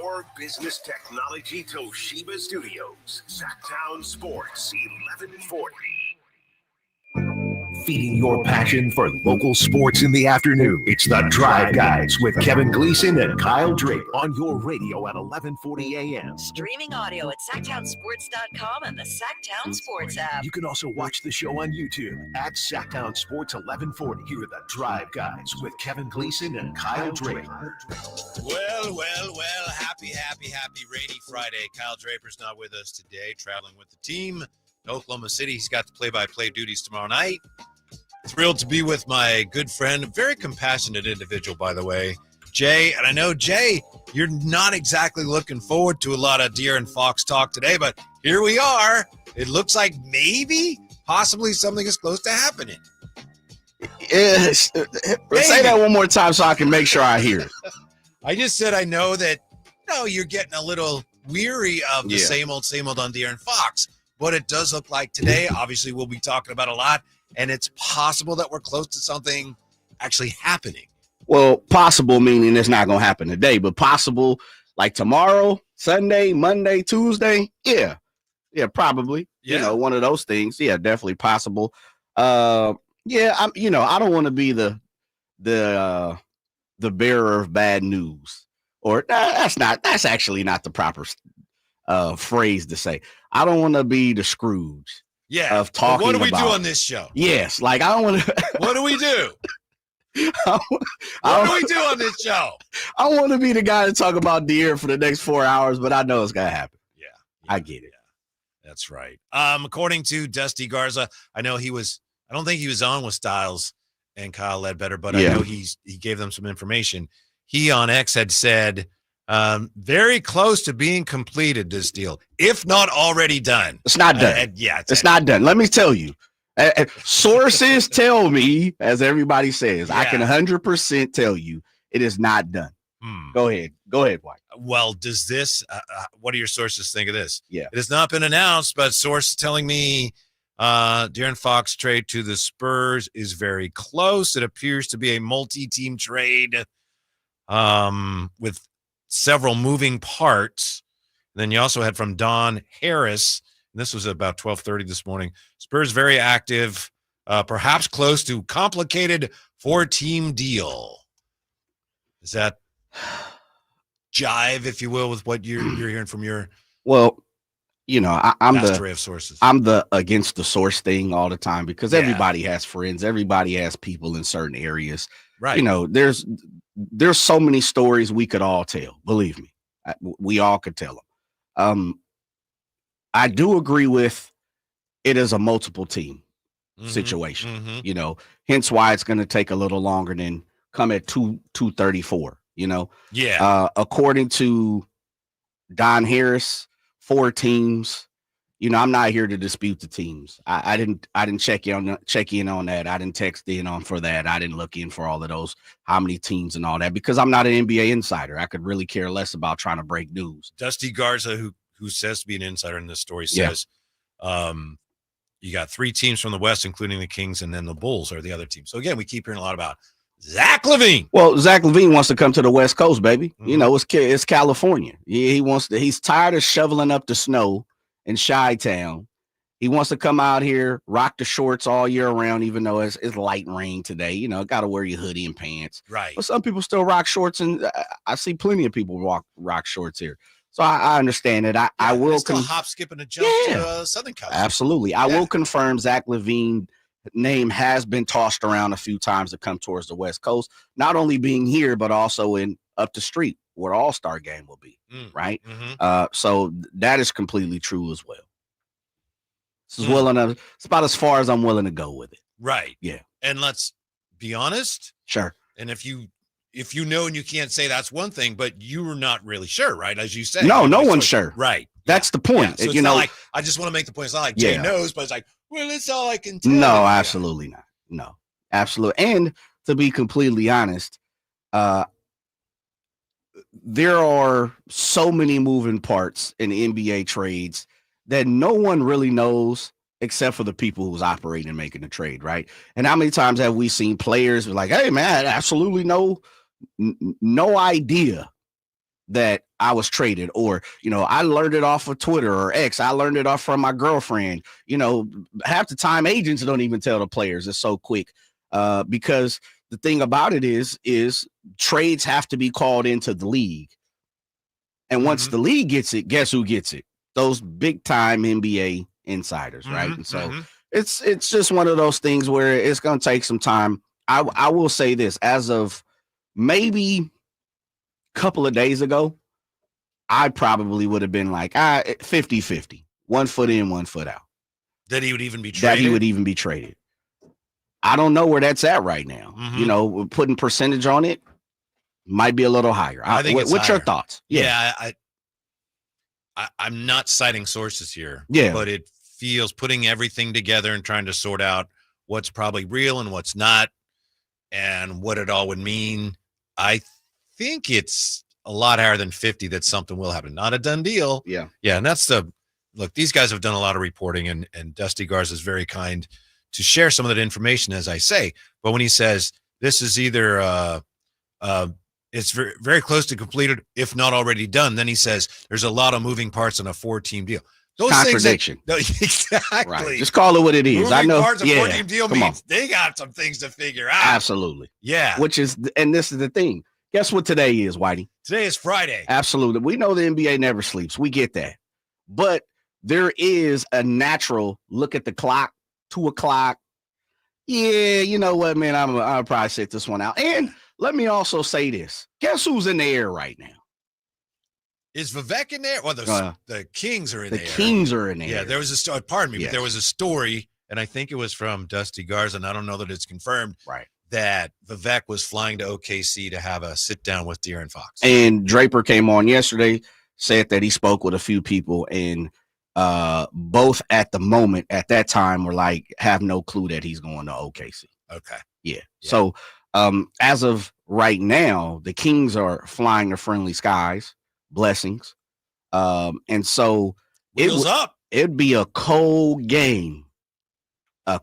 Our Business Technology Toshiba Studios, Sacktown Sports 1140. Feeding your passion for local sports in the afternoon. It's the Drive Guys with Kevin Gleason and Kyle Drake on your radio at 1140 a.m. Streaming audio at sacktownsports.com and the Sacktown Sports app. You can also watch the show on YouTube at Sacktown Sports 1140. Here are the Drive Guys with Kevin Gleason and Kyle Drake. Well. Happy rainy Friday. Kyle Draper's not with us today, traveling with the team to Oklahoma City. He's got the play-by-play duties tomorrow night. Thrilled to be with my good friend, very compassionate individual, by the way, Jay. And I know, Jay, you're not exactly looking forward to a lot of Dearon Fox talk today, but here we are. It looks like possibly something is close to happening. Yes. Say that one more time so I can make sure I hear it. I just said I know that, you're getting a little weary of the same old on Dearon Fox. What it does look like today, obviously we'll be talking about a lot, and it's possible that we're close to something actually happening. Well, possible meaning it's not going to happen today, but possible like tomorrow, Sunday, Monday, Tuesday. Yeah, probably. Yeah. One of those things. Yeah, definitely possible. I don't want to be the bearer of bad news. Or that's actually not the proper phrase to say. I don't want to be the Scrooge. Yeah. Of talking what do we about, do on this show? Yes. Like, I don't want to. What do we do? What do we do on this show? I want to be the guy to talk about Deer for the next 4 hours, but I know it's going to happen. Yeah. I get it. Yeah. That's right. According to Dusty Garza, I don't think he was on with Styles and Kyle Ledbetter, but I know he gave them some information. He on X had said, very close to being completed, this deal, if not already done. It's not done. It's not done. Let me tell you. Sources tell me, as everybody says, I can 100% tell you it is not done. Go ahead, White. Well, does this, what do your sources think of this? Yeah. It has not been announced, but source telling me Dearon Fox trade to the Spurs is very close. It appears to be a multi-team trade with several moving parts. And then you also had from Don Harris, and this was about 12:30 this morning. Spurs very active, perhaps close to complicated 4-team deal. Is that jive, if you will, with what you're hearing from your I'm array of sources? I'm the against the source thing all the time because everybody has friends, everybody has people in certain areas. Right. There's so many stories we could all tell. Believe me, we all could tell them. I do agree with it is a multiple team situation. Hence why it's going to take a little longer than come at 234. According to Don Harris, 4 teams. I'm not here to dispute the teams. I didn't check in on that. I didn't text in on for that. I didn't look in for all of those, how many teams and all that, because I'm not an NBA insider. I could really care less about trying to break news. Dusty Garza, who says to be an insider in this story, says you got 3 teams from the West, including the Kings, and then the Bulls are the other team. So again, we keep hearing a lot about Zach LaVine. Well, Zach LaVine wants to come to the West Coast, baby. It's California. He's tired of shoveling up the snow in Chi-Town. He wants to come out here, rock the shorts all year round, even though it's light rain today. Got to wear your hoodie and pants. Right. But some people still rock shorts, and I see plenty of people rock shorts here. So I understand it. I will hop, skip, and a jump to Southern California. Absolutely. I will confirm Zach LaVine name has been tossed around a few times to come towards the West Coast, not only being here, but also in up the street where All-Star game will be. Right. So that is completely true as well. This is it's about as far as I'm willing to go with it. Right. Yeah. And let's be honest. Sure. And if you know, and you can't say that's one thing, but you're not really sure, right? As you say. No one's sure. Right. That's the point. So it's not like, I just want to make the point. It's not like Jay knows, but it's like, well, it's all I can tell. No, absolutely not. No, absolutely. And to be completely honest, there are so many moving parts in NBA trades that no one really knows except for the people who's operating and making the trade, right? And how many times have we seen players like, hey, man, absolutely no idea that I was traded, or, I learned it off of Twitter or X. I learned it off from my girlfriend. Half the time agents don't even tell the players. It's so quick. Because the thing about it is trades have to be called into the league. And once the league gets it, guess who gets it? Those big time NBA insiders, right? And so it's just one of those things where it's going to take some time. I will say this, as of maybe a couple of days ago, I probably would have been like 50-50, 1 foot in, 1 foot out. That he would even be traded. I don't know where that's at right now. Putting percentage on it might be a little higher. I think what's your thoughts? Yeah, I'm not citing sources here. Yeah, but it feels, putting everything together and trying to sort out what's probably real and what's not, and what it all would mean. I think it's a lot higher than 50 that something will happen. Not a done deal. Yeah. And that's look, these guys have done a lot of reporting, and Dusty Garza is very kind to share some of that information, as I say. But when he says this is either it's very, very close to completed, if not already done, then he says there's a lot of moving parts on a 4-team deal. Those contradiction. Exactly. Right. Just call it what it is. Moving I know. Parts of 4-team deal means they got some things to figure out. Absolutely. Yeah. And this is the thing. Guess what today is, Whitey? Today is Friday. Absolutely. We know the NBA never sleeps. We get that. But there is a natural look at the clock, 2:00. Yeah, you know what, man? I'll probably sit this one out. And let me also say this. Guess who's in the air right now? Is Vivek in there? Well, the Kings are in there. The Kings are in there. Yeah, there was a story. Pardon me, but there was a story, and I think it was from Dusty Garza, and I don't know that it's confirmed. Right. That Vivek was flying to OKC to have a sit down with De'Aaron Fox. And Draper came on yesterday, said that he spoke with a few people, and both at that time were like, have no clue that he's going to OKC. Okay. Yeah. So as of right now, the Kings are flying to friendly skies. Blessings. And so it'd be a cold game to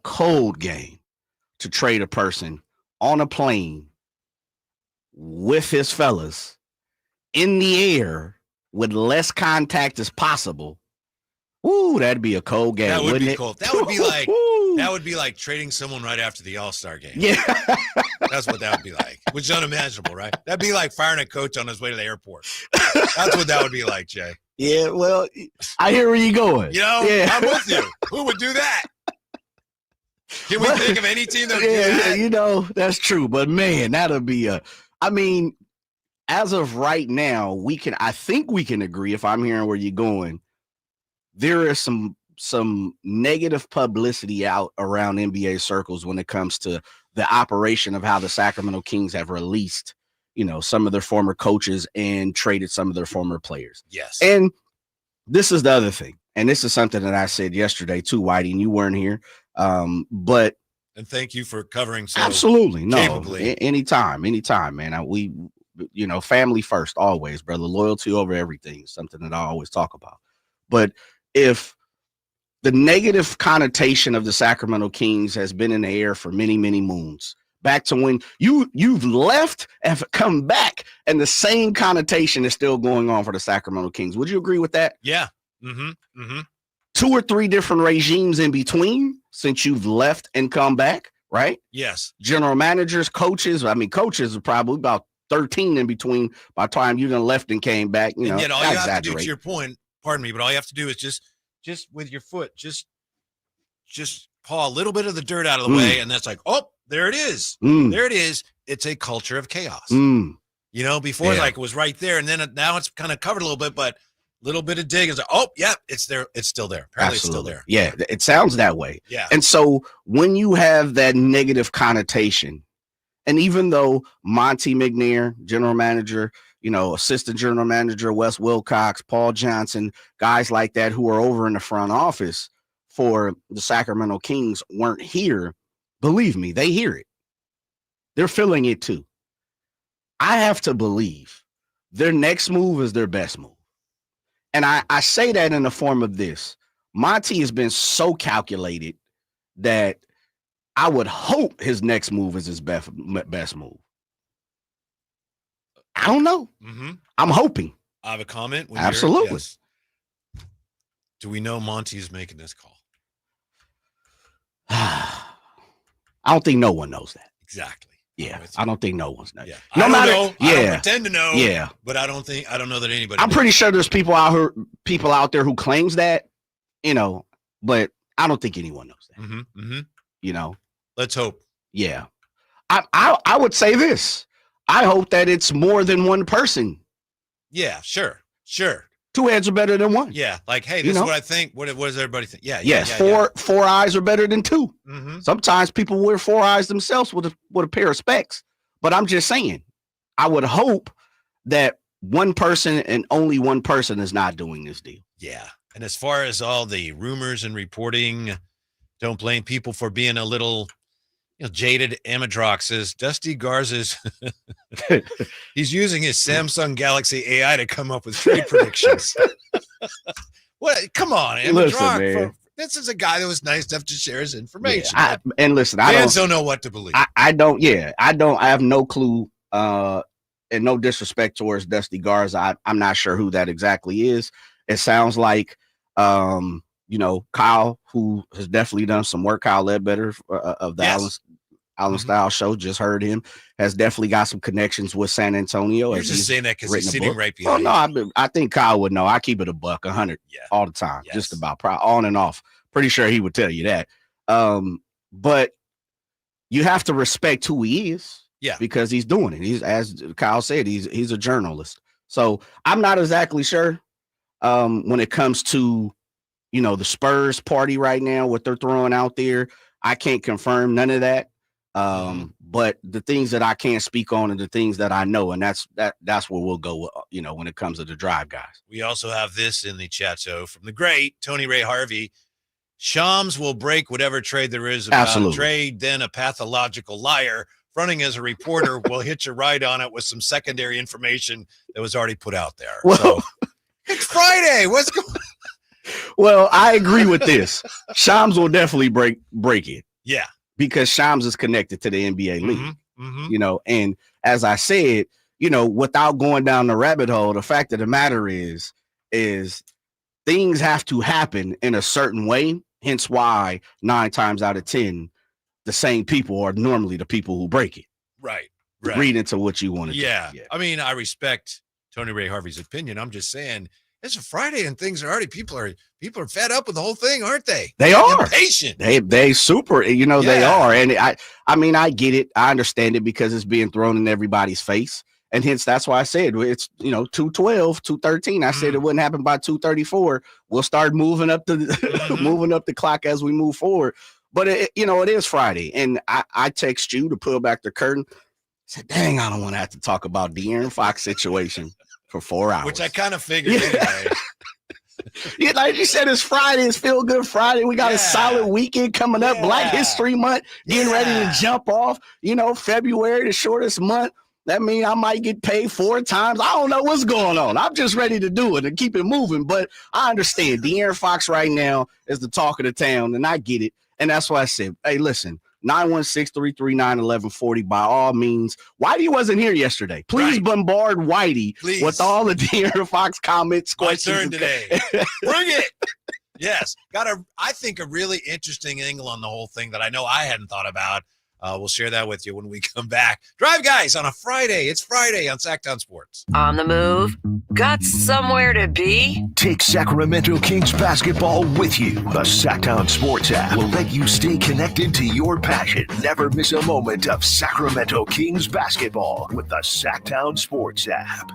trade a person on a plane with his fellas in the air with less contact as possible. Ooh, that'd be a cold game. That would wouldn't be it? cold. That would be like trading someone right after the All-Star game. Yeah. That's what that would be like, which is unimaginable, right? That'd be like firing a coach on his way to the airport. That's what that would be like, Jay. Yeah, well, I hear where you're going. I'm with you. Who would do that? Can we think of any team that would do that? That's true. But, man, that'll be as of right now, I think we can agree, if I'm hearing where you're going, there is some negative publicity out around NBA circles when it comes to the operation of how the Sacramento Kings have released, some of their former coaches and traded some of their former players. Yes. And this is the other thing. And this is something that I said yesterday too, Whitey, and you weren't here. But and thank you for covering so absolutely capably. Anytime, man. We family first, always, brother. Loyalty over everything is something that I always talk about. But if the negative connotation of the Sacramento Kings has been in the air for many, many moons, back to when you've left and come back, and the same connotation is still going on for the Sacramento Kings. Would you agree with that? Yeah. 2 or 3 different regimes in between since you've left and come back, right? Yes. General managers, coaches. I mean, coaches are probably about 13 in between by the time you done left and came back. And yet all you have to do, to your point, pardon me, but all you have to do is just with your foot, just paw a little bit of the dirt out of the way, and that's like, oh, there it is. There it is. It's a culture of chaos. Before it was right there, and then now it's kind of covered a little bit, but little bit of dig is like, oh, yeah, it's there. It's still there. Apparently it's still there. Yeah, it sounds that way. Yeah. And so when you have that negative connotation, and even though Monty McNair, general manager, assistant general manager, Wes Wilcox, Paul Johnson, guys like that who are over in the front office for the Sacramento Kings weren't here, believe me, they hear it. They're feeling it too. I have to believe their next move is their best move. And I say that in the form of this. Monty has been so calculated that I would hope his next move is his best move. I don't know. I'm hoping. I have a comment. Absolutely. Yes. Do we know Monty is making this call? I don't think no one knows that. Exactly. Yeah, I don't think no one's knows. Yeah. No matter. Know. Yeah. I don't pretend to know. Yeah, but I don't know that anybody. I'm pretty sure there's people out there who claims that, but I don't think anyone knows that. Let's hope. Yeah, I would say this. I hope that it's more than one person. Yeah, sure. Two heads are better than one. Yeah, like, hey, this is what I think. What does everybody think? Yeah. Yes, four eyes are better than two. Sometimes people wear 4 eyes themselves with a pair of specs. But I'm just saying, I would hope that one person and only one person is not doing this deal. Yeah, and as far as all the rumors and reporting, don't blame people for being a little jaded. Amadrox says Dusty Garza's he's using his Samsung Galaxy AI to come up with trade predictions. What? Come on, Amadrox. This is a guy that was nice enough to share his information. Yeah, fans don't know what to believe. I have no clue. And no disrespect towards Dusty Garza. I'm not sure who that exactly is. It sounds like Kyle, who has definitely done some work. Kyle Ledbetter of the Allen Style Show, just heard him, has definitely got some connections with San Antonio. You're just saying that because he's sitting right behind. Oh no, I think Kyle would know. I keep it $100 all the time, just about on and off. Pretty sure he would tell you that. But you have to respect who he is, because he's doing it. He's, as Kyle said, he's a journalist. So I'm not exactly sure when it comes to the Spurs party right now, what they're throwing out there. I can't confirm none of that. But the things that I can't speak on and the things that I know, and that's where we'll go, when it comes to the drive guys. We also have this in the chat show from the great Tony Ray Harvey. Shams will break whatever trade there is about a trade, then a pathological liar fronting as a reporter will hitch a ride on it with some secondary information that was already put out there. Well, so, it's Friday. What's going on? Well, I agree with this. Shams will definitely break it. Yeah. Because Shams is connected to the NBA league, and as I said, without going down the rabbit hole, the fact of the matter is things have to happen in a certain way. Hence why 9 times out of 10, the same people are normally the people who break it. Right. Read into what you want to do. Yeah. I mean, I respect Tony Ray Harvey's opinion. I'm just saying it's a Friday and things are already, people are fed up with the whole thing, aren't they? They are impatient. They super, they are. And I mean, I get it. I understand it because it's being thrown in everybody's face. And hence that's why I said it's, 212, 213. I said it wouldn't happen by 234. We'll start moving up the clock as we move forward. But it is Friday. And I text you to pull back the curtain. I said, dang, I don't want to have to talk about De'Aaron Fox situation for 4 hours. Which I kind of figured anyway. Yeah, like you said, it's Friday. It's Feel Good Friday. We got a solid weekend coming up. Black History Month, getting ready to jump off. February, the shortest month. That means I might get paid 4 times. I don't know what's going on. I'm just ready to do it and keep it moving. But I understand De'Aaron Fox right now is the talk of the town, and I get it. And that's why I said, hey, listen, 916-339-1140 by all means. Whitey wasn't here yesterday. Please bombard Whitey with all the De'Aaron Fox comments, questions. My turn today. Bring it. Yes. Got I think a really interesting angle on the whole thing that I know I hadn't thought about. We'll share that with you when we come back. Drive Guys on a Friday. It's Friday on Sacktown Sports. On the move? Got somewhere to be? Take Sacramento Kings basketball with you. The Sacktown Sports app will let you stay connected to your passion. Never miss a moment of Sacramento Kings basketball with the Sacktown Sports app.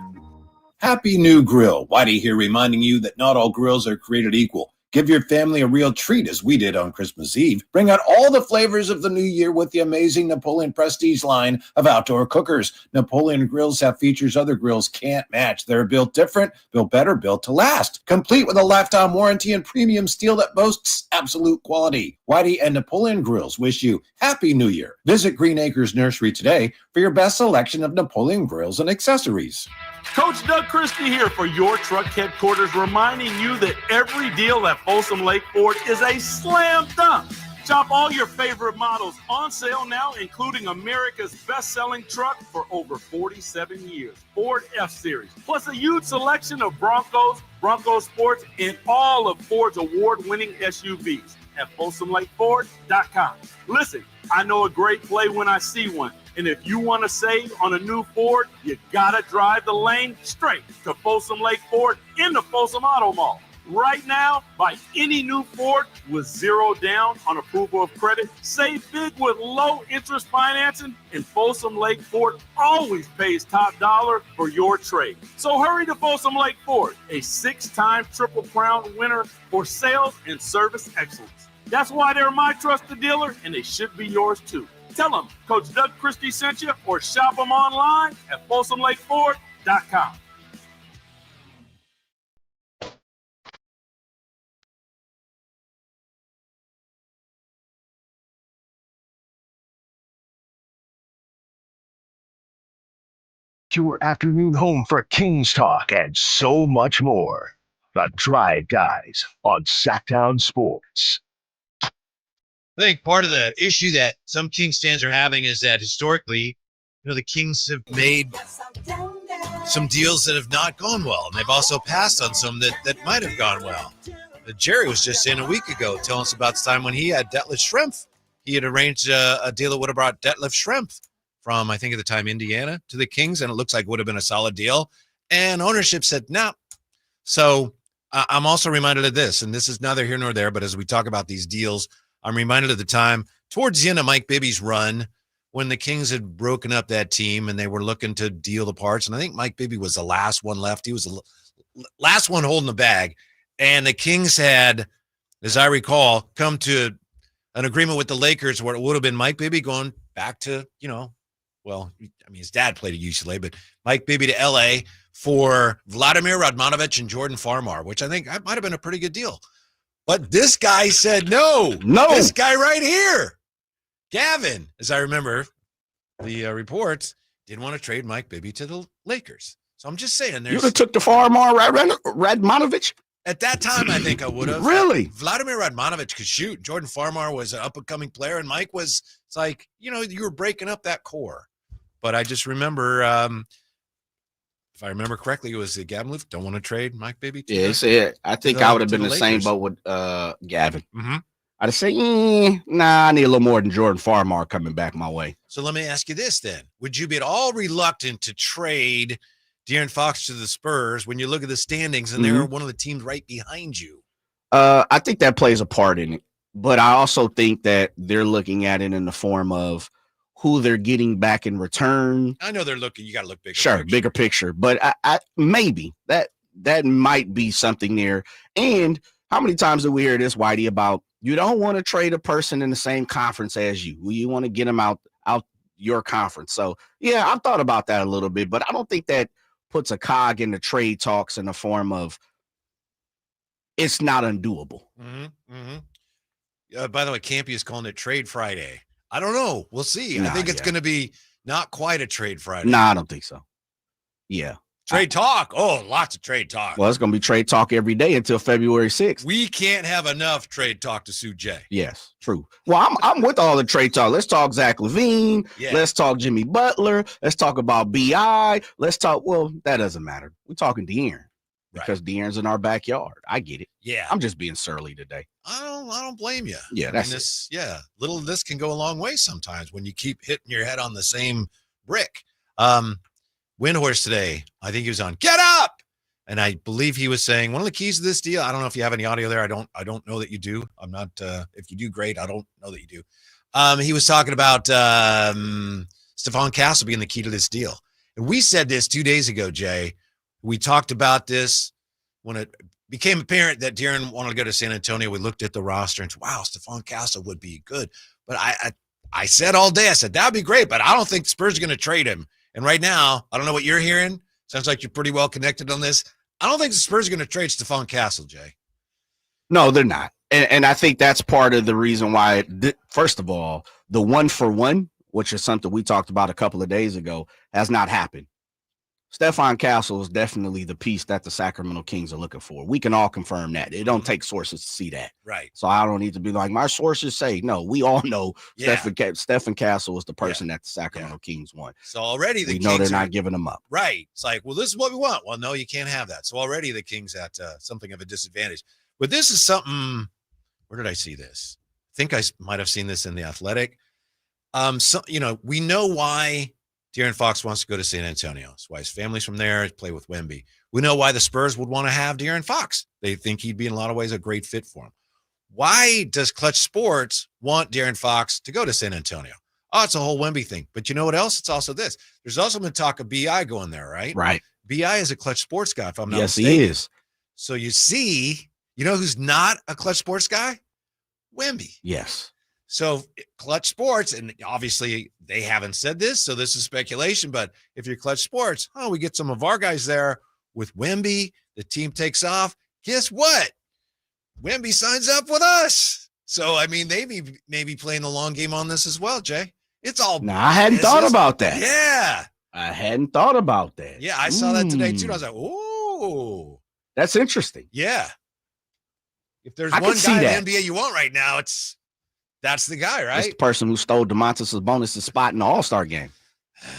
Happy New Grill. Whitey here reminding you that not all grills are created equal. Give your family a real treat as we did on Christmas Eve. Bring out all the flavors of the new year with the amazing Napoleon Prestige line of outdoor cookers. Napoleon grills have features other grills can't match. They're built different, built better, built to last. Complete with a lifetime warranty and premium steel that boasts absolute quality. Whitey and Napoleon Grills wish you Happy New Year. Visit Green Acres Nursery today for your best selection of Napoleon grills and accessories. Coach Doug Christie here for your truck headquarters, reminding you that every deal at Folsom Lake Ford is a slam dunk. Shop all your favorite models on sale now, including America's best-selling truck for over 47 years, Ford F-Series, plus a huge selection of Broncos, Bronco Sports, and all of Ford's award-winning SUVs at FolsomLakeFord.com. Listen, I know a great play when I see one. And if you want to save on a new Ford, you got to drive the lane straight to Folsom Lake Ford in the Folsom Auto Mall. Right now, buy any new Ford with 0 down on approval of credit. Save big with low interest financing, and Folsom Lake Ford always pays top dollar for your trade. So hurry to Folsom Lake Ford, a 6-time Triple Crown winner for sales and service excellence. That's why they're my trusted dealer, and they should be yours too. Tell them Coach Doug Christie sent you, or shop them online at FolsomLakeFord.com. Your afternoon home for Kings Talk and so much more. The Drive Guys on Sacktown Sports. I think part of the issue that some Kings fans are having is that historically, the Kings have made some deals that have not gone well, and they've also passed on some that might have gone well. Jerry was just saying a week ago, telling us about the time when he had Detlef Schrempf. He had arranged a deal that would have brought Detlef Schrempf from, I think at the time, Indiana to the Kings, and it looks like it would have been a solid deal. And ownership said, no. So I'm also reminded of this, and this is neither here nor there, but as we talk about these deals, I'm reminded of the time towards the end of Mike Bibby's run when the Kings had broken up that team and they were looking to deal the parts. And I think Mike Bibby was the last one left. He was the last one holding the bag. And the Kings had, as I recall, come to an agreement with the Lakers where it would have been Mike Bibby going back to, his dad played at UCLA, but Mike Bibby to LA for Vladimir Radmanovic and Jordan Farmar, which I think might have been a pretty good deal. But this guy said no. This guy right here, Gavin, as I remember the reports, didn't want to trade Mike Bibby to the Lakers. So I'm just saying, you would have took the Farmar Radmanovic? At that time, I think I would have. Really? Vladimir Radmanovic could shoot. Jordan Farmar was an up-and-coming player, and Mike was, it's like, you were breaking up that core. But I just remember, if I remember correctly, it was Gavin Luke, don't want to trade Mike Bibby. Yeah, I think I would have been the same boat with Gavin. Mm-hmm. I'd have said, I need a little more than Jordan Farmar coming back my way. So let me ask you this then. Would you be at all reluctant to trade De'Aaron Fox to the Spurs when you look at the standings and they're one of the teams right behind you? I think that plays a part in it. But I also think that they're looking at it in the form of who they're getting back in return. I know they're looking. You got to look bigger. Sure, bigger picture. But I maybe that might be something there. And how many times do we hear this, Whitey, about you don't want to trade a person in the same conference as you? You want to get them out your conference. So, yeah, I've thought about that a little bit, but I don't think that puts a cog in the trade talks in the form of it's not undoable. By the way, Campy is calling it Trade Friday. I don't know. We'll see. I think it's going to be not quite a Trade Friday. I don't think so. Yeah. Trade talk. Oh, lots of trade talk. Well, it's going to be trade talk every day until February 6th. We can't have enough trade talk to suit Jay. Yes, true. Well, I'm with all the trade talk. Let's talk Zach LaVine. Yeah. Let's talk Jimmy Butler. Let's talk about BI. Let's talk. Well, that doesn't matter. We're talking De'Aaron because De'Aaron's in our backyard. I get it. Yeah. I'm just being surly today. I don't blame you. Yeah, this. Yeah, little of this can go a long way sometimes when you keep hitting your head on the same brick. Windhorse today, I think he was on Get Up, and I believe he was saying one of the keys to this deal. I don't know if you have any audio there. I don't know that you do. I'm not. If you do, great. I don't know that you do. He was talking about Stephon Castle being the key to this deal, and we said this 2 days ago, Jay. We talked about this when it became apparent that De'Aaron wanted to go to San Antonio. We looked at the roster and said, wow, Stephon Castle would be good. But I said all day, I said, that'd be great, but I don't think the Spurs are going to trade him. And right now, I don't know what you're hearing. Sounds like you're pretty well connected on this. I don't think the Spurs are going to trade Stephon Castle, Jay. No, they're not. And I think that's part of the reason why, first of all, the 1-for-1, which is something we talked about a couple of days ago, has not happened. Stephon Castle is definitely the piece that the Sacramento Kings are looking for. We can all confirm that. It don't take sources to see that. Right. So I don't need to be like, my sources say. No, we all know Stephon Castle is the person that the Sacramento Kings want. So already the we Kings know they're not giving them up. Right. It's like, well, this is what we want. Well, no, you can't have that. So already the Kings at something of a disadvantage. But this is something, where did I see this? I think I might have seen this in The Athletic. So, we know why De'Aaron Fox wants to go to San Antonio. That's why his family's from there, play with Wemby. We know why the Spurs would want to have De'Aaron Fox. They think he'd be in a lot of ways a great fit for him. Why does Clutch Sports want De'Aaron Fox to go to San Antonio? Oh, it's a whole Wemby thing. But you know what else? It's also this. There's also been talk of BI going there, right? Right. BI is a Clutch Sports guy, if I'm not mistaken. Yes, he is. So you see, you know who's not a Clutch Sports guy? Wemby. Yes. So Clutch Sports, and obviously they haven't said this, so this is speculation, but if you're Clutch Sports, we get some of our guys there with Wemby, the team takes off. Guess what? Wemby signs up with us. So, I mean, they may be playing the long game on this as well, Jay. It's all now, I hadn't thought about that. Yeah. I hadn't thought about that. Yeah, I saw that today, too. And I was like, ooh. That's interesting. Yeah. If there's I one guy that. in the NBA you want right now, that's the guy, right? It's the person who stole Domantas Sabonis' spot in the All-Star game,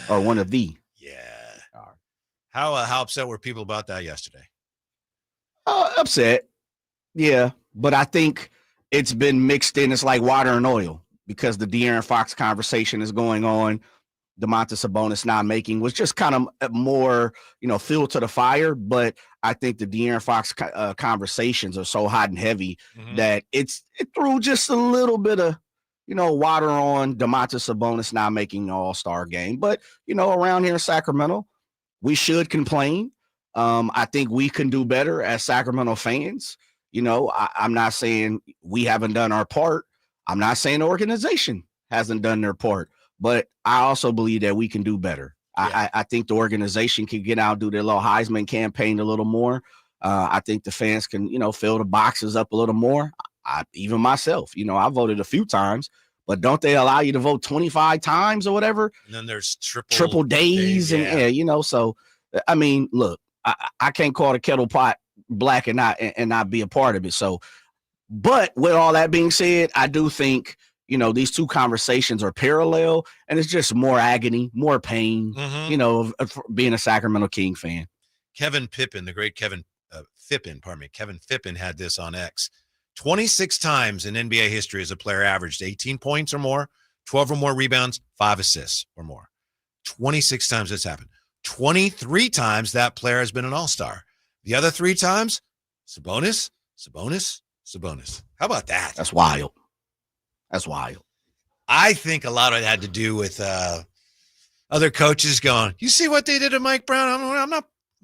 or one of the. Yeah. How upset were people about that yesterday? Upset. Yeah, but I think it's been mixed in. It's like water and oil because the De'Aaron Fox conversation is going on. Domantas Sabonis not making was just kind of more, fuel to the fire. But I think the De'Aaron Fox conversations are so hot and heavy that it threw just a little bit of, water on Domantas Sabonis not making the All-Star game. But, around here in Sacramento, we should complain. I think we can do better as Sacramento fans. I'm not saying we haven't done our part. I'm not saying the organization hasn't done their part. But I also believe that we can do better. Yeah. I think the organization can get out and do their little Heisman campaign a little more. I think the fans can, fill the boxes up a little more. Even myself, I voted a few times, but don't they allow you to vote 25 times or whatever? And then there's triple days. And, so, I mean, look, I can't call the kettle pot black and not be a part of it. So, but with all that being said, I do think, these two conversations are parallel, and it's just more agony, more pain, of being a Sacramento King fan. Kevin Pippen, the great Kevin Pippen had this on X. 26 times in NBA history as a player averaged 18 points or more, 12 or more rebounds, 5 assists or more. 26 times this happened. 23 times that player has been an all-star. The other 3 times, Sabonis. How about that? That's wild. That's wild. I think a lot of it had to do with other coaches going, you see what they did to Mike Brown?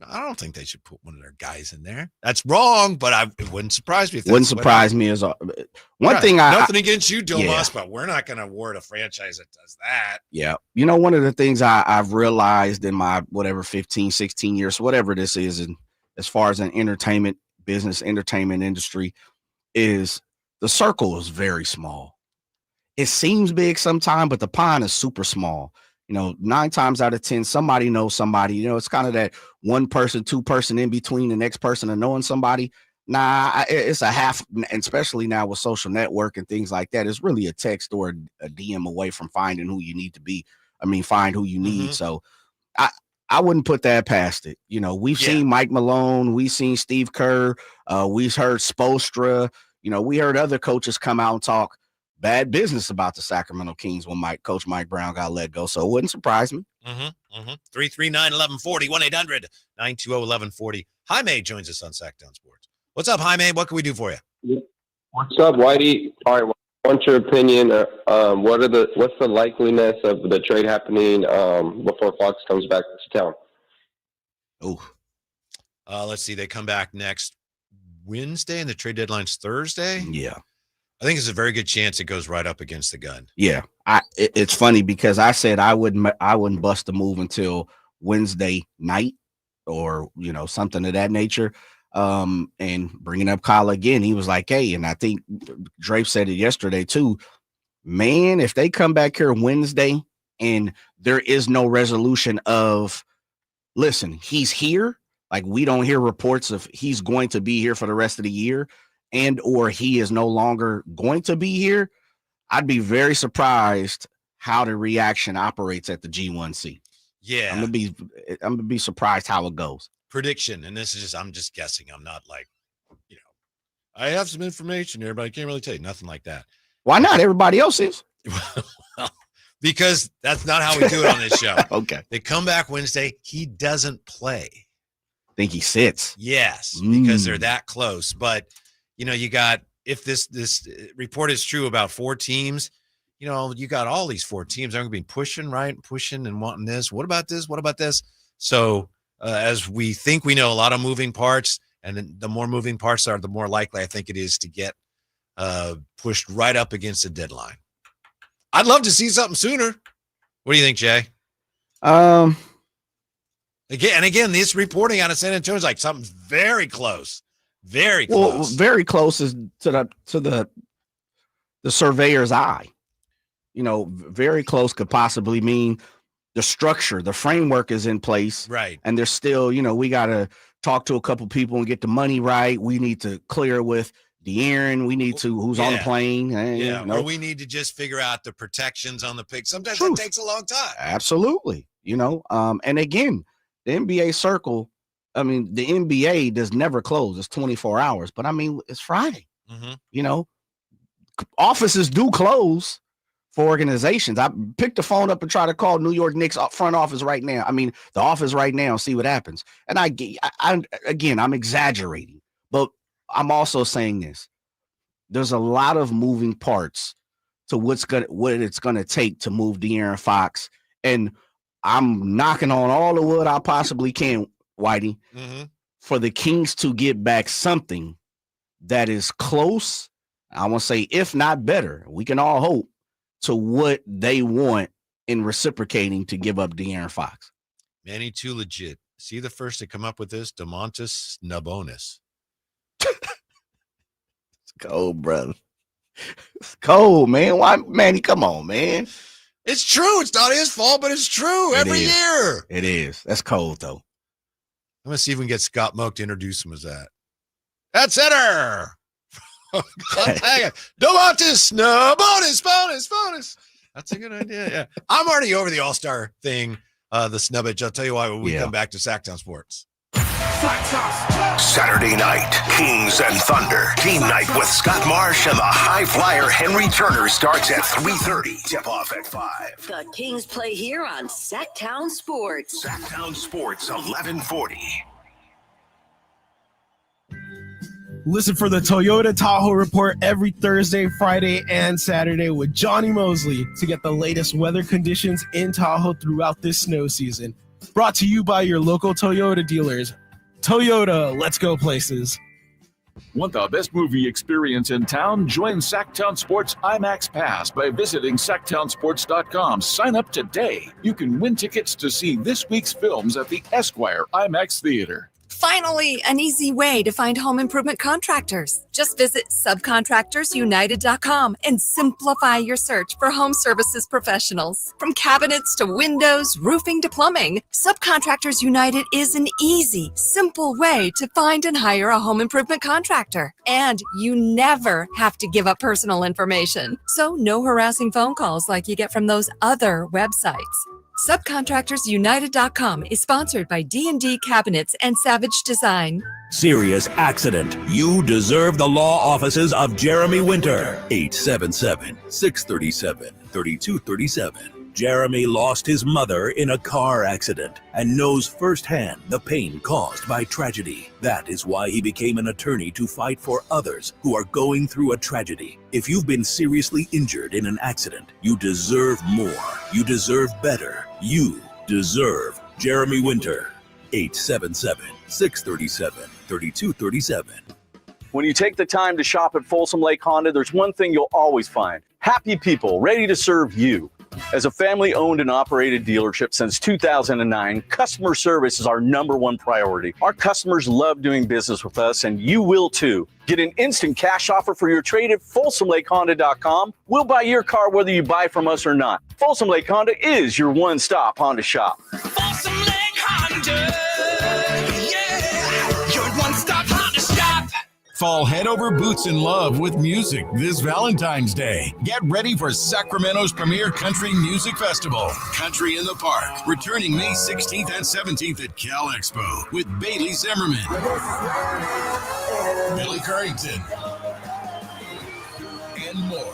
I don't think they should put one of their guys in there. That's wrong, but it wouldn't surprise me. Wouldn't surprise me as one thing. Nothing against you, Domas, but we're not going to award a franchise that does that. Yeah. One of the things I've realized in my 15, 16 years, whatever this is, and as far as an entertainment industry, is the circle is very small. It seems big sometimes, but the pond is super small. 9 times out of 10, somebody knows somebody. It's kind of that 1 person, 2 person in between the next person and knowing somebody. Nah, it's a half, and especially now with social network and things like that. It's really a text or a DM away from finding who you need to be. Find who you need. So I wouldn't put that past it. We've seen Mike Malone. We've seen Steve Kerr. We've heard Spoelstra. We heard other coaches come out and talk bad business about the Sacramento Kings when Coach Mike Brown got let go. So it wouldn't surprise me. 339-1140, 1-800-920-1140. Jaime joins us on Sacktown Sports. What's up, Jaime? What can we do for you? What's up, Whitey? All right, I want your opinion. What's the likeliness of the trade happening before Fox comes back to town? Let's see. They come back next Wednesday, and the trade deadline's Thursday. Yeah. I think it's a very good chance it goes right up against the gun. Yeah. It's funny because I said I wouldn't bust a move until Wednesday night or, something of that nature. And bringing up Kyle again, he was like, hey, and I think Drape said it yesterday too, man, if they come back here Wednesday and there is no resolution of listen, he's here. Like, we don't hear reports of he's going to be here for the rest of the year and or he is no longer going to be here. I'd be very surprised how the reaction operates at the G1C. Yeah. I'm gonna be surprised how it goes. Prediction, and this is I'm just guessing. I'm not like, I have some information here, but I can't really tell you nothing like that. Why not? Everybody else is. Well, because that's not how we do it on this show. Okay. They come back Wednesday. He doesn't play. Think he sits. Yes, because they're that close. But, you got, if this report is true about 4 teams, you got all these 4 teams. They're going to be pushing and wanting this. What about this? What about this? So as we think we know a lot of moving parts, and then the more moving parts are, the more likely I think it is to get pushed right up against the deadline. I'd love to see something sooner. What do you think, Jay? Again, this reporting out of San Antonio is like something's very close. Very close. Well, very close is to the surveyor's eye. Very close could possibly mean the structure, the framework is in place. Right. And there's still, we got to talk to a couple people and get the money right. We need to clear with De'Aaron. We need to, who's on the plane. Yeah. Or we need to just figure out the protections on the pick. Sometimes it takes a long time. Absolutely. And again, the NBA circle, the NBA does never close. It's 24 hours, but it's Friday. Mm-hmm. Offices do close for organizations. I picked the phone up and try to call New York Knicks front office right now. The office right now, and see what happens. And I'm exaggerating, but I'm also saying this. There's a lot of moving parts to what it's gonna take to move De'Aaron Fox, and I'm knocking on all the wood I possibly can, Whitey, for the Kings to get back something that is close. I want to say, if not better, we can all hope, to what they want in reciprocating to give up De'Aaron Fox. Manny, too legit. See the first to come up with this? Domantas Sabonis. It's cold, brother. It's cold, man. Why, Manny? Come on, man. It's true. It's not his fault, but it's true every year. It is. That's cold, though. I'm going to see if we can get Scott Moak to introduce him as that. At center. Domantas bonus. That's a good idea. Yeah. I'm already over the All-Star thing, the snubbage. I'll tell you why when we come back to Sacktown Sports. Saturday night, Kings and Thunder. Team night with Scott Marsh and the high flyer Henry Turner starts at 3:30. Tip off at 5. The Kings play here on Sacktown Sports. Sacktown Sports 1140. Listen for the Toyota Tahoe Report every Thursday, Friday, and Saturday with Johnny Mosley to get the latest weather conditions in Tahoe throughout this snow season. Brought to you by your local Toyota dealers. Toyota, let's go places. Want the best movie experience in town? Join Sacktown Sports IMAX Pass by visiting sacktownsports.com. Sign up today. You can win tickets to see this week's films at the Esquire IMAX Theater. Finally, an easy way to find home improvement contractors. Just visit subcontractorsunited.com and simplify your search for home services professionals. From cabinets to windows, roofing to plumbing, Subcontractors United is an easy, simple way to find and hire a home improvement contractor. And you never have to give up personal information. So no harassing phone calls like you get from those other websites. Subcontractorsunited.com is sponsored by D&D Cabinets and Savage Design. Serious accident. You deserve the law offices of Jeremy Winter. 877-637-3237. Jeremy lost his mother in a car accident and knows firsthand the pain caused by tragedy. That is why he became an attorney to fight for others who are going through a tragedy. If you've been seriously injured in an accident, you deserve more. You deserve better. You deserve Jeremy Winter. 877-637-3237. When you take the time to shop at Folsom Lake Honda, there's one thing you'll always find. Happy people ready to serve you. As a family-owned and operated dealership since 2009, customer service is our #1 priority. Our customers love doing business with us, and you will too. Get an instant cash offer for your trade at FolsomLakeHonda.com. We'll buy your car whether you buy from us or not. Folsom Lake Honda is your one-stop Honda shop. Folsom Lake Honda. Fall head over boots in love with music this Valentine's Day. Get ready for Sacramento's premier country music festival, Country in the Park, returning May 16th and 17th at Cal Expo with Bailey Zimmerman, Billy Currington, and more.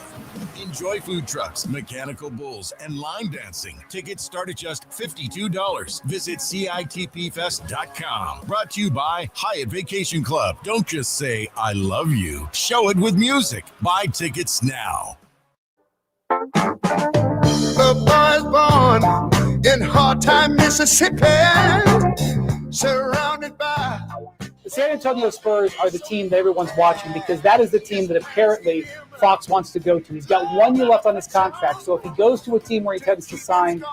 Enjoy food trucks, mechanical bulls, and line dancing. Tickets start at just $52. Visit CITPfest.com. Brought to you by Hyatt Vacation Club. Don't just say, I love you. Show it with music. Buy tickets now. The boy's born in hard time, Mississippi, surrounded by... The San Antonio Spurs are the team that everyone's watching because that is the team that apparently Fox wants to go to. He's got 1 year left on his contract, so if he goes to a team where he tends to sign,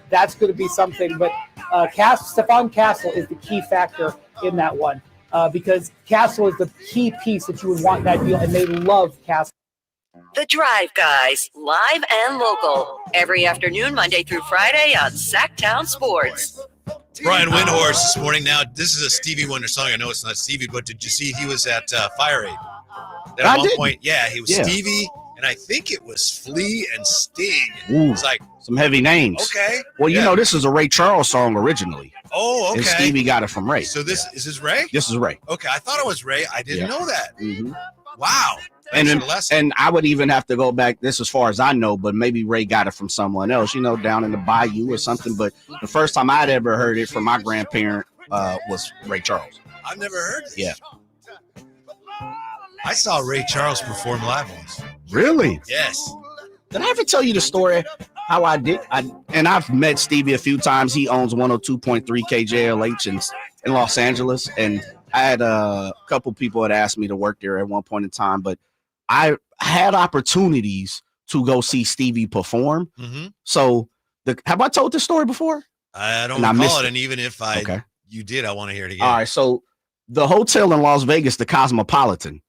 that's going to be something. But Stephon Castle is the key factor in that one because Castle is the key piece that you would want in that deal, and they love Castle. The Drive Guys, live and local, every afternoon, Monday through Friday on Sacktown Sports. Brian Windhorst this morning. Now, this is a Stevie Wonder song. I know it's not Stevie, but did you see he was at Fire Aid? At one point, yeah, he was Stevie, and I think it was Flea and Sting. Ooh, it was like some heavy names. Okay. Well, you know, this is a Ray Charles song originally. Oh, okay. And Stevie got it from Ray. So is this Ray? This is Ray. Okay, I thought it was Ray. I didn't know that. Mm-hmm. Wow. And I would even have to go back this as far as I know, but maybe Ray got it from someone else, you know, down in the bayou or something. But the first time I'd ever heard it from my grandparent was Ray Charles. I've never heard it. Yeah. I saw Ray Charles perform live once. Really? Yes. Did I ever tell you the story how I did? And I've met Stevie a few times. He owns 102.3 KJLH in Los Angeles. And I had a couple people had asked me to work there at one point in time, but I had opportunities to go see Stevie perform. Mm-hmm. So have I told this story before? I don't recall it. And even if you did, I want to hear it again. All right. So the hotel in Las Vegas, the Cosmopolitan,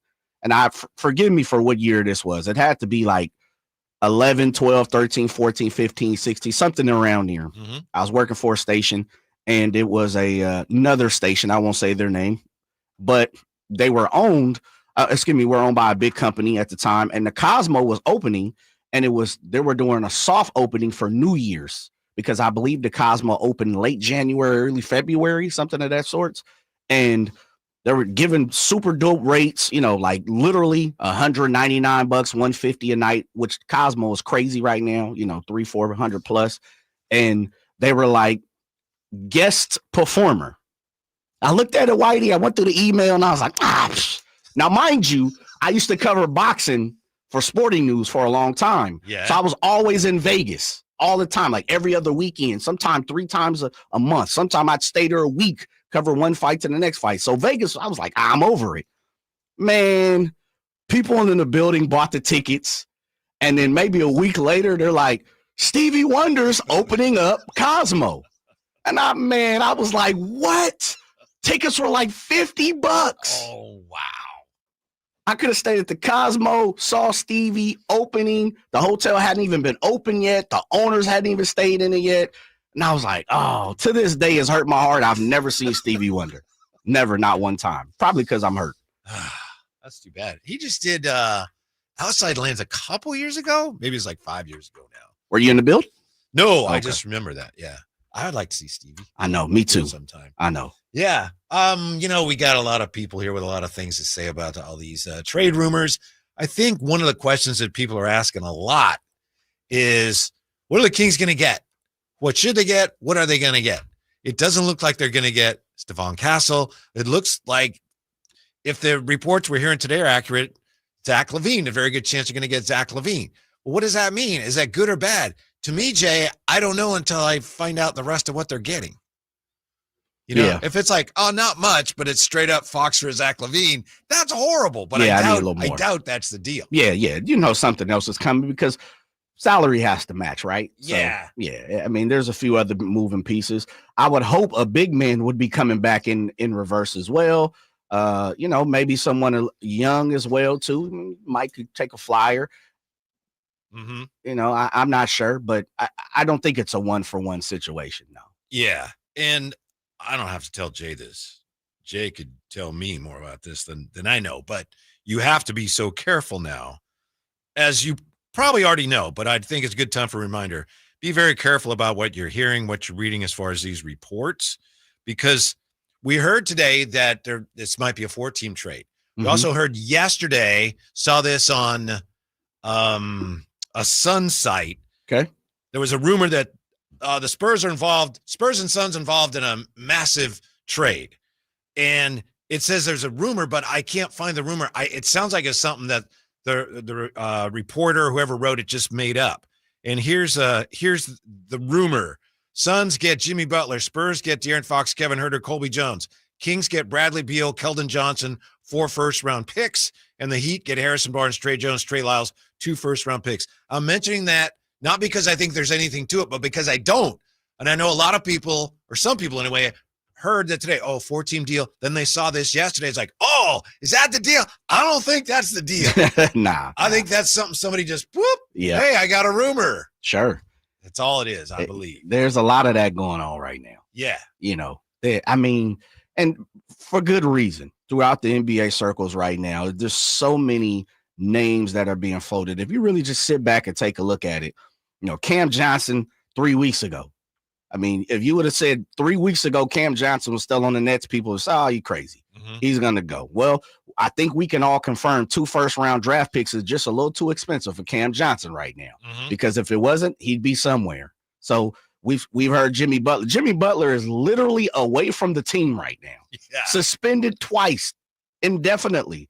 and forgive me for what year this was. It had to be like 11, 12, 13, 14, 15, 16, something around here. Mm-hmm. I was working for a station, and it was another station. I won't say their name, but they were owned. We're owned by a big company at the time, and the Cosmo was opening, and they were doing a soft opening for New Year's because I believe the Cosmo opened late January, early February, something of that sort. And they were giving super dope rates, you know, like literally $199, $150 a night, which Cosmo is crazy right now, you know, $300-400 plus. And they were like guest performer. I looked at it, Whitey. I went through the email and I was like, Now, mind you, I used to cover boxing for Sporting News for a long time. Yeah. So I was always in Vegas all the time, like every other weekend, sometimes 3 times a month. Sometimes I'd stay there a week, cover one fight to the next fight. So Vegas, I was like, I'm over it. Man, people in the building bought the tickets. And then maybe a week later, they're like, Stevie Wonder's opening up Cosmo. And I was like, what? Tickets were like $50. Oh, wow. I could have stayed at the Cosmo, saw Stevie opening. The hotel hadn't even been open yet. The owners hadn't even stayed in it yet. And I was like, oh, to this day it's hurt my heart. I've never seen Stevie Wonder. Never, not one time. Probably because I'm hurt. That's too bad. He just did Outside Lands a couple years ago. Maybe it's like 5 years ago now. Were you in the build? No, okay. I just remember that. Yeah. I would like to see Stevie. I know. Me too. Sometime. I know. Yeah. You know, we got a lot of people here with a lot of things to say about all these trade rumors. I think one of the questions that people are asking a lot is, what are the Kings going to get? What should they get? What are they going to get? It doesn't look like they're going to get Stephon Castle. It looks like, if the reports we're hearing today are accurate, Zach LaVine, a very good chance you're going to get Zach LaVine. Well, what does that mean? Is that good or bad? To me, Jay, I don't know until I find out the rest of what they're getting. You know, if it's like, oh, not much, but it's straight up Fox for Zach LaVine, that's horrible. But I doubt that's the deal. Yeah. You know, something else is coming because salary has to match, right? Yeah. So, yeah. I mean, there's a few other moving pieces. I would hope a big man would be coming back in reverse as well. You know, maybe someone young as well, too. Mike could take a flyer. Mm-hmm. You know, I'm not sure, but I don't think it's a 1-for-1 situation, no. Yeah. And I don't have to tell Jay this, Jay could tell me more about this than I know, but you have to be so careful now, as you probably already know, but I think it's a good time for a reminder. Be very careful about what you're hearing, what you're reading as far as these reports, because we heard today that this might be a 4-team trade. We also heard yesterday, saw this on a Sun site. Okay. There was a rumor that the Spurs and Suns involved in a massive trade. And it says there's a rumor, but I can't find the rumor. It sounds like it's something that the reporter, whoever wrote it, just made up. And here's the rumor. Suns get Jimmy Butler. Spurs get De'Aaron Fox, Kevin Huerter, Colby Jones. Kings get Bradley Beal, Keldon Johnson, 4 first-round picks. And the Heat get Harrison Barnes, Trey Jones, Trey Lyles, 2 first-round picks. I'm mentioning that not because I think there's anything to it, but because I don't. And I know a lot of people, or some people anyway, heard that today, 4-team deal. Then they saw this yesterday. It's like, is that the deal? I don't think that's the deal. Nah. I think that's something somebody just, whoop, yeah. Hey, I got a rumor. Sure. That's all it is, I believe. There's a lot of that going on right now. Yeah. And for good reason. Throughout the NBA circles right now, there's so many names that are being floated. If you really just sit back and take a look at it, Cam Johnson 3 weeks ago. I mean, if you would have said 3 weeks ago Cam Johnson was still on the Nets, people would say, "Oh, you crazy. He's going to go." Well, I think we can all confirm 2 first-round draft picks is just a little too expensive for Cam Johnson right now. Because if it wasn't, he'd be somewhere. So we've heard Jimmy Butler. Jimmy Butler is literally away from the team right now. Yeah. Suspended twice indefinitely.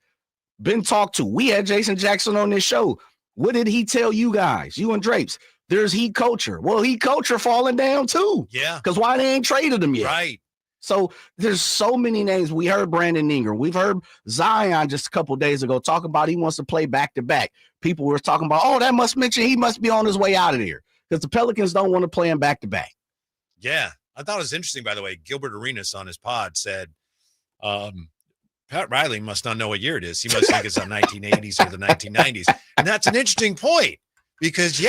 Been talked to. We had Jason Jackson on this show. What did he tell you guys? You and Drapes. There's Heat culture. Well, Heat culture falling down too. Yeah. Because why they ain't traded him yet? Right. So there's so many names. We heard Brandon Ingram. We've heard Zion just a couple days ago talking about he wants to play back-to-back. People were talking about, that must mention he must be on his way out of there because the Pelicans don't want to play him back-to-back. Yeah. I thought it was interesting, by the way. Gilbert Arenas on his pod said, Pat Riley must not know what year it is. He must think it's the 1980s or the 1990s. And that's an interesting point because,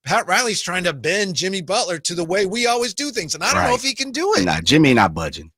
Pat Riley's trying to bend Jimmy Butler to the way we always do things. And I don't know if he can do it. Nah, Jimmy not budging.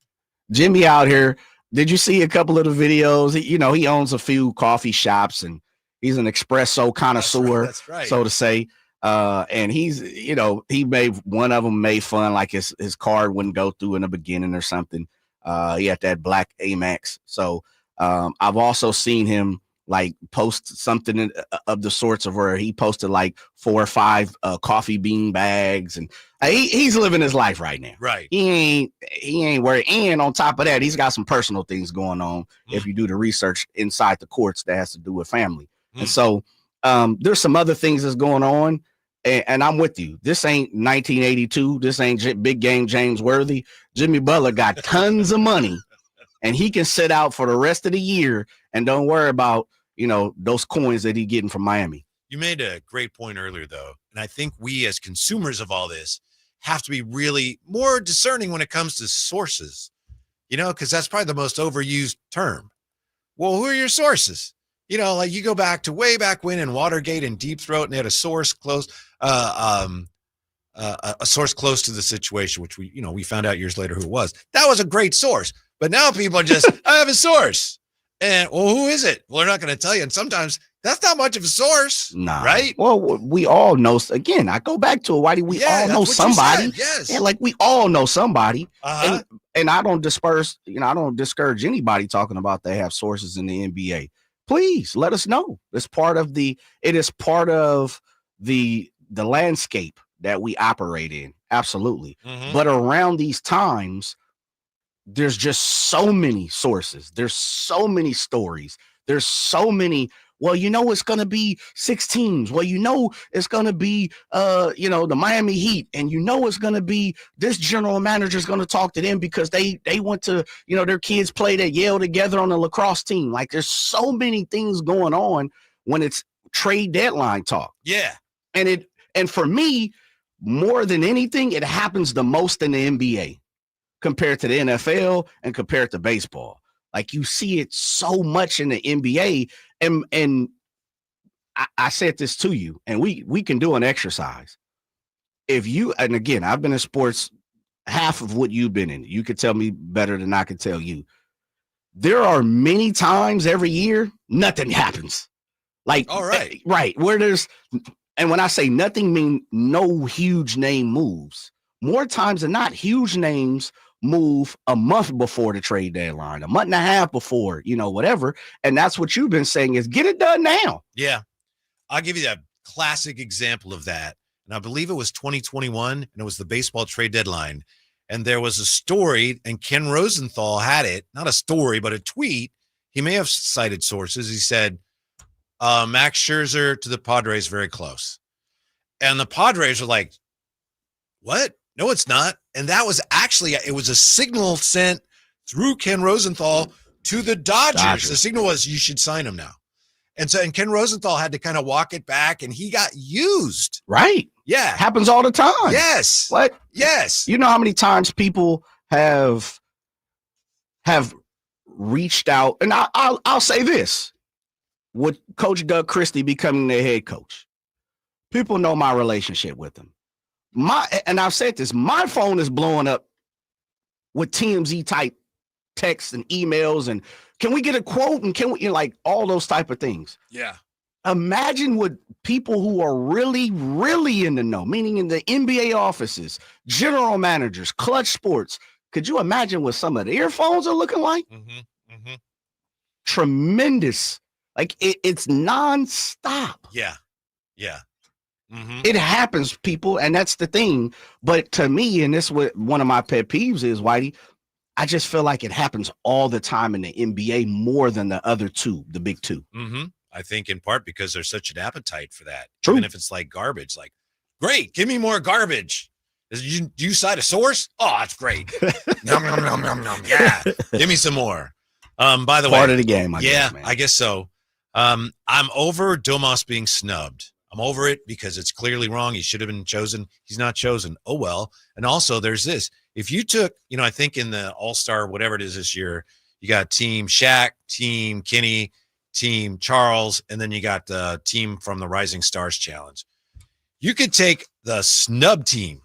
Jimmy out here. Did you see a couple of the videos? He owns a few coffee shops and he's an espresso connoisseur, that's right. so to say. And he's, he made one of them made fun like his card wouldn't go through in the beginning or something. He had that black Amex. So I've also seen him like post something of the sorts of where he posted like 4 or 5 coffee bean bags and he's living his life right now. Right. He ain't worried. And on top of that, he's got some personal things going on. If you do the research inside the courts that has to do with family. And so there's some other things that's going on. And I'm with you. This ain't 1982. This ain't big game James Worthy. Jimmy Butler got tons of money and he can sit out for the rest of the year and don't worry about, those coins that he's getting from Miami. You made a great point earlier, though. And I think we as consumers of all this have to be really more discerning when it comes to sources, because that's probably the most overused term. Well, who are your sources? Like you go back to way back when in Watergate and Deep Throat and they had a source close, a source close to the situation, which we found out years later who it was. That was a great source. But now people are just, I have a source. And, who is it? Well, they're not going to tell you. And sometimes that's not much of a source. Nah. Right? Well, we all know. Again, I go back to it, Whitey. We all know somebody. Yes. Yeah, like we all know somebody. And I don't disperse, I don't discourage anybody talking about they have sources in the NBA. Please let us know. It is part of the landscape that we operate in. Absolutely. But around these times, there's just so many sources. There's so many stories. There's so many. Well, it's going to be 6 teams. Well, it's going to be, the Miami Heat. And it's going to be this general manager is going to talk to them because they went to, their kids played at Yale together on a lacrosse team. Like there's so many things going on when it's trade deadline talk. Yeah. And for me, more than anything, it happens the most in the NBA compared to the NFL and compared to baseball. Like you see it so much in the NBA. And I said this to you, and we can do an exercise. And again, I've been in sports half of what you've been in. You could tell me better than I could tell you. there are many times every year nothing happens. Like, all right, right. Where there's, and when I say nothing, mean no huge name moves. More times than not, huge names move a month before the trade deadline, a month and a half before, whatever. And that's what you've been saying is get it done now. Yeah. I'll give you a classic example of that. And I believe it was 2021, and it was the baseball trade deadline. And there was a story, and Ken Rosenthal had it, not a story, but a tweet. He may have cited sources. He said, Max Scherzer to the Padres very close. And the Padres were like, what? No, it's not. And that was actually, it was a signal sent through Ken Rosenthal to the Dodgers. The signal was, you should sign him now. And Ken Rosenthal had to kind of walk it back, and he got used. Right. Yeah. Happens all the time. Yes. What? Yes. You know how many times people have reached out, and I'll say this, with Coach Doug Christie becoming their head coach, people know my relationship with him. And I've said this, my phone is blowing up with TMZ type texts and emails, and can we get a quote, and can we, like, all those type of things. Yeah. Imagine what people who are really, really in the know, meaning in the NBA offices, general managers, Clutch Sports. Could you imagine what some of their phones are looking like? Tremendous. Like, it's nonstop. Yeah. It happens, people, and that's the thing. But to me, and this what one of my pet peeves is, Whitey, I just feel like it happens all the time in the NBA more than the other two, the big two. I think in part because there's such an appetite for that. True. Even if it's like garbage, like, great, give me more garbage. Do you cite a source? Oh, that's great. Nom, nom, nom, nom, nom. Yeah, give me some more. By the way, part of the game, I guess, man. I guess so. I'm over Domas being snubbed. I'm over it because it's clearly wrong. He should have been chosen. He's not chosen. Oh, well. And also there's this. If you took, I think in the All-Star, whatever it is this year, you got Team Shaq, Team Kenny, Team Charles, and then you got the team from the Rising Stars Challenge. You could take the snub team.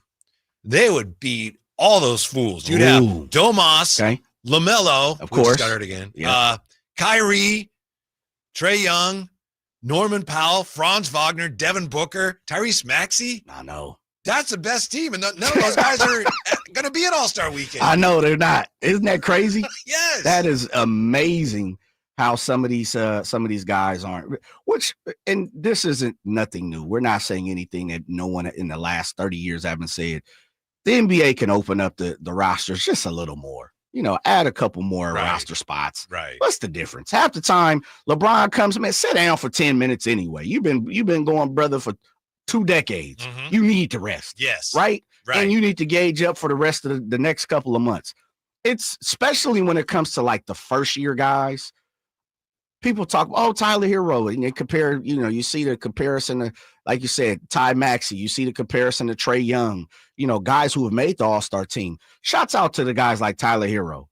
They would beat all those fools. You'd have Domas, LaMelo, of course, got hurt again. Yeah. Kyrie, Trae Young, Norman Powell, Franz Wagner, Devin Booker, Tyrese Maxey. I know. That's the best team, and none of those guys are going to be at All-Star Weekend. I know they're not. Isn't that crazy? Yes. That is amazing how some of these guys aren't. And this isn't nothing new. We're not saying anything that no one in the last 30 years haven't said. The NBA can open up the rosters just a little more. Add a couple more roster spots. Right. What's the difference? Half the time, LeBron comes, man, sit down for 10 minutes anyway. You've been going, brother, for 2 decades. You need to rest. Yes. Right? And you need to gauge up for the rest of the next couple of months. It's especially when it comes to like the first year guys. People talk, Tyler Hero, and they compare, you see the comparison to, like you said, Ty Maxey. You see the comparison to Trae Young, guys who have made the All-Star team. Shouts out to the guys like Tyler Hero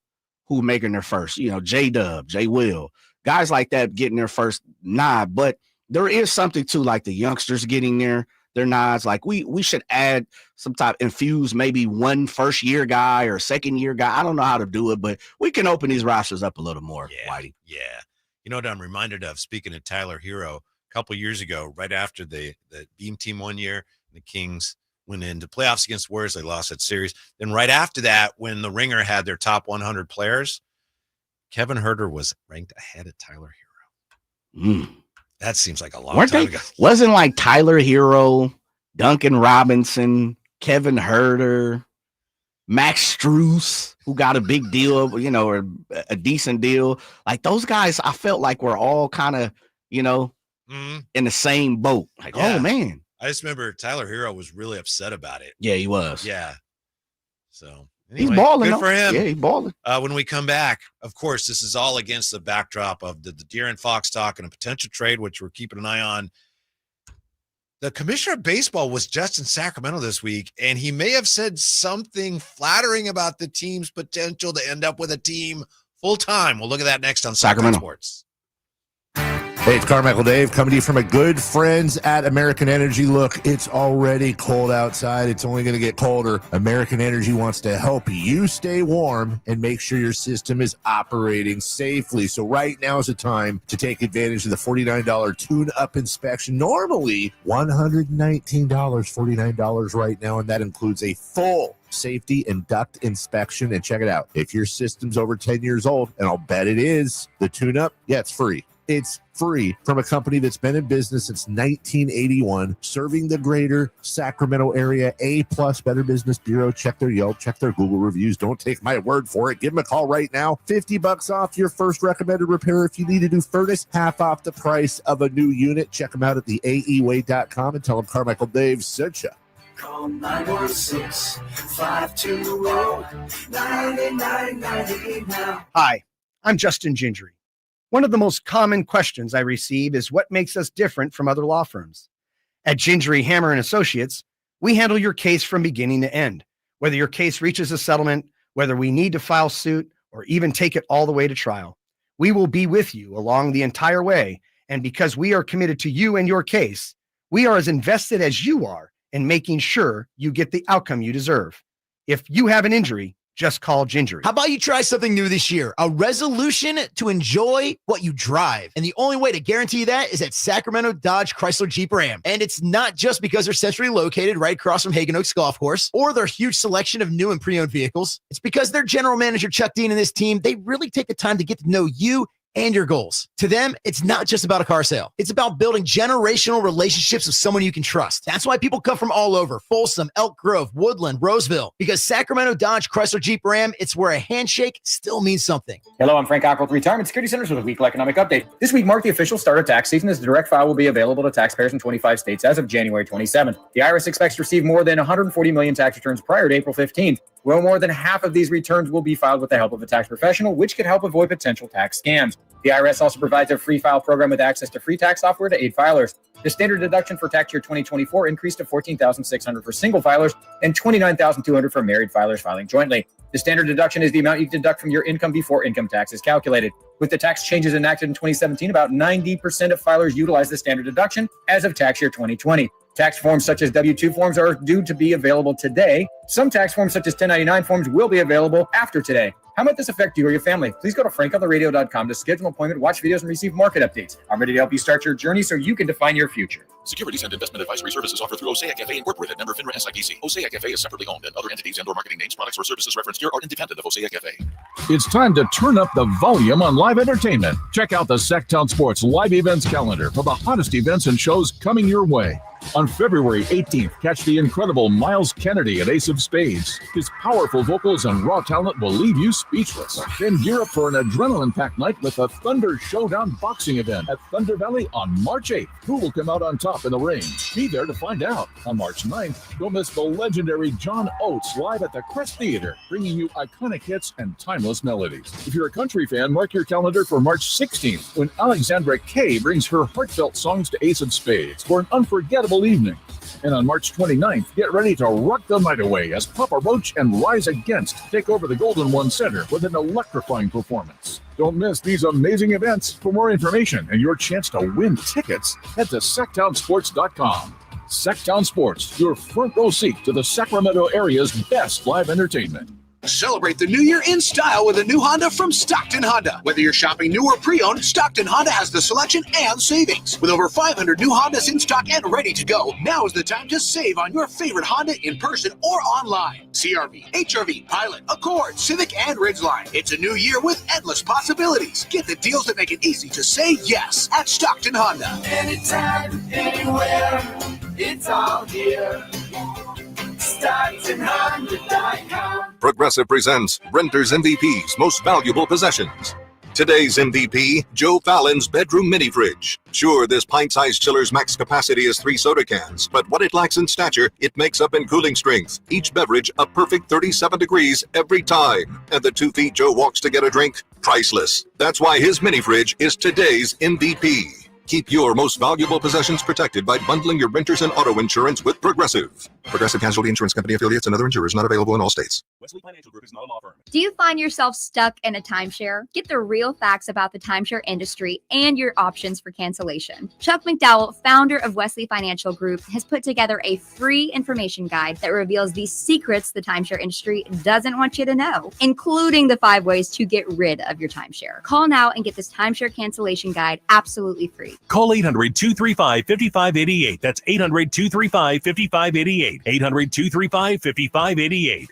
who are making their first, J-Dub, J-Will, guys like that getting their first nod. But there is something to like the youngsters getting their nods. Like we should add some type, infuse maybe one first year guy or second year guy. I don't know how to do it, but we can open these rosters up a little more, Whitey. Yeah. You know what I'm reminded of, speaking of Tyler Hero, a couple years ago, right after the Beam team 1 year, the Kings went into playoffs against Warriors. They lost that series. Then right after that, when the Ringer had their top 100 players, Kevin Huerter was ranked ahead of Tyler Hero. That seems like a long time ago. Wasn't like Tyler Hero, Duncan Robinson, Kevin Huerter, Max Strus, who got a big deal, or a decent deal. Like those guys, I felt like were all kind of, in the same boat. Like, oh man. I just remember Tyler Hero was really upset about it. Yeah, he was. Yeah. So anyway, he's balling. Good for him. Yeah, he's balling. When we come back, of course, this is all against the backdrop of the De'Aaron Fox talk and a potential trade, which we're keeping an eye on. The commissioner of baseball was just in Sacramento this week, and he may have said something flattering about the team's potential to end up with a team full time. We'll look at that next on Sacramento Sports. Hey, it's Carmichael Dave coming to you from my good friends at American Energy. Look, it's already cold outside. It's only going to get colder. American Energy wants to help you stay warm and make sure your system is operating safely. So right now is the time to take advantage of the $49 tune-up inspection. Normally $119, $49 right now, and that includes a full safety and duct inspection. And check it out. If your system's over 10 years old, and I'll bet it is, the tune-up, yeah, it's free. It's free from a company that's been in business since 1981, serving the greater Sacramento area. A+ Better Business Bureau. Check their Yelp, check their Google reviews. Don't take my word for it. Give them a call right now. $50 off your first recommended repair. If you need a new furnace, half off the price of a new unit. Check them out at theaeway.com and tell them Carmichael Dave sent you. Call 916-520-9998 now. Hi, I'm Justin Gingery. One of the most common questions I receive is what makes us different from other law firms. At Gingery, Hammer & Associates, we handle your case from beginning to end. Whether your case reaches a settlement, whether we need to file suit, or even take it all the way to trial, we will be with you along the entire way. And because we are committed to you and your case, we are as invested as you are in making sure you get the outcome you deserve. If you have an injury, just call Gingery. How about you try something new this year? A resolution to enjoy what you drive. And the only way to guarantee that is at Sacramento Dodge Chrysler Jeep Ram. And it's not just because they're centrally located right across from Hagen Oaks Golf Course or their huge selection of new and pre-owned vehicles. It's because their general manager, Chuck Dean, and this team, they really take the time to get to know you and your goals. To them, it's not just about a car sale. It's about building generational relationships with someone you can trust. That's why people come from all over, Folsom, Elk Grove, Woodland, Roseville, because Sacramento Dodge Chrysler Jeep Ram, it's where a handshake still means something. Hello, I'm Frank Ockrell with Retirement Security Centers with a weekly economic update. This week marked the official start of tax season as the direct file will be available to taxpayers in 25 states as of January 27th. The IRS expects to receive more than 140 million tax returns prior to April 15th. Well, more than half of these returns will be filed with the help of a tax professional, which could help avoid potential tax scams. The IRS also provides a free file program with access to free tax software to aid filers. The standard deduction for tax year 2024 increased to $14,600 for single filers and $29,200 for married filers filing jointly. The standard deduction is the amount you deduct from your income before income tax is calculated. With the tax changes enacted in 2017, about 90% of filers utilize the standard deduction as of tax year 2020. Tax forms such as W-2 forms are due to be available today. Some tax forms such as 1099 forms will be available after today. How might this affect you or your family? Please go to frankontheradio.com to schedule an appointment, watch videos, and receive market updates. I'm ready to help you start your journey so you can define your future. Securities and investment advisory services offered through Osaic FA Incorporated, member FINRA SIPC. Osaic FA is separately owned, and other entities and/or marketing names, products, or services referenced here are independent of Osaic FA. It's time to turn up the volume on live entertainment. Check out the Sacktown Sports live events calendar for the hottest events and shows coming your way. On February 18th, catch the incredible Miles Kennedy at Ace of Spades. His powerful vocals and raw talent will leave you speechless. Then gear up for an adrenaline-packed night with a Thunder Showdown boxing event at Thunder Valley on March 8th. Who will come out on top in the ring? Be there to find out. On March 9th, don't miss the legendary John Oates live at the Crest Theater, bringing you iconic hits and timeless melodies. If you're a country fan, mark your calendar for March 16th, when Alexandra Kay brings her heartfelt songs to Ace of Spades for an unforgettable evening. And on March 29th, get ready to rock the night away as Papa Roach and Rise Against take over the Golden One Center with an electrifying performance. Don't miss these amazing events. For more information and your chance to win tickets, head to sacktownsports.com. Sacktown Sports, your front row seat to the Sacramento area's best live entertainment. Celebrate the new year in style with a new Honda from Stockton Honda. Whether you're shopping new or pre-owned, Stockton Honda has the selection and savings. With over 500 new Hondas in stock and ready to go, now is the time to save on your favorite Honda in person or online. CR-V, HR-V, Pilot, Accord, Civic, and Ridgeline. It's a new year with endless possibilities. Get the deals that make it easy to say yes at Stockton Honda. Anytime, anywhere, it's all here. StocktonHonda.com. Progressive presents Renter's MVP's Most Valuable Possessions. Today's MVP, Joe Fallon's bedroom mini fridge. Sure, this pint-sized chiller's max capacity is 3 soda cans, but what it lacks in stature, it makes up in cooling strength. Each beverage a perfect 37 degrees every time. And the 2 feet Joe walks to get a drink, priceless. That's why his mini fridge is today's MVP. Keep your most valuable possessions protected by bundling your renters and auto insurance with Progressive. Progressive Casualty Insurance Company affiliates and other insurers not available in all states. Wesley Financial Group is not a law firm. Do you find yourself stuck in a timeshare? Get the real facts about the timeshare industry and your options for cancellation. Chuck McDowell, founder of Wesley Financial Group, has put together a free information guide that reveals the secrets the timeshare industry doesn't want you to know, including the 5 ways to get rid of your timeshare. Call now and get this timeshare cancellation guide absolutely free. Call 800-235-5588. That's 800-235-5588. 800-235-5588.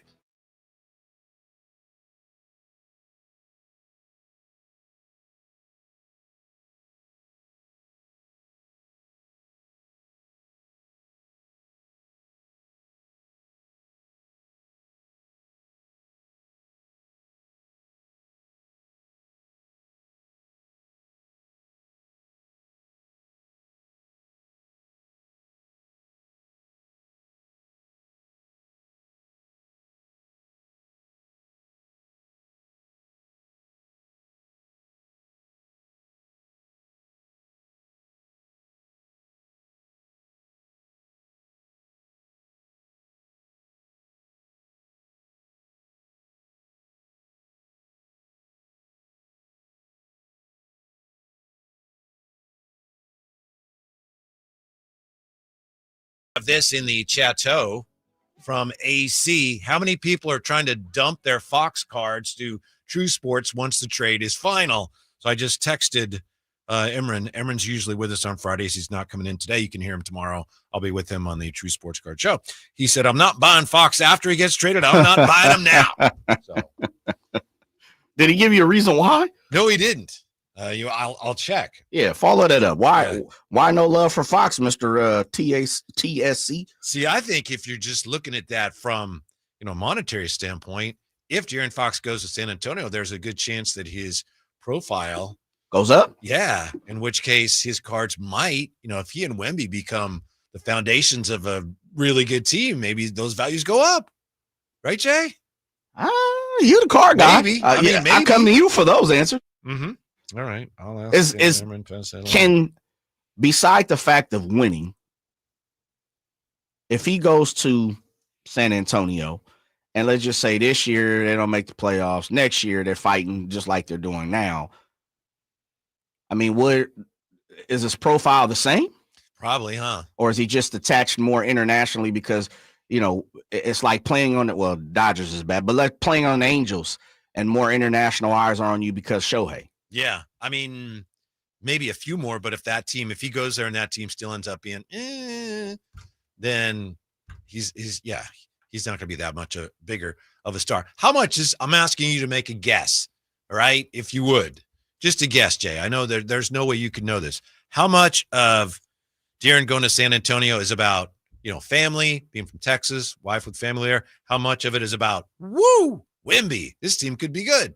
This in the chateau from AC. How many people are trying to dump their Fox cards to True Sports once the trade is final? So I just texted Imran. Imran's usually with us on Fridays. He's not coming in today. You can hear him tomorrow. I'll be with him on the True Sports Card Show. He said, I'm not buying Fox after he gets traded. I'm not buying him now. So. Did he give you a reason why? No, he didn't. I'll check. Yeah, follow that up. Why no love for Fox, Mr. TSC? See, I think if you're just looking at that from monetary standpoint, if De'Aaron Fox goes to San Antonio, there's a good chance that his profile goes up. Yeah, in which case his cards might, if he and Wemby become the foundations of a really good team, maybe those values go up. Right, Jay? You the card guy. Maybe. Maybe. I come to you for those answers. Mm-hmm. All right. I'll ask can, beside the fact of winning, if he goes to San Antonio, and let's just say this year they don't make the playoffs, next year they're fighting just like they're doing now. I mean, what is his profile the same? Probably, huh? Or is he just attached more internationally because, it's like playing on Dodgers is bad, but like playing on the Angels and more international eyes are on you because Shohei. Yeah, I mean, maybe a few more, but if he goes there and that team still ends up being, then he's not going to be that much bigger of a star. How much I'm asking you to make a guess, all right? If you would, just a guess, Jay. I know there's no way you could know this. How much of De'Aaron going to San Antonio is about, family, being from Texas, wife with family there? How much of it is about, Wemby, this team could be good?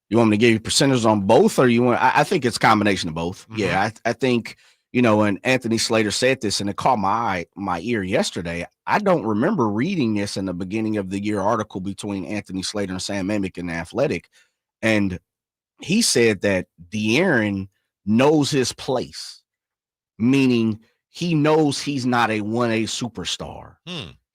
You want me to give you percentages on both, or you want? I think it's a combination of both. Mm-hmm. Yeah, I think and Anthony Slater said this, and it caught my ear yesterday. I don't remember reading this in the beginning of the year article between Anthony Slater and Sam Amick in The Athletic, and he said that De'Aaron knows his place, meaning he knows he's not a 1A superstar.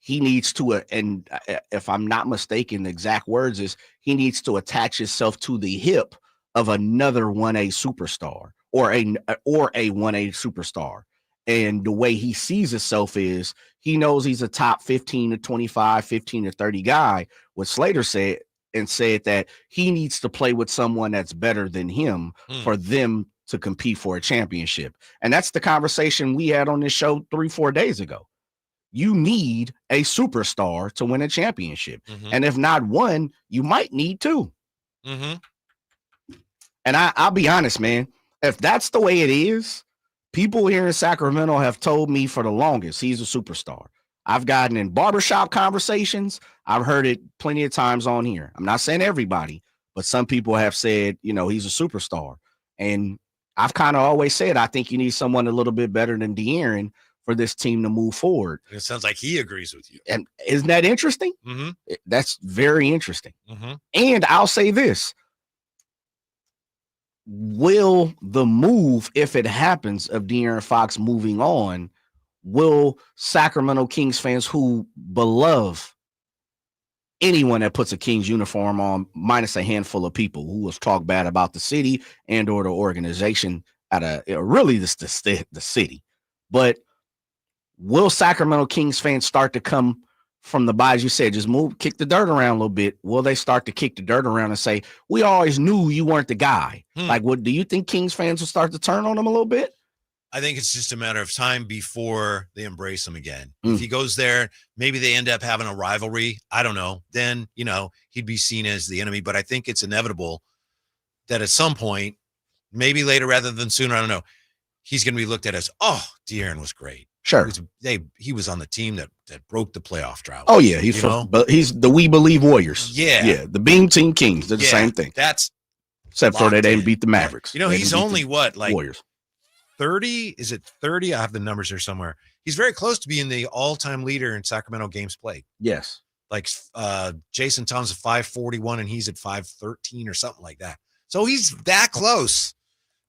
He needs to, and if I'm not mistaken, the exact words is he needs to attach himself to the hip of another 1A superstar or a 1A superstar. And the way he sees himself is he knows he's a top 15 to 25, 15 to 30 guy. What Slater said that he needs to play with someone that's better than him for them to compete for a championship. And that's the conversation we had on this show 3-4 days ago. You need a superstar to win a championship. Mm-hmm. And if not one, you might need two. Mm-hmm. And I'll be honest, man, if that's the way it is, people here in Sacramento have told me for the longest he's a superstar. I've gotten in barbershop conversations. I've heard it plenty of times on here. I'm not saying everybody, but some people have said, he's a superstar. And I've kind of always said, I think you need someone a little bit better than De'Aaron for this team to move forward. It sounds like he agrees with you. And isn't that interesting? Mm-hmm. That's very interesting. Mm-hmm. And I'll say this. Will the move, if it happens, of De'Aaron Fox moving on, will Sacramento Kings fans who beloved anyone that puts a Kings uniform on, minus a handful of people who will talk bad about the city and or the organization really the city, but will Sacramento Kings fans start to come from the bodies? You said just kick the dirt around a little bit. Will they start to kick the dirt around and say, we always knew you weren't the guy? Like, what do you think Kings fans will start to turn on him a little bit? I think it's just a matter of time before they embrace him again. If he goes there, maybe they end up having a rivalry. I don't know. Then, he'd be seen as the enemy. But I think it's inevitable that at some point, maybe later rather than sooner, I don't know, he's going to be looked at as, De'Aaron was great. Sure. He was on the team that broke the playoff drought. Oh, yeah. He's the We Believe Warriors. Yeah. Yeah. The Beam Team Kings. They're the same thing. Except for they didn't beat the Mavericks. He's only Warriors. 30? Is it 30? I have the numbers here somewhere. He's very close to being the all-time leader in Sacramento games played. Yes. Like Jason Tom's at 541 and he's at 513 or something like that. So he's that close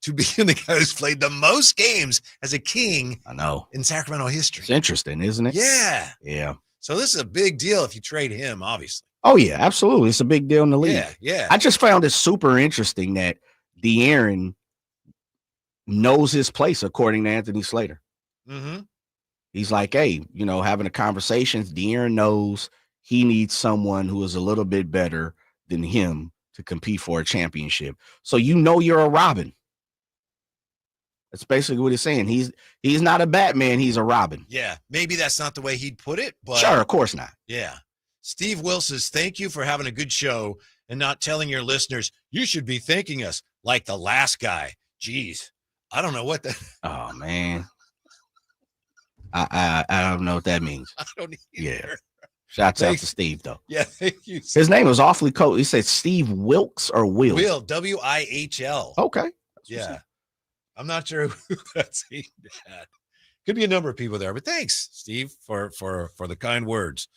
to being the guy who's played the most games as a King. I know. In Sacramento history. It's interesting, isn't it? Yeah. Yeah. So this is a big deal if you trade him, obviously. Oh, yeah, absolutely. It's a big deal in the league. Yeah. I just found it super interesting that De'Aaron knows his place, according to Anthony Slater. Mm-hmm. He's like, hey, having a conversation, De'Aaron knows he needs someone who is a little bit better than him to compete for a championship. So you're a Robin. That's basically what he's saying. He's not a Batman, he's a Robin. Yeah, maybe that's not the way he'd put it, but sure, of course not. Yeah. Steve Will says, thank you for having a good show and not telling your listeners you should be thanking us like the last guy. Jeez. I don't know what that. Oh man, I don't know what that means. I don't either. Yeah, shouts out to Steve though. Yeah, thank you. His name was awfully cool. He said Steve Wilkes or Will. Will Wihl. Okay. Yeah, I'm not sure who that's aimed at. Could be a number of people there, but thanks, Steve, for the kind words.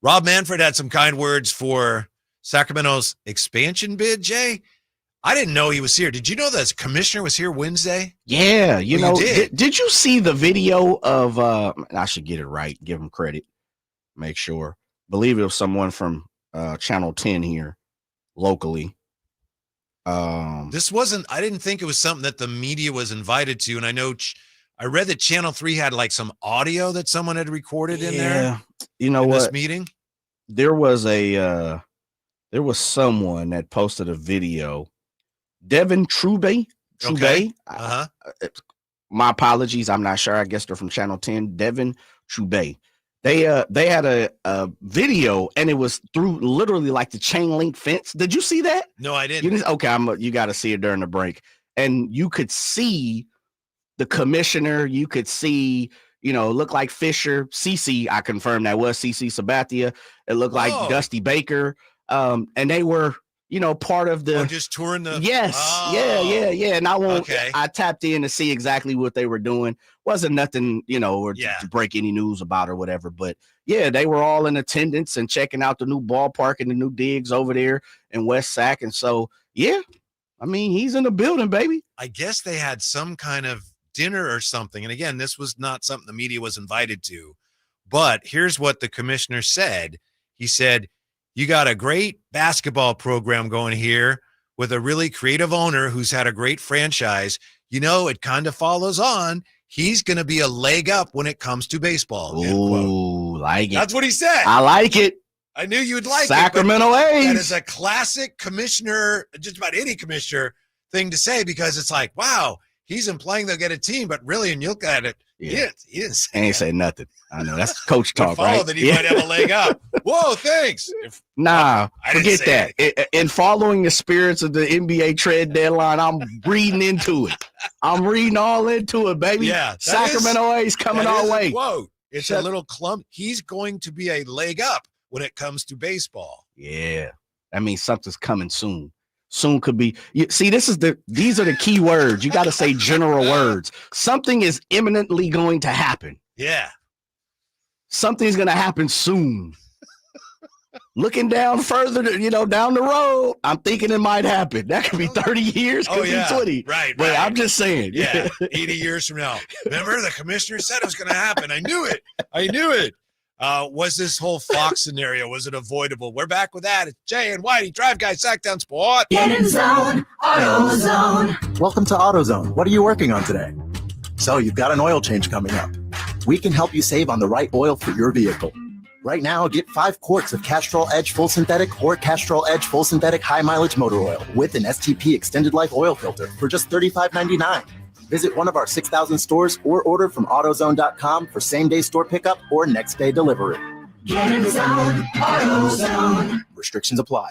Rob Manfred had some kind words for Sacramento's expansion bid. Jay. I didn't know he was here. Did you know the commissioner was here Wednesday? Yeah, did you see the video of I should get it right, give him credit, make sure. Believe it was someone from Channel 10 here locally. I didn't think it was something that the media was invited to, and I know I read that Channel 3 had like some audio that someone had recorded in there. You know what? This meeting? There was someone that posted a video. Devin Trube. Okay. My apologies. I'm not sure. I guess they're from Channel 10. Devin Trube. They had a video and it was through literally like the chain link fence. Did you see that? No, I didn't. Okay, you got to see it during the break. And you could see the commissioner. You could see, look like Fisher. CC, I confirmed that was CC Sabathia. It looked like Dusty Baker. And they were part of the just touring the yes. Yeah. And I tapped in to see exactly what they were doing. Wasn't nothing, to break any news about or whatever. But yeah, they were all in attendance and checking out the new ballpark and the new digs over there in West Sac. And so, yeah, I mean, he's in the building, baby. I guess they had some kind of dinner or something. And again, this was not something the media was invited to. But here's what the commissioner said. He said, you got a great basketball program going here with a really creative owner who's had a great franchise. It kind of follows on. He's going to be a leg up when it comes to baseball. Ooh, like it. That's what he said. I like it. I knew you'd like Sacramento A's. That is a classic commissioner, just about any commissioner thing to say, because it's like, wow, he's implying they'll get a team, but really, and you look at it, he didn't say ain't say nothing. I know that's coach talk, right? That he might have a leg up. Whoa, thanks. Forget that. In following the spirits of the NBA trade deadline, I'm reading into it. I'm reading all into it, baby. Yeah, Sacramento A's coming our way. Whoa, it's a little clump. He's going to be a leg up when it comes to baseball. Yeah, that means something's coming soon. Soon could be. See, these are the key words. You got to say general words. Something is imminently going to happen. Yeah. Something's going to happen soon. looking down further, down the road, I'm thinking it might happen. That could be 30 years, could be 20. Right. But I'm just saying. Yeah, 80 years from now. Remember, the commissioner said it was going to happen. I knew it. Was this whole Fox scenario, was it avoidable? We're back with that. It's Jay and Whitey, Drive Guy, Sacktown Sport. Get in zone, AutoZone. Welcome to AutoZone. What are you working on today? So you've got an oil change coming up. We can help you save on the right oil for your vehicle. Right now, get 5 quarts of Castrol Edge Full Synthetic or Castrol Edge Full Synthetic High Mileage Motor Oil with an STP Extended Life Oil Filter for just $35.99. Visit one of our 6,000 stores or order from AutoZone.com for same-day store pickup or next-day delivery. Get in zone, AutoZone. Restrictions apply.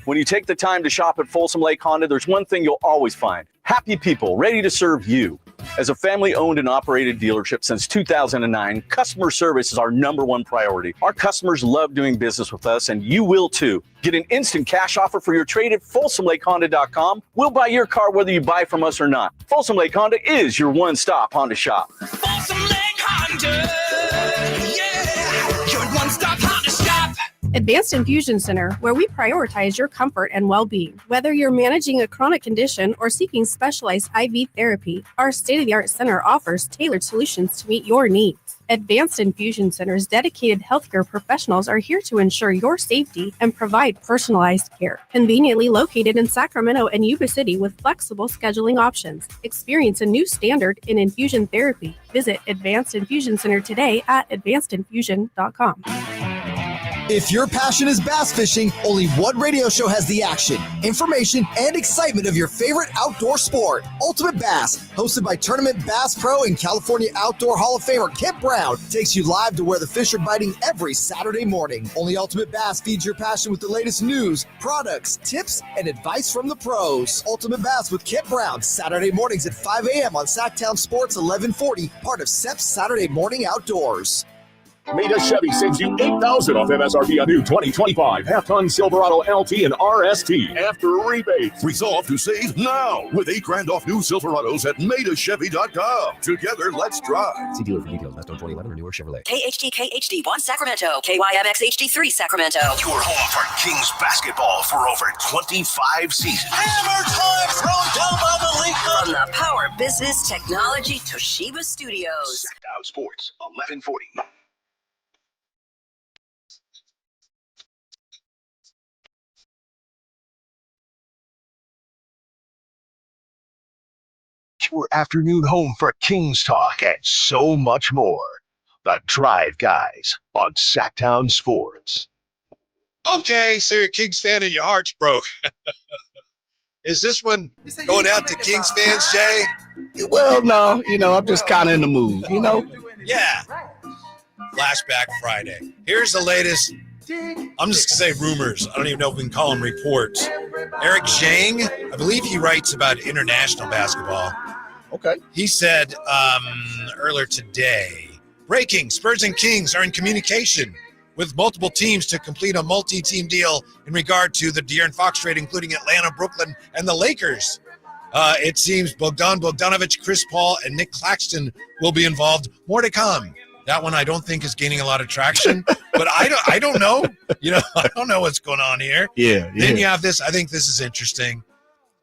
When you take the time to shop at Folsom Lake Honda, there's one thing you'll always find. Happy people ready to serve you. As a family-owned and operated dealership since 2009, customer service is our #1 priority. Our customers love doing business with us, and you will too. Get an instant cash offer for your trade at FolsomLakeHonda.com. We'll buy your car whether you buy from us or not. Folsom Lake Honda is your one-stop Honda shop. Folsom Lake Honda, yeah, your one-stop Honda shop. Advanced Infusion Center, where we prioritize your comfort and well-being. Whether you're managing a chronic condition or seeking specialized IV therapy, our state-of-the-art center offers tailored solutions to meet your needs. Advanced Infusion Center's dedicated healthcare professionals are here to ensure your safety and provide personalized care. Conveniently located in Sacramento and Yuba City with flexible scheduling options. Experience a new standard in infusion therapy. Visit Advanced Infusion Center today at advancedinfusion.com. If your passion is bass fishing, only one radio show has the action, information, and excitement of your favorite outdoor sport. Ultimate Bass, hosted by Tournament Bass Pro and California Outdoor Hall of Famer Kip Brown, takes you live to where the fish are biting every Saturday morning. Only Ultimate Bass feeds your passion with the latest news, products, tips, and advice from the pros. Ultimate Bass with Kip Brown, Saturday mornings at 5 a.m. on Sacktown Sports 1140, part of SEP's Saturday Morning Outdoors. Meda Chevy saves you $8,000 off MSRP on new 2025 half-ton Silverado LT and RST after rebates. Resolve to save now with $8,000 off new Silverados at MedaChevy.com. Together, let's drive. See dealer for details. Best on 2011 or newer Chevrolet. KHD1 Sacramento, KYMX HD3 Sacramento. Your home for Kings basketball for over 25 seasons. Hammer time thrown down by the league. From the Power Business Technology Toshiba Studios. Sacktown Sports 1140. Your afternoon home for Kings talk and so much more. The Drive Guys on Sacktown Sports. Okay, so you're a Kings fan and your heart's broke. Is this one going out to Kings fans, Jay? Well, no, I'm just kind of in the mood, Yeah. Flashback Friday. Here's the latest. I'm just going to say rumors. I don't even know if we can call them reports. Eric Zhang, I believe he writes about international basketball. Okay. He said earlier today, breaking, Spurs and Kings are in communication with multiple teams to complete a multi-team deal in regard to the De'Aaron Fox trade, including Atlanta, Brooklyn, and the Lakers. It seems Bogdanovic, Chris Paul, and Nick Claxton will be involved. More to come. That one I don't think is gaining a lot of traction, but I don't know. I don't know what's going on here. Yeah. Then you have this. I think this is interesting.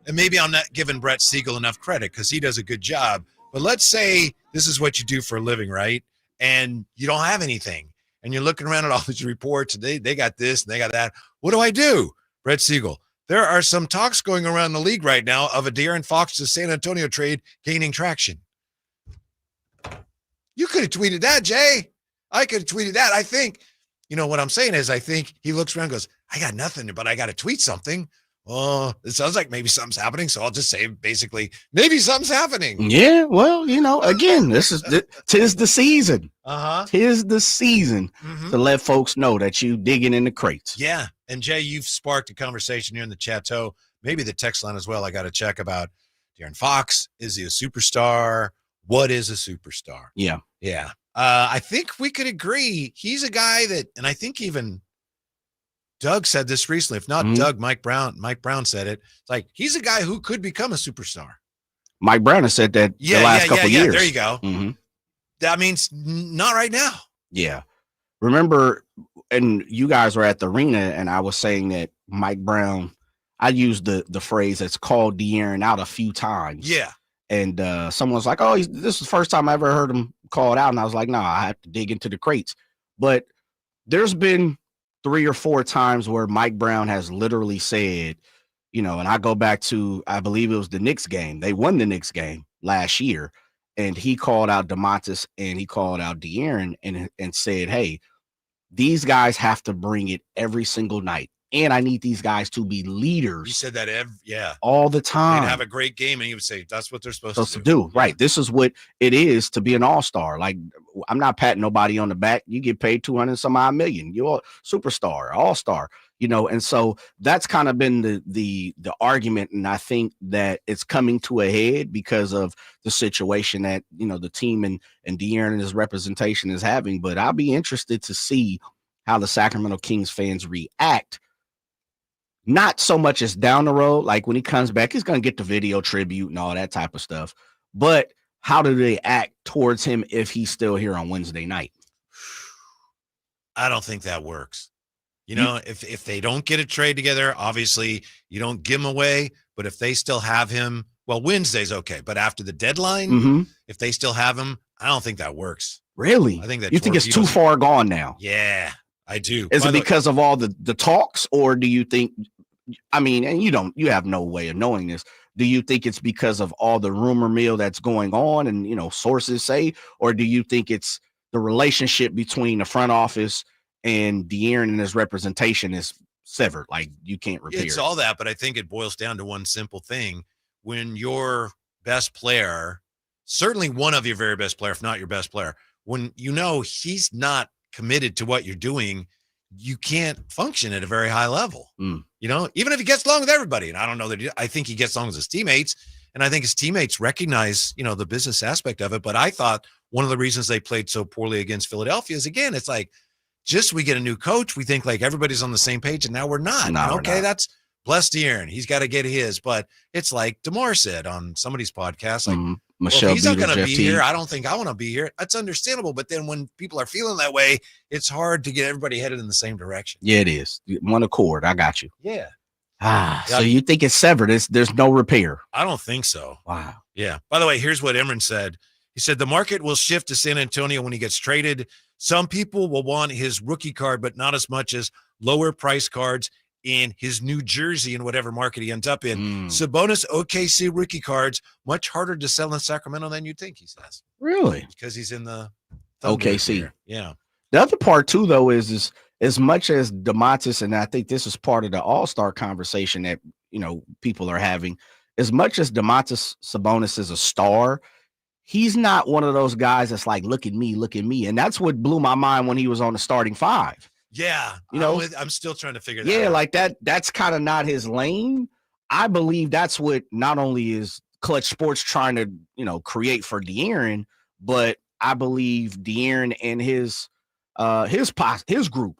And maybe I'm not giving Brett Siegel enough credit because he does a good job. But let's say this is what you do for a living, right? And you don't have anything. And you're looking around at all these reports. And they got this and they got that. What do I do? Brett Siegel. There are some talks going around the league right now of a De'Aaron Fox to San Antonio trade gaining traction. You could have tweeted that, Jay. I could have tweeted that. I think, what I'm saying is I think he looks around and goes, I got nothing, but I got to tweet something. Oh, it sounds like maybe something's happening. So I'll just say basically, maybe something's happening. Yeah, well, again, tis the season. Uh-huh. Tis the season to let folks know that you digging in the crates. Yeah. And Jay, you've sparked a conversation here in the chateau, maybe the text line as well. I got to check about De'Aaron Fox. Is he a superstar? What is a superstar? Yeah. Yeah. I think we could agree he's a guy that, and I think even Doug said this recently. If not Doug, Mike Brown said it. It's like, he's a guy who could become a superstar. Mike Brown has said that the last couple years. There you go. That means not right now. Yeah. Remember and you guys were at the arena, and I was saying that Mike Brown, I used the phrase that's called De'Aaron out a few times. Yeah. And someone was like, oh, this is the first time I ever heard him called out. And I was like, no, I have to dig into the crates. But there's been 3 or 4 times where Mike Brown has literally said, and I go back to, I believe it was the Knicks game. They won the Knicks game last year. And he called out Domantas and he called out De'Aaron and said, hey, these guys have to bring it every single night. And I need these guys to be leaders. He said that all the time. They'd have a great game, and he would say that's what they're supposed to do. Right. This is what it is to be an all-star. Like, I'm not patting nobody on the back. You get paid 200 some odd million. You're a superstar, all-star, and so that's kind of been the argument. And I think that it's coming to a head because of the situation that, the team and De'Aaron and his representation is having. But I'll be interested to see how the Sacramento Kings fans react. Not so much as down the road, like when he comes back, he's going to get the video tribute and all that type of stuff. But how do they act towards him if he's still here on Wednesday night? I don't think that works. If they don't get a trade together, obviously you don't give him away. But if they still have him, well, Wednesday's okay. But after the deadline, if they still have him, I don't think that works. Really? I think that you think it's too far gone now. Yeah, I do. Is it because of all the talks, or do you think? I mean, and you have no way of knowing this. Do you think it's because of all the rumor mill that's going on and, sources say, or do you think it's the relationship between the front office and De'Aaron and his representation is severed? Like, you can't repair It's all that, but I think it boils down to one simple thing. When your best player, certainly one of your very best player, if not your best player, when he's not committed to what you're doing, you can't function at a very high level, even if he gets along with everybody. And I don't know that I think he gets along with his teammates, and I think his teammates recognize, the business aspect of it. But I thought one of the reasons they played so poorly against Philadelphia is, again, it's like, just we get a new coach, we think like everybody's on the same page, and now we're not. That's bless De'Aaron. He's got to get his. But it's like DeMar said on somebody's podcast, like, Michelle, well, if he's not going to be Jeff here, T. I don't think I want to be here. That's understandable. But then when people are feeling that way, it's hard to get everybody headed in the same direction. Yeah, it is. One accord. I got you. Yeah. So you think it's severed? There's no repair? I don't think so. Wow. Yeah. By the way, here's what Emron said. He said the market will shift to San Antonio when he gets traded. Some people will want his rookie card, but not as much as lower price cards in his New Jersey and whatever market he ends up in. Sabonis OKC rookie cards, much harder to sell in Sacramento than you'd think, he says. Really? Because he's in the OKC. Yeah. The other part too, though, is as much as Domantas, and I think this is part of the all-star conversation that, people are having, as much as Domantas Sabonis is a star, he's not one of those guys that's like, look at me. And that's what blew my mind when he was on the starting 5. Yeah. I'm still trying to figure that out. Yeah, like that's kind of not his lane. I believe that's what not only is Clutch Sports trying to, create for De'Aaron, but I believe De'Aaron and his group,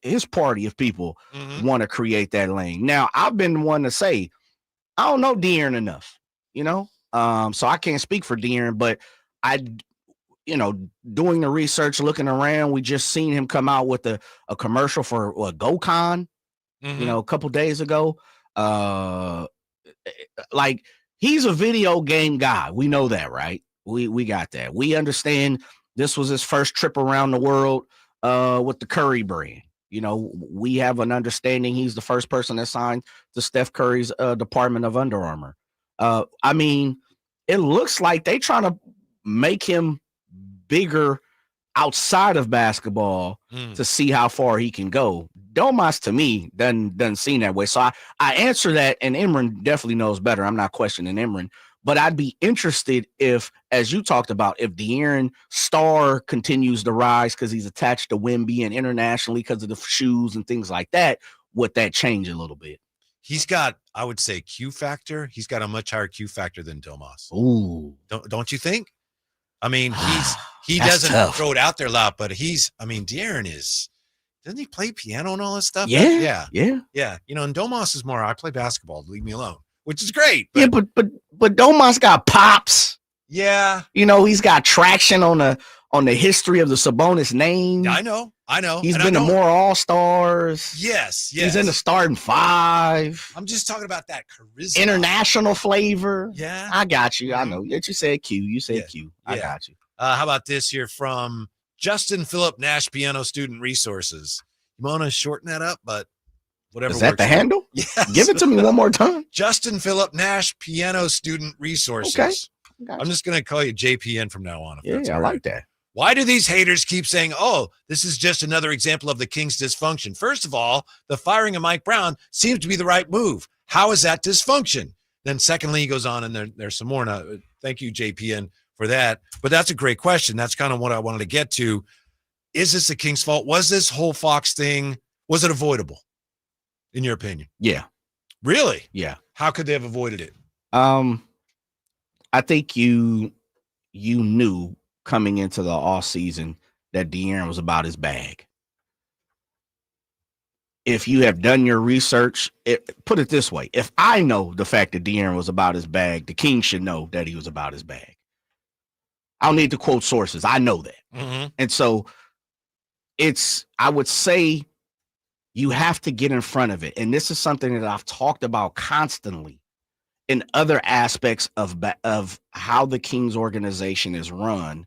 his party of people want to create that lane. Now, I've been one to say, I don't know De'Aaron enough, so I can't speak for De'Aaron, but doing the research, looking around, we just seen him come out with a commercial for GoCon, a couple days ago. Like, he's a video game guy. We know that, right? We got that. We understand this was his first trip around the world with the Curry brand. We have an understanding he's the first person that signed to Steph Curry's department of Under Armour. I mean, it looks like they trying to make him bigger outside of basketball to see how far he can go. Domas, to me, doesn't seem that way. So I answer that, and Emron definitely knows better. I'm not questioning Emron, but I'd be interested if, as you talked about, if De'Aaron star continues to rise because he's attached to Wemby and internationally because of the shoes and things like that, would that change a little bit? He's got, I would say, Q factor. He's got a much higher Q factor than Domas. Ooh. Don't you think? I mean, he doesn't throw it out there a lot, but De'Aaron doesn't he play piano and all this stuff? Yeah. And Domas is more, I play basketball, leave me alone, which is great. But, yeah, but Domas got pops. Yeah. He's got traction on on the history of the Sabonis name. I know. He's And been to more All-Stars. Yes. He's in the starting 5. I'm just talking about that charisma. International flavor. Yeah. I got you. I know. You said Q. You said Q. I got you. How about this here from Justin Phillip, Nash Piano Student Resources? You want to shorten that up, but whatever. Is that the handle? Yes. Give it to me one more time. Justin Phillip, Nash Piano Student Resources. Okay. I'm just going to call you JPN from now on. Yeah, I like that. Why do these haters keep saying, oh, this is just another example of the Kings' dysfunction? First of all, the firing of Mike Brown seems to be the right move. How is that dysfunction? Then secondly, he goes on, and there's some more. Now, thank you, JPN, for that. But that's a great question. That's kind of what I wanted to get to. Is this the Kings' fault? Was this whole Fox thing, was it avoidable, in your opinion? Yeah. Really? Yeah. How could they have avoided it? I think you knew coming into the off season that De'Aaron was about his bag. If you have done your research, put it this way. If I know the fact that De'Aaron was about his bag, the King should know that he was about his bag. I don't need to quote sources. I know that. Mm-hmm. And so I would say you have to get in front of it. And this is something that I've talked about constantly in other aspects of how the Kings organization is run,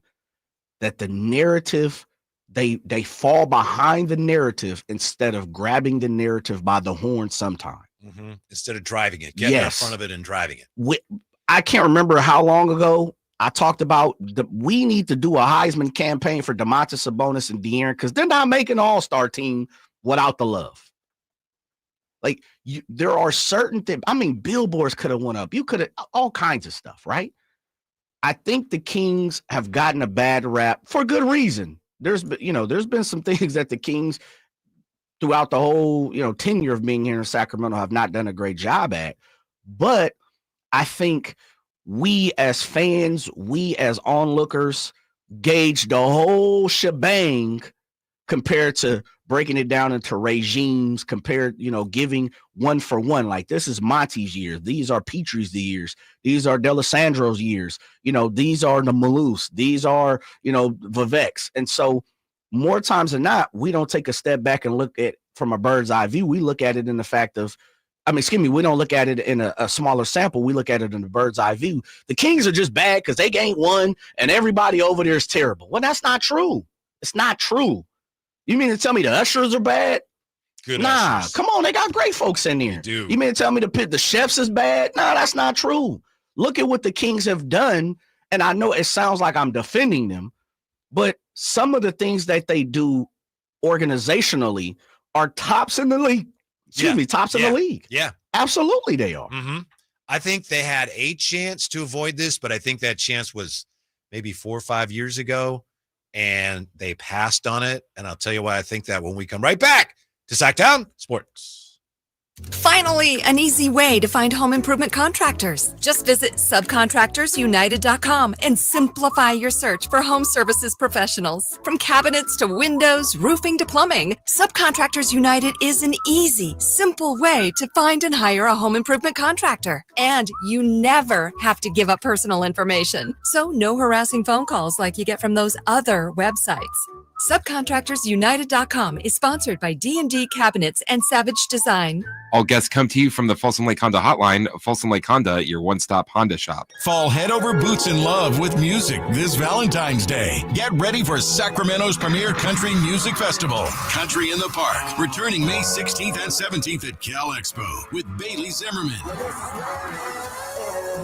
that the narrative, they fall behind the narrative instead of grabbing the narrative by the horn sometime. Mm-hmm. Instead of driving it, getting in front of it and driving it. I can't remember how long ago I talked about we need to do a Heisman campaign for Domantas Sabonis and De'Aaron because they're not making an all-star team without the love. Like there are certain things. I mean, billboards could have went up. You could have all kinds of stuff, right? I think the Kings have gotten a bad rap for good reason. There's been some things that the Kings throughout the whole, tenure of being here in Sacramento have not done a great job at. But I think we as fans, we as onlookers gauge the whole shebang compared to breaking it down into regimes, compared, giving one for one. Like this is Monty's year. These are Petrie's years. These are D'Alessandro's years. These are the Maloofs. These are, Vivek's. And so more times than not, we don't take a step back and look at from a bird's eye view. We look at it in the fact of, we don't look at it in a smaller sample. We look at it in the bird's eye view. The Kings are just bad because they ain't won and everybody over there is terrible. Well, that's not true. It's not true. You mean to tell me the ushers are bad? Good ushers. Come on. They got great folks in there. Do. You mean to tell me the chefs is bad? No, that's not true. Look at what the Kings have done. And I know it sounds like I'm defending them, but some of the things that they do organizationally are tops in the league. Tops in the league. Yeah. Absolutely they are. Mm-hmm. I think they had a chance to avoid this, but I think that chance was maybe 4 or 5 years ago, and they passed on it. And I'll tell you why I think that when we come right back to Sacktown Sports. Finally, an easy way to find home improvement contractors. Just visit subcontractorsunited.com and simplify your search for home services professionals. From cabinets to windows, roofing to plumbing, Subcontractors United is an easy, simple way to find and hire a home improvement contractor. And you never have to give up personal information. So no harassing phone calls like you get from those other websites. Subcontractorsunited.com is sponsored by D&D Cabinets and Savage Design. All guests come to you from the Folsom Lake Honda Hotline. Folsom Lake Honda, your one-stop Honda shop. Fall head over boots in love with music this Valentine's Day. Get ready for Sacramento's premier country music festival, Country in the Park, returning May 16th and 17th at Cal Expo with Bailey Zimmerman,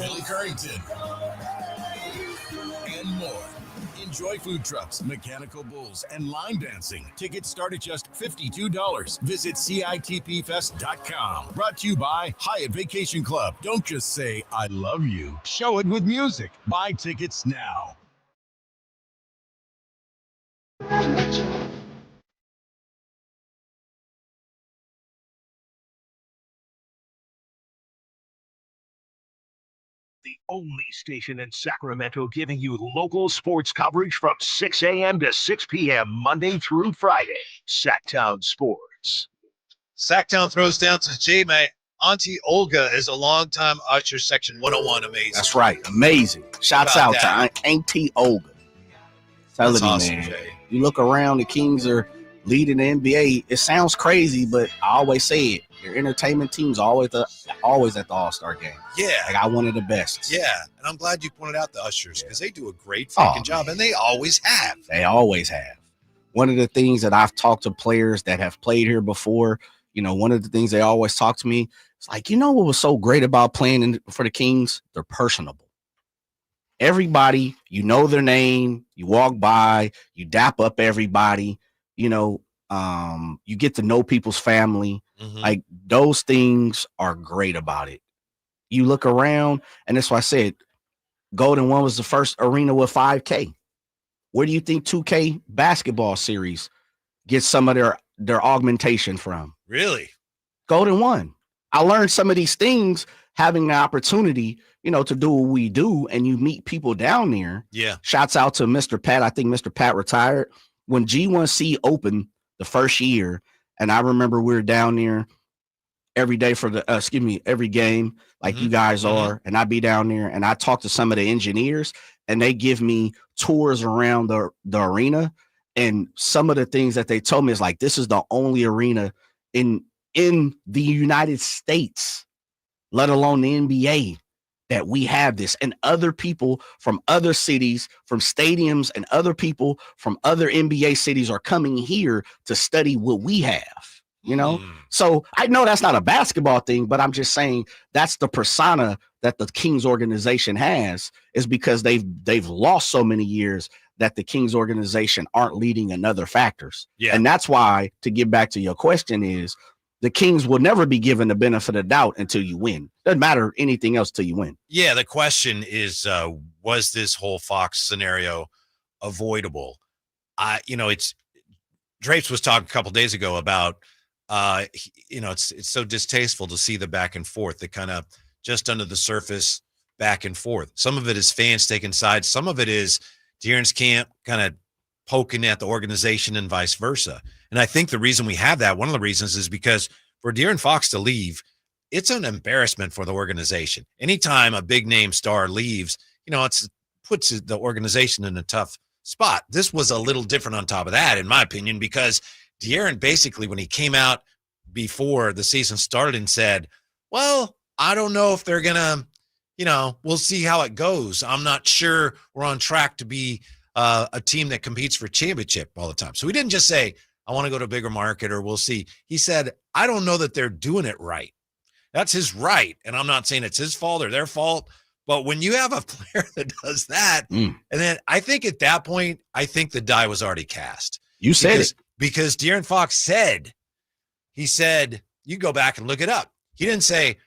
Billy Currington, and more. Enjoy food trucks, mechanical bulls, and line dancing. Tickets start at just $52. Visit CITPfest.com. Brought to you by Hyatt Vacation Club. Don't just say, I love you. Show it with music. Buy tickets now. The only station in Sacramento giving you local sports coverage from 6 a.m. to 6 p.m. Monday through Friday. Sacktown Sports. Sacktown throws down to Jay. My auntie Olga is a longtime Usher Section 101. Amazing. That's right. Amazing. Shouts out to Auntie Olga. Telling That's you, awesome, man. Jay. You look around, the Kings are leading the NBA. It sounds crazy, but I always say it. Their entertainment team's always at the All-Star game. Yeah. Like, I one of the best. Yeah, and I'm glad you pointed out the ushers because they do a great freaking job, and they always have. They always have. One of the things that I've talked to players that have played here before, one of the things they always talk to me, it's like, what was so great about playing for the Kings? They're personable. Everybody, their name, you walk by, you dap up everybody, you get to know people's family. Mm-hmm. Like, those things are great about it. You look around, and that's why I said Golden One was the first arena with 5K. Where do you think 2K basketball series gets some of their augmentation from? Really? Golden One. I learned some of these things having the opportunity, to do what we do, and you meet people down there. Yeah. Shouts out to Mr. Pat. I think Mr. Pat retired when G1C opened the first year, and I remember we were down there every day for every game, like you guys are, and I'd be down there, and I talk to some of the engineers, and they give me tours around the arena, and some of the things that they told me is like, this is the only arena in the United States, let alone the NBA, that we have this. And other people from other cities, from stadiums, and other people from other NBA cities are coming here to study what we have, So I know that's not a basketball thing, but I'm just saying that's the persona that the Kings organization has, is because they've lost so many years that the Kings organization aren't leading in other factors. Yeah. And that's why, to get back to your question, is the Kings will never be given the benefit of doubt until you win. Doesn't matter anything else till you win. Yeah, the question is, was this whole Fox scenario avoidable? It's Drapes was talking a couple days ago about, it's so distasteful to see the back and forth, the kind of just under the surface back and forth. Some of it is fans taking sides. Some of it is De'Aaron's camp kind of poking at the organization and vice versa. And I think the reason we have that, one of the reasons, is because for De'Aaron Fox to leave, it's an embarrassment for the organization. Anytime a big name star leaves, it puts the organization in a tough spot. This was a little different on top of that, in my opinion, because De'Aaron basically, when he came out before the season started and said, well, I don't know if they're going to, we'll see how it goes. I'm not sure we're on track to be a team that competes for championship all the time. So he didn't just say, I want to go to a bigger market, or we'll see. He said, I don't know that they're doing it right. That's his right. And I'm not saying it's his fault or their fault. But when you have a player that does that, and then I think at that point, I think the die was already cast. You said it. Because De'Aaron Fox said, you go back and look it up. He didn't say,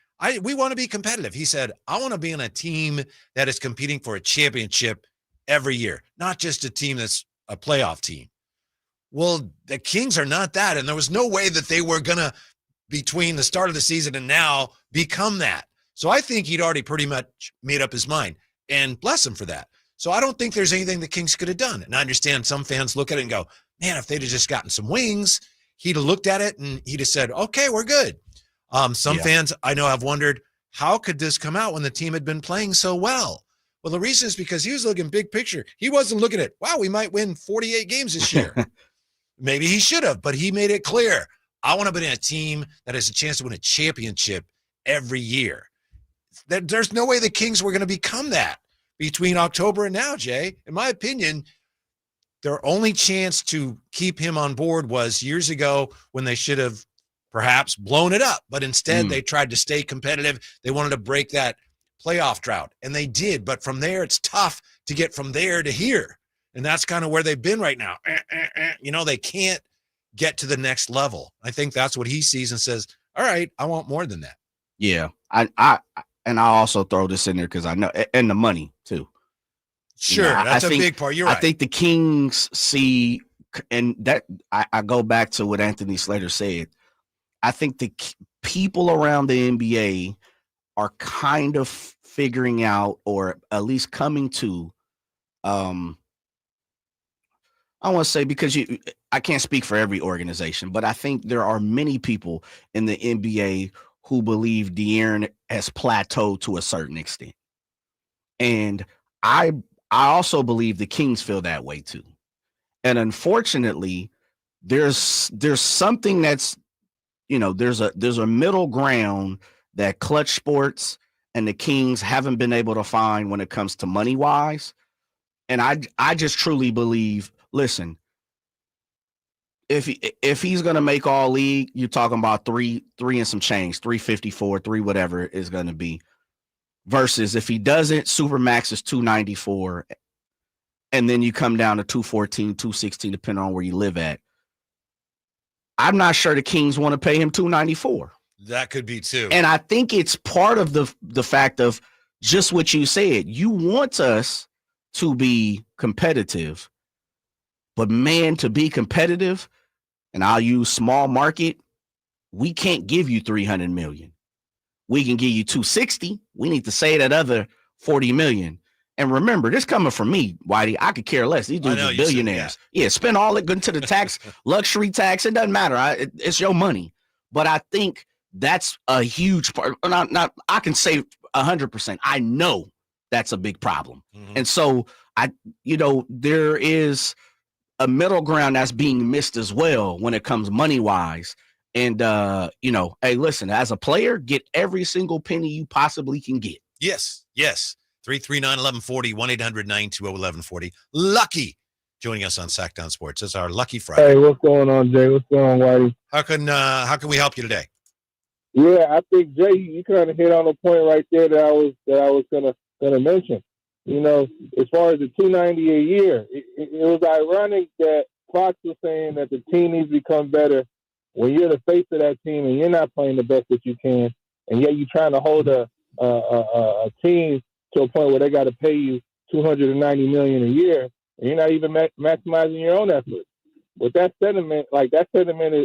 we want to be competitive. He said, I want to be on a team that is competing for a championship every year, not just a team that's a playoff team. Well, the Kings are not that, and there was no way that they were going to, between the start of the season and now, become that. So I think he'd already pretty much made up his mind, and bless him for that. So I don't think there's anything the Kings could have done. And I understand some fans look at it and go, man, if they'd have just gotten some wings, he'd have looked at it and he'd have said, okay, we're good. Some fans I know have wondered, how could this come out when the team had been playing so well? Well, the reason is because he was looking big picture. He wasn't looking at, wow, we might win 48 games this year. Maybe he should have, but he made it clear. I want to be in a team that has a chance to win a championship every year. There's no way the Kings were going to become that between October and now, Jay. In my opinion, their only chance to keep him on board was years ago when they should have perhaps blown it up. But instead, they tried to stay competitive. They wanted to break that playoff drought, and they did. But from there, it's tough to get from there to here. And that's kind of where they've been right now. They can't get to the next level. I think that's what he sees and says, all right, I want more than that. Yeah. And I'll also throw this in there because I know, and the money too. Sure. That's a big part. You're right. I think the Kings see, and that I go back to what Anthony Slater said. I think the people around the NBA are kind of figuring out, or at least coming to, I want to say, because I can't speak for every organization, but I think there are many people in the NBA who believe De'Aaron has plateaued to a certain extent. And I also believe the Kings feel that way too. And unfortunately, there's something that's, there's a middle ground that Clutch Sports and the Kings haven't been able to find when it comes to money wise. And I just truly believe, listen, if he's going to make all league, you're talking about three and some change, 354, 3, whatever it is going to be, versus if he doesn't, Supermax is 294. And then you come down to 214, 216, depending on where you live at. I'm not sure the Kings want to pay him 294. That could be too. And I think it's part of the fact of just what you said. You want us to be competitive, but man, to be competitive, and I'll use small market, we can't give you 300 million. We can give you 260. We need to say that other 40 million. And remember, this coming from me, Whitey, I could care less. These dudes are billionaires. Yeah, spend all it into the tax, luxury tax. It doesn't matter. It's your money. But I think that's a huge part. Not I can say 100%. I know that's a big problem. Mm-hmm. And so there is a middle ground that's being missed as well when it comes money wise. And hey, listen, as a player, get every single penny you possibly can get. Yes. 339-1140, 1-800-920-1140. Lucky joining us on Sacktown Sports. It's our Lucky Friday. Hey, what's going on, Jay? What's going on, Whitey? How can we help you today? Yeah, I think Jay, you kind of hit on a point right there that I was gonna mention. As far as the $290 a year, it was ironic that Fox was saying that the team needs to become better when you're the face of that team and you're not playing the best that you can, and yet you're trying to hold a team to a point where they got to pay you $290 million a year, and you're not even maximizing your own efforts. With that sentiment,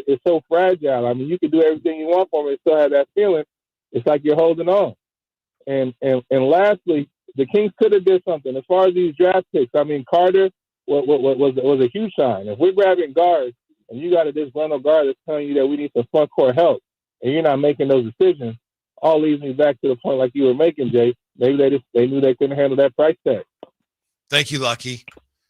is so fragile. I mean, you can do everything you want for them and still have that feeling. It's like you're holding on. And lastly, the Kings could have did something as far as these draft picks. I mean, Carter was a huge sign. If we're grabbing guards and you got a disgruntled guard that's telling you that we need some front court help, and you're not making those decisions, all leads me back to the point like you were making, Jay. Maybe they knew they couldn't handle that price tag. Thank you, Lucky.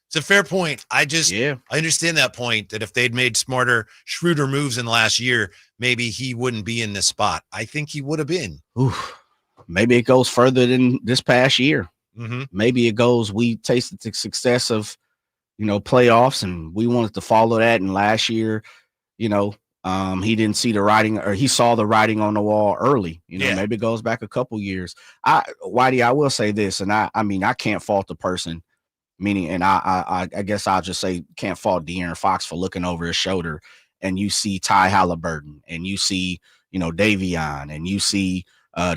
It's a fair point. I understand that point, that if they'd made smarter, shrewder moves in the last year, maybe he wouldn't be in this spot. I think he would have been. Maybe it goes further than this past year. Mm-hmm. Maybe it goes, we tasted the success of, playoffs, and we wanted to follow that. And last year, he didn't see the writing, or he saw the writing on the wall early. Maybe it goes back a couple years. Whitey, I will say this, and I mean, I can't fault the person, meaning, and I guess I'll just say can't fault De'Aaron Fox for looking over his shoulder, and you see Ty Halliburton, and you see, Davion, and you see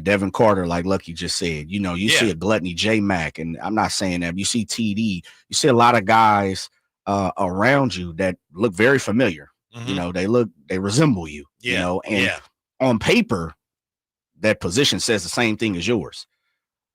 Devin Carter, like Lucky just said, see a gluttony J-Mac, and I'm not saying that. You see TD, you see a lot of guys around you that look very familiar. Mm-hmm. They resemble you, and on paper, that position says the same thing as yours.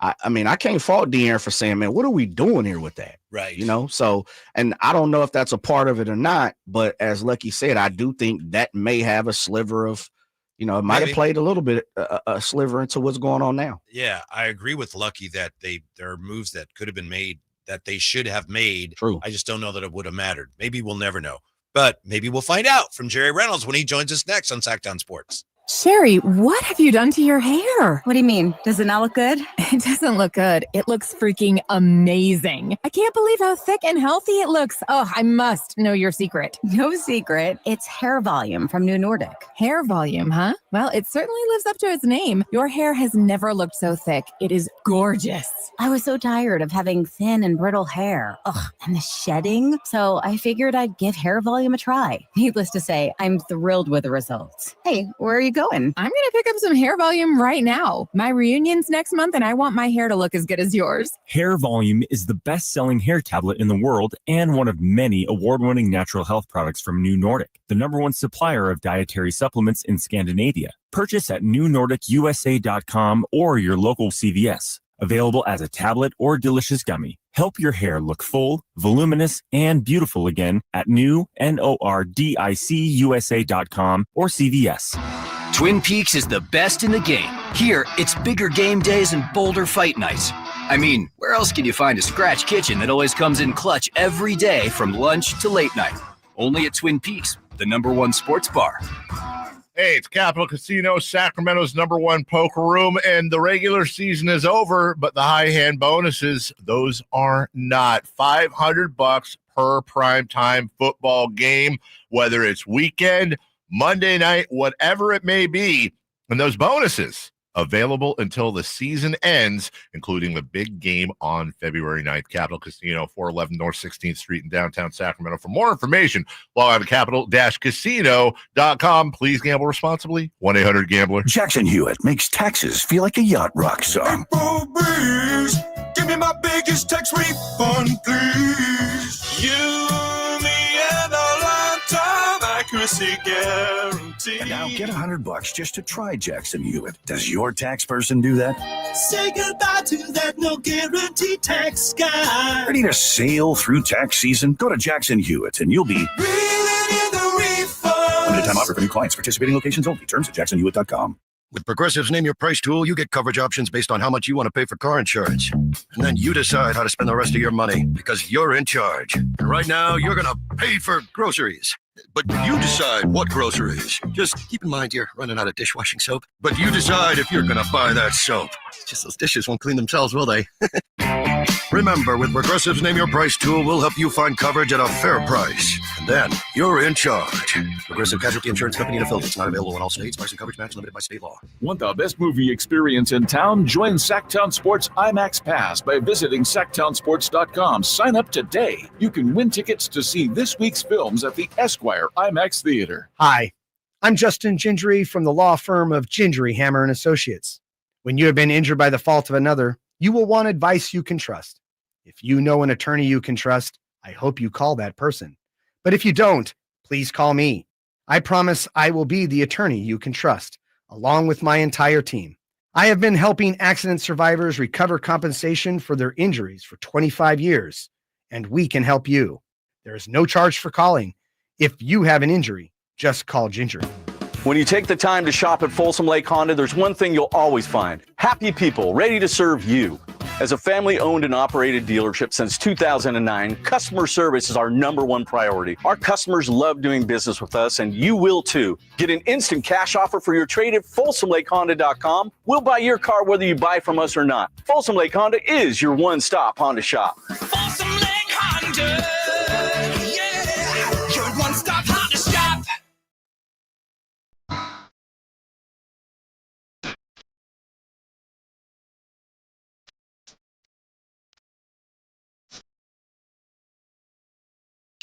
I mean, I can't fault De'Aaron for saying, man, what are we doing here with that? Right. So, and I don't know if that's a part of it or not, but as Lucky said, I do think that may have a sliver of, it might have played a little bit, a sliver into what's going on now. Yeah, I agree with Lucky that there are moves that could have been made that they should have made. True. I just don't know that it would have mattered. Maybe we'll never know. But maybe we'll find out from Jerry Reynolds when he joins us next on Sacktown Sports. Sherry, what have you done to your hair? What do you mean? Does it not look good? It doesn't look good. It looks freaking amazing. I can't believe how thick and healthy it looks. Oh, I must know your secret. No secret. It's hair volume from New Nordic. Hair volume, huh? Well, it certainly lives up to its name. Your hair has never looked so thick. It is gorgeous. I was so tired of having thin and brittle hair. Ugh, and the shedding. So I figured I'd give hair volume a try. Needless to say, I'm thrilled with the results. Hey, where are you going? I'm going to pick up some hair volume right now. My reunion's next month, and I want my hair to look as good as yours. Hair Volume is the best-selling hair tablet in the world and one of many award-winning natural health products from New Nordic, the #1 supplier of dietary supplements in Scandinavia. Purchase at newnordicusa.com or your local CVS. Available as a tablet or delicious gummy. Help your hair look full, voluminous, and beautiful again at newnordicusa.com or CVS. Twin Peaks is the best in the game. Here, it's bigger game days and bolder fight nights. I mean, where else can you find a scratch kitchen that always comes in clutch every day from lunch to late night? Only at Twin Peaks, the #1 sports bar. Hey, it's Capital Casino, Sacramento's #1 poker room, and the regular season is over, but the high hand bonuses, those are not. $500 per primetime football game, whether it's weekend, Monday night, whatever it may be. And those bonuses available until the season ends, including the big game on February 9th. Capital Casino, 411 North 16th Street in downtown Sacramento. For more information, log on to capital-casino.com. Please gamble responsibly. 1-800-GAMBLER. Jackson Hewitt makes taxes feel like a yacht rock song. Breeze, give me my biggest tax refund, please. You, me, and a lifetime accuracy guarantee. And now get $100 just to try Jackson Hewitt. Does your tax person do that? Say goodbye to that no guarantee tax guy. Ready to sail through tax season? Go to Jackson Hewitt and you'll be Reeling in the refund. limited time offer for new clients. Participating locations only. Terms at jacksonhewitt.com. With Progressive's Name Your Price tool, you get coverage options based on how much you want to pay for car insurance. And then you decide how to spend the rest of your money because you're in charge. And right now, you're going to pay for groceries. But you decide what groceries. Just keep in mind you're running out of dishwashing soap. But you decide if you're going to buy that soap. Just those dishes won't clean themselves, will they? Remember, with Progressive's Name Your Price tool, we'll help you find coverage at a fair price. And then you're in charge. Progressive Casualty Insurance Company and affiliates. Not available in all states. Price and coverage match limited by state law. Want the best movie experience in town? Join Sacktown Sports IMAX Pass by visiting sacktownsports.com. Sign up today. You can win tickets to see this week's films at the Esquire IMAX Theater. Hi, I'm Justin Gingery from the law firm of Gingery, Hammer & Associates. When you have been injured by the fault of another, you will want advice you can trust. If you know an attorney you can trust, I hope you call that person. But if you don't, please call me. I promise I will be the attorney you can trust, along with my entire team. I have been helping accident survivors recover compensation for their injuries for 25 years, and we can help you. There is no charge for calling. If you have an injury, just call Gingery. When you take the time to shop at Folsom Lake Honda, there's one thing you'll always find. Happy people ready to serve you. As a family-owned and operated dealership since 2009, customer service is our #1 priority. Our customers love doing business with us, and you will too. Get an instant cash offer for your trade at FolsomLakeHonda.com. We'll buy your car whether you buy from us or not. Folsom Lake Honda is your one-stop Honda shop. Folsom Lake Honda, yeah, your one-stop Honda shop.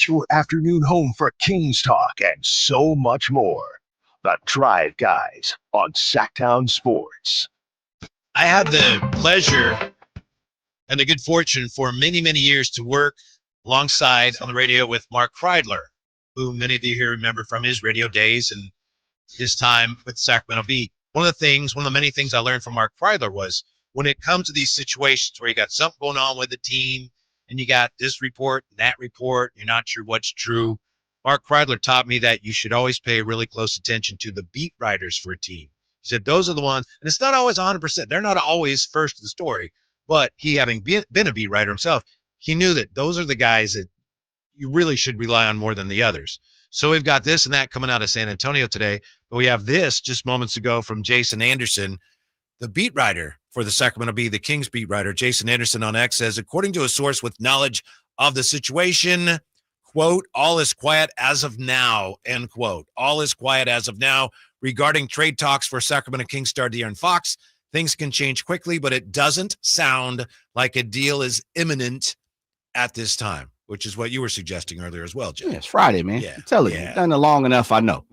Your afternoon home for Kings Talk and so much more. The Drive Guys on Sacktown Sports. I had the pleasure and the good fortune for many, many years to work alongside on the radio with Mark Kreidler, who many of you here remember from his radio days and his time with Sacramento Bee. One of the many things I learned from Mark Kreidler was when it comes to these situations where you got something going on with the team, and you got this report, that report, you're not sure what's true. Mark Kreidler taught me that you should always pay really close attention to the beat writers for a team. He said those are the ones, and it's not always 100%. They're not always first to the story, but he, having been a beat writer himself, he knew that those are the guys that you really should rely on more than the others. So we've got this and that coming out of San Antonio today, but we have this just moments ago from Jason Anderson, the beat writer for the Sacramento Bee, the Kings beat writer. Jason Anderson on X says, according to a source with knowledge of the situation, quote, all is quiet as of now, end quote. All is quiet as of now regarding trade talks for Sacramento Kings star Dearon Fox. Things can change quickly, but it doesn't sound like a deal is imminent at this time, which is what you were suggesting earlier as well, Jim. Yeah, it's Friday, man. I'm telling you, done it long enough, I know.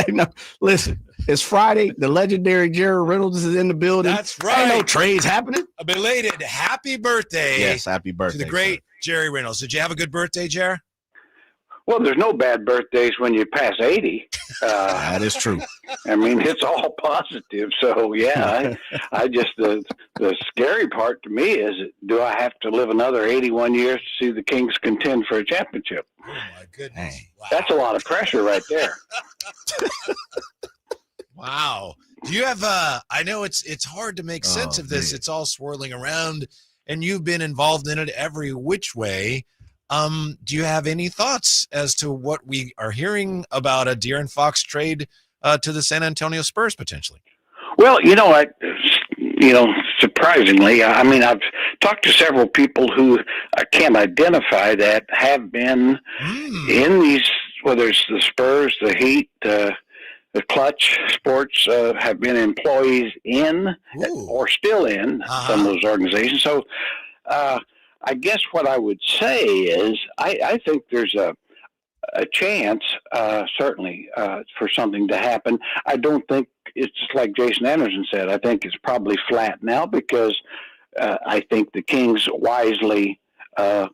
No, listen, it's Friday. The legendary Jerry Reynolds is in the building. That's right. Ain't no trades happening. A belated happy birthday. Yes, happy birthday to the great Jerry Reynolds. Did you have a good birthday, Jerry? Well, there's no bad birthdays when you pass 80. That is true. I mean, it's all positive. So, yeah, I just, the scary part to me is, do I have to live another 81 years to see the Kings contend for a championship? Oh, my goodness. Wow. That's a lot of pressure right there. Wow. Do you have I know it's hard to make sense of this. Man. It's all swirling around, and you've been involved in it every which way. Do you have any thoughts as to what we are hearing about a De'Aaron Fox trade to the San Antonio Spurs potentially? Well, surprisingly, I mean, I've talked to several people who I can't identify that have been in these, whether it's the Spurs, the Heat, the Clutch Sports, have been employees in or still in some of those organizations. So I guess what I would say is I think there's a chance, certainly, for something to happen. I don't think it's just like Jason Anderson said. I think it's probably flat now because I think the Kings wisely are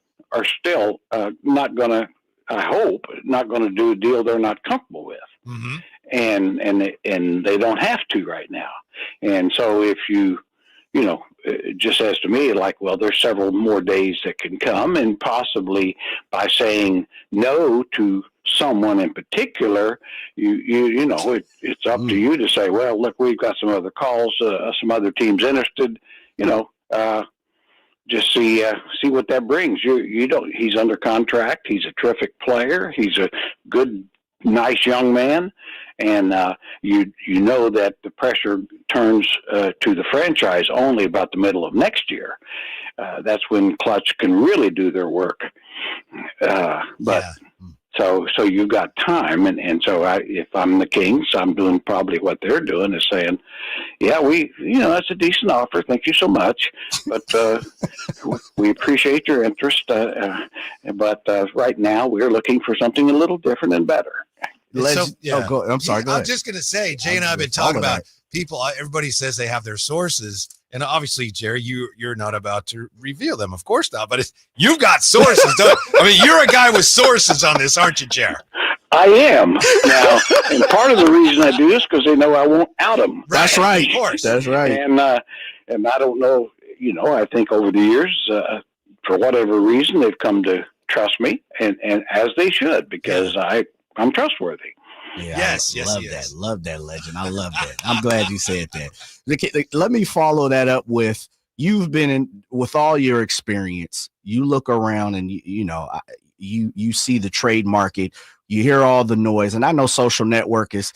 still not going to, I hope, not going to do a deal they're not comfortable with. Mm-hmm. And they don't have to right now. And so if it just says to me like, well, there's several more days that can come, and possibly by saying no to someone in particular, it's up to you to say, well, look, we've got some other calls, some other teams interested, just see what that brings. He's under contract. He's a terrific player. He's a good, nice young man. And you know that the pressure turns to the franchise only about the middle of next year. That's when Clutch can really do their work. So you've got time, and so if I'm the Kings, I'm doing probably what they're doing is saying, yeah, that's a decent offer. Thank you so much, but we appreciate your interest. But right now we're looking for something a little different and better. I'm sorry. Go ahead. I'm just going to say, Jay and I have been talking about people. Everybody says they have their sources, and obviously, Jerry, you're not about to reveal them, of course not. But you've got sources. You're a guy with sources on this, aren't you, Jerry? I am now, and part of the reason I do this because they know I won't out them. That's right. Of course. That's right. And I don't know. I think over the years, for whatever reason, they've come to trust me, and as they should, because I'm trustworthy. Yeah, love that legend. I love that. I'm glad you said that. Let me follow that up with, you've been with all your experience, you look around and you see the trade market, you hear all the noise, and I know social network is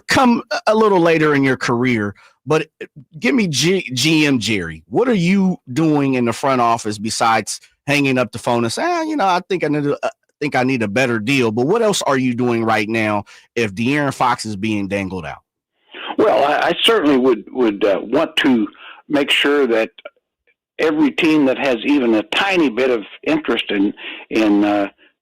come a little later in your career, but give me GM Jerry. What are you doing in the front office besides hanging up the phone and saying, I think I need a better deal? But what else are you doing right now if De'Aaron Fox is being dangled out? Well, I certainly would want to make sure that every team that has even a tiny bit of interest in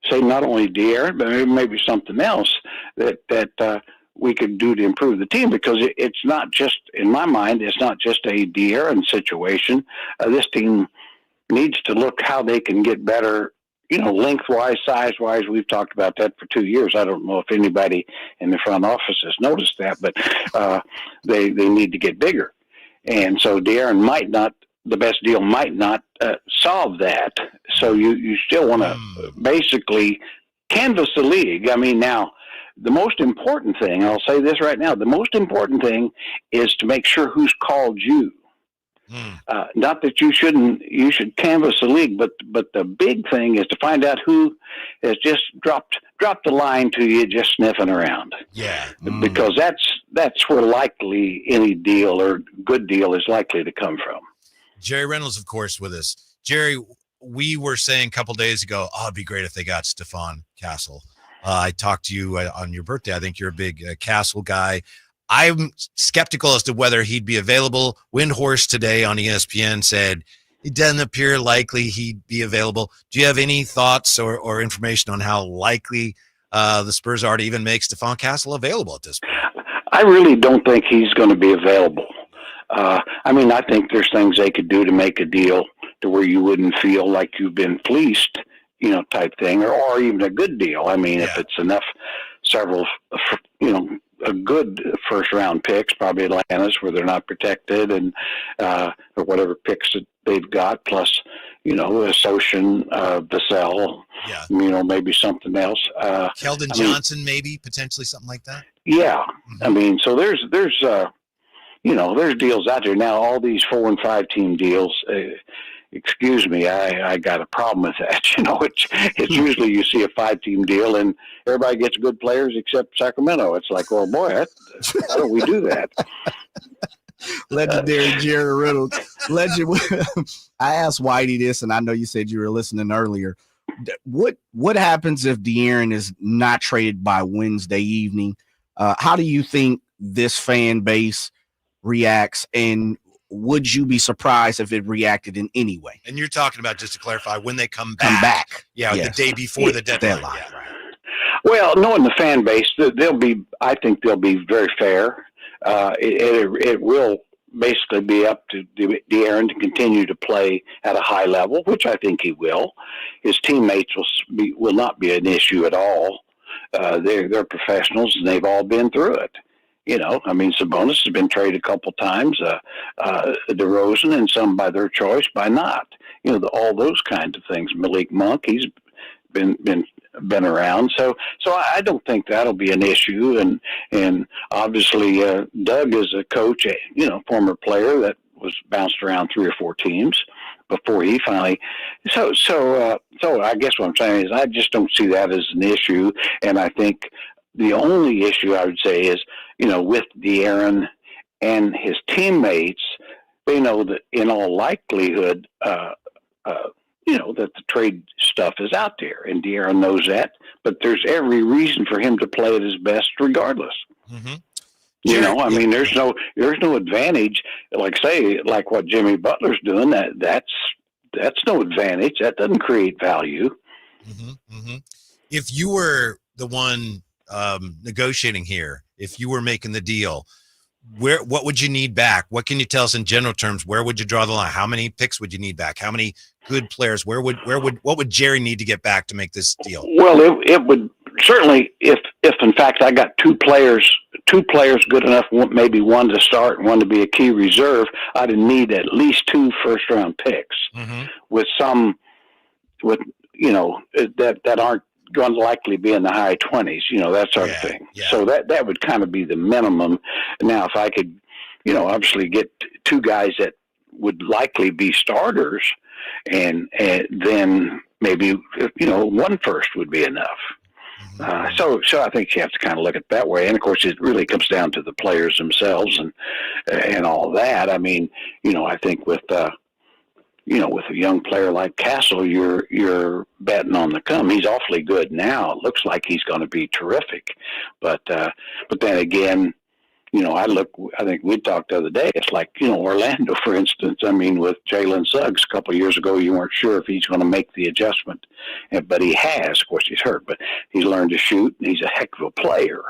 say not only De'Aaron, but maybe something else that we could do to improve the team, because it's not just, in my mind, it's not just a De'Aaron situation. This team needs to look how they can get better, lengthwise, size-wise. We've talked about that for 2 years. I don't know if anybody in the front office has noticed that, but they need to get bigger. And so De'Aaron the best deal might not solve that. So you still want to basically canvass the league. I mean, now, the most important thing, I'll say this right now, the most important thing is to make sure who's called you. Not that you should canvass the league, but the big thing is to find out who has just dropped the line to you, just sniffing around. Yeah. Because that's where likely any deal or good deal is likely to come from. Jerry Reynolds, of course, with us. Jerry, we were saying a couple days ago, it'd be great if they got Stephon Castle. I talked to you on your birthday. I think you're a big Castle guy. I'm skeptical as to whether he'd be available. Windhorse today on ESPN said it doesn't appear likely he'd be available. Do you have any thoughts or information on how likely the Spurs are to even make Stephon Castle available at this point? I really don't think he's going to be available. I think there's things they could do to make a deal to where you wouldn't feel like you've been fleeced, type thing, or even a good deal. If it's enough, several, a good first round picks, probably Atlanta's where they're not protected, and or whatever picks that they've got, plus Association, Vassell, maybe something else. Keldon Johnson, maybe potentially something like that. Yeah, I mean, so there's there's deals out there now. All these 4 and 5 team deals. Excuse me, I got a problem with that. It's usually you see a 5-team deal and everybody gets good players except Sacramento. It's like, oh boy, how do we do that? Legendary Jerry Reynolds. I asked Whitey this, and I know you said you were listening earlier. What happens if De'Aaron is not traded by Wednesday evening? How do you think this fan base reacts, and would you be surprised if it reacted in any way? And you're talking about, just to clarify, when they come back. Yeah, yes. The day before the deadline. Yeah. Well, knowing the fan base, I think they'll be very fair. It will basically be up to De'Aaron to continue to play at a high level, which I think he will. His teammates will not be an issue at all. They're professionals, and they've all been through it. Sabonis has been traded a couple times, DeRozan, and some by their choice, by not. All those kinds of things. Malik Monk, he's been around, so I don't think that'll be an issue. And obviously, Doug is a coach, former player that was bounced around 3 or 4 teams before he finally. So I guess what I'm saying is I just don't see that as an issue, and I think the only issue I would say is, with De'Aaron and his teammates, they know that in all likelihood, that the trade stuff is out there, and De'Aaron knows that. But there's every reason for him to play at his best, regardless. Mm-hmm. There's no advantage, like what Jimmy Butler's doing. That's no advantage. That doesn't create value. Mm-hmm. Mm-hmm. If you were the one negotiating here, if you were making the deal, what would you need back? What can you tell us in general terms? Where would you draw the line? How many picks would you need back? How many good players? What would Jerry need to get back to make this deal? Well, it would certainly, if in fact I got two players good enough, maybe one to start and one to be a key reserve, I'd need at least 2 first round picks, with that aren't going to likely be in the high 20s, that sort of thing. Yeah. So that would kind of be the minimum. Now, if I could, obviously get 2 guys that would likely be starters, and then maybe, 1 first would be enough. So I think you have to kind of look at it that way. And of course, it really comes down to the players themselves and all that. I mean, I think with a young player like Castle, you're betting on the come. He's awfully good now. It looks like he's going to be terrific. But then again, I think we talked the other day. It's like, Orlando, for instance. I mean, with Jalen Suggs a couple of years ago, you weren't sure if he's going to make the adjustment, but he has. Of course, he's hurt, but he's learned to shoot, and he's a heck of a player.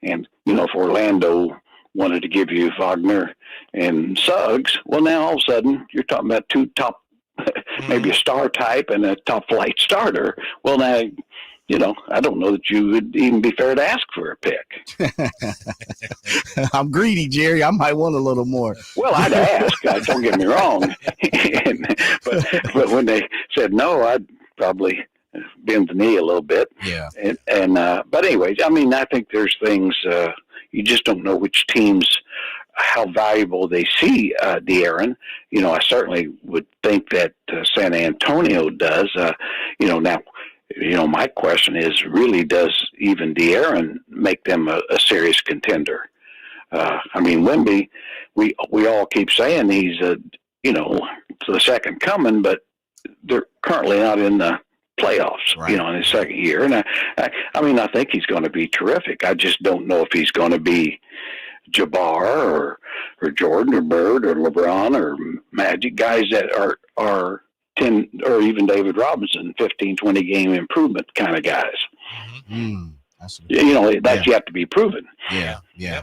And if Orlando wanted to give you Wagner and Suggs, well, now all of a sudden you're talking about 2 top, maybe a star type and a top flight starter. Well, now, I don't know that you would even be fair to ask for a pick. I'm greedy, Jerry. I might want a little more. Well, I'd ask. Don't get me wrong. but when they said no, I'd probably bend the knee a little bit. Yeah. But anyways, I mean, I think there's things you just don't know which teams, how valuable they see De'Aaron. I certainly would think that San Antonio does. Now, my question is, really, does even De'Aaron make them a serious contender? I mean, Wemby, we all keep saying he's the second coming, but they're currently not in the playoffs, right, in his second year. And I think he's going to be terrific. I just don't know if he's going to be Jabbar or Jordan or Bird or LeBron or Magic, guys that are 10, or even David Robinson, 15, 20 game improvement kind of guys. You have to be proven. Yeah,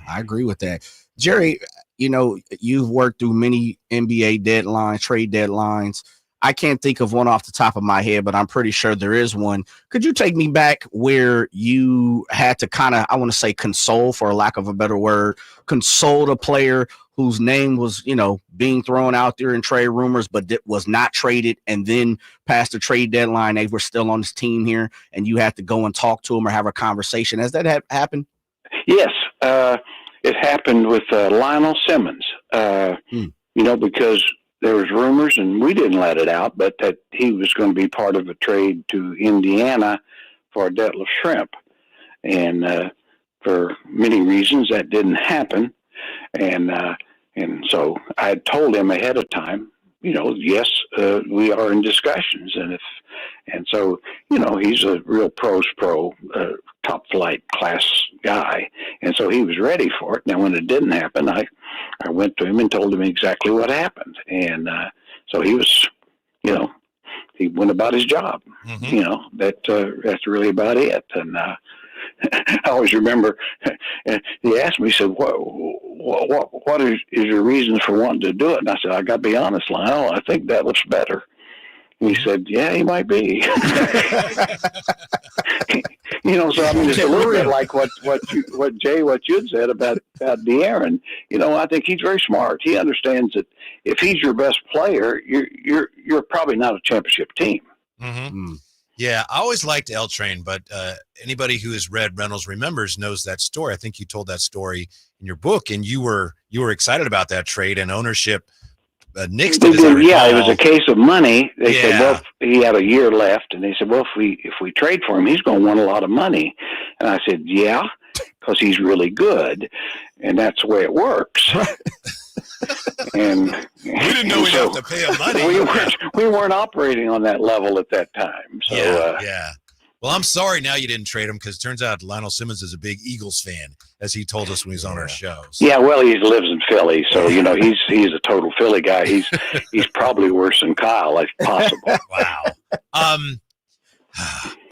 I agree with that. Jerry, you've worked through many NBA deadlines, trade deadlines. I can't think of one off the top of my head, but I'm pretty sure there is one. Could you take me back where you had to kind of, I want to say console, for a lack of a better word, console a player whose name was, being thrown out there in trade rumors, but was not traded, and then past the trade deadline, they were still on this team here, and you had to go and talk to them or have a conversation? Has that happened? Yes. It happened with Lionel Simmons, because there was rumors, and we didn't let it out, but that he was going to be part of a trade to Indiana for Detlef Schrempf. And for many reasons, that didn't happen. And so I had told him ahead of time, yes, we are in discussions. And so he's a real pro, top flight class guy. And so he was ready for it. Now, when it didn't happen, I went to him and told him exactly what happened. And so he was, he went about his job. That's really about it. And I always remember he asked me, he said, what is your reason for wanting to do it? And I said, I got to be honest, Lionel, I think that looks better. And he said, yeah, he might be. So I mean, it's a little bit like what you had said about De'Aaron. I think he's very smart. He understands that if he's your best player, you're probably not a championship team. Mm-hmm. Yeah, I always liked L Train, but anybody who has read Reynolds Remembers knows that story. I think you told that story in your book, and you were excited about that trade and ownership. Nixed it, it was a case of money. They said, well, he had a year left, and they said, well, if we trade for him, he's going to want a lot of money. And I said, yeah, because he's really good, and that's the way it works. And we didn't know we'd have to pay him money. We weren't operating on that level at that time. So yeah. Well, I'm sorry now you didn't trade him, because it turns out Lionel Simmons is a big Eagles fan, as he told us when he was on our show. So. Yeah, well, he lives in Philly, so he's a total Philly guy. He's probably worse than Kyle, if possible. Wow. I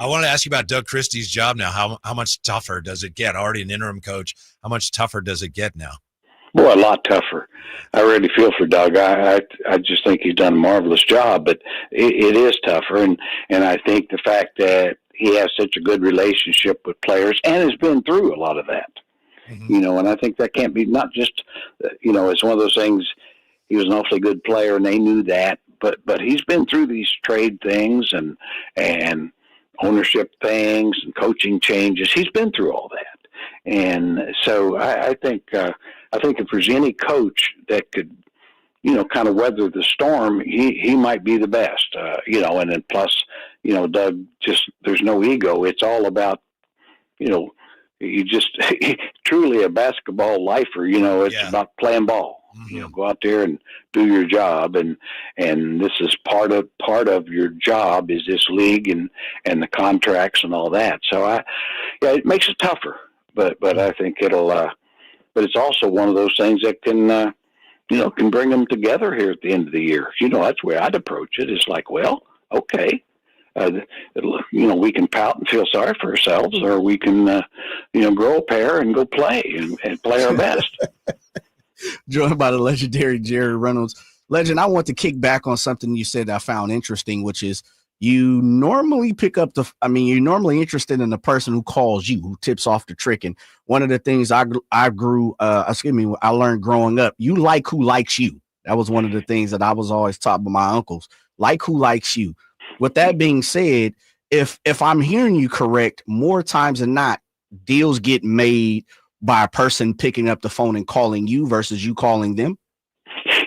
want to ask you about Doug Christie's job now. How much tougher does it get? Already an interim coach. How much tougher does it get now? Boy, a lot tougher. I really feel for Doug. I just think he's done a marvelous job, but it is tougher. And I think the fact that he has such a good relationship with players and has been through a lot of that, and I think that can't be not just, it's one of those things. He was an awfully good player and they knew that, but he's been through these trade things and ownership things and coaching changes. He's been through all that. And so I think if there's any coach that could, kind of weather the storm, he might be the best, and then plus, Doug, just, there's no ego. It's all about, he just truly a basketball lifer, it's about playing ball, go out there and do your job. And this is part of your job is this league and the contracts and all that. So it makes it tougher, but I think but it's also one of those things that can, can bring them together here at the end of the year. That's the way I'd approach it. It's like, well, okay, we can pout and feel sorry for ourselves, or we can, grow a pair and go play and play our best. Joined by the legendary Jerry Reynolds. Legend, I want to kick back on something you said I found interesting, which is you normally you're normally interested in the person who calls you, who tips off the trick. And one of the things I learned growing up, you like who likes you. That was one of the things that I was always taught by my uncles. Like who likes you. With that being said, if I'm hearing you correct, more times than not, deals get made by a person picking up the phone and calling you versus you calling them.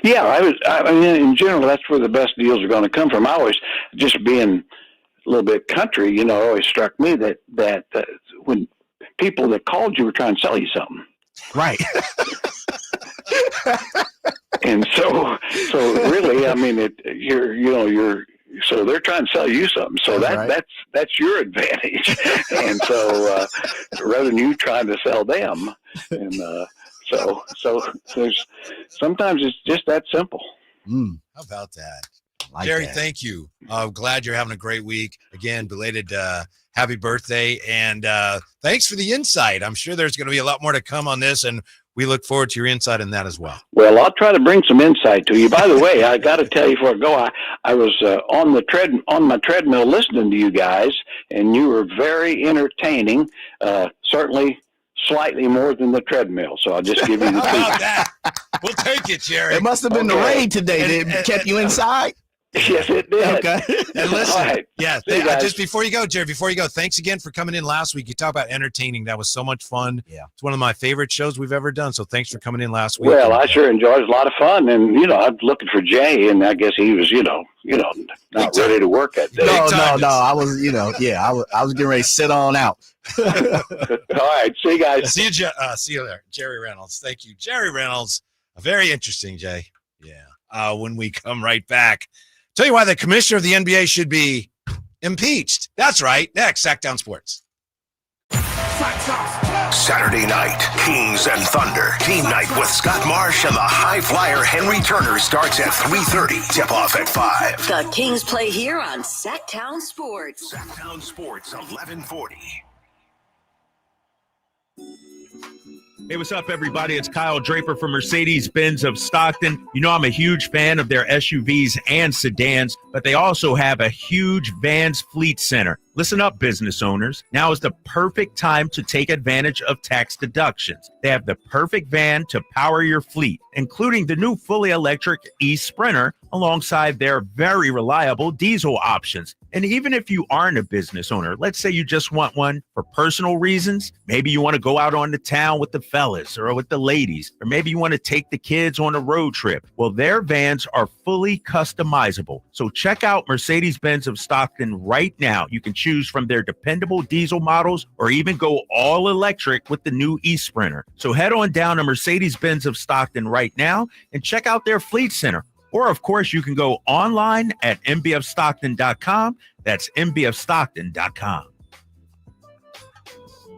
Yeah, in general, that's where the best deals are going to come from. I always, just being a little bit country, it always struck me that when people that called you were trying to sell you something. Right. And so really, so they're trying to sell you something. So that's your advantage. And so rather than you trying to sell them, and so there's sometimes it's just that simple. How about that? Jerry, thank you. I'm glad you're having a great week. Again, belated happy birthday. And thanks for the insight. I'm sure there's going to be a lot more to come on this. And we look forward to your insight in that as well. Well, I'll try to bring some insight to you. By the way, I got to tell you before I go, I was on my treadmill listening to you guys, and you were very entertaining. Certainly, slightly more than the treadmill. So I'll just give you the About that. We'll take it, Jerry. It must have been the rain today that kept you inside. Yes, it did. Okay. And listen, All right. yeah, See you guys. just before you go, Jerry, thanks again for coming in last week. You talked about entertaining. That was so much fun. Yeah. It's one of my favorite shows we've ever done. So thanks for coming in last week. Well, I sure enjoyed it. It was a lot of fun. And, I'm looking for Jay, and I guess he was, not ready to work that day. No. I was, I was getting ready to sit on out. All right. See you guys. See you there. Jerry Reynolds. Thank you. Jerry Reynolds. Very interesting, Jay. Yeah. When we come right back. Tell you why the commissioner of the NBA should be impeached. That's right. Next, Sacktown Sports. Saturday night, Kings and Thunder. Team night with Scott Marsh and the high flyer Henry Turner starts at 3:30. Tip off at 5. The Kings play here on Sacktown Sports. Sacktown Sports, 1140. Hey, what's up, everybody? It's Kyle Draper from Mercedes-Benz of Stockton. I'm a huge fan of their SUVs and sedans, but they also have a huge Vans fleet center. Listen up, business owners. Now is the perfect time to take advantage of tax deductions. They have the perfect van to power your fleet, including the new fully electric e-Sprinter alongside their very reliable diesel options. And even if you aren't a business owner, let's say you just want one for personal reasons. Maybe you want to go out on the town with the fellas or with the ladies, or maybe you want to take the kids on a road trip. Well, their vans are fully customizable. So check out Mercedes-Benz of Stockton right now. You can choose from their dependable diesel models or even go all electric with the new e-Sprinter. So head on down to Mercedes-Benz of Stockton right now and check out their fleet center. Or, of course, you can go online at mbfstockton.com. That's mbfstockton.com.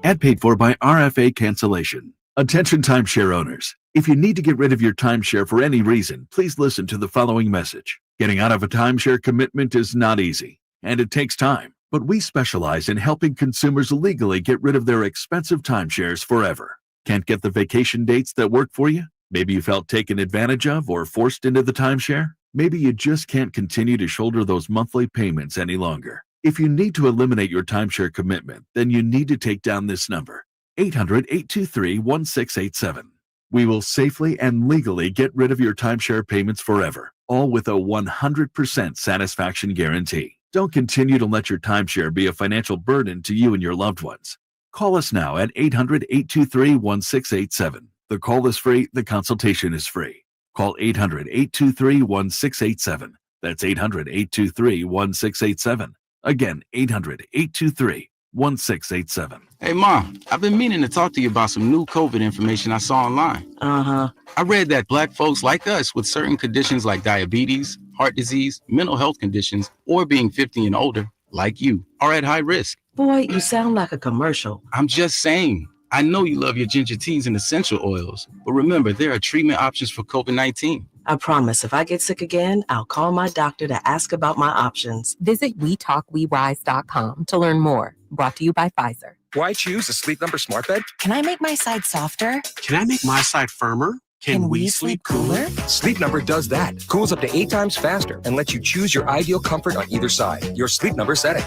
Ad paid for by RFA Cancellation. Attention timeshare owners. If you need to get rid of your timeshare for any reason, please listen to the following message. Getting out of a timeshare commitment is not easy, and it takes time. But we specialize in helping consumers legally get rid of their expensive timeshares forever. Can't get the vacation dates that work for you? Maybe you felt taken advantage of or forced into the timeshare? Maybe you just can't continue to shoulder those monthly payments any longer. If you need to eliminate your timeshare commitment, then you need to take down this number, 800-823-1687. We will safely and legally get rid of your timeshare payments forever, all with a 100% satisfaction guarantee. Don't continue to let your timeshare be a financial burden to you and your loved ones. Call us now at 800-823-1687. The call is free. The consultation is free. Call 800-823-1687. That's 800-823-1687. Again, 800-823-1687. Hey, Mom, I've been meaning to talk to you about some new COVID information I saw online. I read that Black folks like us with certain conditions like diabetes, heart disease, mental health conditions, or being 50 and older, like you, are at high risk. Boy, you sound like a commercial. I'm just saying. I know you love your ginger teas and essential oils, but remember, there are treatment options for COVID-19. I promise if I get sick again, I'll call my doctor to ask about my options. Visit WeTalkWeRise.com to learn more. Brought to you by Pfizer. Why choose a Sleep Number smart bed? Can I make my side softer? Can I make my side firmer? Can we sleep cooler? Sleep Number does that. Cools up to 8 times faster and lets you choose your ideal comfort on either side. Your Sleep Number setting.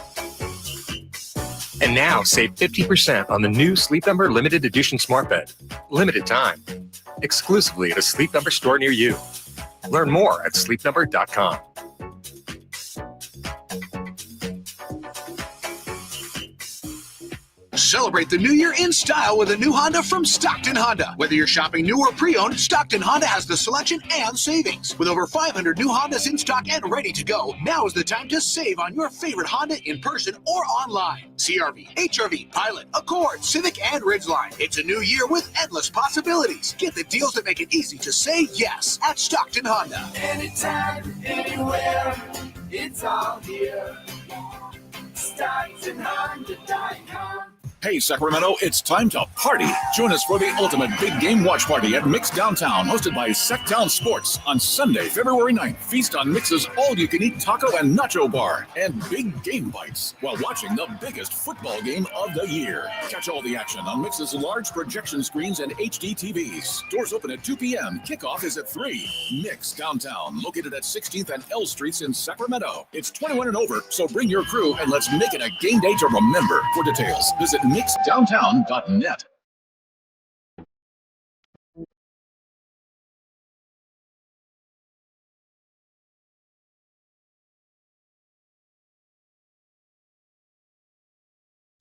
And now save 50% on the new Sleep Number limited edition smart bed. Limited time. Exclusively at a Sleep Number store near you. Learn more at sleepnumber.com. Celebrate the new year in style with a new Honda from Stockton Honda. Whether you're shopping new or pre-owned, Stockton Honda has the selection and savings. With over 500 new Hondas in stock and ready to go, now is the time to save on your favorite Honda in person or online. CR-V, HR-V, Pilot, Accord, Civic, and Ridgeline. It's a new year with endless possibilities. Get the deals that make it easy to say yes at Stockton Honda. Anytime, anywhere, it's all here. StocktonHonda.com. Hey, Sacramento, it's time to party. Join us for the ultimate big game watch party at Mix Downtown, hosted by Sacktown Sports on Sunday, February 9th. Feast on Mix's all-you-can-eat taco and nacho bar and big game bites while watching the biggest football game of the year. Catch all the action on Mix's large projection screens and HD TVs. Doors open at 2 p.m. Kickoff is at 3. Mix Downtown, located at 16th and L Streets in Sacramento. It's 21 and over, so bring your crew and let's make it a game day to remember. For details, visit mixdowntown.net.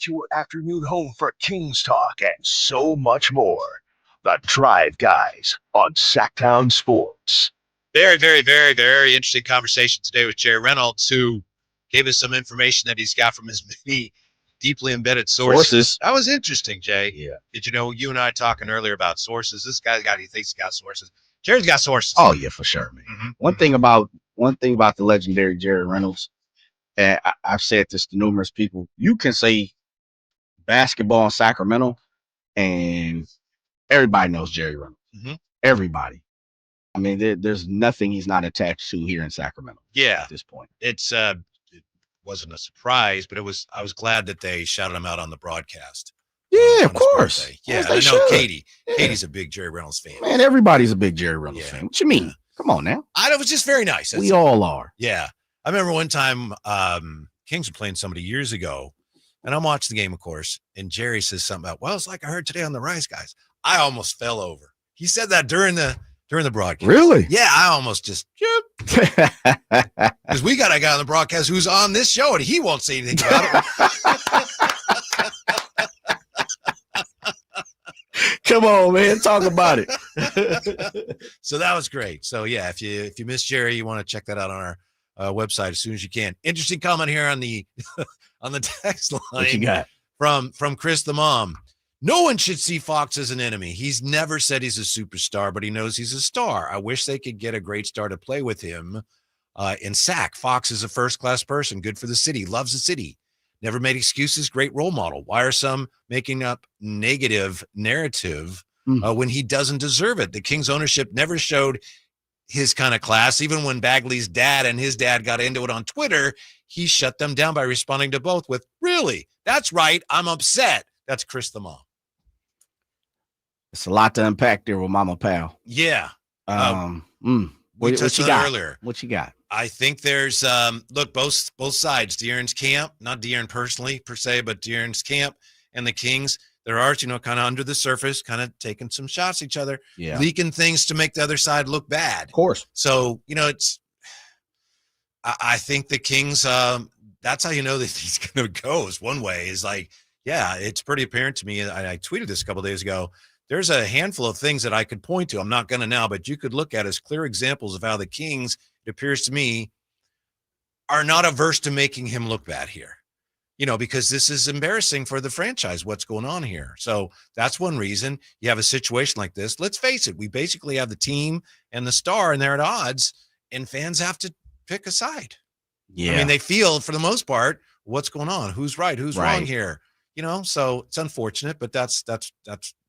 Your afternoon home for Kings Talk and so much more. The Drive Guys on Sacktown Sports. Very, very, very, very interesting conversation today with Jerry Reynolds, who gave us some information that he's got from his many deeply embedded sources. That was interesting, Jay. Yeah. Did you know, you and I talking earlier about sources? This guy's got, he thinks he's got sources. Jerry's got sources. Oh yeah, for sure, man. Mm-hmm. One thing about the legendary Jerry Reynolds, and I've said this to numerous people, you can say basketball in Sacramento and everybody knows Jerry Reynolds. Mm-hmm. Everybody. I mean, there's nothing he's not attached to here in Sacramento. Yeah. At this point. It's it wasn't a surprise, but I was glad that they shouted him out on the broadcast. Yeah, of course. Yeah, Yes, I know they should. Katie. Yeah. Katie's a big Jerry Reynolds fan. Man, everybody's a big Jerry Reynolds fan. What you mean? Come on now. It was just very nice. We all are. Yeah. I remember one time Kings were playing somebody years ago, and I'm watching the game, of course, and Jerry says something about, well, it's like I heard today on the Rise Guys. I almost fell over. He said that during the broadcast. Really? Yeah, I almost just because we got a guy on the broadcast who's on this show and he won't say anything about it. Come on, man, talk about it. So that was great. So yeah, if you miss Jerry, you want to check that out on our website as soon as you can. Interesting comment here on the on the text line. What you got? From Chris the mom. No one should see Fox as an enemy. He's never said he's a superstar, but he knows he's a star. I wish they could get a great star to play with him in Sac. Fox is a first-class person, good for the city, loves the city, never made excuses, great role model. Why are some making up negative narrative when he doesn't deserve it? The Kings ownership never showed his kind of class. Even when Bagley's dad and his dad got into it on Twitter, he shut them down by responding to both with, really? That's right. I'm upset. That's Chris the mom. It's a lot to unpack there with Mama Pal. Yeah. What touched you on got it earlier. What you got? I think there's look, both sides, De'Aaron's camp, not De'Aaron personally per se, but De'Aaron's camp and the Kings. There are, kind of under the surface, kind of taking some shots at each other, leaking things to make the other side look bad. Of course. So, I think the Kings, that's how you know that he's going to go is one way is like, yeah, it's pretty apparent to me. I tweeted this a couple of days ago. There's a handful of things that I could point to. I'm not going to now, but you could look at as clear examples of how the Kings, it appears to me, are not averse to making him look bad here. Because this is embarrassing for the franchise, what's going on here. So that's one reason you have a situation like this. Let's face it. We basically have the team and the star, and they're at odds, and fans have to pick a side. Yeah. I mean, they feel, for the most part, what's going on, who's right, who's wrong here. So it's unfortunate, but that's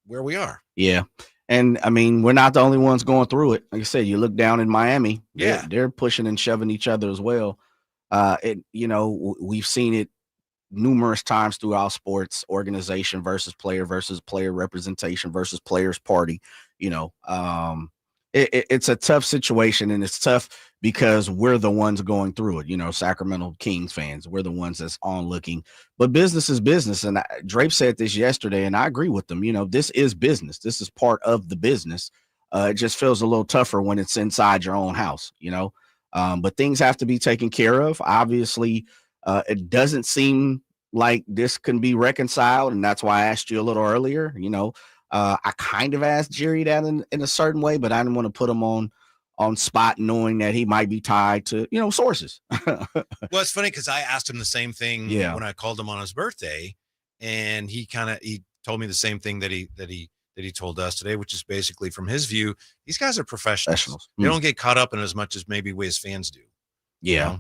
where we are. Yeah. And I mean, we're not the only ones going through it. Like I said, you look down in Miami, they're pushing and shoving each other as well. We've seen it numerous times throughout sports, organization versus player representation versus players party. It's a tough situation, and it's tough because we're the ones going through it. Sacramento Kings fans, we're the ones that's on looking, but business is business. And Drape said this yesterday, and I agree with them. This is business. This is part of the business. It just feels a little tougher when it's inside your own house, but things have to be taken care of. Obviously, it doesn't seem like this can be reconciled. And that's why I asked you a little earlier, I kind of asked Jerry that in a certain way, but I didn't want to put him on spot knowing that he might be tied to, sources. Well, it's funny because I asked him the same thing when I called him on his birthday, and he told me the same thing that he told us today, which is basically from his view, these guys are professionals. They don't get caught up in as much as maybe we as fans do. Yeah.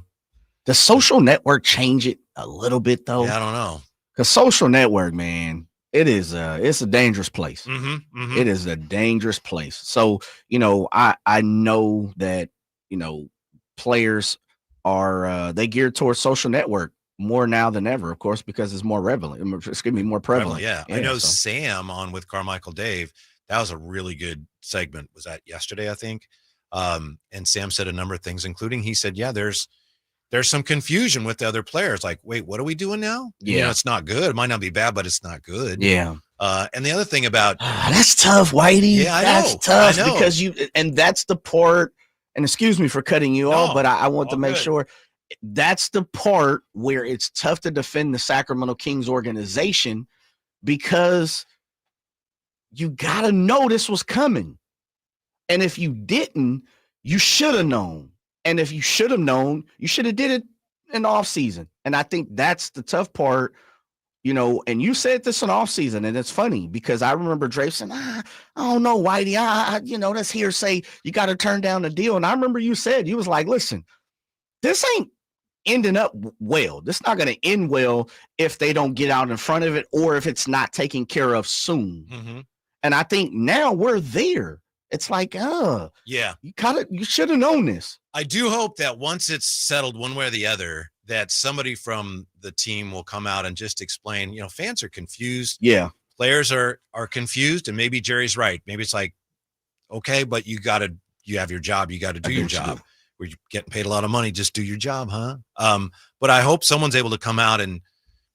Does social network change it a little bit though? Yeah, I don't know. Because social network, man, it's a dangerous place. It is a dangerous place. So, I know that, players are they geared towards social network more now than ever, of course, because it's more prevalent. It's gonna be more prevalent. Yeah. I know Sam on with Carmichael Dave. That was a really good segment. Was that yesterday, I think? And Sam said a number of things, including he said, yeah, there's some confusion with the other players. Like, wait, what are we doing now? Yeah. It's not good. It might not be bad, but it's not good. Yeah. And the other thing about that's tough, Whitey. Yeah, that's I tough know. because and that's the part. And excuse me for cutting you off, but I want to make sure that's the part where it's tough to defend the Sacramento Kings organization because you got to know this was coming. And if you didn't, you should have known. And if you should have known, you should have did it in the offseason. And I think that's the tough part, and you said this in offseason, and it's funny because I remember Dre saying, I don't know, Whitey, that's hearsay. You got to turn down the deal. And I remember you was like, listen, this ain't ending up well. This not going to end well if they don't get out in front of it or if it's not taken care of soon. And I think now we're there. It's like, yeah, you should have known this. I do hope that once it's settled one way or the other, that somebody from the team will come out and just explain, fans are confused. Yeah. Players are confused, and maybe Jerry's right. Maybe it's like, okay, but you have your job. You got to do your job. We're getting paid a lot of money. Just do your job, huh? But I hope someone's able to come out and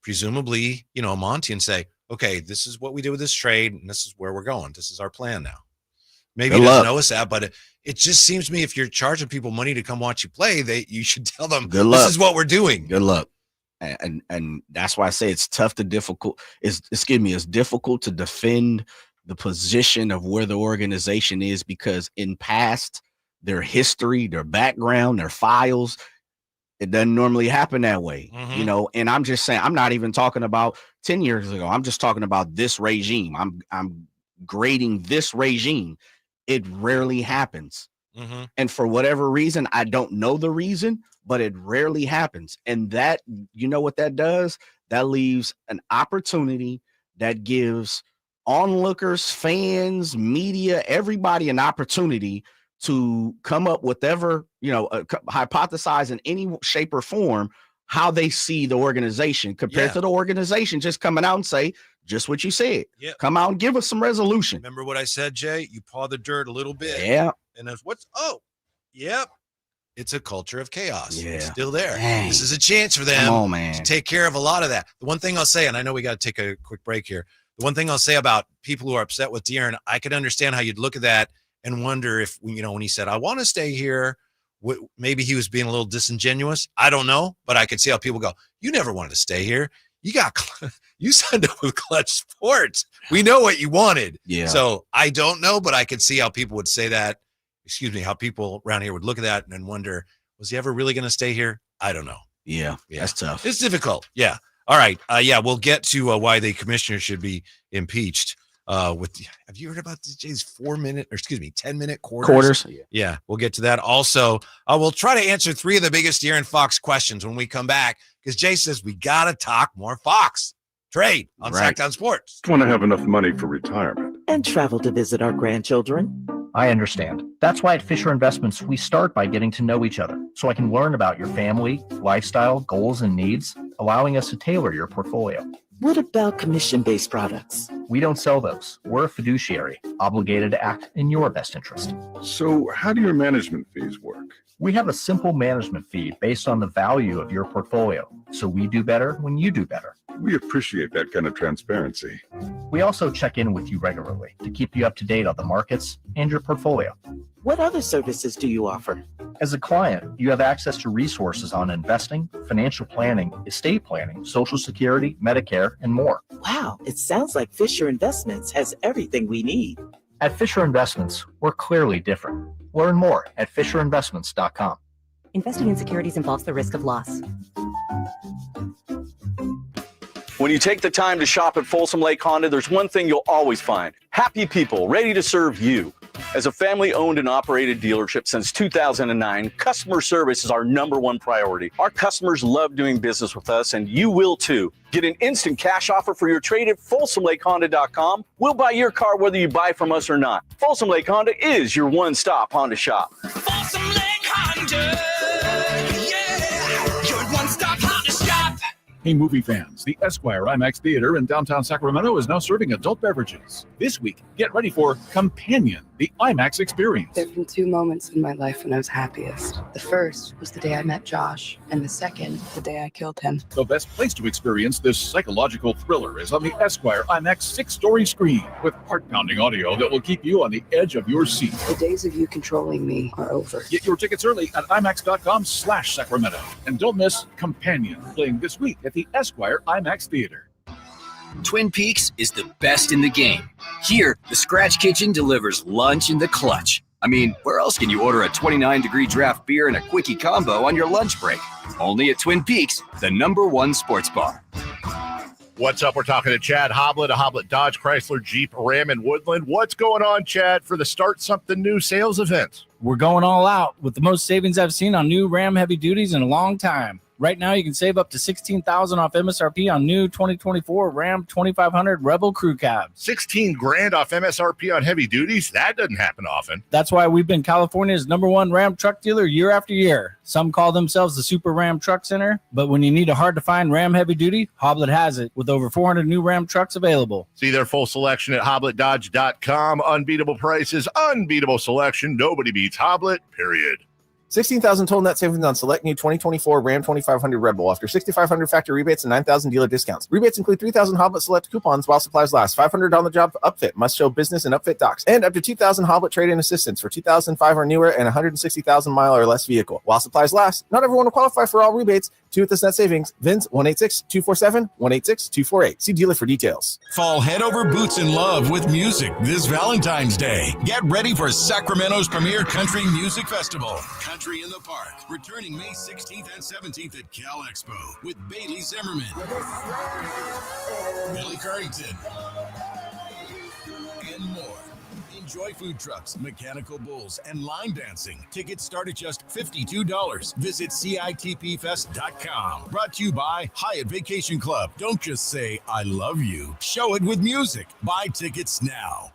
presumably, Monty and say, okay, this is what we did with this trade, and this is where we're going. This is our plan now. Maybe he doesn't know us that, but it just seems to me if you're charging people money to come watch you play, you should tell them this is what we're doing. Good luck. And that's why I say it's tough to difficult. It's difficult to defend the position of where the organization is because in past, their history, their background, their files, it doesn't normally happen that way, and I'm just saying, I'm not even talking about 10 years ago. I'm just talking about this regime. I'm grading this regime. It rarely happens. And for whatever reason, I don't know the reason, but it rarely happens. And that, what that does? That leaves an opportunity that gives onlookers, fans, media, everybody an opportunity to come up with whatever, hypothesize in any shape or form how they see the organization compared to the organization just coming out and say, just what you said. Yeah. Come out and give us some resolution. Remember what I said, Jay? You paw the dirt a little bit. Yeah. And that's it's a culture of chaos. Yeah. It's still there. Dang. This is a chance for them to take care of a lot of that. The one thing I'll say, and I know we got to take a quick break here. The one thing I'll say about people who are upset with Dearon, I could understand how you'd look at that and wonder if, when he said, I want to stay here, maybe he was being a little disingenuous. I don't know, but I could see how people go, you never wanted to stay here. You signed up with Clutch Sports. We know what you wanted. Yeah. So I don't know, but I could see how people would say that. How people around here would look at that and wonder, was he ever really going to stay here? I don't know. Yeah. That's tough. It's difficult. Yeah. All right. We'll get to why the commissioner should be impeached. Have you heard about Jay's 10-minute quarters? Yeah, we'll get to that. Also, we'll try to answer 3 of the biggest Dearon Fox questions when we come back, because Jay says we got to talk more Fox trade on Sacktown Sports. I want to have enough money for retirement and travel to visit our grandchildren. I understand. That's why at Fisher Investments, we start by getting to know each other so I can learn about your family, lifestyle, goals, and needs, allowing us to tailor your portfolio. What about commission-based products? We don't sell those. We're a fiduciary, obligated to act in your best interest. So how do your management fees work? We have a simple management fee based on the value of your portfolio, so we do better when you do better. We appreciate that kind of transparency. We also check in with you regularly to keep you up to date on the markets and your portfolio. What other services do you offer? As a client, you have access to resources on investing, financial planning, estate planning, Social Security, Medicare, and more. Wow, it sounds like Fisher Investments has everything we need. At Fisher Investments, we're clearly different. Learn more at FisherInvestments.com. Investing in securities involves the risk of loss. When you take the time to shop at Folsom Lake Honda, there's one thing you'll always find: happy people ready to serve you. As a family-owned and operated dealership since 2009, customer service is our #1 priority. Our customers love doing business with us, and you will too. Get an instant cash offer for your trade at FolsomLakeHonda.com. We'll buy your car whether you buy from us or not. Folsom Lake Honda is your one-stop Honda shop. Folsom Lake Honda, yeah, your one-stop Honda shop. Hey, movie fans, the Esquire IMAX Theater in downtown Sacramento is now serving adult beverages. This week, get ready for Companion, the IMAX experience. There have been 2 moments in my life when I was happiest. The first was the day I met Josh, and the second, the day I killed him. The best place to experience this psychological thriller is on the Esquire IMAX 6-story screen with heart-pounding audio that will keep you on the edge of your seat. The days of you controlling me are over. Get your tickets early at IMAX.com/Sacramento. And don't miss Companion, playing this week at the Esquire IMAX Theater. Twin Peaks is the best in the game. Here, the Scratch Kitchen delivers lunch in the clutch. I mean, where else can you order a 29-degree draft beer and a quickie combo on your lunch break? Only at Twin Peaks, the #1 sports bar. What's up? We're talking to Chad Hoblet of Hoblet Dodge, Chrysler, Jeep, Ram, and Woodland. What's going on, Chad, for the Start Something New sales event? We're going all out with the most savings I've seen on new Ram heavy duties in a long time. Right now, you can save up to $16,000 off MSRP on new 2024 Ram 2500 Rebel Crew Cabs. $16,000 off MSRP on heavy duties? That doesn't happen often. That's why we've been California's #1 Ram truck dealer year after year. Some call themselves the Super Ram Truck Center, but when you need a hard-to-find Ram heavy duty, Hoblet has it with over 400 new Ram trucks available. See their full selection at HobletDodge.com. Unbeatable prices, unbeatable selection. Nobody beats Hoblet, period. $16,000 total net savings on select new 2024 Ram 2500 Rebel after $6,500 factory rebates and $9,000 dealer discounts. Rebates include $3,000 Hoblet Select coupons while supplies last, $500 on the job upfit, must show business and upfit docs, and up to $2,000 Hoblet trade-in assistance for 2005 or newer and 160,000 mile or less vehicle. While supplies last, not everyone will qualify for all rebates. 2 with this net savings. VINs 186-247-186-248. See dealer for details. Fall head over boots in love with music this Valentine's Day. Get ready for Sacramento's premier country music festival, Country in the Park, returning May 16th and 17th at Cal Expo with Bailey Zimmerman, Billy Currington, and more. Enjoy food trucks, mechanical bulls, and line dancing. Tickets start at just $52. Visit CITPfest.com. Brought to you by Hyatt Vacation Club. Don't just say, I love you. Show it with music. Buy tickets now.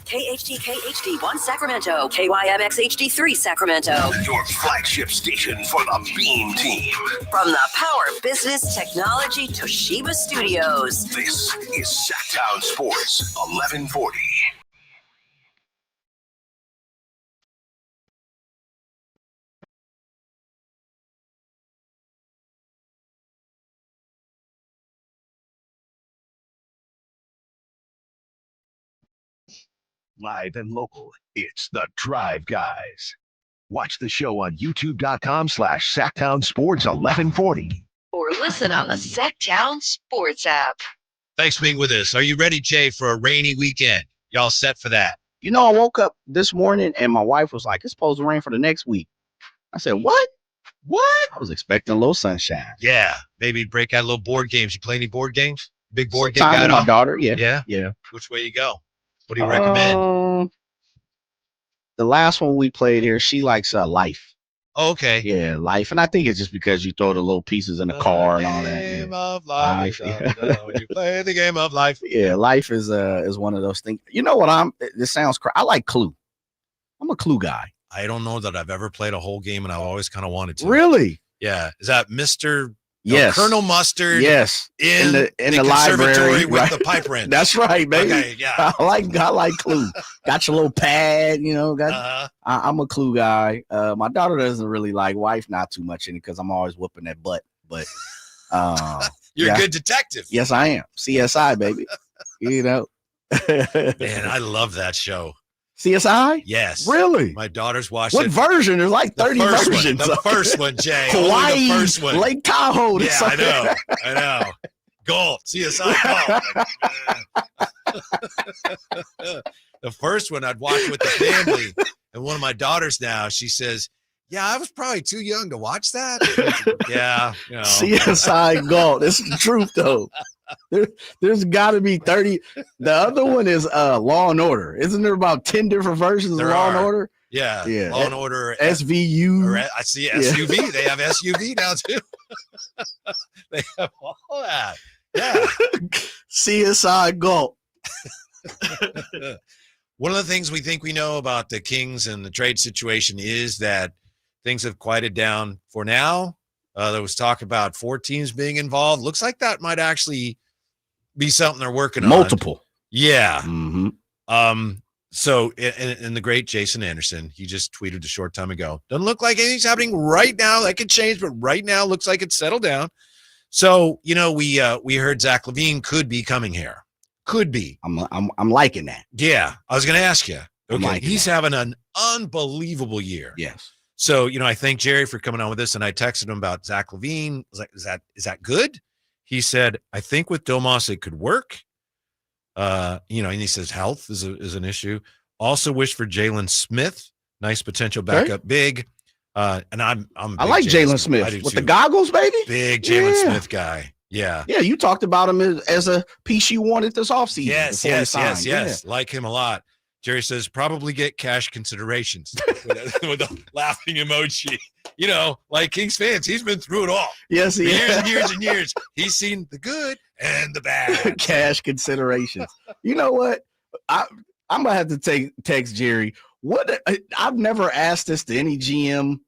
KHD1 Sacramento, KYMX HD3 Sacramento. Your flagship station for the Beam Team. From the Power Business Technology Toshiba Studios. This is Sacktown Sports 1140. Live and local, it's the Drive Guys. Watch the show on youtube.com/Sacktown Sports 1140. Or listen on the Sacktown Sports app. Thanks for being with us. Are you ready, Jay, for a rainy weekend? Y'all set for that? You know, I woke up this morning and my wife was like, it's supposed to rain for the next week. I said, what? What? I was expecting a little sunshine. Yeah, maybe break out a little board games. You play any board games? Big board game Time guy? with my daughter, yeah. Yeah? Yeah. Which way you go? What do you recommend? The last one we played here, she likes Life. Oh, okay. Yeah, Life. And I think it's just because you throw the little pieces in the car and all that. Game of life. When you play the game of life. Yeah, Life is one of those things. You know what this sounds crazy. I like Clue. I'm a Clue guy. I don't know that I've ever played a whole game, and I've always kind of wanted to. Really? Yeah. Is that Mr. Yes. Colonel Mustard? Yes. In the library with the pipe wrench. That's right, baby. Okay, yeah. I like Clue. Got your little pad, you know. I'm a Clue guy. My daughter doesn't really like Wife, not too much in it because I'm always whooping that butt. But you're a good detective. Yes, I am. CSI, baby. You know. Man, I love that show. CSI? Yes. Really? My daughter's watched What it. version? There's like 30 versions. The first one, Jay. Hawaii, Only the first one. Lake Tahoe. Yeah, I know. Galt. CSI Galt. The first one I'd watch with the family. And one of my daughters now, she says, yeah, I was probably too young to watch that. Yeah. You know. CSI Galt. It's the truth, though. There's got to be 30. The other one is Law and Order. Isn't there about 10 different versions of Law and Order? Yeah. Yeah. Law and Order. SVU. Or I see SUV. Yeah. They have SUV now too. They have all that. Yeah. CSI Gulp. One of the things we think we know about the Kings and the trade situation is that things have quieted down for now. There was talk about 4 teams being involved. Looks like that might actually be something they're working on. Multiple. Yeah. Mm-hmm. So, and the great Jason Anderson, he just tweeted a short time ago. Doesn't look like anything's happening right now. That could change, but right now looks like it's settled down. So, we heard Zach LaVine could be coming here. Could be. I'm liking that. Yeah. I was going to ask you. Okay. He's having an unbelievable year. Yes. So, I thank Jerry for coming on with this, and I texted him about Zach LaVine. I was like, is that good? He said, I think with Domas it could work. And he says health is an issue. Also wish for Jalen Smith, nice potential backup big. And I like Jalen Smith with the goggles, baby. Big Jalen Smith guy. Yeah. Yeah, you talked about him as a piece you wanted this offseason. Yes. Yeah. Like him a lot. Jerry says, probably get cash considerations with a laughing emoji. Like Kings fans, he's been through it all. Yes, he years and years and years. He's seen the good and the bad. Cash considerations. You know what? I'm going to have to text Jerry. I've never asked this to any GM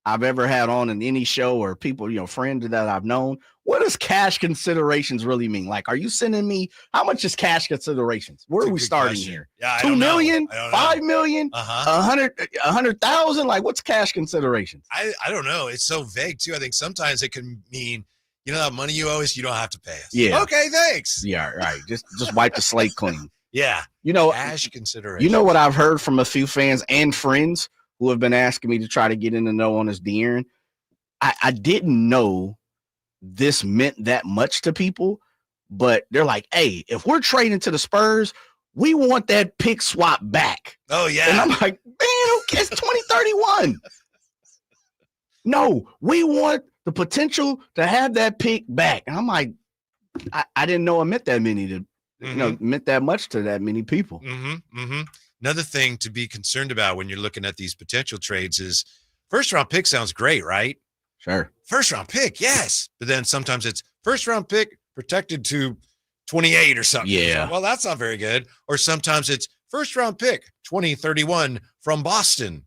I've ever had on in any show or people, friends that I've known. What does cash considerations really mean? Like, are you sending me, how much is cash considerations? Where are we starting here? Yeah, 2 million, 5 million, 100,000? Like, what's cash considerations? I don't know. It's so vague too. I think sometimes it can mean, that money you owe us, you don't have to pay us. Yeah. Okay, thanks. Yeah, right. Just wipe the slate clean. Yeah. Cash considerations. You know what I've heard from a few fans and friends who have been asking me to try to get in the know on this De'Aaron. I didn't know this meant that much to people, but they're like, hey, if we're trading to the Spurs, we want that pick swap back. Oh, yeah. And I'm like, man, it's 2031. No, we want the potential to have that pick back. And I'm like, I didn't know it meant that many meant that much to that many people. Another thing to be concerned about when you're looking at these potential trades is first round pick sounds great, right? Sure. First round pick, yes. But then sometimes it's first round pick protected to 28 or something. Yeah. Well, that's not very good. Or sometimes it's first round pick 2031 from Boston.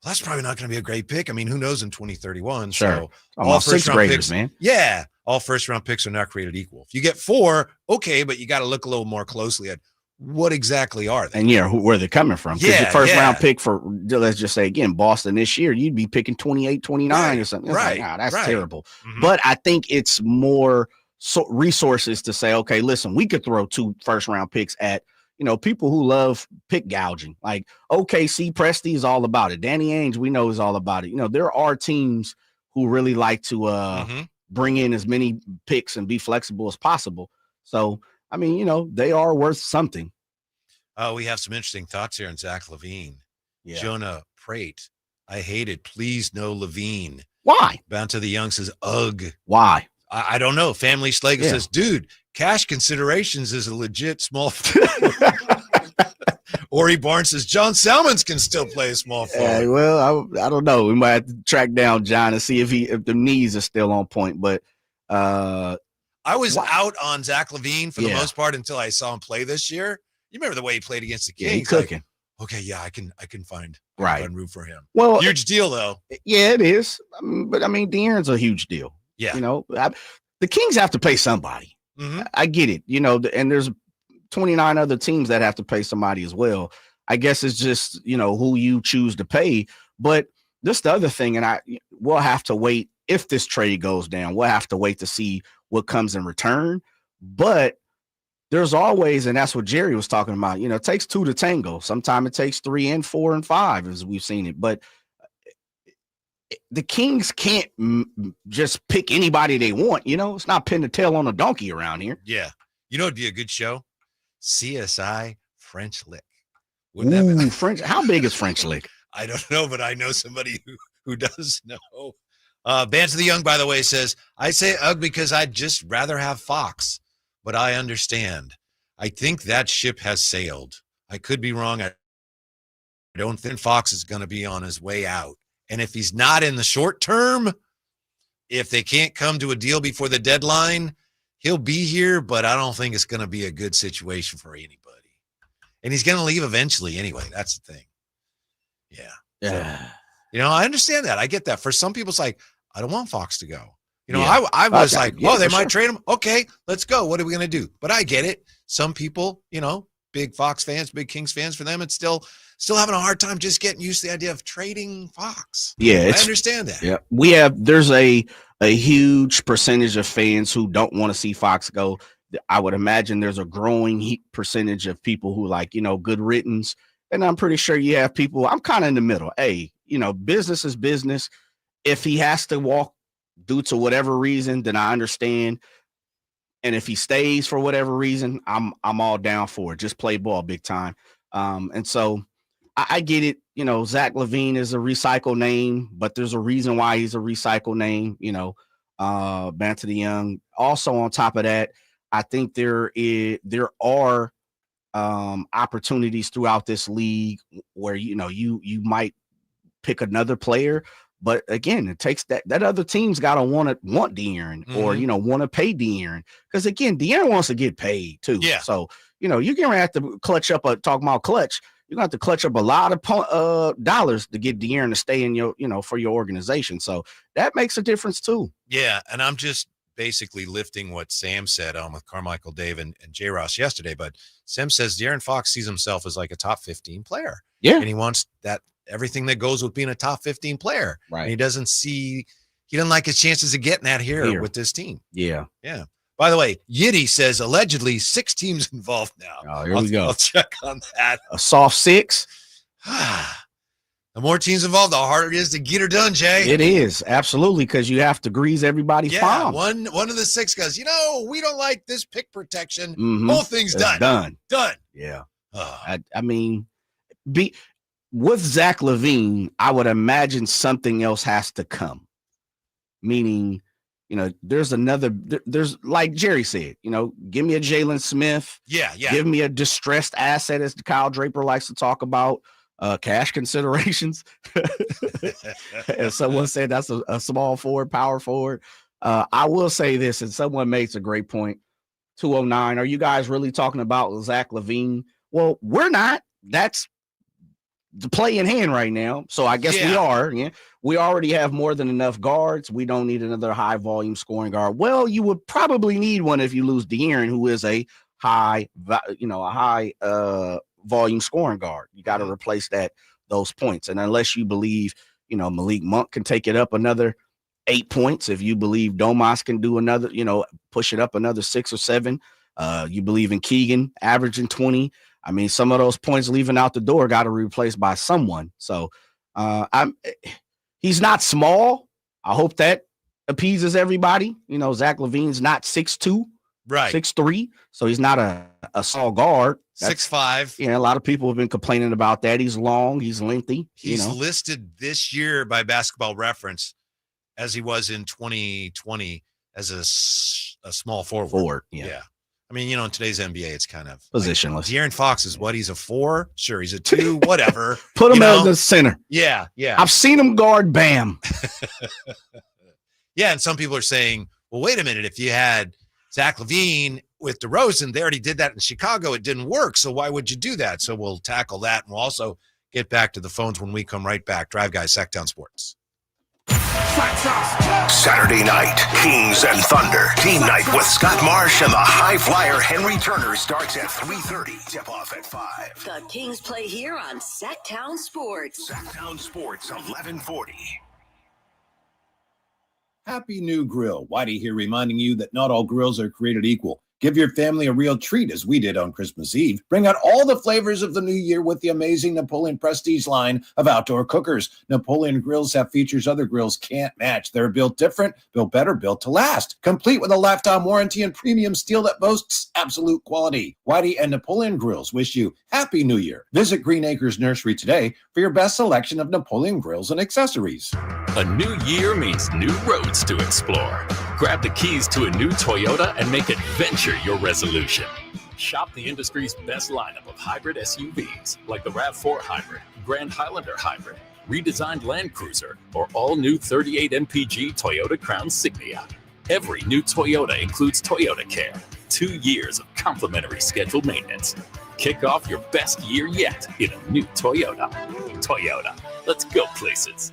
Well, that's probably not going to be a great pick. I mean, who knows in 2031? Sure. So all first round picks, man. Yeah. All first round picks are not created equal. If you get 4, okay, but you got to look a little more closely at what exactly are they? And where they're coming from. Because the first round pick for, let's just say again, Boston this year, you'd be picking 28, 29 or something. It's like, that's terrible. But I think it's more resources to say, okay, listen, we could throw 2 first round picks at, people who love pick gouging. Like OKC, Presti is all about it. Danny Ainge, we know, is all about it. There are teams who really like to bring in as many picks and be flexible as possible. So, I mean, they are worth something. We have some interesting thoughts here on Zach LaVine. Yeah. Jonah Prate, I hate it. Please no LaVine. Why? Bound to the Young says, ugh. Why? I don't know. Family Slager says, dude, cash considerations is a legit small. Ori Barnes says, John Salmons can still play a small forward. Well, I don't know. We might have to track down John and see if the knees are still on point. But I was out on Zach LaVine for the most part until I saw him play this year. You remember the way he played against the Kings? Yeah, he cooking. Like, okay, I can find room for him. Well, huge deal though. Yeah, it is. But I mean, De'Aaron's a huge deal. Yeah, the Kings have to pay somebody. I get it. And there's 29 other teams that have to pay somebody as well. I guess it's just who you choose to pay. But this the other thing, and we'll have to wait if this trade goes down. We'll have to wait to see what comes in return. But there's always, and that's what Jerry was talking about, it takes 2 to tango. Sometimes it takes 3 and 4 and 5 as we've seen it. But the Kings can't just pick anybody they want. It's not pin the tail on a donkey around here. Yeah. It'd be a good show. CSI French Lick. Ooh, French. How big is French Lick? I don't know, but I know somebody who does know. Banter the Young, by the way, says, I say ugh because I'd just rather have Fox. but I understand. I think that ship has sailed. I could be wrong. I don't think Fox is going to be on his way out. And if he's not in the short term, if they can't come to a deal before the deadline, he'll be here, but I don't think it's going to be a good situation for anybody. And he's going to leave eventually anyway. That's the thing. Yeah. Yeah. So, I understand that. I get that. For some people, it's like, I don't want Fox to go. Yeah. I was like, yeah, they for might sure. trade him. Okay, let's go. What are we going to do? But I get it. Some people, big Fox fans, big Kings fans, for them, it's still having a hard time just getting used to the idea of trading Fox. Yeah, I understand that. Yeah, there's a huge percentage of fans who don't want to see Fox go. I would imagine there's a growing percentage of people who like, good riddance. And I'm pretty sure you have people, I'm kind of in the middle. Hey, business is business. If he has to walk due to whatever reason, then I understand. And if he stays for whatever reason, I'm all down for it. Just play ball big time. And so I get it. Zach LaVine is a recycled name, but there's a reason why he's a recycled name, Banter the Young. Also on top of that, I think there are opportunities throughout this league where, you might pick another player. But again, it takes that other team's got to want De'Aaron or, want to pay De'Aaron. Because again, De'Aaron wants to get paid too. Yeah. So, you're going to have to clutch up talking about clutch. You're going to have to clutch up a lot of dollars to get De'Aaron to stay in your, for your organization. So that makes a difference too. Yeah. And I'm just basically lifting what Sam said on with Carmichael Dave and J. Ross yesterday. But Sam says De'Aaron Fox sees himself as like a top 15 player. Yeah. And he wants everything that goes with being a top 15 player. Right. And he doesn't like his chances of getting that here with this team. Yeah. Yeah. By the way, Yiddy says allegedly 6 teams involved now. Oh, here we go. I'll check on that. A soft 6. The more teams involved, the harder it is to get her done, Jay. It is absolutely, because you have to grease everybody's palm. One of the 6 guys, we don't like this pick protection. Whole thing's done. Done. Yeah. I mean, with Zach LaVine, I would imagine something else has to come. Meaning, there's like Jerry said, give me a Jalen Smith. Yeah. Give me a distressed asset, as Kyle Draper likes to talk about, cash considerations. And someone said that's a small forward, power forward. I will say this, and someone makes a great point. 209, are you guys really talking about Zach LaVine? Well, we're not. That's the play in hand right now. So I guess we are. Yeah. We already have more than enough guards. We don't need another high volume scoring guard. Well, you would probably need one if you lose De'Aaron, who is a high volume scoring guard. You got to replace those points. And unless you believe, Malik Monk can take it up another 8 points. If you believe Domas can do another, push it up another 6 or 7, you believe in Keegan averaging 20. I mean, some of those points leaving out the door got to be replaced by someone. So he's not small. I hope that appeases everybody. Zach LaVine's not 6'2", right? 6'3", so he's not a small guard. 6'5". Yeah, a lot of people have been complaining about that. He's long, he's lengthy. He's listed this year by Basketball Reference as he was in 2020 as a small forward. Yeah. I mean, in today's NBA, it's kind of positionless. Like, De'Aaron Fox is what? He's a 4? Sure, he's a 2, whatever. Put him as the center. Yeah. I've seen him guard Bam. Yeah, and some people are saying, well, wait a minute. If you had Zach LaVine with DeRozan, they already did that in Chicago. It didn't work, so why would you do that? So we'll tackle that, and we'll also get back to the phones when we come right back. Drive Guys, Sacktown Sports. Saturday night, Kings and Thunder. Team night with Scott Marsh and the high flyer Henry Turner starts at 3:30. Tip off at 5. The Kings play here on Sacktown Sports. Sacktown Sports, 1140. Happy New Grill. Whitey here reminding you that not all grills are created equal. Give your family a real treat as we did on Christmas Eve. Bring out all the flavors of the new year with the amazing Napoleon Prestige line of outdoor cookers. Napoleon grills have features other grills can't match. They're built different, built better, built to last. Complete with a lifetime warranty and premium steel that boasts absolute quality. Whitey and Napoleon Grills wish you Happy New Year. Visit Green Acres Nursery today for your best selection of Napoleon grills and accessories. A new year means new roads to explore. Grab the keys to a new Toyota and make adventure your resolution. Shop the industry's best lineup of hybrid SUVs like the RAV4 Hybrid, Grand Highlander Hybrid, redesigned Land Cruiser, or all-new 38 MPG Toyota Crown Signia. Every new Toyota includes Toyota Care, 2 years of complimentary scheduled maintenance. Kick off your best year yet in a new Toyota. Toyota, let's go places.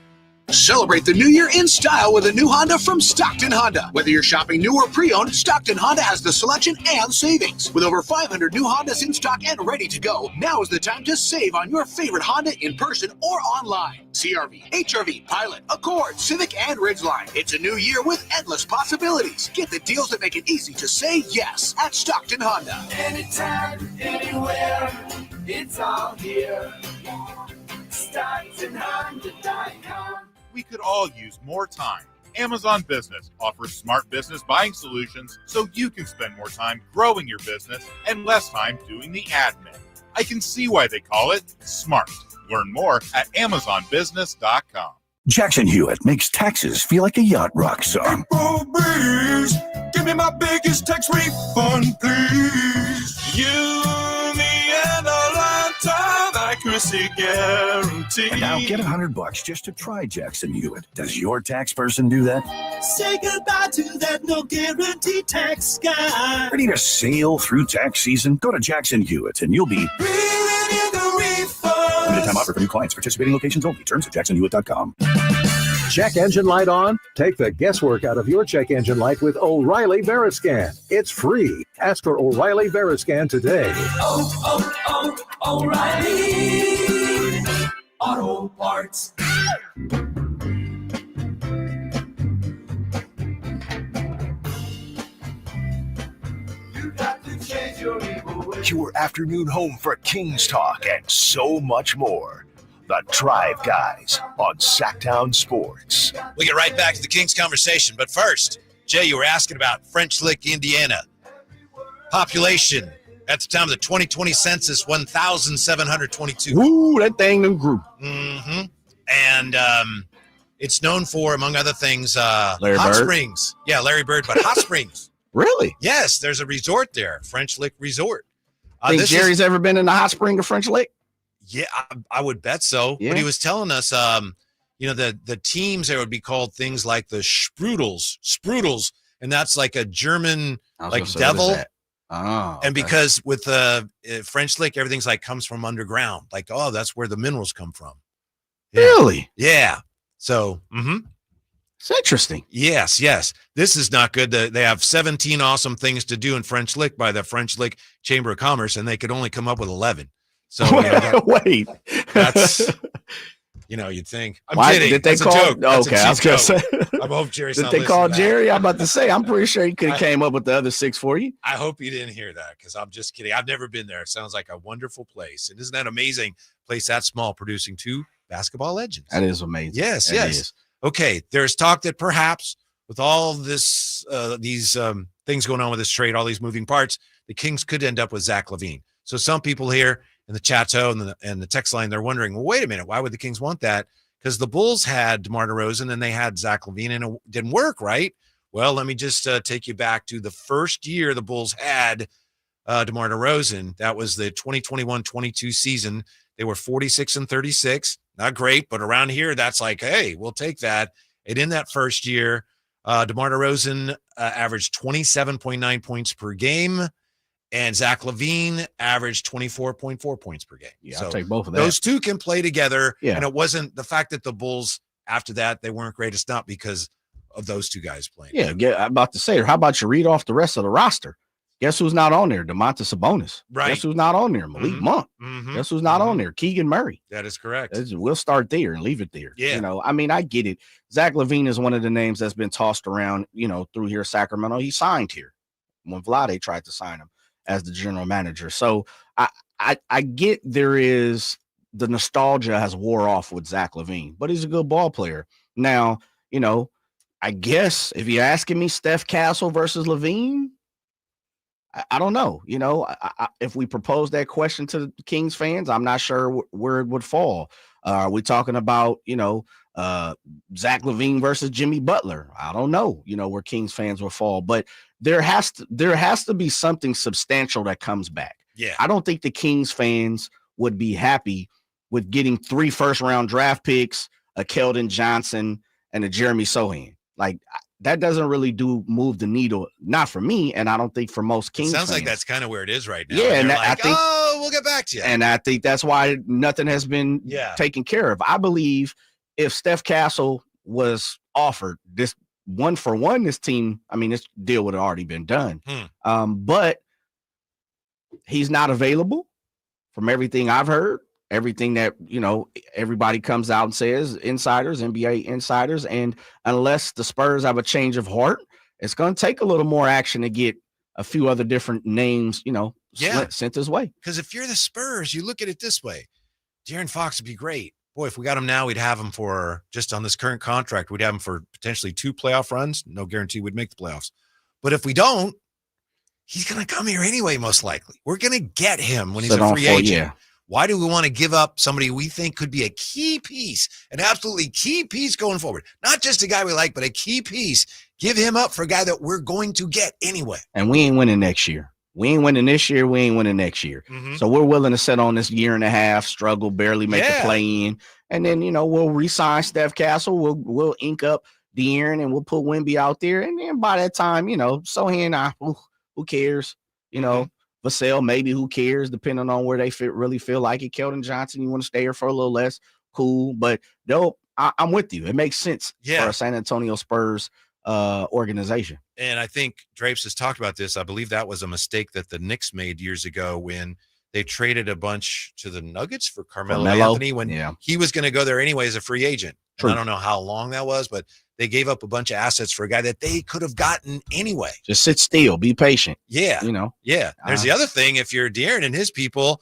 Celebrate the new year in style with a new Honda from Stockton Honda. Whether you're shopping new or pre-owned, Stockton Honda has the selection and savings. With over 500 new Hondas in stock and ready to go, now is the time to save on your favorite Honda in person or online. CR-V, HR-V, Pilot, Accord, Civic, and Ridgeline. It's a new year with endless possibilities. Get the deals that make it easy to say yes at Stockton Honda. Anytime, anywhere, it's all here. StocktonHonda.com. We could all use more time. Amazon Business offers smart business buying solutions so you can spend more time growing your business and less time doing the admin. I can see why they call it smart. Learn more at AmazonBusiness.com. Jackson Hewitt makes taxes feel like a yacht rock song. Oh, please, give me my biggest tax refund, please. You, me, and a lifetime accuracy guarantee. And now get $100 just to try Jackson Hewitt. Does your tax person do that? Say goodbye to that no guarantee tax guy. Ready to sail through tax season? Go to Jackson Hewitt and you'll be limited time offer for new clients. Participating locations only. Terms at jacksonhewitt.com. Check engine light on? Take the guesswork out of your check engine light with O'Reilly Veriscan. It's free. Ask for O'Reilly Veriscan today. O'Reilly Auto Parts. Your afternoon home for Kings Talk and so much more. The Drive Guys on Sacktown Sports. We'll get right back to the Kings conversation. But first, Jay, you were asking about French Lick, Indiana. Population at the time of the 2020 census, 1,722. Ooh, that thing done grew. Mm-hmm. And it's known for, among other things, Larry hot Bird? springs. Yeah, Larry Bird, but hot springs. Really? Yes, there's a resort there, French Lick Resort. Think Jerry's ever been in the hot spring of French Lick? Yeah, I would bet so. Yeah. But he was telling us, the teams there would be called things like the Sprudels, and that's like a German like devil. Oh, and because with French Lick, everything's like comes from underground. Like, oh, that's where the minerals come from. Yeah. Really? Yeah. So, It's interesting. Yes. This is not good. They have 17 awesome things to do in French Lick by the French Lick Chamber of Commerce, and they could only come up with 11. So wait, that's you'd think. I'm Why, kidding. did they That's call? a joke. That's Okay, a I was gonna cheap say. joke. I hope Jerry's Did not they call listening to that. Jerry? I'm about to say. I'm pretty sure he could have came up with the other 6 for you. I hope you didn't hear that because I'm just kidding. I've never been there. It sounds like a wonderful place. And isn't that amazing? Place that small, producing 2 basketball legends. That is amazing. Yes. That is. Okay. There's talk that perhaps with all this, these things going on with this trade, all these moving parts, the Kings could end up with Zach LaVine. So some people here in the chateau and the text line, they're wondering, well, wait a minute, why would the Kings want that? Because the Bulls had DeMar DeRozan and they had Zach LaVine, and it didn't work, right? Well, let me just take you back to the first year the Bulls had DeMar DeRozan. That was the 2021-22 season. They were 46-36. Not great, but around here, that's like, hey, we'll take that. And in that first year, DeMar DeRozan averaged 27.9 points per game, and Zach LaVine averaged 24.4 points per game. Yeah, so I'll take both of that. those two can play together. Yeah. And it wasn't the fact that the Bulls, after that, they weren't great. It's not because of those two guys playing. Yeah, I'm about to say, how about you read off the rest of the roster? Guess who's not on there? Domantas Sabonis. Right. Guess who's not on there? Malik Monk. Guess who's not on there? Keegan Murray. That is correct. We'll start there and leave it there. Yeah. I mean, I get it. Zach LaVine is one of the names that's been tossed around, through here, Sacramento. He signed here when Vlade tried to sign him as the general manager. So I get there is the nostalgia has wore off with Zach LaVine, but he's a good ball player. Now, I guess if you're asking me Steph Castle versus LaVine, I don't know. You know, if we propose that question to the Kings fans, I'm not sure where it would fall. Are we talking about, you know, Zach LaVine versus Jimmy Butler? I don't know, you know, where Kings fans will fall, but there has to be something substantial that comes back. Yeah. I don't think the Kings fans would be happy with getting 3 first-round draft picks, a Keldon Johnson, and a Jeremy Sohan. Like, that doesn't really move the needle, not for me, and I don't think for most Kings fans. Sounds like that's kind of where it is right now. Yeah, and like, I think, we'll get back to you. And I think that's why nothing has been taken care of. I believe if Steph Castle was offered this 1-for-1, this team, I mean, this deal would have already been done. But he's not available from everything I've heard, everything that, you know, everybody comes out and says, insiders, NBA insiders. And unless the Spurs have a change of heart, it's going to take a little more action to get a few other different names, you know, sent his way. Because if you're the Spurs, you look at it this way. De'Aaron Fox would be great. Boy, if we got him now, we'd have him for, just on this current contract, we'd have him for potentially 2 playoff runs. No guarantee we'd make the playoffs. But if we don't, he's going to come here anyway, most likely. We're going to get him when he's a free agent. Yeah. Why do we want to give up somebody we think could be a key piece, an absolutely key piece going forward? Not just a guy we like, but a key piece. Give him up for a guy that we're going to get anyway. And we ain't winning next year. We ain't winning this year. We ain't winning next year. So we're willing to sit on this year and a half, struggle, barely make a play in. And then, you know, we'll re-sign Steph Castle. We'll ink up De'Aaron and we'll put Wemby out there. And then by that time, you know, Sohan, who cares? You know, Vassell, maybe who cares, depending on where they really feel like it. Keldon Johnson, you want to stay here for a little less, cool. But no, I'm with you. It makes sense for a San Antonio Spurs organization. And I think Drapes has talked about this. I believe that was a mistake that the Knicks made years ago when they traded a bunch to the Nuggets for Carmelo Anthony when he was going to go there anyway as a free agent. And I don't know how long that was, but they gave up a bunch of assets for a guy that they could have gotten anyway. Just sit still, be patient. Yeah. You know? Yeah. There's the other thing. If you're De'Aaron and his people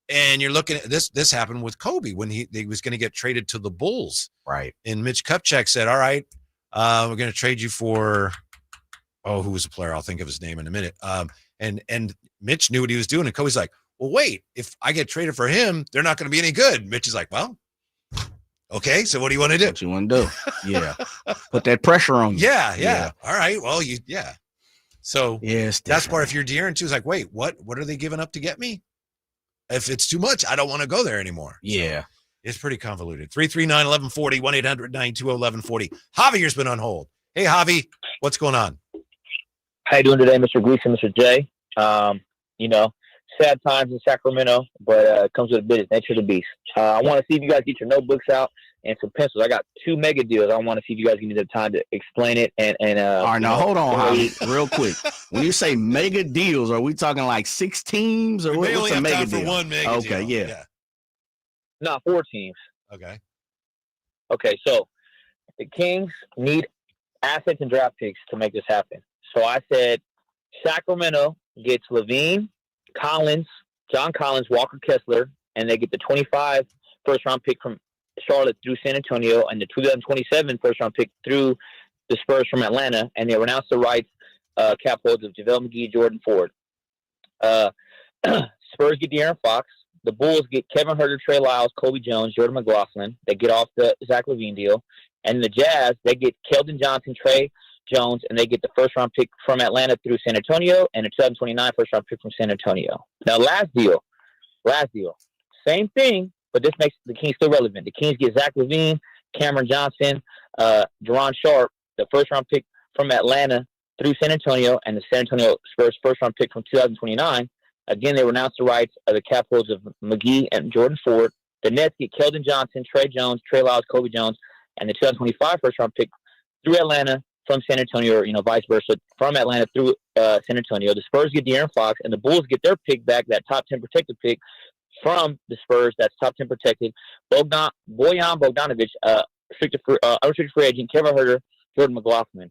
and you're looking at this happened with Kobe when he was going to get traded to the Bulls. Right. And Mitch Kupchak said, all right, we're going to trade you for, who was a player? I'll think of his name in a minute. And Mitch knew what he was doing. And Kobe's like, well, wait, if I get traded for him, they're not going to be any good. Mitch is like, well, okay, so what do you want to do? What you want to do? Yeah. Put that pressure on you. Yeah. All right. Well, So that's part, if you're De'Aaron too, is like, wait, what are they giving up to get me? If it's too much, I don't want to go there anymore. Yeah. So it's pretty convoluted. 339-1140, 1-800-920-1140. Javier's been on hold. Hey, Javi, what's going on? How you doing today, Mr. Gleason, Mr. J? You know, sad times in Sacramento, but it comes with a bit of nature of the beast. I want to see if you guys get your notebooks out and some pencils. I got 2 mega deals. I want to see if you guys give me the time to explain it. And all right, now hold on, Javi, real quick. When you say mega deals, are we talking like 6 teams or what's a mega deal? For one mega deal. Okay, yeah. No, 4 teams. Okay, so the Kings need assets and draft picks to make this happen. So I said Sacramento gets LaVine, Collins, John Collins, Walker Kessler, and they get the 25 first-round pick from Charlotte through San Antonio and the 2027 first-round pick through the Spurs from Atlanta, and they renounce the rights cap holds of JaVale McGee, Jordan Ford. Spurs get De'Aaron Fox. The Bulls get Kevin Huerter, Trey Lyles, Kobe Jones, Jordan McLaughlin. They get off the Zach LaVine deal. And the Jazz, they get Keldon Johnson, Trey Jones, and they get the first-round pick from Atlanta through San Antonio and a 2029 first-round pick from San Antonio. Now, last deal, same thing, but this makes the Kings still relevant. The Kings get Zach LaVine, Cameron Johnson, De'Ron Sharp, the first-round pick from Atlanta through San Antonio, and the San Antonio Spurs first-round pick from 2029. Again, they renounce the rights of the cap holds of McGee and Jordan Ford. The Nets get Keldon Johnson, Trey Jones, Trey Lyles, Kobe Jones, and the 2025 first-round pick through Atlanta from San Antonio, or, vice versa, from Atlanta through San Antonio. The Spurs get De'Aaron Fox, and the Bulls get their pick back, that top 10 protected pick from the Spurs, that's top 10 protected. Bojan Bogdanovic, unrestricted free agent, Kevin Huerter, Jordan McLaughlin.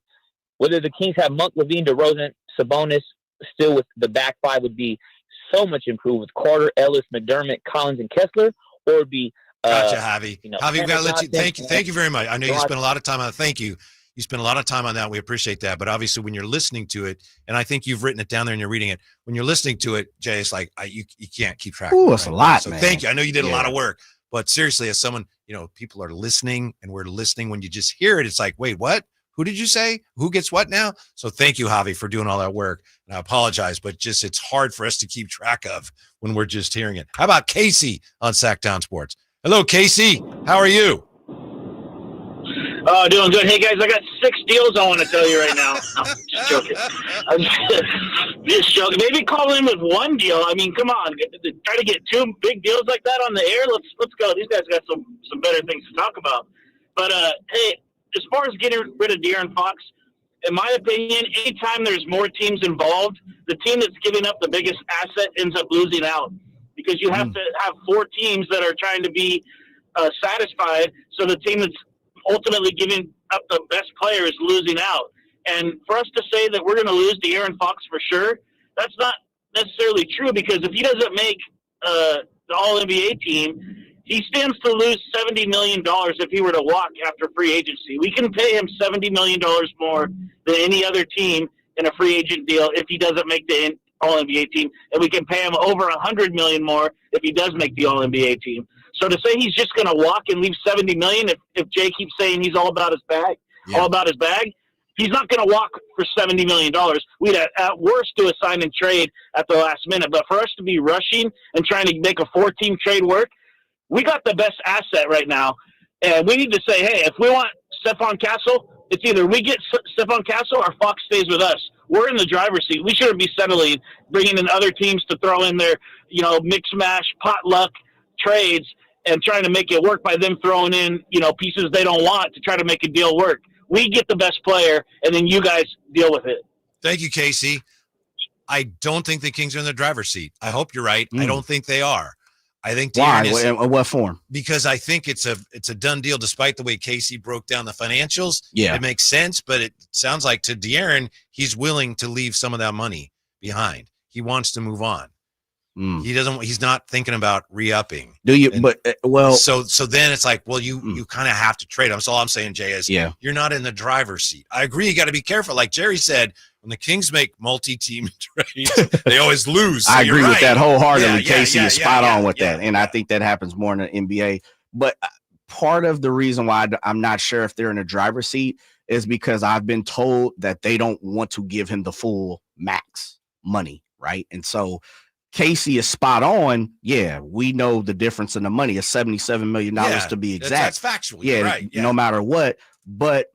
Whether the Kings have Monk, LaVine, DeRozan, Sabonis, still with the back five would be so much improved with Carter, Ellis, McDermott, Collins, and Kessler, or would be gotcha, Javi. Javi, we got to let you. Thank you very much. I know you spent a lot of time on it. Thank you. You spend a lot of time on that. We appreciate that. But obviously when you're listening to it, and I think you've written it down there and you're reading it, when you're listening to it, Jay, it's like you can't keep track. Ooh, of it, it's a lot, so man. thank you. I know you did a lot of work, but seriously, as someone, people are listening and we're listening. When you just hear it, it's like, wait, what? Who did you say? Who gets what now? So thank you, Javi, for doing all that work. And I apologize, but it's hard for us to keep track of when we're just hearing it. How about Casey on Sacktown Sports? Hello, Casey. How are you? Oh, doing good. Hey, guys, I got 6 deals I want to tell you right now. No, just joking. I'm just joking. Maybe call in with one deal. I mean, come on. Try to get 2 big deals like that on the air. Let's go. These guys got some better things to talk about. But, hey, as far as getting rid of Dearon Fox, in my opinion, anytime there's more teams involved, the team that's giving up the biggest asset ends up losing out, because you have to have 4 teams that are trying to be satisfied, so the team that's ultimately giving up the best player is losing out. And for us to say that we're going to lose De'Aaron Fox for sure, that's not necessarily true, because if he doesn't make the All-NBA team, he stands to lose $70 million if he were to walk after free agency. We can pay him $70 million more than any other team in a free agent deal if he doesn't make the All-NBA team, and we can pay him over $100 million more if he does make the All-NBA team. So to say he's just going to walk and leave $70 million, if Jay keeps saying he's all about his bag, he's not going to walk for $70 million. We'd at worst do a sign and trade at the last minute. But for us to be rushing and trying to make a 4-team trade work, we got the best asset right now. And we need to say, hey, if we want Stephon Castle, it's either we get Stephon Castle or Fox stays with us. We're in the driver's seat. We shouldn't be settling, bringing in other teams to throw in their, mix mash, potluck trades and trying to make it work by them throwing in, pieces they don't want to try to make a deal work. We get the best player, and then you guys deal with it. Thank you, Casey. I don't think the Kings are in the driver's seat. I hope you're right. I don't think they are. I think why? In what form? Because I think it's a done deal. Despite the way Casey broke down the financials, it makes sense. But it sounds like to De'Aaron, he's willing to leave some of that money behind. He wants to move on. He doesn't. He's not thinking about re-upping. Do you? So then it's like, well, you kind of have to trade him. So all I'm saying, Jay, is you're not in the driver's seat. I agree. You got to be careful. Like Jerry said, when the Kings make multi-team trades, they always lose. So I agree with that wholeheartedly. Casey is spot on with that. And I think that happens more in the NBA. But part of the reason why I'm not sure if they're in the driver's seat is because I've been told that they don't want to give him the full max money, right? And so Casey is spot on. Yeah, we know the difference in the money. It's $77 million to be exact. That's factual. Yeah, right. No matter what. But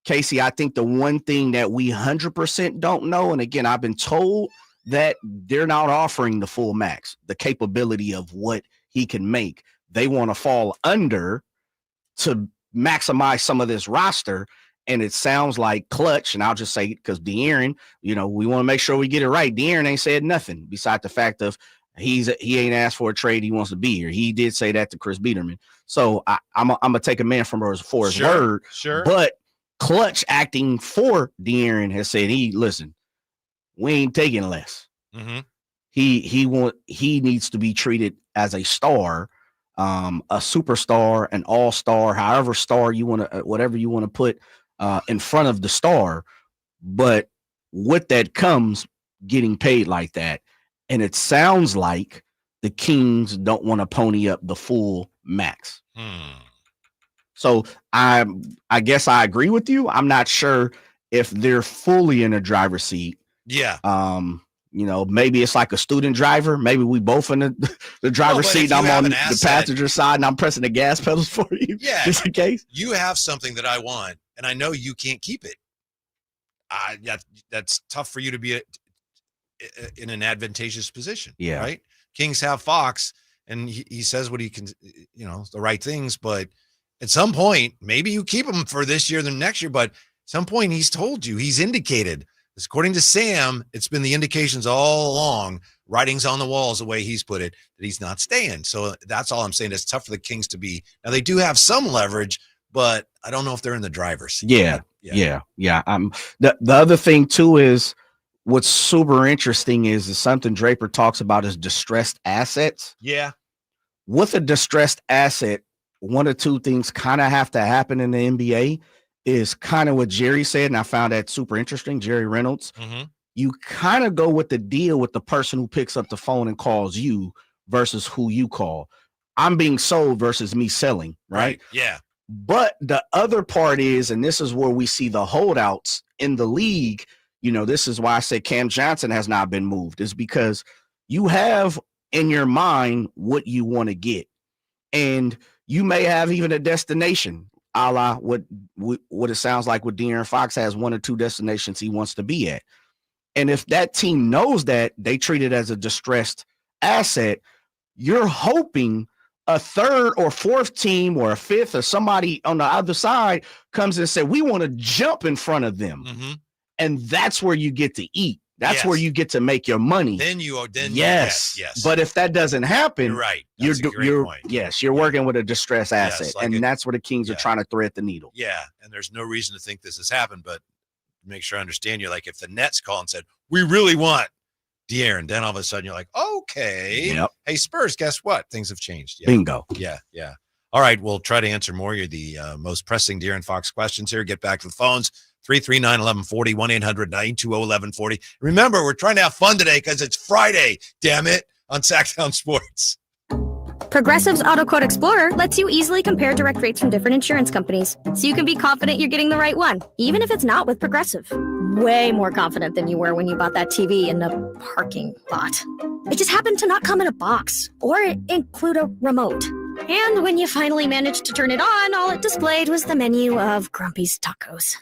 Casey, I think the one thing that we 100% don't know, and again, I've been told that they're not offering the full max, the capability of what he can make. They want to fall under to maximize some of this roster. And it sounds like Clutch, and I'll just say, because De'Aaron, we want to make sure we get it right. De'Aaron ain't said nothing besides the fact of he ain't asked for a trade. He wants to be here. He did say that to Chris Biederman. So I'm going to take a man for his word. Sure. But Clutch acting for De'Aaron has said, listen, we ain't taking less. Mm-hmm. He needs to be treated as a star, a superstar, an all-star, however star you want to, whatever you want to put in front of the star. But with that comes getting paid like that. And it sounds like the Kings don't want to pony up the full max. So I guess I agree with you. I'm not sure if they're fully in a driver's seat. Yeah. Maybe it's like a student driver. Maybe we both in the driver's seat. And I'm on the passenger side and I'm pressing the gas pedals for you. Yeah. Just in case. You have something that I want and I know you can't keep it. That's tough for you to be in an advantageous position. Yeah. Right. Kings have Fox and he says what he can, the right things, but at some point, maybe you keep him for this year, then next year, but at some point he's told you, he's indicated, according to Sam, it's been the indications all along, writings on the walls, the way he's put it, that he's not staying. So that's all I'm saying. It's tough for the Kings to be. Now they do have some leverage, but I don't know if they're in the driver's seat. Yeah. The other thing too is what's super interesting is something Draper talks about is distressed assets. Yeah. With a distressed asset, one or two things kind of have to happen in the NBA. is kind of what Jerry said, and I found that super interesting. Jerry Reynolds. Mm-hmm. You kind of go with the deal with the person who picks up the phone and calls you versus who you call. I'm being sold versus me selling, right? Yeah. But the other part is, and this is where we see the holdouts in the league. This is why I say Cam Johnson has not been moved, is because you have in your mind what you want to get. And you may have even a destination, a la what it sounds like with De'Aaron Fox has 1 or 2 destinations he wants to be at. And if that team knows that, they treat it as a distressed asset, you're hoping a 3rd or 4th team or a 5th or somebody on the other side comes and say, we want to jump in front of them. Mm-hmm. And that's where you get to eat. That's Yes. where you get to make your money. Yes. But if that doesn't happen, You're right. That's a great point. You're working with a distressed asset. like and that's where the Kings are trying to thread the needle. Yeah, and there's no reason to think this has happened, but make sure I understand you. Like if the Nets call and said, we really want De'Aaron, then all of a sudden you're like, okay. Yep. Hey, Spurs, guess what? Things have changed. Yeah. Bingo. Yeah. All right, we'll try to answer more of the most pressing De'Aaron Fox questions here. Get back to the phones. 339-1140, 1-800-920-1140. Remember, we're trying to have fun today because it's Friday, damn it, on Sacktown Sports. Progressive's Auto Quote Explorer lets you easily compare direct rates from different insurance companies, so you can be confident you're getting the right one, even if it's not with Progressive. Way more confident than you were when you bought that TV in the parking lot. It just happened to not come in a box or include a remote. And when you finally managed to turn it on, all it displayed was the menu of Grumpy's Tacos.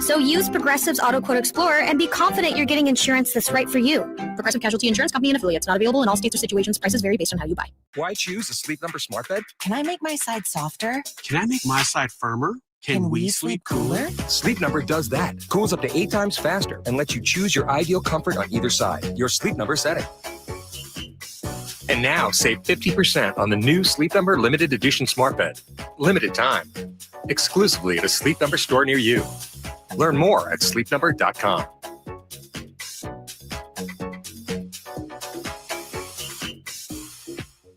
So use Progressive's Auto Quote Explorer and be confident you're getting insurance that's right for you. Progressive Casualty Insurance Company and affiliates. Not available in all states or situations. Prices vary based on how you buy. Why choose a Sleep Number smart bed? Can I make my side softer? Can I make my side firmer? Can we sleep cooler? Sleep Number does that. Cools up to 8 times faster and lets you choose your ideal comfort on either side. Your Sleep Number setting. And now save 50% on the new Sleep Number limited edition smart bed. Limited time. Exclusively at a Sleep Number store near you. Learn more at sleepnumber.com.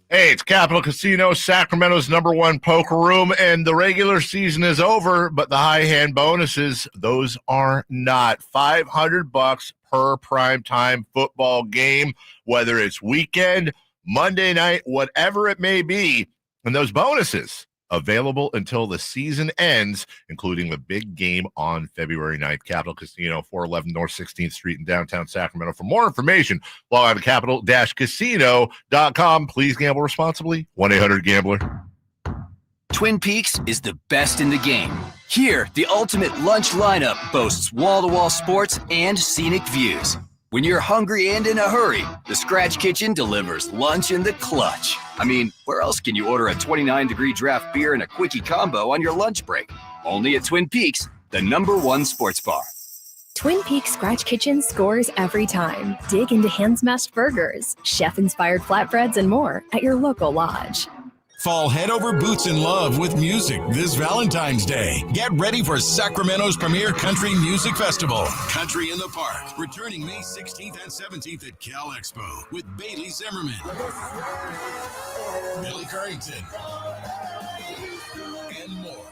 Hey, it's Capital Casino, Sacramento's #1 poker room, and the regular season is over, but the high hand bonuses, those are not. $500 per primetime football game, whether it's weekend, Monday night, whatever it may be. And those bonuses available until the season ends, including the big game on February 9th. Capital Casino, 411 North 16th Street in downtown Sacramento. For more information, log on to capital-casino.com. Please gamble responsibly. 1-800-GAMBLER. Twin Peaks is the best in the game. Here, the ultimate lunch lineup boasts wall-to-wall sports and scenic views. When you're hungry and in a hurry, the Scratch Kitchen delivers lunch in the clutch. I mean, where else can you order a 29-degree draft beer and a quickie combo on your lunch break? Only at Twin Peaks, the #1 sports bar. Twin Peaks Scratch Kitchen scores every time. Dig into hand-smashed burgers, chef-inspired flatbreads, and more at your local lodge. Fall head over boots in love with music this Valentine's Day. Get ready for Sacramento's premier country music festival, Country in the Park, returning May 16th and 17th at Cal Expo with Bailey Zimmerman, Billy Currington, and more.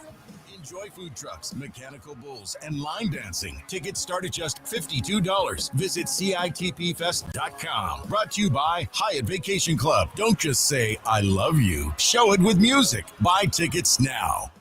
Enjoy food trucks, mechanical bulls, and line dancing. Tickets start at just $52. Visit CITPfest.com. Brought to you by Hyatt Vacation Club. Don't just say, I love you. Show it with music. Buy tickets now.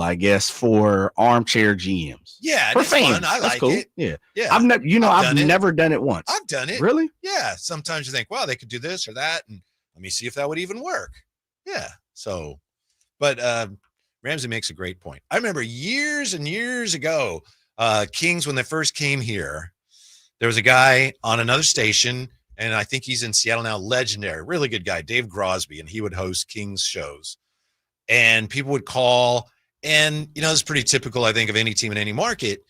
I guess, for armchair GMs. Yeah, for it's fans. fun. I That's like cool. it. Yeah, Yeah. I've never done it once. I've done it. Really? Yeah. Sometimes you think, well, they could do this or that, and let me see if that would even work. Yeah. So, but Ramsey makes a great point. I remember years and years ago, Kings, when they first came here, there was a guy on another station, and I think he's in Seattle now, legendary, really good guy, Dave Grosby, and he would host Kings shows. And people would call, and, it's pretty typical, I think, of any team in any market,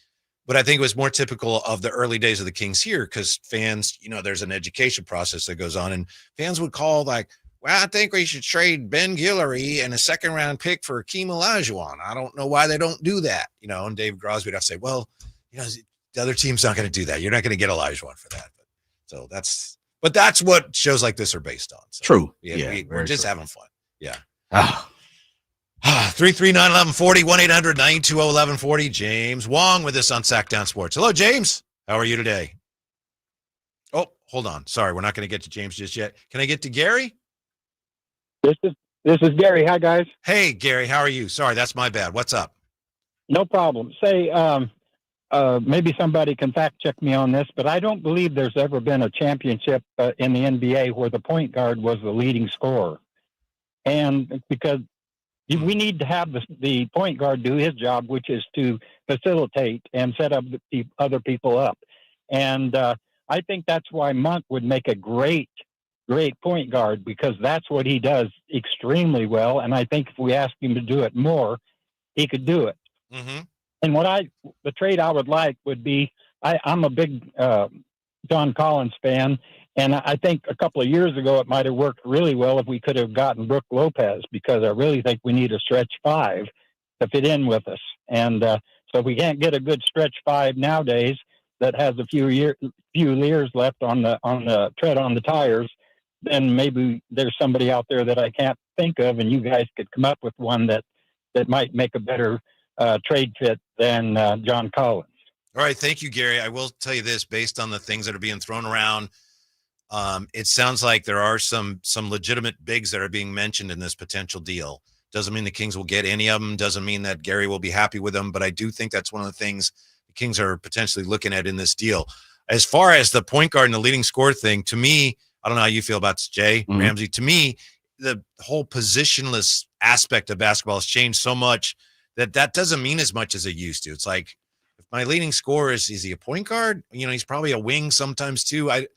but I think it was more typical of the early days of the Kings here because fans, there's an education process that goes on, and fans would call like, well, I think we should trade Ben Guillory and a second-round pick for Akeem Olajuwon. I don't know why they don't do that, and Dave Grosby would have to say, well, the other team's not going to do that. You're not going to get Olajuwon for that. But that's what shows like this are based on. So, true. We're just having fun. Yeah. 339-1140, 1-800-920-1140. James Wong with us on Sacktown Sports. Hello, James. How are you today? Oh, hold on. Sorry, we're not going to get to James just yet. Can I get to Gary? This is Gary. Hi, guys. Hey, Gary. How are you? Sorry, that's my bad. What's up? No problem. Say, maybe somebody can fact check me on this, but I don't believe there's ever been a championship in the NBA where the point guard was the leading scorer. And because we need to have the point guard do his job, which is to facilitate and set up the other people up. And I think that's why Monk would make a great point guard, because that's what he does extremely well. And I think if we ask him to do it more, he could do it. Mm-hmm. And the trade I would like would be, I'm a big John Collins fan, and I think a couple of years ago it might have worked really well if we could have gotten Brook Lopez, because I really think we need a stretch five to fit in with us. And so if we can't get a good stretch five nowadays that has a few years left on the tread on the tires, then maybe there's somebody out there that I can't think of, and you guys could come up with one that might make a better trade fit than John Collins. All right. Thank you, Gary. I will tell you this, based on the things that are being thrown around, it sounds like there are some legitimate bigs that are being mentioned in this potential deal. Doesn't mean the Kings will get any of them. Doesn't mean that Gary will be happy with them. But I do think that's one of the things the Kings are potentially looking at in this deal. As far as the point guard and the leading score thing, to me, I don't know how you feel about this, Jay, Ramsey. To me, the whole positionless aspect of basketball has changed so much that doesn't mean as much as it used to. It's like, if my leading scorer is he a point guard? He's probably a wing sometimes too. I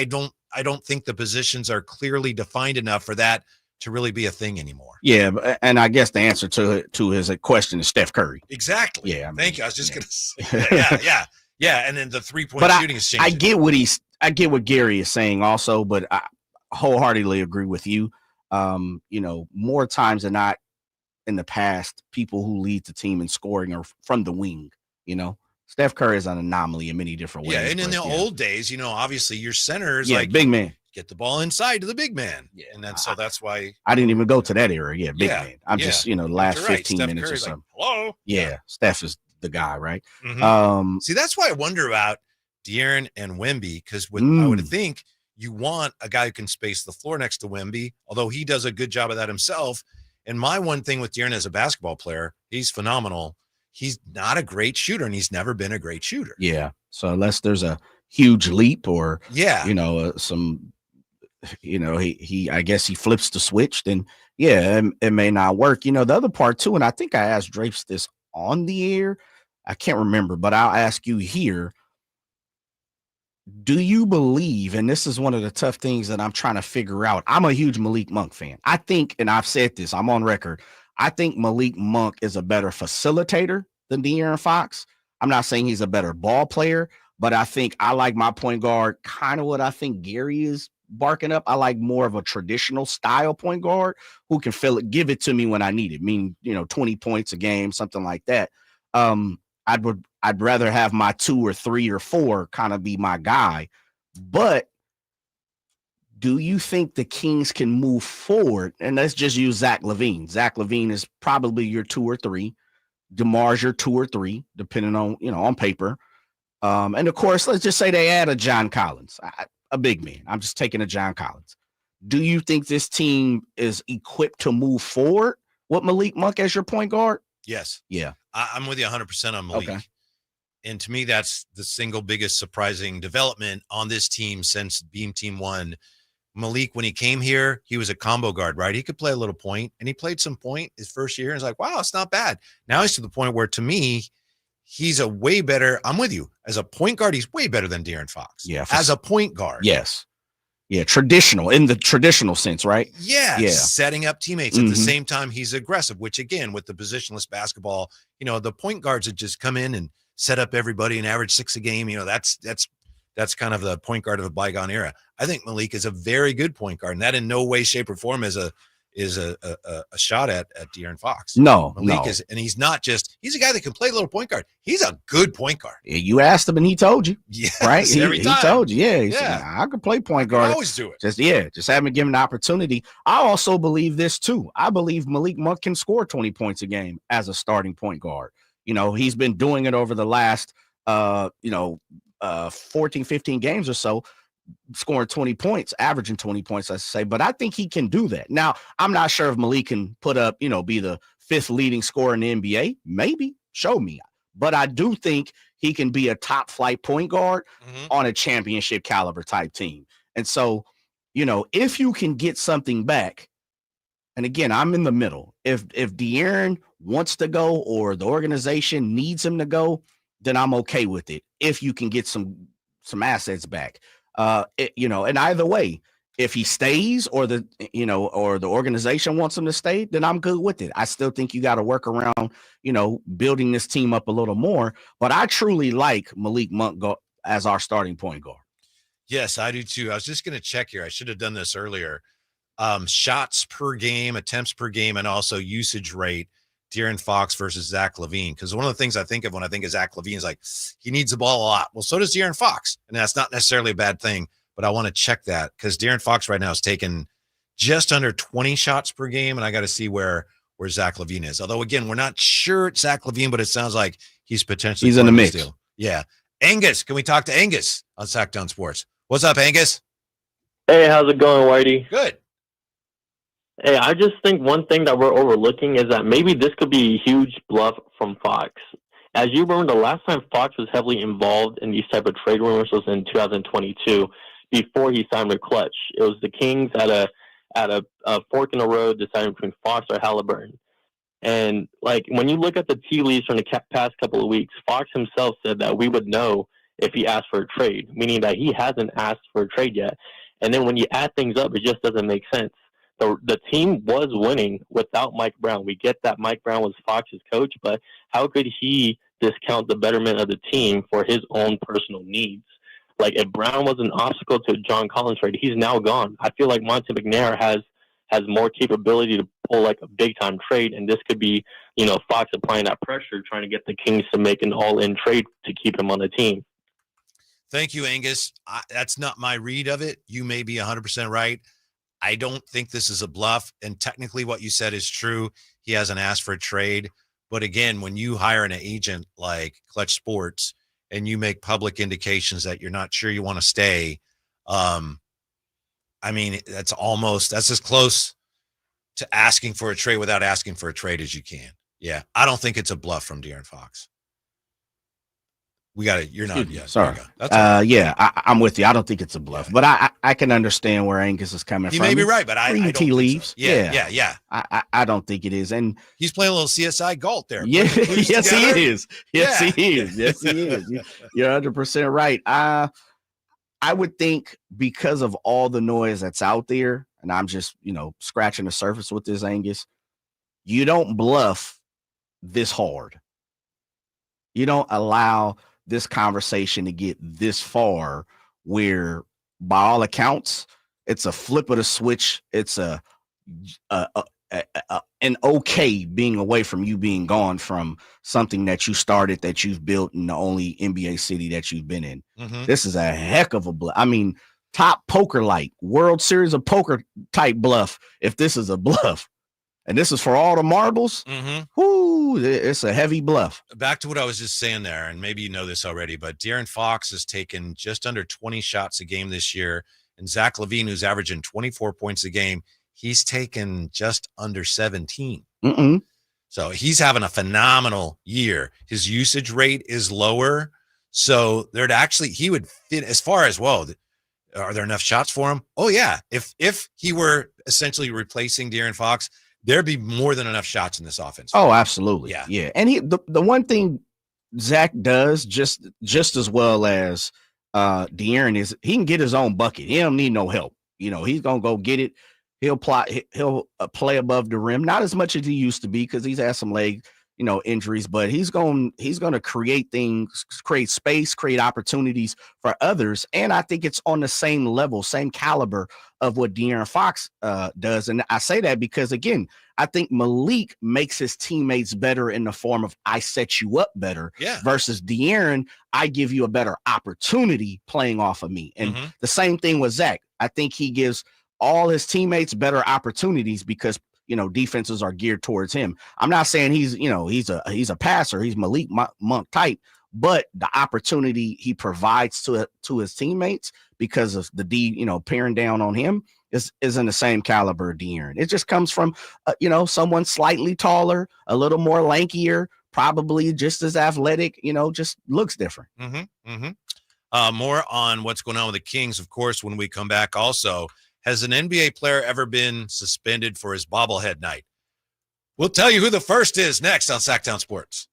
don't think the positions are clearly defined enough for that to really be a thing anymore. Yeah, and I guess the answer to his question is Steph Curry. Exactly. Yeah. Thank you. I was just gonna say that. Yeah. And then the 3-point shooting is changing. I get what Gary is saying also, but I wholeheartedly agree with you. More times than not in the past, people who lead the team in scoring are from the wing. Steph Curry is an anomaly in many different ways. Yeah, and in the old days, obviously your center is like big man. Get the ball inside to the big man. Yeah. And then so that's why I didn't even go to that era. Yeah, big man. I'm just, the last 15 minutes or something. Like, hello. Yeah, Steph is the guy, right? Mm-hmm. See, that's why I wonder about De'Aaron and Wemby, because I would think you want a guy who can space the floor next to Wemby, although he does a good job of that himself. And my one thing with De'Aaron as a basketball player, he's phenomenal. He's not a great shooter, and he's never been a great shooter. Yeah. So unless there's a huge leap or, he I guess he flips the switch, then it may not work. The other part too, and I think I asked Drapes this on the air. I can't remember, but I'll ask you here. Do you believe, and this is one of the tough things that I'm trying to figure out. I'm a huge Malik Monk fan. I think, and I've said this, I'm on record, I think Malik Monk is a better facilitator than De'Aaron Fox. I'm not saying he's a better ball player, but I think I like my point guard kind of what I think Gary is barking up. I like more of a traditional style point guard who can give it to me when I need it. Meaning, 20 points a game, something like that. I'd rather have my 2 or 3 or 4 kind of be my guy. But do you think the Kings can move forward? And let's just use Zach LaVine. Zach LaVine is probably your 2 or 3. DeMar's your 2 or 3, depending on, on paper. And of course, let's just say they add a John Collins, a big man. I'm just taking a John Collins. Do you think this team is equipped to move forward with Malik Monk as your point guard? Yes. Yeah. I'm with you 100% on Malik. Okay. And to me, that's the single biggest surprising development on this team since Beam Team 1. Malik, when he came here, he was a combo guard, right? He could play a little point, and he played some point his first year. And it's like, wow, it's not bad. Now he's to the point where, to me, he's a way better. I'm with you. As a point guard, he's way better than De'Aaron Fox. Yeah. As a point guard. Yes. Yeah. Traditional, in the traditional sense, right? Yeah. Yeah. Setting up teammates. At the same time, he's aggressive, which, again, with the positionless basketball, the point guards that just come in and set up everybody and average 6 a game. That's kind of the point guard of a bygone era. I think Malik is a very good point guard, and that in no way, shape, or form is a shot at De'Aaron Fox. No, Malik is, and he's not just, he's a guy that can play a little point guard. He's a good point guard. You asked him and he told you. Yes, right? He told you. Yeah. He Yeah. said, I can play point guard. always do it. Just haven't given the opportunity. I also believe this too. I believe Malik Monk can score 20 points a game as a starting point guard. He's been doing it over the last 14, 15 games or so, scoring 20 points, averaging 20 points, I say. But I think he can do that. Now, I'm not sure if Malik can put up, be the 5th leading scorer in the NBA. Maybe. Show me. But I do think he can be a top flight point guard on a championship caliber type team. And so, if you can get something back, and again, I'm in the middle. If De'Aaron wants to go or the organization needs him to go, then I'm okay with it. If you can get some assets back, and either way, if he stays or the organization wants him to stay, then I'm good with it. I still think you got to work around, building this team up a little more. But I truly like Malik Monk as our starting point guard. Yes, I do too. I was just going to check here. I should have done this earlier. Shots per game, attempts per game, and also usage rate. De'Aaron Fox versus Zach LaVine. Because one of the things I think of when I think of Zach LaVine is like, he needs the ball a lot. Well, so does De'Aaron Fox. And that's not necessarily a bad thing, but I want to check that because De'Aaron Fox right now is taking just under 20 shots per game. And I got to see where Zach LaVine is. Although, again, we're not sure it's Zach LaVine, but it sounds like he's potentially in the mix. Deal. Yeah. Angus, can we talk to Angus on Sacktown Sports? What's up, Angus? Hey, how's it going, Whitey? Good. Hey, I just think one thing that we're overlooking is that maybe this could be a huge bluff from Fox. As you remember, the last time Fox was heavily involved in these type of trade rumors was in 2022, before he signed with Clutch. It was the Kings at a fork in the road deciding between Fox or Halliburton. And when you look at the tea leaves from the past couple of weeks, Fox himself said that we would know if he asked for a trade, meaning that he hasn't asked for a trade yet. And then when you add things up, it just doesn't make sense. The team was winning without Mike Brown. We get that Mike Brown was Fox's coach, but how could he discount the betterment of the team for his own personal needs? If Brown was an obstacle to John Collins trade, he's now gone. I feel like Monte McNair has more capability to pull a big-time trade, and this could be, Fox applying that pressure, trying to get the Kings to make an all-in trade to keep him on the team. Thank you, Angus. That's not my read of it. You may be 100% right. I don't think this is a bluff. And technically what you said is true. He hasn't asked for a trade. But again, when you hire an agent like Clutch Sports and you make public indications that you're not sure you want to stay, that's as close to asking for a trade without asking for a trade as you can. Yeah. I don't think it's a bluff from De'Aaron Fox. We got it. You're not yet. Sorry. Yeah, I'm with you. I don't think it's a bluff, but I can understand where Angus is coming from. He may be right, but I don't think leaves. So. Yeah. I don't think it is. And he's playing a little CSI Galt there. Yeah, yes, together. He is. Yes, he is. Yes, he is. You're 100% right. I would think because of all the noise that's out there, and I'm just, scratching the surface with this, Angus, you don't bluff this hard. You don't allow this conversation to get this far where, by all accounts, it's a flip of the switch. It's an okay being away from you being gone from something that you started, that you've built in the only NBA city that you've been in. Mm-hmm. This is a heck of a bluff. Top poker, World Series of Poker type bluff. If this is a bluff, and this is for all the marbles, whoo, it's a heavy bluff. Back to what I was just saying there, and maybe you know this already, but De'Aaron Fox has taken just under 20 shots a game this year, and Zach LaVine, who's averaging 24 points a game, he's taken just under 17. So he's having a phenomenal year. His usage rate is lower. So he would fit as far as, well, are there enough shots for him? Oh, yeah. If he were essentially replacing De'Aaron Fox, there'd be more than enough shots in this offense. Oh, absolutely. Yeah. Yeah. And the one thing Zach does just as well as De'Aaron is he can get his own bucket. He don't need no help. He's going to go get it. He'll play above the rim, not as much as he used to be because he's had some leg, injuries, but he's going to create things, create space, create opportunities for others. And I think it's on the same level, same caliber of what De'Aaron Fox does. And I say that because, again, I think Malik makes his teammates better in the form of I set you up better versus De'Aaron, I give you a better opportunity playing off of me. And the same thing with Zach. I think he gives all his teammates better opportunities because defenses are geared towards him. I'm not saying he's a passer, he's Malik Monk type, but the opportunity he provides to his teammates because of the paring down on him is in the same caliber of De'Aaron. It just comes from someone slightly taller, a little more lankier, probably just as athletic, just looks different. More on what's going on with the Kings, of course, when we come back. Also, has an NBA player ever been suspended for his bobblehead night? We'll tell you who the first is next on Sacktown Sports.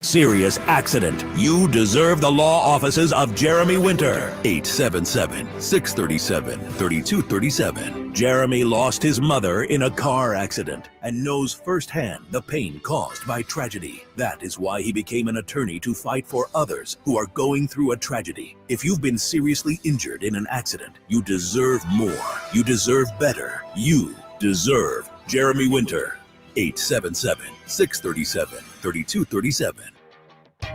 Serious accident. You deserve the law offices of Jeremy Winter. 877-637-3237. Jeremy lost his mother in a car accident and knows firsthand the pain caused by tragedy. That is why he became an attorney to fight for others who are going through a tragedy. If you've been seriously injured in an accident, you deserve more. You deserve better. You deserve Jeremy Winter. 877-637-3237.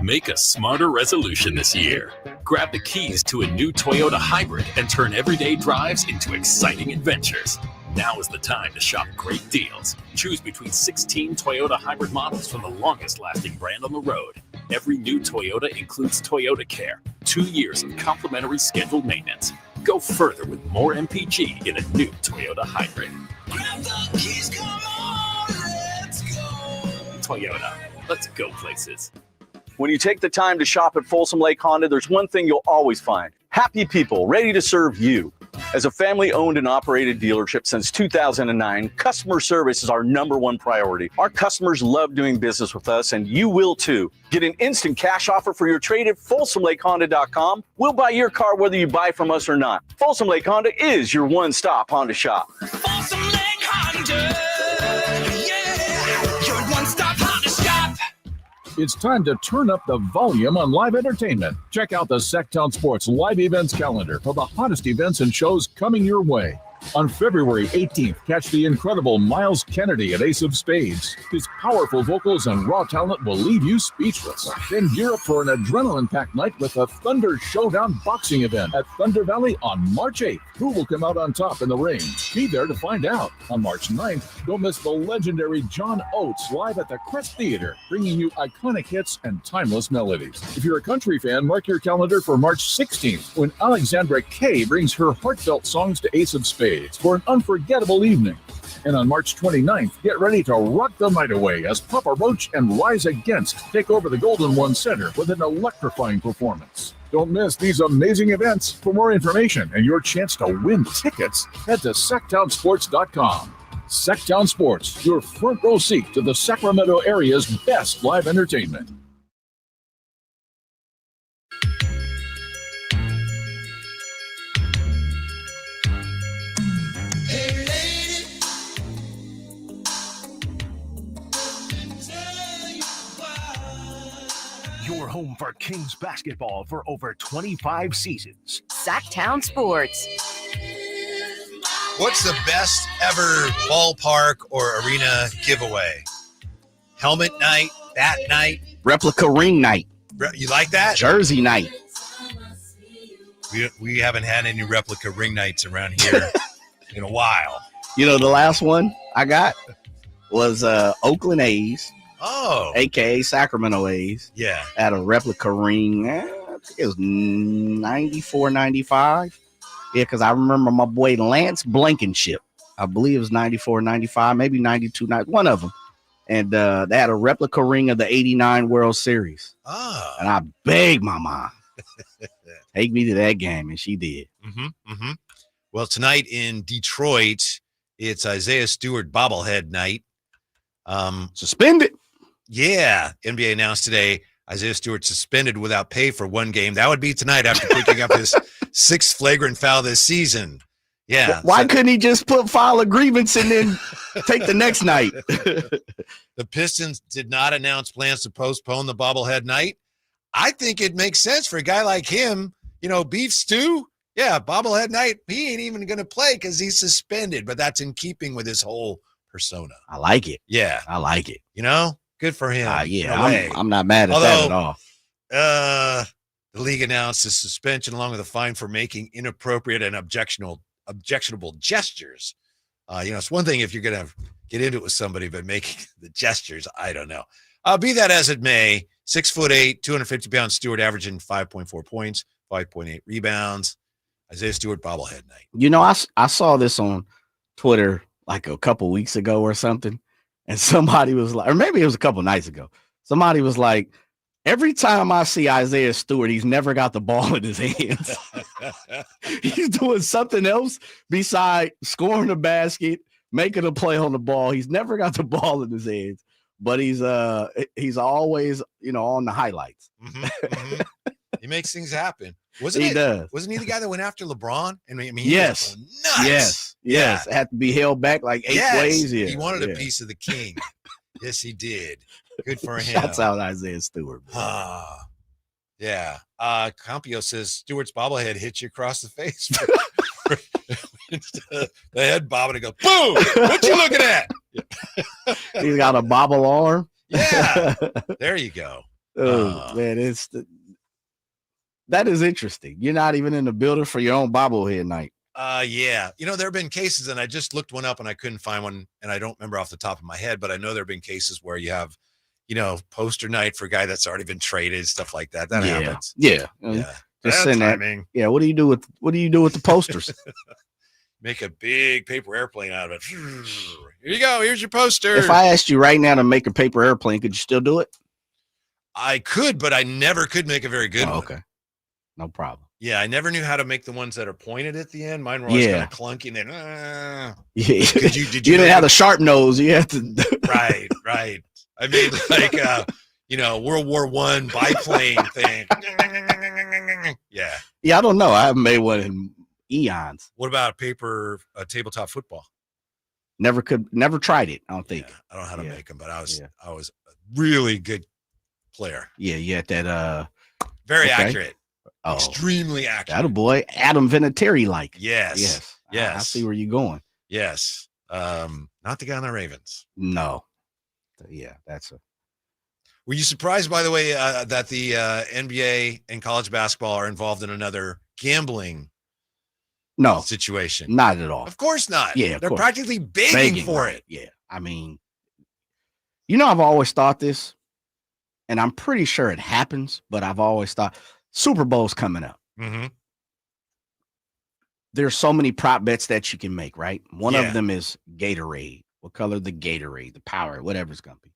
Make a smarter resolution this year. Grab the keys to a new Toyota hybrid and turn everyday drives into exciting adventures. Now is the time to shop great deals. Choose between 16 Toyota hybrid models from the longest-lasting brand on the road. Every new Toyota includes Toyota Care, 2 years of complimentary scheduled maintenance. Go further with more MPG in a new Toyota hybrid. Grab the keys, come on, let's go. Toyota, let's go places. When you take the time to shop at Folsom Lake Honda, there's one thing you'll always find. Happy people ready to serve you. As a family-owned and operated dealership since 2009, customer service is our #1 priority. Our customers love doing business with us, and you will too. Get an instant cash offer for your trade at FolsomLakeHonda.com. We'll buy your car whether you buy from us or not. Folsom Lake Honda is your one-stop Honda shop. Folsom Lake Honda, yeah, your one-stop Honda shop. It's time to turn up the volume on live entertainment. Check out the Sacktown Sports live events calendar for the hottest events and shows coming your way. On February 18th, catch the incredible Miles Kennedy at Ace of Spades. His powerful vocals and raw talent will leave you speechless. Then gear up for an adrenaline-packed night with a Thunder Showdown boxing event at Thunder Valley on March 8th. Who will come out on top in the ring? Be there to find out. On March 9th, don't miss the legendary John Oates live at the Crest Theater, bringing you iconic hits and timeless melodies. If you're a country fan, mark your calendar for March 16th, when Alexandra Kay brings her heartfelt songs to Ace of Spades for an unforgettable evening. And on March 29th, get ready to rock the night away as Papa Roach and Rise Against take over the Golden One Center with an electrifying performance. Don't miss these amazing events. For more information and your chance to win tickets, head to SacktownSports.com. Sacktown Sports, your front row seat to the Sacramento area's best live entertainment. Your home for Kings basketball for over 25 seasons. Sacktown Sports. What's the best ever ballpark or arena giveaway? Helmet night, bat night, replica ring night. You like that? Jersey night. We haven't had any replica ring nights around here in a while. The last one I got was Oakland A's. Oh. AKA Sacramento A's. Yeah. At a replica ring. I think it was 94, 95. Yeah, because I remember my boy Lance Blankenship. I believe it was 94, 95, maybe 92, one of them. and they had a replica ring of the '89 World Series. Oh. And I begged my mom, take me to that game, and she did. Well, tonight in Detroit, it's Isaiah Stewart bobblehead night. Suspended. Yeah, NBA announced today Isaiah Stewart suspended without pay for one game. That would be tonight after picking up his 6th flagrant foul this season. Yeah. Why couldn't he just file a grievance and then take the next night? The Pistons did not announce plans to postpone the bobblehead night. I think it makes sense for a guy like him. Beef stew. Yeah, bobblehead night. He ain't even going to play because he's suspended, but that's in keeping with his whole persona. I like it. Yeah. I like it. Good for him. I'm not mad at that at all. The league announced a suspension along with a fine for making inappropriate and objectionable gestures. It's one thing if you're going to get into it with somebody, but making the gestures, I don't know. Be that as it may, 6'8", 250-pound Stewart averaging 5.4 points, 5.8 rebounds. Isaiah Stewart bobblehead night. I saw this on Twitter like a couple weeks ago or something, and somebody was like, or maybe it was a couple nights ago, somebody was like, every time I see Isaiah Stewart, he's never got the ball in his hands. He's doing something else besides scoring the basket, making a play on the ball. He's never got the ball in his hands, but he's always, on the highlights. He makes things happen. Wasn't he the guy that went after LeBron? Yes. Nuts. Yes. It had to be held back like 8 plays. Yeah. He wanted a piece of the king. Yes, he did. Good for him. Shouts out Isaiah Stewart. Yeah. Campio says Stewart's bobblehead hits you across the face. The head bobbing and go, boom! What you looking at? He's got a bobble arm. Yeah. There you go. Oh, man, that is interesting. You're not even in the building for your own bobblehead night. Yeah. There have been cases, and I just looked one up and I couldn't find one, and I don't remember off the top of my head, but I know there have been cases where you have, poster night for a guy that's already been traded, stuff like that. That happens. Yeah. Just send that. Yeah. What do you do with the posters? Make a big paper airplane out of it. Here you go. Here's your poster. If I asked you right now to make a paper airplane, could you still do it? I could, but I never could make a very good one. Okay. No problem. Yeah, I never knew how to make the ones that are pointed at the end. Mine were always kind of clunky. And then, yeah. You didn't have the sharp nose. You had to. Right. I made like World War I biplane thing. Yeah. Yeah, I don't know. I haven't made one in eons. What about tabletop football? Never tried it. I don't think. Yeah, I don't know how to make them, but I was a really good player. Yeah, you had that. Very accurate. Extremely accurate. That a boy, Adam Vinatieri like. Yes. I see where you're going. Yes. Not the guy on the Ravens. No. Yeah, that's a. Were you surprised, by the way, that the NBA and college basketball are involved in another gambling situation? Not at all. Of course not. Yeah, they're practically begging for it. Yeah, I mean, I've always thought this, and I'm pretty sure it happens, but I've always thought Super Bowl's coming up. Mm-hmm. There's so many prop bets that you can make, right? One of them is Gatorade. What color the Gatorade, the power, whatever it's going to be.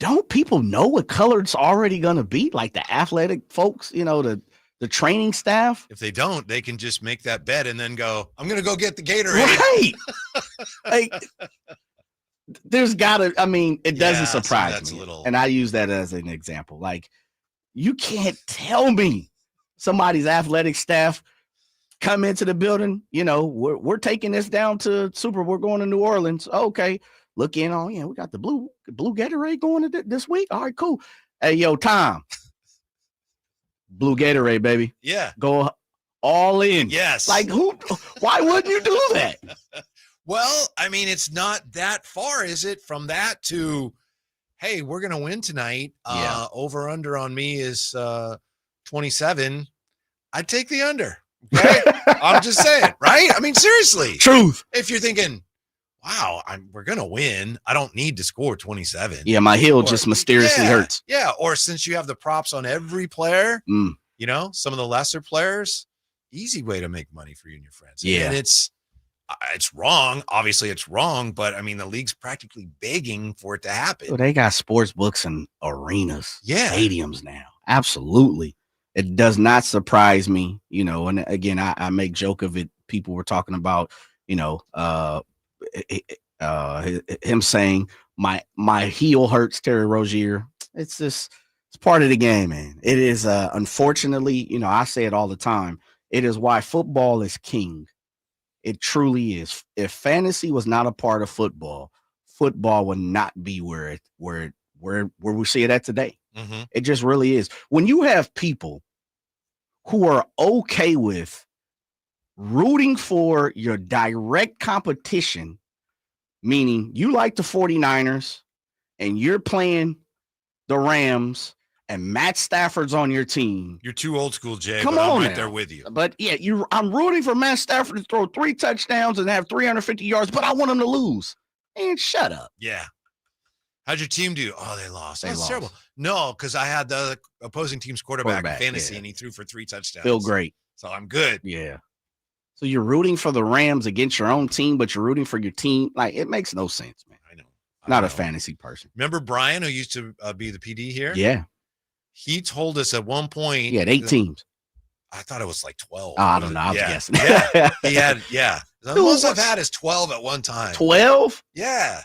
Don't people know what color it's already going to be? Like the athletic folks, the training staff. If they don't, they can just make that bet and then go, I'm going to go get the Gatorade. Right. Like, there's got to, it doesn't surprise me. And I use that as an example. Like, you can't tell me somebody's athletic staff come into the building, we're taking this down to we're going to New Orleans. Okay. Look in on, we got the blue Gatorade going this week. All right, cool. Hey, yo, Tom. Blue Gatorade, baby. Yeah. Go all in. Yes. Like why wouldn't you do that? Well, it's not that far, is it? From that to, hey, we're going to win tonight. Over under on me is 27. I'd take the under. Okay. I'm just saying, right? Seriously. Truth. If you're thinking, wow, we're going to win, I don't need to score 27. Yeah, my heel just mysteriously hurts. Yeah, or since you have the props on every player, some of the lesser players, easy way to make money for you and your friends. Yeah. And It's wrong. Obviously, it's wrong, but I mean, the league's practically begging for it to happen. Well, they got sports books and arenas, Yeah. stadiums now. Absolutely. It does not surprise me, and again, I make joke of it. People were talking about, him saying my heel hurts, Terry Rozier. It's part of the game, man. It is, unfortunately, I say it all the time. It is why football is king. It truly is. If fantasy was not a part of football, football would not be where we see it at today. Mm-hmm. It just really is. When you have people who are okay with rooting for your direct competition, meaning you like the 49ers and you're playing the Rams and Matt Stafford's on your team. You're too old school, Jay. Come but on, I'm right now. there with you. But yeah, I'm rooting for Matt Stafford to throw 3 touchdowns and have 350 yards, but I want him to lose. And shut up. Yeah. How'd your team do? Oh, they lost. They That's lost. terrible. No, because I had the opposing team's quarterback in fantasy, and he threw for 3 touchdowns. Feel great. So I'm good. Yeah. So you're rooting for the Rams against your own team, but you're rooting for your team. Like, it makes no sense, man. I know. Not a fantasy person. Remember Brian, who used to be the PD here? Yeah. He told us at one point. He had 8 teams. I thought it was like 12. Oh, I don't know. I was guessing. Yeah. He had, The most I've had is 12 at one time. 12? Yeah.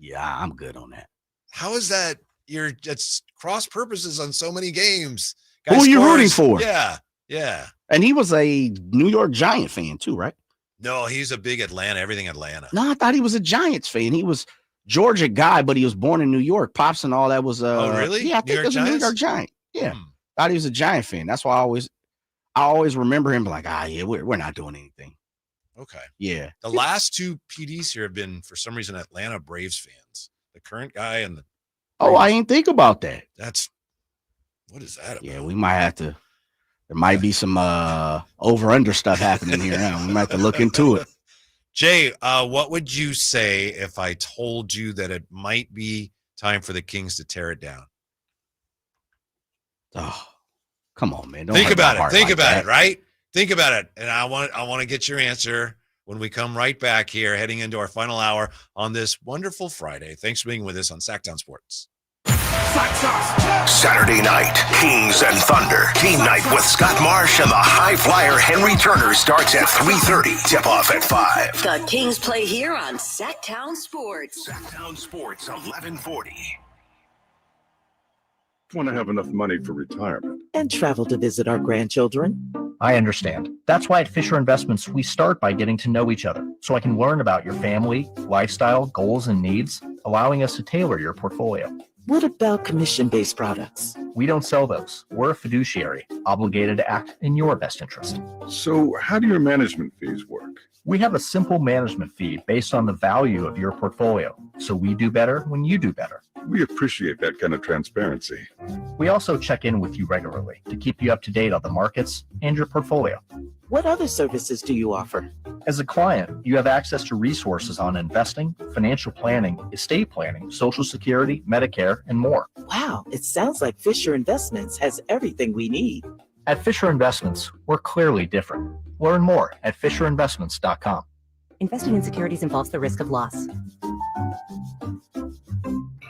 Yeah, I'm good on that. How is that? It's cross purposes on so many games. Who are you rooting for? Yeah. Yeah. And he was a New York Giant fan too, right? No, he's a big everything Atlanta. No, I thought he was a Giants fan. He was Georgia guy, but he was born in New York. Pops and all that was oh, really? Yeah, I think it was a New York Giant. Yeah. Thought he was a Giant fan. That's why I always remember him like, we're not doing anything. Okay. Yeah. The last 2 PDs here have been, for some reason, Atlanta Braves fans. The current guy and the Oh, I ain't think about that. What is that about? Yeah, we might have to. There might be some over-under stuff happening here now. We might have to look into it. Jay, what would you say if I told you that it might be time for the Kings to tear it down? Oh, come on, man. Think about it. Think about it, right? Think about it. And I want to get your answer when we come right back here, heading into our final hour on this wonderful Friday. Thanks for being with us on Sacktown Sports. Saturday night, Kings and Thunder. Team night with Scott Marsh and the high flyer Henry Turner starts at 3:30. Tip off at 5. The Kings play here on Sacktown Sports. Sacktown Sports 1140. Want to have enough money for retirement and travel to visit our grandchildren. I understand. That's why at Fisher Investments, we start by getting to know each other so I can learn about your family, lifestyle, goals, and needs, allowing us to tailor your portfolio. What about commission-based products? We don't sell those. We're a fiduciary, obligated to act in your best interest. So how do your management fees work? We have a simple management fee based on the value of your portfolio, so we do better when you do better. We appreciate that kind of transparency. We also check in with you regularly to keep you up to date on the markets and your portfolio. What other services do you offer? As a client, you have access to resources on investing, financial planning, estate planning, Social Security, Medicare, and more. Wow, it sounds like Fisher Investments has everything we need. At Fisher Investments, we're clearly different. Learn more at FisherInvestments.com. Investing in securities involves the risk of loss.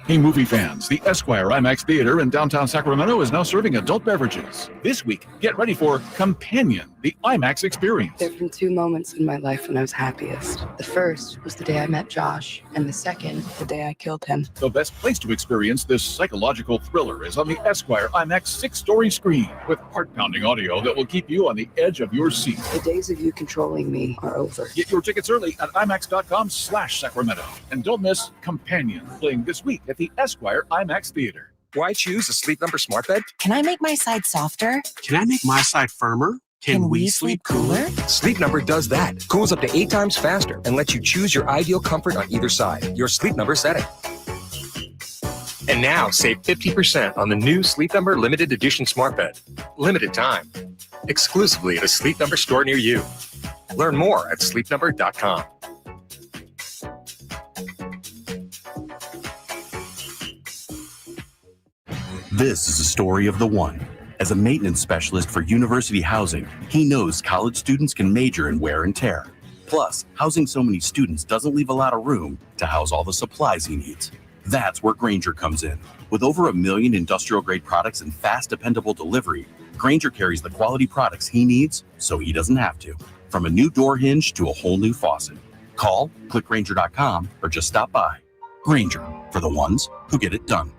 Hey, movie fans, the Esquire IMAX Theater in downtown Sacramento is now serving adult beverages. This week, get ready for Companion, the IMAX experience. There have been 2 moments in my life when I was happiest. The first was the day I met Josh, and the second, the day I killed him. The best place to experience this psychological thriller is on the Esquire IMAX 6-story screen with heart-pounding audio that will keep you on the edge of your seat. The days of you controlling me are over. Get your tickets early at IMAX.com/Sacramento. And don't miss Companion, playing this week at the Esquire IMAX Theater. Why choose a Sleep Number smart bed? Can I make my side softer? Can I make my side firmer? Can we sleep cooler? Sleep Number does that. Cools up to 8 times faster and lets you choose your ideal comfort on either side. Your Sleep Number setting. And now save 50% on the new Sleep Number limited edition smart bed. Limited time. Exclusively at a Sleep Number store near you. Learn more at sleepnumber.com. This is a story of the one. As a maintenance specialist for university housing, he knows college students can major in wear and tear. Plus, housing so many students doesn't leave a lot of room to house all the supplies he needs. That's where Grainger comes in. With over 1 million industrial-grade products and fast, dependable delivery, Grainger carries the quality products he needs so he doesn't have to. From a new door hinge to a whole new faucet. Call, click Grainger.com, or just stop by. Grainger, for the ones who get it done.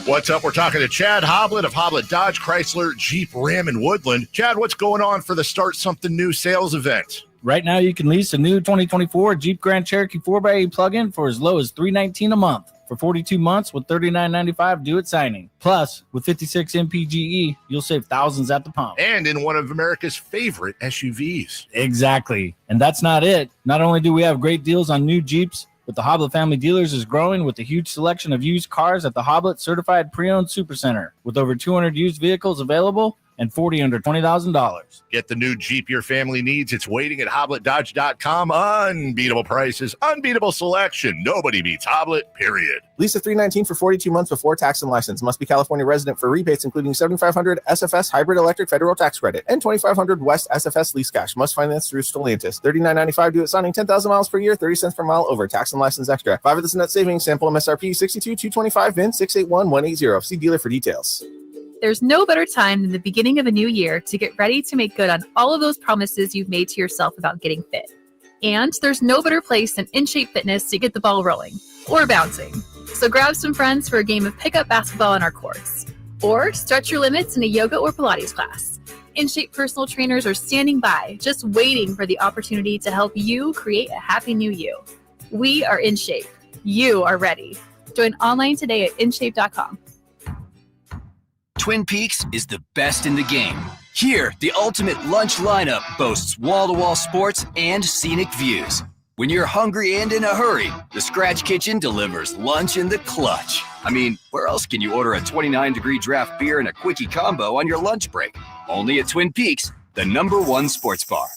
What's up? We're talking to Chad Hoblet of Hoblet Dodge, Chrysler, Jeep, Ram, and Woodland. Chad, what's going on for the Start Something New sales event? Right now, you can lease a new 2024 Jeep Grand Cherokee 4x8 plug-in for as low as $319 a month for 42 months with $39.95 due at signing. Plus, with 56 MPGE, you'll save thousands at the pump. And in one of America's favorite SUVs. Exactly. And that's not it. Not only do we have great deals on new Jeeps, but the Hoblet Family Dealers is growing with a huge selection of used cars at the Hoblet Certified Pre-Owned Supercenter with over 200 used vehicles available and 40 under $20,000. Get the new Jeep your family needs. It's waiting at HobletDodge.com. Unbeatable prices, unbeatable selection. Nobody beats Hoblet, period. Lease of $319 for 42 months before tax and license. Must be California resident for rebates, including $7,500 SFS hybrid electric federal tax credit and $2,500 West SFS lease cash. Must finance through Stellantis. $39.95 due at signing. 10,000 miles per year. 30 cents per mile over. Tax and license extra. 5 of this net savings. Sample MSRP 62,225 VIN 681180. See dealer for details. There's no better time than the beginning of a new year to get ready to make good on all of those promises you've made to yourself about getting fit. And there's no better place than In Shape Fitness to get the ball rolling or bouncing. So grab some friends for a game of pickup basketball on our courts. Or stretch your limits in a yoga or Pilates class. In Shape personal trainers are standing by, just waiting for the opportunity to help you create a happy new you. We are In Shape. You are ready. Join online today at InShape.com. Twin Peaks is the best in the game. Here, the ultimate lunch lineup boasts wall-to-wall sports and scenic views. When you're hungry and in a hurry, the Scratch Kitchen delivers lunch in the clutch. I mean, where else can you order a 29-degree draft beer and a quickie combo on your lunch break? Only at Twin Peaks, the #1 sports bar.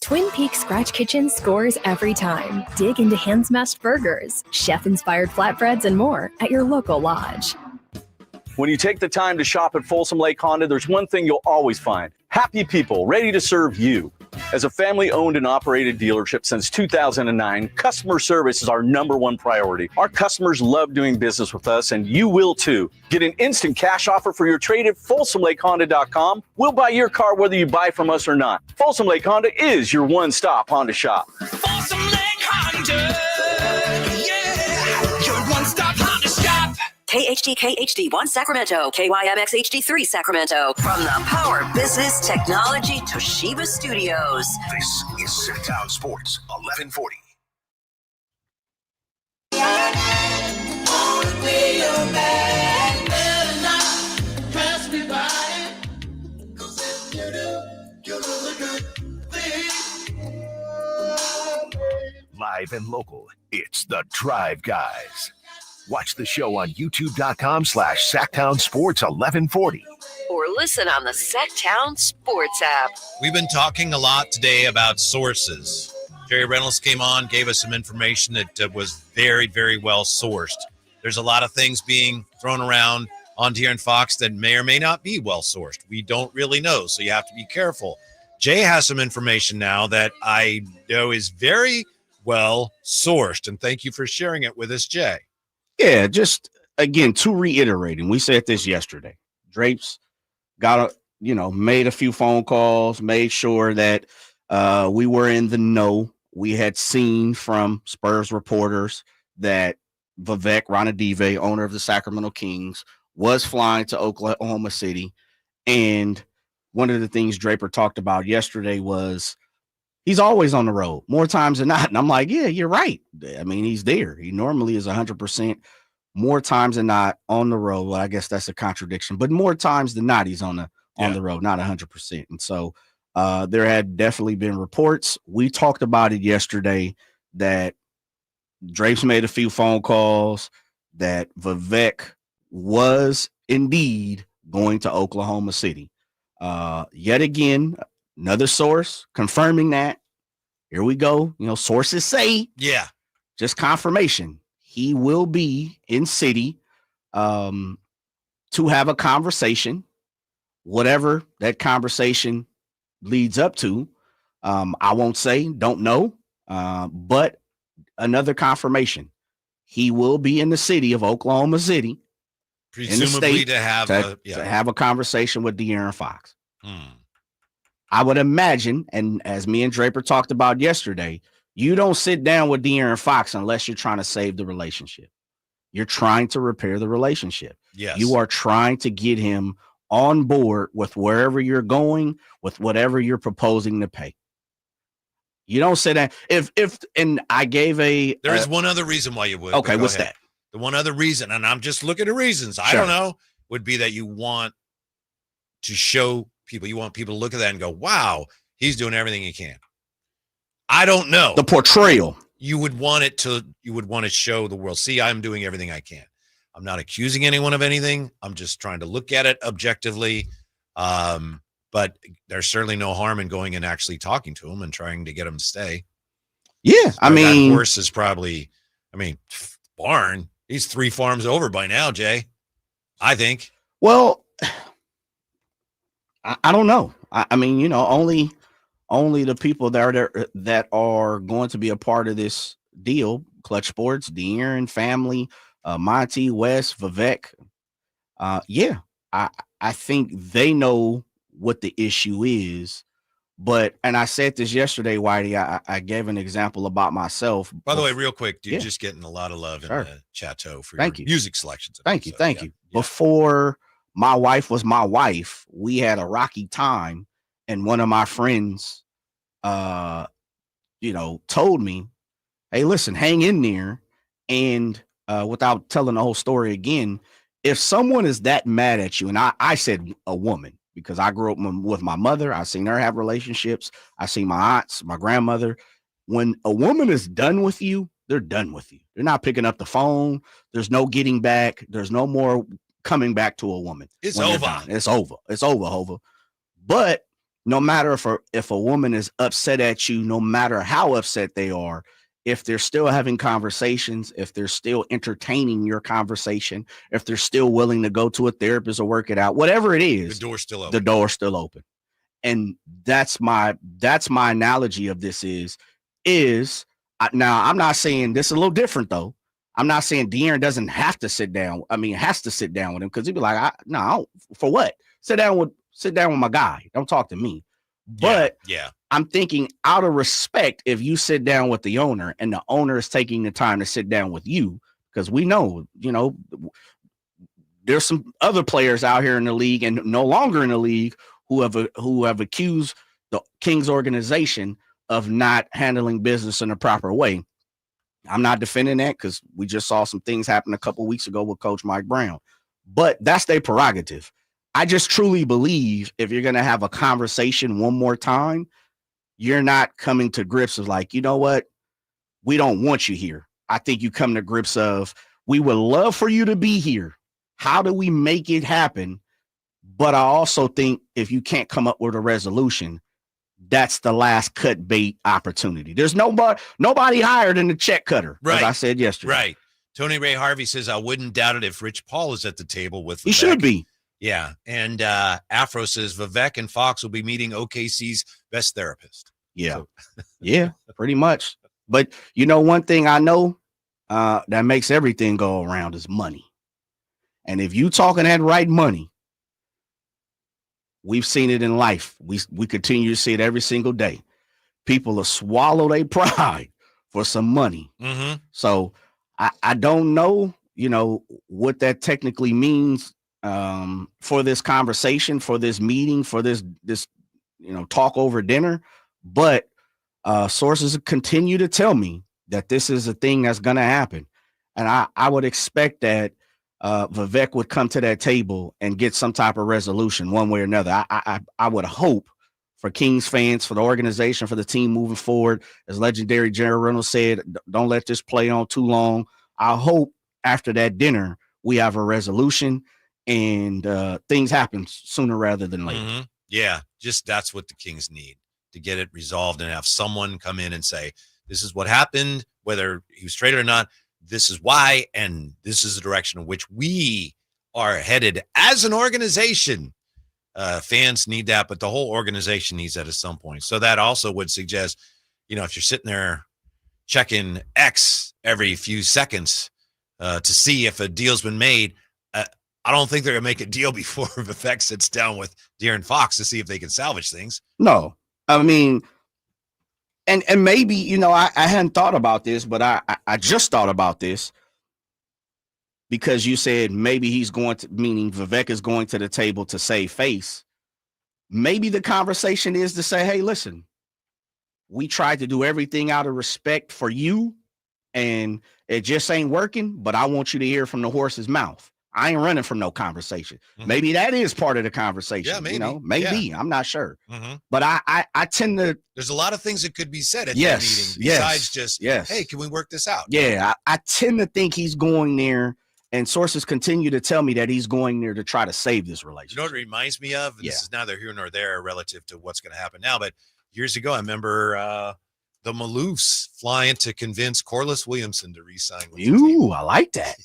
Twin Peaks Scratch Kitchen scores every time. Dig into hand-smashed burgers, chef-inspired flatbreads, and more at your local lodge. When you take the time to shop at Folsom Lake Honda, there's one thing you'll always find. Happy people ready to serve you. As a family-owned and operated dealership since 2009, customer service is our #1 priority. Our customers love doing business with us, and you will too. Get an instant cash offer for your trade at FolsomLakeHonda.com. We'll buy your car whether you buy from us or not. Folsom Lake Honda is your one-stop Honda shop. Folsom Lake Honda, yeah, your one-stop Honda shop. KHD KHD1 Sacramento, KYMX HD3 Sacramento. From the Power Business Technology Toshiba Studios. This is Sacktown Sports 1140. Live and local, it's the Drive Guys. Watch the show on youtube.com/Sacktown Sports 1140. Or listen on the Sacktown Sports app. We've been talking a lot today about sources. Jerry Reynolds came on, gave us some information that was very, very well sourced. There's a lot of things being thrown around on Dearon Fox that may or may not be well sourced. We don't really know, so you have to be careful. Jay has some information now that I know is very well sourced, and thank you for sharing it with us, Jay. Yeah, just again, to reiterating, we said this yesterday. Drapes made a few phone calls, made sure that we were in the know. We had seen from Spurs reporters that Vivek Ranadive, owner of the Sacramento Kings, was flying to Oklahoma City. And one of the things Draper talked about yesterday was he's always on the road, more times than not. And I'm like, yeah, you're right. I mean, he's there. He normally is 100% more times than not on the road. Well, I guess that's a contradiction, but more times than not, he's on the road, not 100%. And so there had definitely been reports. We talked about it yesterday that Drapes made a few phone calls, that Vivek was indeed going to Oklahoma City. Yet again, another source confirming that. Here we go. Sources say, just confirmation. He will be in city to have a conversation, whatever that conversation leads up to. I won't say, don't know, but another confirmation. He will be in the city of Oklahoma City, presumably in the state, to have a conversation with De'Aaron Fox. I would imagine, and as me and Draper talked about yesterday, you don't sit down with De'Aaron Fox unless you're trying to save the relationship. You're trying to repair the relationship. Yes. You are trying to get him on board with wherever you're going, with whatever you're proposing to pay. You don't sit down. And I gave there is one other reason why you would. Okay, what's ahead. that? The one other reason, and I'm just looking at reasons, I Sure. don't know, would be that you want to show people, you want people to look at that and go, wow, he's doing everything he can. I don't know. The portrayal. You would want to show the world, see, I'm doing everything I can. I'm not accusing anyone of anything. I'm just trying to look at it objectively. But there's certainly no harm in going and actually talking to him and trying to get him to stay. Yeah. So that horse is probably, barn. He's 3 farms over by now, Jay. I think. Well, I don't know. Only the people that are going to be a part of this deal, Clutch Sports, De'Aaron family, Monty, West, Vivek. I think they know what the issue is. But, and I said this yesterday, Whitey, I gave an example about myself. By the way, real quick, you're just getting a lot of love in the chateau for your music selections. Thank you. Before my wife was my wife, we had a rocky time, and one of my friends, told me, hey, listen, hang in there. And without telling the whole story again, if someone is that mad at you, and I said a woman, because I grew up with my mother. I seen her have relationships. I seen my aunts, my grandmother. When a woman is done with you, they're done with you. They're not picking up the phone. There's no getting back. There's no more coming back to a woman. It's over. It's over. It's over, Hova. But no matter if a woman is upset at you, no matter how upset they are, if they're still having conversations, if they're still entertaining your conversation, if they're still willing to go to a therapist or work it out, whatever it is, the door's still open. The door's still open. And that's my analogy of this now I'm not saying this is a little different though. I'm not saying De'Aaron doesn't have to sit down. Has to sit down with him, because he'd be like, no, for what? Sit down with my guy. Don't talk to me. But yeah. I'm thinking, out of respect, if you sit down with the owner and the owner is taking the time to sit down with you, because we know, there's some other players out here in the league and no longer in the league who have accused the Kings organization of not handling business in a proper way. I'm not defending that, because we just saw some things happen a couple weeks ago with Coach Mike Brown, but that's their prerogative. I just truly believe if you're going to have a conversation one more time, you're not coming to grips of like, you know what? We don't want you here. I think you come to grips of, we would love for you to be here. How do we make it happen? But I also think if you can't come up with a resolution, that's the last cut bait opportunity. There's nobody higher than the check cutter, right? As I said yesterday. Right. Tony Ray Harvey says, I wouldn't doubt it if Rich Paul is at the table with Vivek. He should be. Yeah. And Afro says Vivek and Fox will be meeting OKC's best therapist. Yeah. Yeah, pretty much. But one thing I know that makes everything go around is money. And if you talking that right money, we've seen it in life. We continue to see it every single day. People will swallow their pride for some money. Mm-hmm. So I don't know, what that technically means for this conversation, for this meeting, for this talk over dinner. But sources continue to tell me that this is a thing that's going to happen. And I would expect that Vivek would come to that table and get some type of resolution one way or another. I would hope for Kings fans, for the organization, for the team moving forward, as legendary Jerry Reynolds said, don't let this play on too long. I hope after that dinner, we have a resolution and things happen sooner rather than later. Mm-hmm. Yeah, just that's what the Kings need, to get it resolved and have someone come in and say, this is what happened, whether he was traded or not. This is why, and this is the direction in which we are headed as an organization. Fans need that, but the whole organization needs that at some point. So that also would suggest, if you're sitting there checking X every few seconds to see if a deal's been made, I don't think they're going to make a deal before Vivek sits down with Dearon Fox to see if they can salvage things. No, I mean, and maybe, I hadn't thought about this, but I just thought about this because you said maybe he's going to, meaning Vivek is going to the table to save face. Maybe the conversation is to say, hey, listen, we tried to do everything out of respect for you and it just ain't working, but I want you to hear from the horse's mouth. I ain't running from no conversation. Mm-hmm. Maybe that is part of the conversation. Yeah, maybe. Maybe. Yeah. I'm not sure. Mm-hmm. But I tend to. There's a lot of things that could be said at that meeting besides just, hey, can we work this out? Yeah, I tend to think he's going there, and sources continue to tell me that he's going there to try to save this relationship. You know what it reminds me of? This is neither here nor there relative to what's going to happen now, but years ago, I remember the Maloofs flying to convince Corliss Williamson to re-sign with the team. I like that.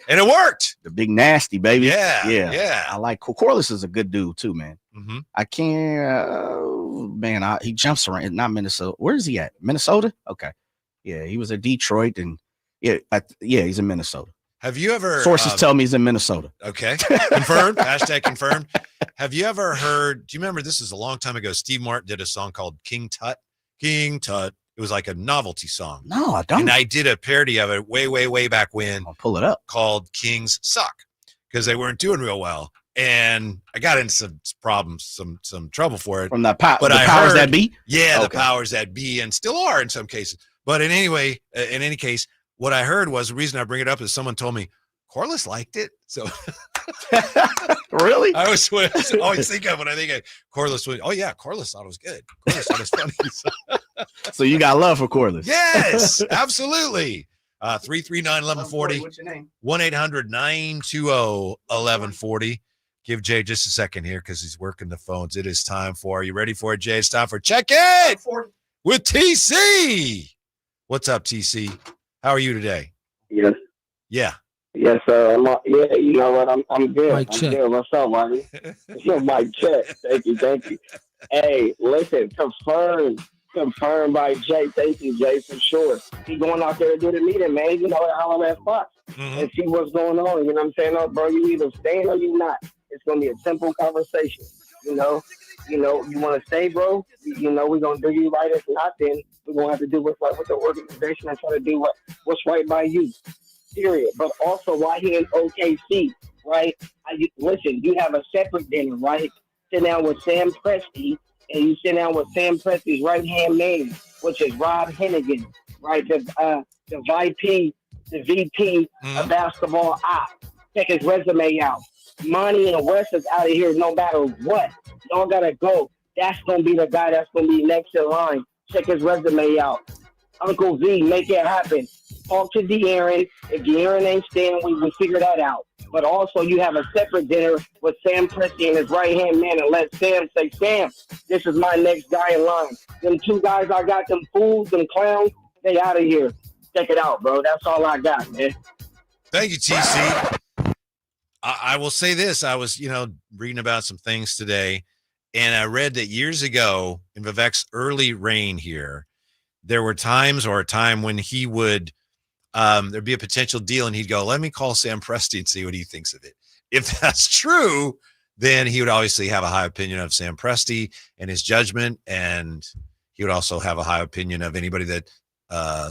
And it worked. The big nasty, baby. Yeah. I like Corliss is a good dude too, man. Mm-hmm. I can't, he jumps around. Not Minnesota. Where is he at? Minnesota? Okay. Yeah, he was at Detroit and he's in Minnesota. Have you ever sources tell me he's in Minnesota? Okay. Confirmed. Hashtag confirmed. Have you ever heard, do you remember this is a long time ago? Steve Martin did a song called King Tut. King Tut. It was like a novelty song. No, I don't. And I did a parody of it way back when. I'll pull it up. Called Kings Suck because they weren't doing real well. And I got into some problems, some trouble for it. From the powers that be? Yeah, okay. The powers that be and still are in some cases. But in any case, what I heard was the reason I bring it up is someone told me Corliss liked it. So really? I always think of when I think of Corliss. Oh yeah, Corliss thought it was good. Corliss thought it was funny. So you got love for Corliss? Yes, absolutely. 339-1140. What's your name? 1-800-920-1140. Give Jay just a second here because he's working the phones. It is time for. Are you ready for it, Jay? It's time for Check It with TC. What's up, TC? How are you today? Yes. Yeah. Yes, sir. You know what? I'm good. I'm good. What's up, Whitey? It's your mic check. Thank you. Hey, listen, confirmed by Jay. Thank you, Jay, for sure. He going out there to do the meeting, man. Holler at Fox and see what's going on. You know what I'm saying? Oh, bro, you either staying or you not. It's gonna be a simple conversation. You want to stay, bro. We're gonna do you right. If not, then we're gonna have to do what's right with the organization and try to do what's right by you. Period. But also, why he in OKC, right? Listen, you have a separate dinner, right? Sit down with Sam Presti, and you sit down with Sam Presti's right-hand man, which is Rob Hennigan, right? The VP of basketball ops. Check his resume out. Monty and West is out of here no matter what. Y'all gotta go. That's gonna be the guy that's gonna be next in line. Check his resume out. Uncle V, make it happen. Talk to De'Aaron. If De'Aaron ain't staying, we will figure that out. But also, you have a separate dinner with Sam Presti and his right-hand man and let Sam say, Sam, this is my next guy in line. Them two guys I got, them fools, them clowns, they out of here. Check it out, bro. That's all I got, man. Thank you, TC. I will say this. I was, reading about some things today, and I read that years ago in Vivek's early reign here, there were times or a time when he would there'd be a potential deal and he'd go, let me call Sam Presti and see what he thinks of it. If that's true, then he would obviously have a high opinion of Sam Presti and his judgment. And he would also have a high opinion of anybody that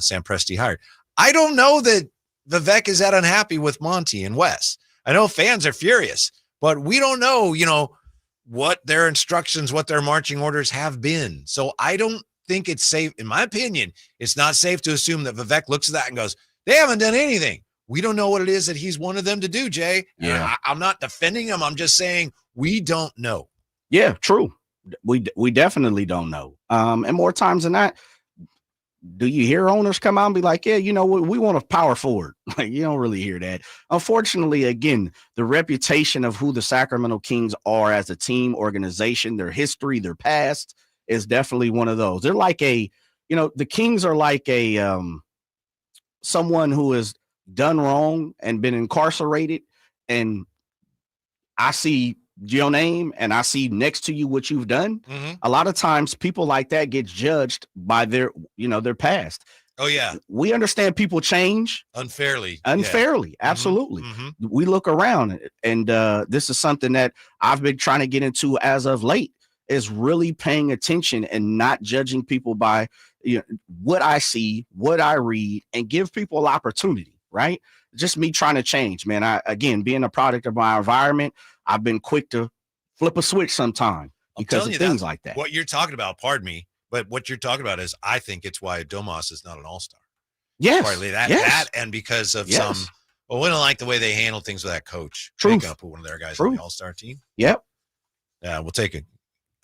Sam Presti hired. I don't know that Vivek is that unhappy with Monty and Wes. I know fans are furious, but we don't know, what their instructions, what their marching orders have been. So I don't think it's safe. In my opinion, it's not safe to assume that Vivek looks at that and goes, they haven't done anything. We don't know what it is that he's wanted them to do, Jay. Yeah. I'm not defending him. I'm just saying we don't know. Yeah, true. We definitely don't know. And more times than not, do you hear owners come out and be like, yeah, we want a power forward? Like, you don't really hear that. Unfortunately, again, the reputation of who the Sacramento Kings are as a team, organization, their history, their past is definitely one of those. They're like the Kings are like someone who has done wrong and been incarcerated. And I see your name and I see next to you what you've done, a lot of times people like that get judged by their past. Oh yeah. We understand people change unfairly. Absolutely. We look around and this is something that I've been trying to get into as of late, is really paying attention and not judging people by what I see, what I read, and give people opportunity, right? Just me trying to change, man. Again, being a product of my environment, I've been quick to flip a switch sometime because of things like that. What you're talking about, pardon me, but what you're talking about is, I think it's why Domas is not an all-star. Yes. Partly that, and because of we don't like the way they handle things with that coach. Truth. Up one of their guys on the all-star team. Yep. Yeah, we'll take it.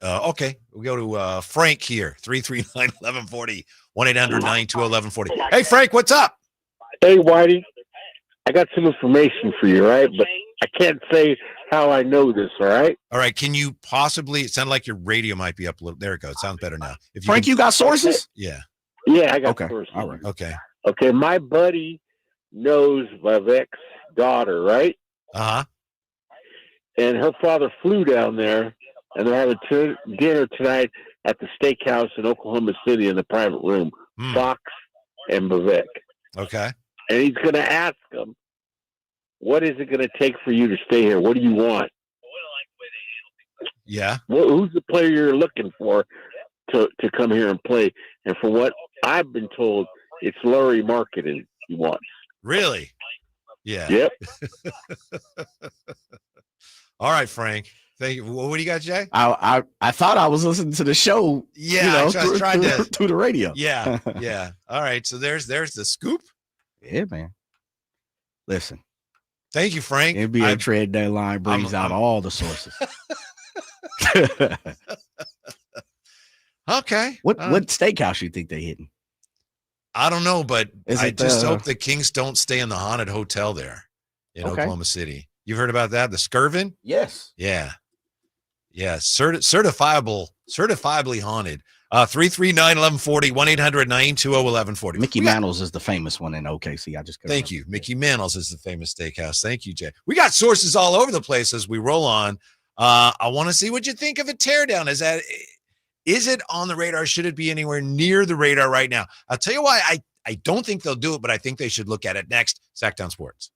Okay, we'll go to Frank here, 339-1140, 1-800-920-1140. Hey, Frank, what's up? Hey, Whitey. I got some information for you, right? But I can't say how I know this, all right? All right, can you possibly, it sounded like your radio might be up a little. There it goes. It sounds better now. Frank, you got sources? Yeah. Yeah, I got sources. All right. Okay, my buddy knows Vivek's daughter, right? Uh-huh. And her father flew down there, and they're having dinner tonight at the steakhouse in Oklahoma City in the private room. Fox and Vivek. Okay. And he's going to ask him, what is it going to take for you to stay here? What do you want? Yeah. Who's the player you're looking for to come here and play? And from what I've been told, it's Laurie Marketing he wants. Really? Yeah. Yep. All right, Frank. Thank you. What do you got, Jay? I thought I was listening to the show. Yeah, I was trying to through the radio. Yeah, yeah. All right. So there's the scoop. Yeah, man. Listen. Thank you, Frank. NBA trade deadline brings out all the sources. Okay. What steakhouse you think they hitting? I don't know, but I just hope the Kings don't stay in the haunted hotel there in Oklahoma City. You heard about that? The Skirvin? Yes. Yeah. Yeah. Certifiably haunted. 339-1140, 1-800-920-1140. Mickey Mantle's is the famous one in OKC. Thank you. Mickey Mantle's is the famous steakhouse. Thank you, Jay. We got sources all over the place as we roll on. I want to see what you think of a teardown. Is it on the radar? Should it be anywhere near the radar right now? I'll tell you why I don't think they'll do it, but I think they should look at it next. Sacktown Sports.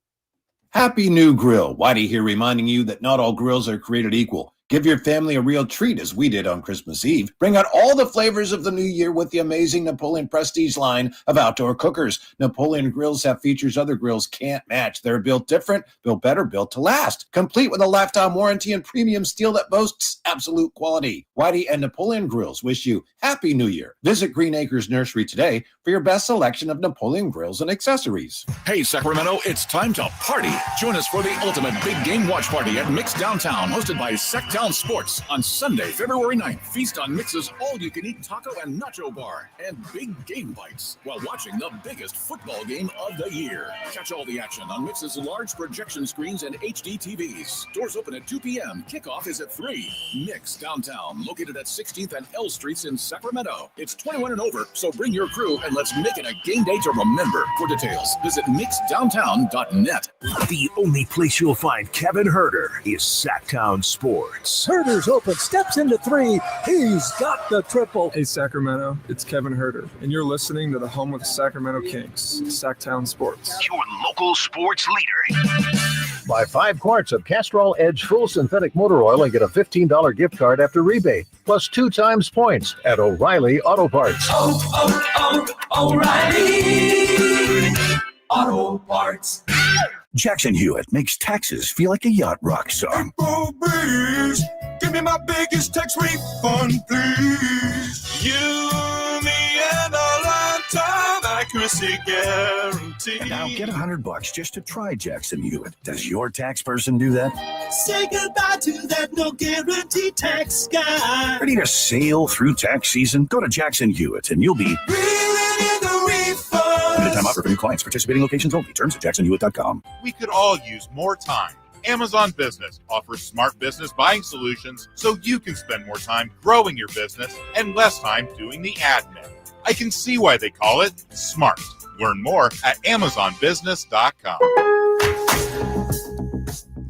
Happy New Grill. Whitey here reminding you that not all grills are created equal. Give your family a real treat as we did on Christmas Eve. Bring out all the flavors of the new year with the amazing Napoleon Prestige line of outdoor cookers. Napoleon grills have features other grills can't match. They're built different, built better, built to last. Complete with a lifetime warranty and premium steel that boasts absolute quality. Whitey and Napoleon Grills wish you Happy New Year. Visit Green Acres Nursery today for your best selection of Napoleon grills and accessories. Hey, Sacramento, it's time to party. Join us for the ultimate big game watch party at Mix Downtown, hosted by Sacktown Sports on Sunday, February 9th. Feast on Mix's all-you-can-eat taco and nacho bar and big game bites while watching the biggest football game of the year. Catch all the action on Mix's large projection screens and HD TVs. Doors open at 2 p.m. Kickoff is at 3. Mix Downtown, located at 16th and L Streets in Sacramento. It's 21 and over, so bring your crew and let's make it a game day to remember. For details, visit mixdowntown.net. The only place you'll find Kevin Herter is Sacktown Sports. Herter's open, steps into three. He's got the triple. Hey, Sacramento, it's Kevin Herter, and you're listening to the home of the Sacramento Kings, Sacktown Sports. Your local sports leader. Buy 5 quarts of Castrol Edge full synthetic motor oil and get a $15 gift card after rebate, plus 2 times points at O'Reilly Auto Parts. O'Reilly Auto Parts. Jackson Hewitt makes taxes feel like a yacht rock song. Oh, please, give me my biggest tax refund, please. You, me, and a lifetime accuracy guarantee. And now get $100 just to try Jackson Hewitt. Does your tax person do that? Say goodbye to that no guarantee tax guy. Ready to sail through tax season? Go to Jackson Hewitt and you'll be Reeling in the refund. limited time offer for new clients. Participating locations only. Terms at jacksonhewitt.com. We could all use more time. Amazon Business offers smart business buying solutions so you can spend more time growing your business and less time doing the admin. I can see why they call it smart. Learn more at amazonbusiness.com.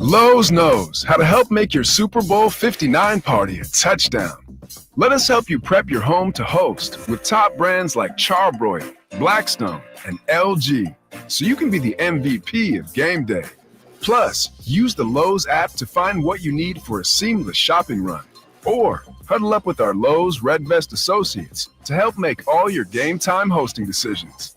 Lowe's knows how to help make your Super Bowl 59 party a touchdown. Let us help you prep your home to host with top brands like Charbroil, Blackstone, and LG, so you can be the MVP of game day. Plus, use the Lowe's app to find what you need for a seamless shopping run. Or huddle up with our Lowe's Red Vest associates to help make all your game time hosting decisions.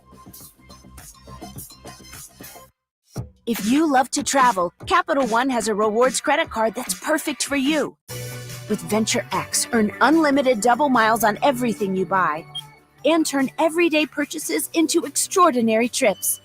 If you love to travel, Capital One has a rewards credit card that's perfect for you. With Venture X, earn unlimited double miles on everything you buy and turn everyday purchases into extraordinary trips.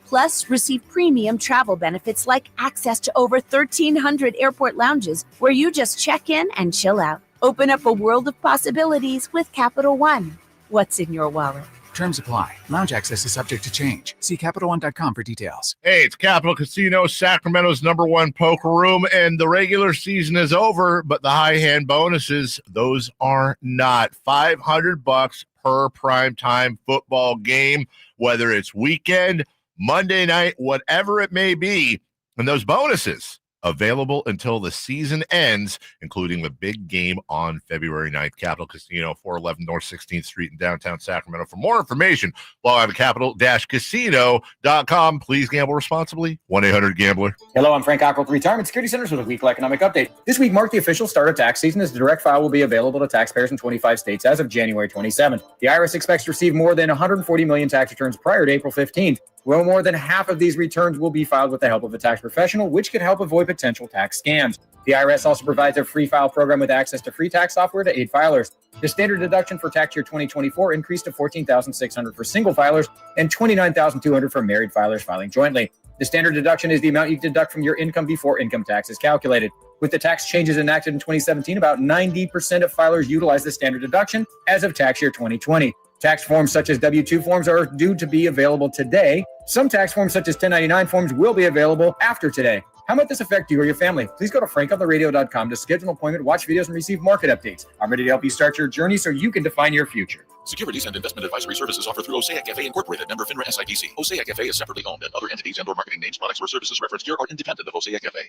Plus, receive premium travel benefits like access to over 1,300 airport lounges where you just check in and chill out. Open up a world of possibilities with Capital One. What's in your wallet? Terms apply. Lounge access is subject to change. See CapitalOne.com for details. Hey, it's Capital Casino, Sacramento's #1 poker room, and the regular season is over, but the high hand bonuses, those are not. $500 per primetime football game, whether it's weekend, Monday night, whatever it may be. And those bonuses available until the season ends, including the big game on February 9th. Capital Casino, 411 North 16th Street in downtown Sacramento. For more information, log on to capital-casino.com. Please gamble responsibly. 1-800-GAMBLER. Hello, I'm Frank Ockel with Retirement Security Centers with a weekly economic update. This week marked the official start of tax season as the direct file will be available to taxpayers in 25 states as of January 27th. The IRS expects to receive more than 140 million tax returns prior to April 15th. Well, more than half of these returns will be filed with the help of a tax professional, which could help avoid potential tax scams. The IRS also provides a free file program with access to free tax software to aid filers. The standard deduction for tax year 2024 increased to $14,600 for single filers and $29,200 for married filers filing jointly. The standard deduction is the amount you deduct from your income before income tax is calculated. With the tax changes enacted in 2017, about 90% of filers utilize the standard deduction as of tax year 2020. Tax forms such as W-2 forms are due to be available today. Some tax forms such as 1099 forms will be available after today. How might this affect you or your family? Please go to frankontheradio.com to schedule an appointment, watch videos, and receive market updates. I'm ready to help you start your journey so you can define your future. Securities and investment advisory services offered through Osaic FA Incorporated, member FINRA SIPC. Osaic FA is separately owned, and other entities and/or marketing names, products, or services referenced here are independent of Osaic FA.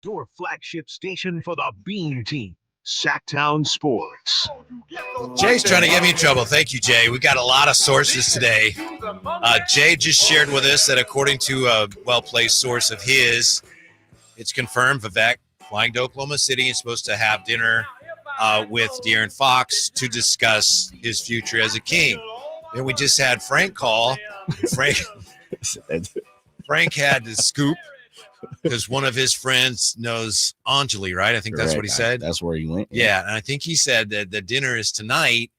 Your flagship station for the Bean Team, Sacktown Sports. Jay's trying to get me in trouble. Thank you, Jay. We got a lot of sources today. Jay just shared with us that according to a well-placed source of his, it's confirmed Vivek flying to Oklahoma City is supposed to have dinner with Dearon Fox to discuss his future as a King. Then we just had Frank call. Frank had the scoop because one of his friends knows Anjali, right? I think that's what he said. That's where he went. Yeah, and I think he said that the dinner is tonight,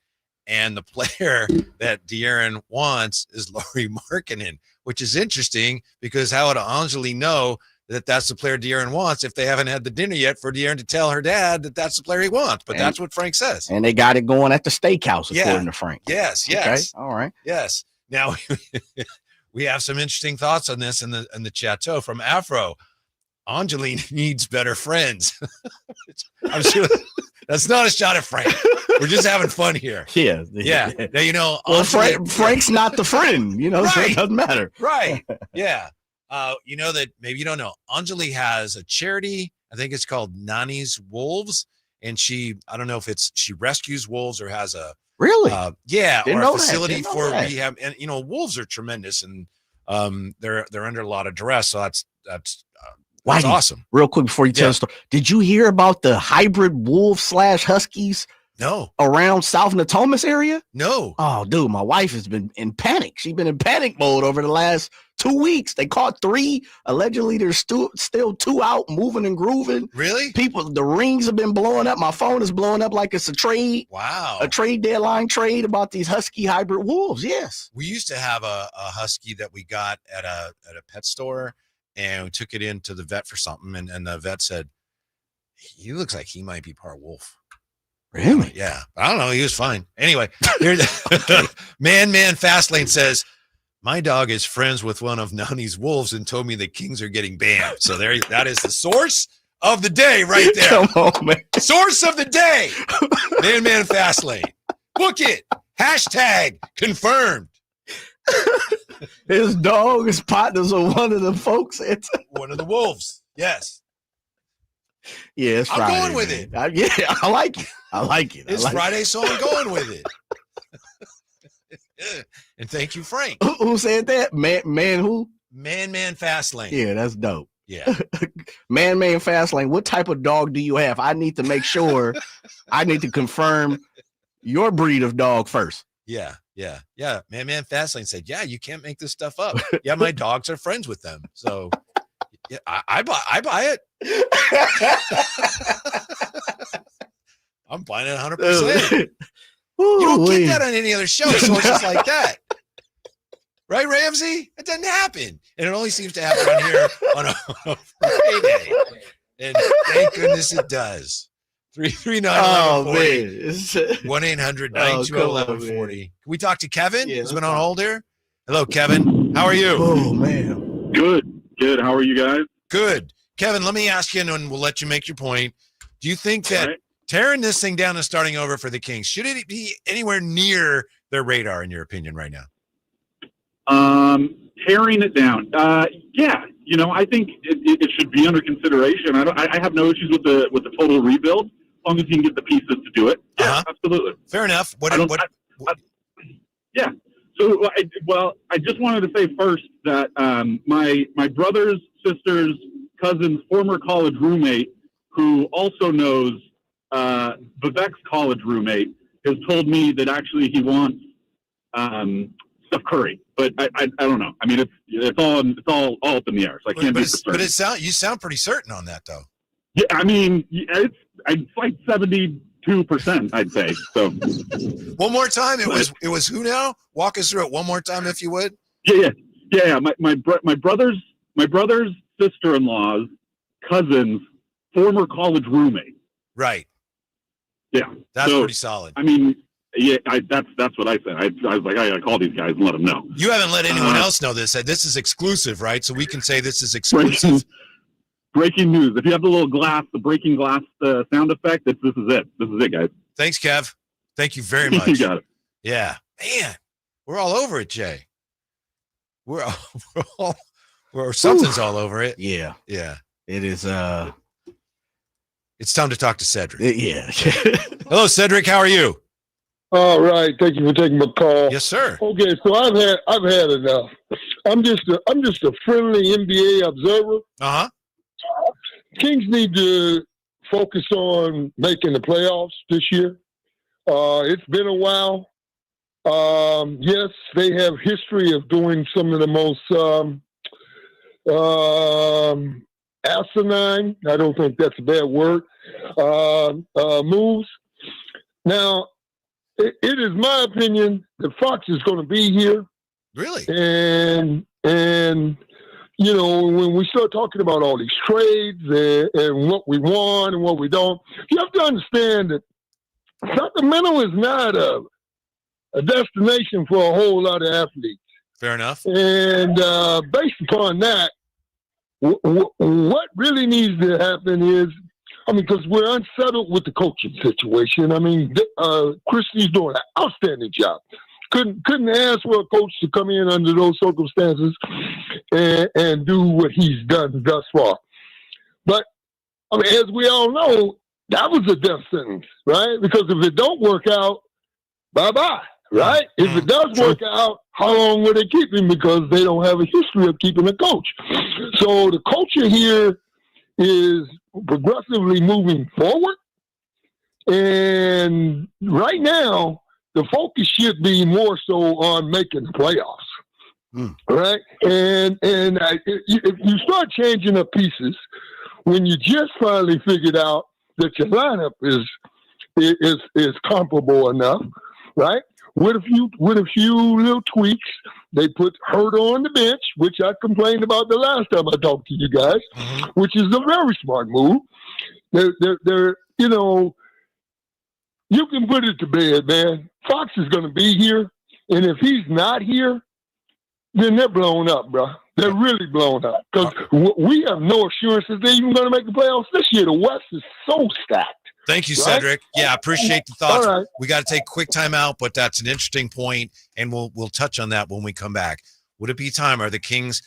and the player that De'Aaron wants is Lauri Markkanen, which is interesting because how would Anjali know that that's the player De'Aaron wants if they haven't had the dinner yet for De'Aaron to tell her dad that that's the player he wants? But that's what Frank says. And they got it going at the steakhouse, according to Frank. Yes. Okay. All right. Yes. Now, we have some interesting thoughts on this in the chateau from Afro. Anjali needs better friends. I'm sure that's not a shot at Frank. We're just having fun here. Yeah. Now, you know, well, Frank's not the friend, you know, right. So it doesn't matter. Right. Yeah. You know that maybe you don't know. Anjali has a charity. I think it's called Nani's Wolves. And I don't know if she rescues wolves or has a, really? Or a facility for rehab. And, you know, wolves are tremendous and they're under a lot of duress. So that's Whitey, awesome. Real quick before you tell the story, did you hear about the hybrid wolf/huskies? No. Around South Natomas area? No. Oh, dude, my wife has been in panic. She's been in panic mode over the last 2 weeks. They caught 3. Allegedly, there's still 2 out, moving and grooving. Really? The rings have been blowing up. My phone is blowing up like it's a trade. Wow. A trade deadline trade about these husky hybrid wolves. Yes. We used to have a husky that we got at a pet store, and we took it into the vet for something, and the vet said, he looks like he might be part wolf. Really? Yeah. I don't know. He was fine. Anyway, Man Fastlane says, My dog is friends with one of Nani's wolves and told me the Kings are getting banned. So that is the source of the day right there. Come on, man. Source of the day. Man Fastlane. Book it. Hashtag confirmed. His dog is partners with one of the folks. One of the wolves. Yes. Yeah, it's Friday. I'm going with it. I like it. I like it. It's Friday, so I'm going with it. And thank you, Frank. Who said that? Man who? Man Fastlane. Yeah, that's dope. Yeah. Man Fastlane. What type of dog do you have? I need to make sure. I need to confirm your breed of dog first. Yeah. Man Fastlane said, yeah, you can't make this stuff up. Yeah, my dogs are friends with them. So yeah, I buy it. I'm buying it 100%. You don't get that on any other show, so it's just like that. Right, Ramsey? It doesn't happen. And it only seems to happen on here on a Friday. And thank goodness it does. 339-1140. 1-800-920-1140. Can we talk to Kevin? Yeah, He's been on hold here. Hello, Kevin. How are you? Oh, man. Good. How are you guys? Good. Kevin, let me ask you, and we'll let you make your point. Do you think that tearing this thing down and starting over for the Kings, should it be anywhere near their radar, in your opinion, right now? Tearing it down. Yeah. I think it should be under consideration. I have no issues with the total rebuild, as long as you can get the pieces to do it. Yeah, absolutely. Fair enough. Yeah. So, I just wanted to say first that my brother's sister's cousin's former college roommate, who also knows Vivek's college roommate, has told me that actually he wants Steph Curry, but I don't know. I mean, it's all up in the air. So I can't be certain. But you sound pretty certain on that, though. Yeah, I mean, it's like 72%, I'd say. So one more time. It was who now? Walk us through it one more time, if you would. Yeah. My brother's sister-in-law's cousin's former college roommate. Right. Yeah. That's pretty solid. I mean, yeah, that's what I said. I was like, I gotta call these guys and let them know. You haven't let anyone else know this. This is exclusive, right? So we can say this is exclusive. Breaking news. If you have the breaking glass sound effect, this is it. This is it, guys. Thanks, Kev. Thank you very much. You got it. Yeah, man, we're all over it, Jay. Something's all over it. Yeah. It is. It's time to talk to Cedric. Yeah. Hello, Cedric. How are you? All right. Thank you for taking my call. Yes, sir. Okay, so I've had enough. I'm just a friendly NBA observer. Uh-huh. Kings need to focus on making the playoffs this year. It's been a while. Yes, they have history of doing some of the most asinine, I don't think that's a bad word, moves. Now, it is my opinion that Fox is going to be here. Really? And when we start talking about all these trades and what we want and what we don't, you have to understand that Sacramento is not a destination for a whole lot of athletes. Fair enough. And based upon that, what really needs to happen is, because we're unsettled with the coaching situation. I mean, Christie's doing an outstanding job. Couldn't ask for a coach to come in under those circumstances and do what he's done thus far. But, as we all know, that was a death sentence, right? Because if it don't work out, bye-bye, right? If it does work out, how long will they keep him? Because they don't have a history of keeping a coach. So the culture here is progressively moving forward. And right now, the focus should be more so on making the playoffs, right? And if you start changing up pieces, when you just finally figured out that your lineup is comparable enough, right? With a few little tweaks, they put Herter on the bench, which I complained about the last time I talked to you guys, which is a very smart move. They're you can put it to bed, man. Fox is going to be here, and if he's not here, then they're blown up, bro. They're really blown up because we have no assurances they're even going to make the playoffs this year. The West is so stacked. Thank you, right? Cedric. Yeah, appreciate the thoughts. All right. We got to take a quick time out, but that's an interesting point, and we'll touch on that when we come back. Would it be time? Are the Kings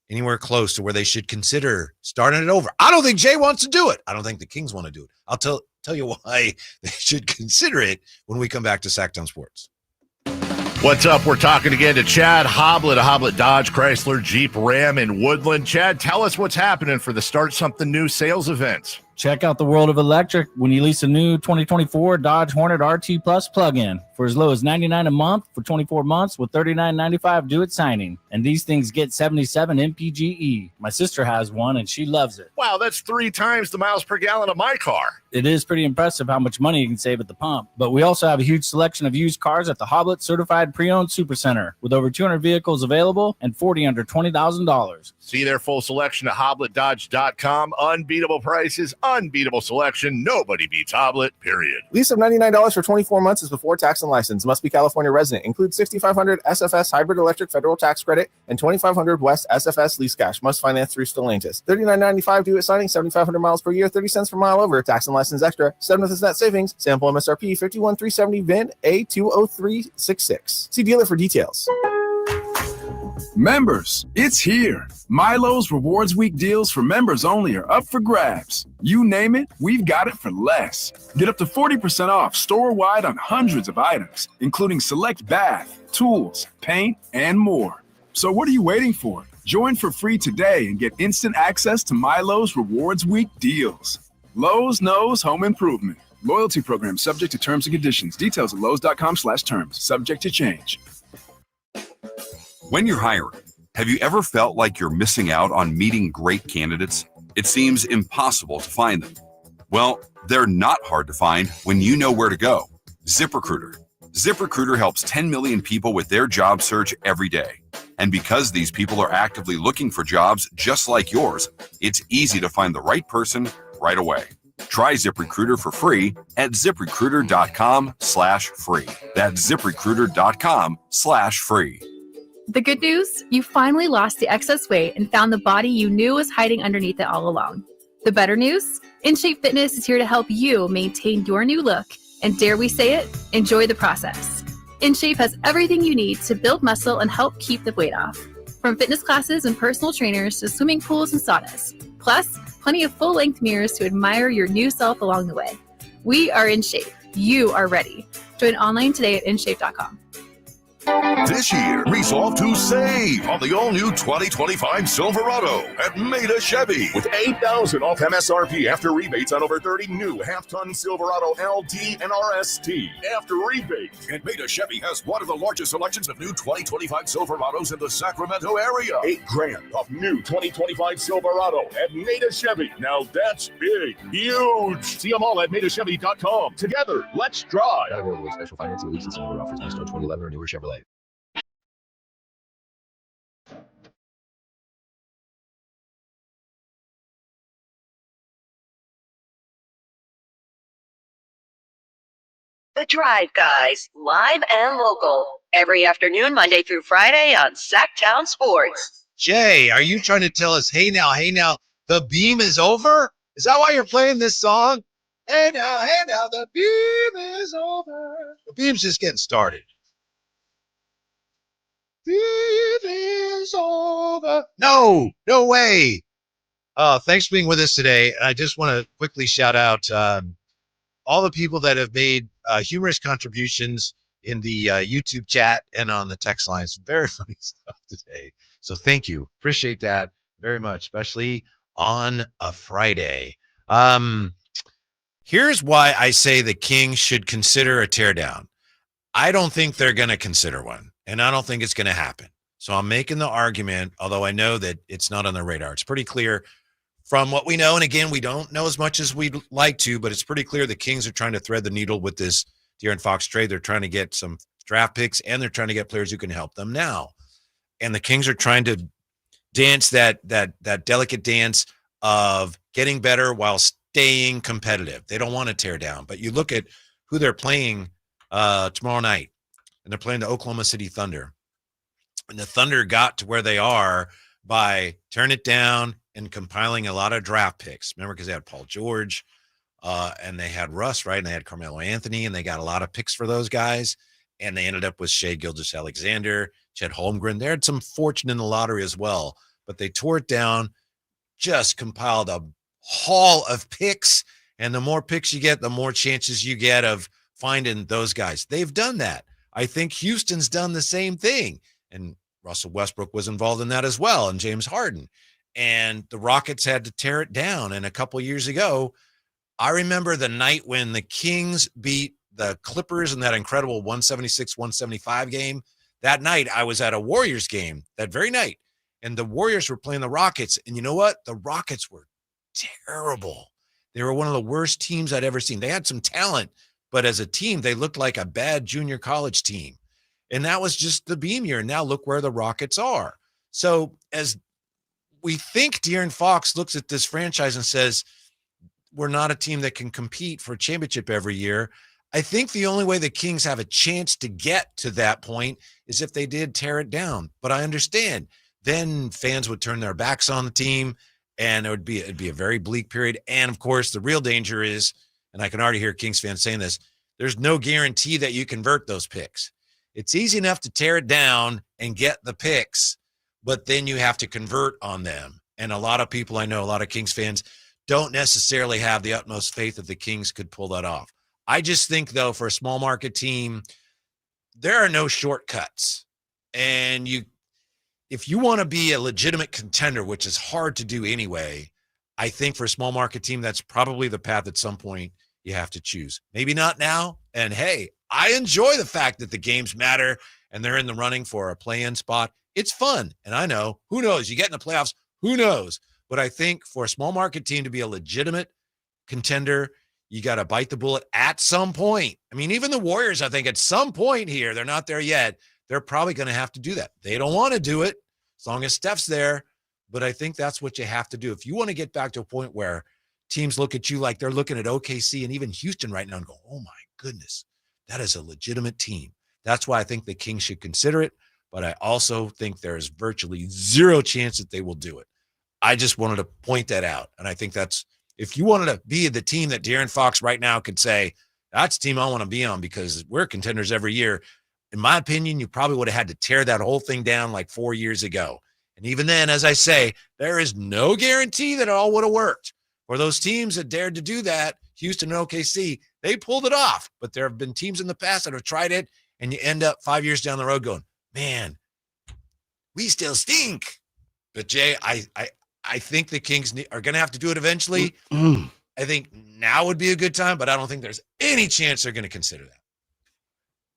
anywhere close to where they should consider starting it over? I don't think Jay wants to do it. I don't think the Kings want to do it. I'll tell you why they should consider it when we come back to Sacktown Sports. What's up? We're talking again to Chad Hoblet of Hoblet Dodge, Chrysler, Jeep, Ram, and Woodland. Chad, tell us what's happening for the Start Something New sales events. Check out the world of electric when you lease a new 2024 Dodge Hornet RT Plus plug-in for as low as $99 a month for 24 months with $39.95 due at signing. And these things get 77 MPGE. My sister has one, and she loves it. Wow, that's 3 times the miles per gallon of my car. It is pretty impressive how much money you can save at the pump. But we also have a huge selection of used cars at the Hoblet Certified Pre-Owned Supercenter with over 200 vehicles available and 40 under $20,000. See their full selection at HobletDodge.com. Unbeatable prices, unbeatable selection. Nobody beats Hoblet, period. Lease of $99 for 24 months is before tax and license. Must be California resident. Includes 6,500 SFS hybrid electric federal tax credit and 2,500 West SFS lease cash. Must finance through Stellantis. $39.95 due at signing. 7,500 miles per year. 30 cents per mile over. Tax and license extra. 7th net savings. Sample MSRP 51370 VIN A20366. See dealer for details. Members, it's here. Milo's Rewards Week deals for members only are up for grabs. You name it, we've got it for less. Get up to 40% off store-wide on hundreds of items, including select bath, tools, paint, and more. So what are you waiting for? Join for free today and get instant access to Milo's Rewards Week deals. Lowe's knows home improvement. Loyalty program subject to terms and conditions. Details at lowes.com/terms. Subject to change. When you're hiring, have you ever felt like you're missing out on meeting great candidates? It seems impossible to find them. Well, they're not hard to find when you know where to go. ZipRecruiter. ZipRecruiter helps 10 million people with their job search every day. And because these people are actively looking for jobs just like yours, it's easy to find the right person right away. Try ZipRecruiter for free at ZipRecruiter.com/free. That's ZipRecruiter.com/free. The good news? You finally lost the excess weight and found the body you knew was hiding underneath it all along. The better news? InShape Fitness is here to help you maintain your new look and, dare we say it, enjoy the process. InShape has everything you need to build muscle and help keep the weight off. From fitness classes and personal trainers to swimming pools and saunas. Plus, plenty of full-length mirrors to admire your new self along the way. We are InShape. You are ready. Join online today at InShape.com. This year, resolve to save on the all-new 2025 Silverado at Maida Chevy. With $8,000 off MSRP after rebates on over 30 new half-ton Silverado LT and RST. After rebates. And Maida Chevy has one of the largest selections of new 2025 Silverados in the Sacramento area. $8,000 off new 2025 Silverado at Maida Chevy. Now that's big. Huge. See them all at MaidaChevy.com. Together, let's drive. Not available with special financing, lease, and silver offers based on 2011 or newer Chevrolet. The Drive Guys, live and local, every afternoon, Monday through Friday on Sacktown Sports. Jay, are you trying to tell us, hey now, the beam is over? Is that why you're playing this song? Hey now, the beam is over. The beam's just getting started. Beam is over. No way. Thanks for being with us today. I just want to quickly shout out all the people that have made humorous contributions in the YouTube chat and on the text lines. Very funny stuff today. So thank you. Appreciate that very much, especially on a Friday. Here's why I say the Kings should consider a teardown. I don't think they're going to consider one, and I don't think it's going to happen. So I'm making the argument, although I know that it's not on their radar. It's pretty clear from what we know, and again, we don't know as much as we'd like to, but it's pretty clear the Kings are trying to thread the needle with this De'Aaron Fox trade. They're trying to get some draft picks, and they're trying to get players who can help them now. And the Kings are trying to dance that delicate dance of getting better while staying competitive. They don't want to tear down. But you look at who they're playing tomorrow night, and they're playing the Oklahoma City Thunder. And the Thunder got to where they are by turning it down and compiling a lot of draft picks. Remember, because they had Paul George and they had Russ, right? And they had Carmelo Anthony, and they got a lot of picks for those guys. And they ended up with Shea Gilgeous-Alexander, Chet Holmgren. They had some fortune in the lottery as well, but they tore it down, just compiled a haul of picks. And the more picks you get, the more chances you get of finding those guys. They've done that. I think Houston's done the same thing. And Russell Westbrook was involved in that as well, and James Harden. And the Rockets had to tear it down. And a couple years ago, I remember the night when the Kings beat the Clippers in that incredible 176-175 game. That night, I was at a Warriors game that very night, and the Warriors were playing the Rockets. And you know what? The Rockets were terrible. They were one of the worst teams I'd ever seen. They had some talent, but as a team, they looked like a bad junior college team. And that was just the beam year. Now look where the Rockets are. So as we think De'Aaron Fox looks at this franchise and says, we're not a team that can compete for a championship every year, I think the only way the Kings have a chance to get to that point is if they did tear it down. But I understand then fans would turn their backs on the team, and it'd be a very bleak period. And of course, the real danger is, and I can already hear Kings fans saying this, there's no guarantee that you convert those picks. It's easy enough to tear it down and get the picks, but then you have to convert on them. And a lot of people I know, a lot of Kings fans, don't necessarily have the utmost faith that the Kings could pull that off. I just think, though, for a small market team, there are no shortcuts. And if you want to be a legitimate contender, which is hard to do anyway, I think for a small market team, that's probably the path at some point you have to choose. Maybe not now. And hey, I enjoy the fact that the games matter and they're in the running for a play-in spot. It's fun. And I know, who knows? You get in the playoffs, who knows? But I think for a small market team to be a legitimate contender, you got to bite the bullet at some point. I mean, even the Warriors, I think at some point here, they're not there yet. They're probably going to have to do that. They don't want to do it as long as Steph's there, but I think that's what you have to do. If you want to get back to a point where teams look at you like they're looking at OKC and even Houston right now and go, oh my goodness, that is a legitimate team. That's why I think the Kings should consider it, but I also think there's virtually zero chance that they will do it. I just wanted to point that out, and I think that's, if you wanted to be the team that De'Aaron Fox right now could say, that's the team I want to be on because we're contenders every year, in my opinion, you probably would have had to tear that whole thing down like 4 years ago. And even then, as I say, there is no guarantee that it all would have worked. For those teams that dared to do that, Houston and OKC, they pulled it off. But there have been teams in the past that have tried it, and you end up 5 years down the road going, man, we still stink. But Jay, I think the Kings are going to have to do it eventually. Mm-hmm. I think now would be a good time, but I don't think there's any chance they're going to consider that.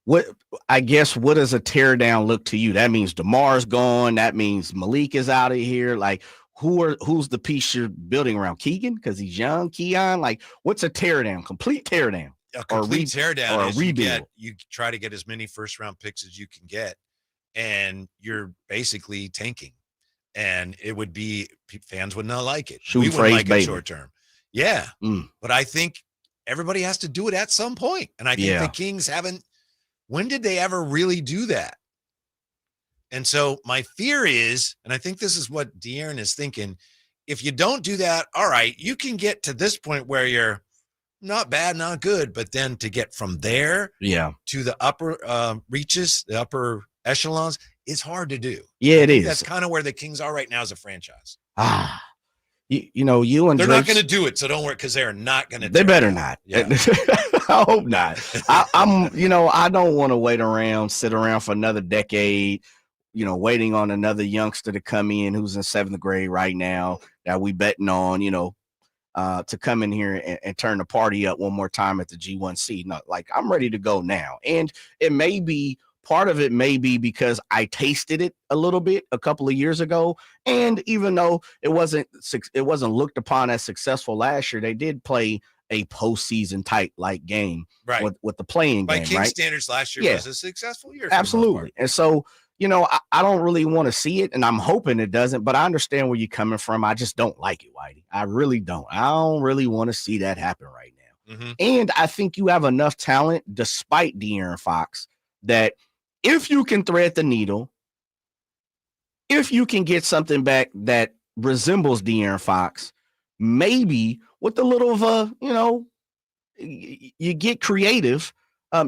What does a tear down look to you? That means DeMar's gone. That means Malik is out of here. Like, who's the piece you're building around? Keegan, because he's young. Keon, like, what's a tear down? Complete tear down. A complete tear down or a is rebuild. you try to get as many first round picks as you can get, and you're basically tanking. And it would be, fans would not like it. We wouldn't like it short term. Yeah. But I think everybody has to do it at some point. And I think the Kings haven't. When did they ever really do that? And so my fear is, and I think this is what De'Aaron is thinking, if you don't do that, all right, you can get to this point where you're not bad, not good, but then to get from there to the upper reaches, the upper echelons, it's hard to do. Yeah, it is. That's kind of where the Kings are right now as a franchise. You and they're Drake's, not going to do it, so don't worry, because they're not going to. They better not. Yeah. I hope not. I don't want to sit around for another decade, waiting on another youngster to come in who's in 7th grade right now that we betting on, to come in here and turn the party up one more time at the G1C. No, like, I'm ready to go now. And it may be, part of it may be because I tasted it a little bit a couple of years ago. And even though it wasn't looked upon as successful last year, they did play a postseason type like game with the playing game. By King right? standards, last year was a successful year. Absolutely. And so, I don't really want to see it, and I'm hoping it doesn't, but I understand where you're coming from. I just don't like it, Whitey. I really don't. I don't really want to see that happen right now. Mm-hmm. And I think you have enough talent, despite De'Aaron Fox, that if you can thread the needle if you can get something back that resembles De'Aaron Fox, maybe with a little of a, you get creative,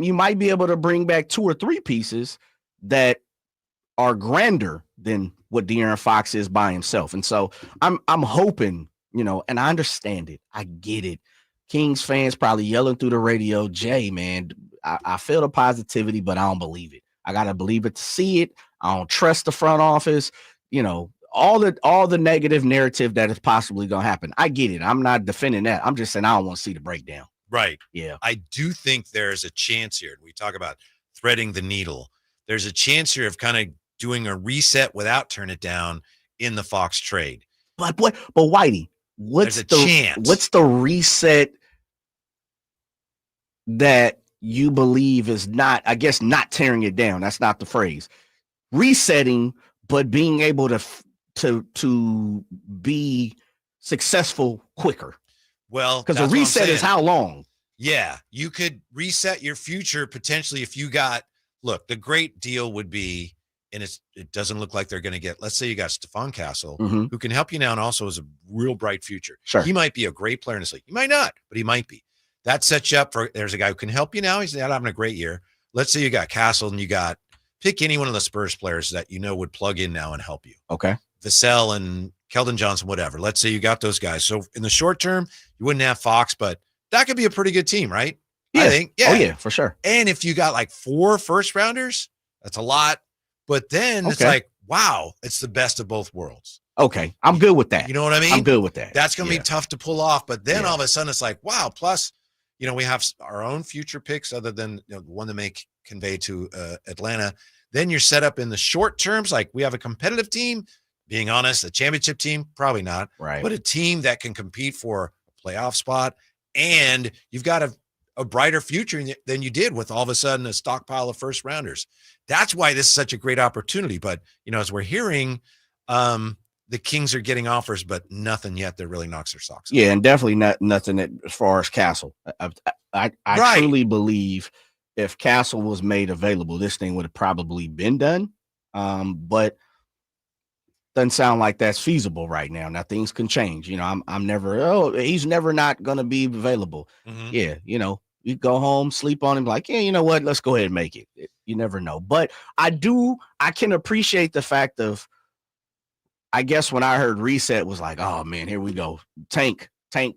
you might be able to bring back 2 or 3 pieces that are grander than what De'Aaron Fox is by himself. And so I'm hoping, and I understand it. I get it. Kings fans probably yelling through the radio, Jay, man, I feel the positivity, but I don't believe it. I got to believe it to see it. I don't trust the front office, all the negative narrative that is possibly going to happen. I get it. I'm not defending that. I'm just saying I don't want to see the breakdown. Right. Yeah. I do think there's a chance here. We talk about threading the needle. There's a chance here of kind of doing a reset without turn it down in the Fox trade. But Whitey, what's the reset that you believe is not, I guess, not tearing it down? That's not the phrase. Resetting, but being able to be successful quicker. Well, because a reset is how long? Yeah, you could reset your future potentially if you got, look, the great deal would be, and it doesn't look like they're going to get, let's say you got Stephon Castle, who can help you now and also has a real bright future. Sure. He might be a great player in this league. He might not, but he might be. That sets you up for, there's a guy who can help you now. He's not having a great year. Let's say you got Castle and you got, pick any one of the Spurs players that would plug in now and help you. Okay. Vassell and Keldon Johnson, whatever. Let's say you got those guys. So in the short term, you wouldn't have Fox, but that could be a pretty good team, right? Yeah. I think. Yeah. Oh, yeah, for sure. And if you got like 4 first rounders, that's a lot. But then it's like, wow, it's the best of both worlds. Okay. I'm good with that. You know what I mean? I'm good with that. That's going to be tough to pull off. But then all of a sudden it's like, wow, plus, we have our own future picks other than the one that may convey to Atlanta. Then you're set up in the short terms. Like we have a competitive team, being honest, a championship team, probably not, right? But a team that can compete for a playoff spot. And you've got a brighter future than you did with all of a sudden a stockpile of first rounders. That's why this is such a great opportunity. But, as we're hearing, the Kings are getting offers, but nothing yet that really knocks their socks off. Yeah, and definitely nothing as far as Castle. I truly believe if Castle was made available, this thing would have probably been done. But doesn't sound like that's feasible right now. Now things can change. I'm never, he's never not going to be available. Yeah. You go home, sleep on him like, yeah, you know what? Let's go ahead and make it. You never know. But I can appreciate the fact of, I guess when I heard reset was like, oh man, here we go. Tank, 4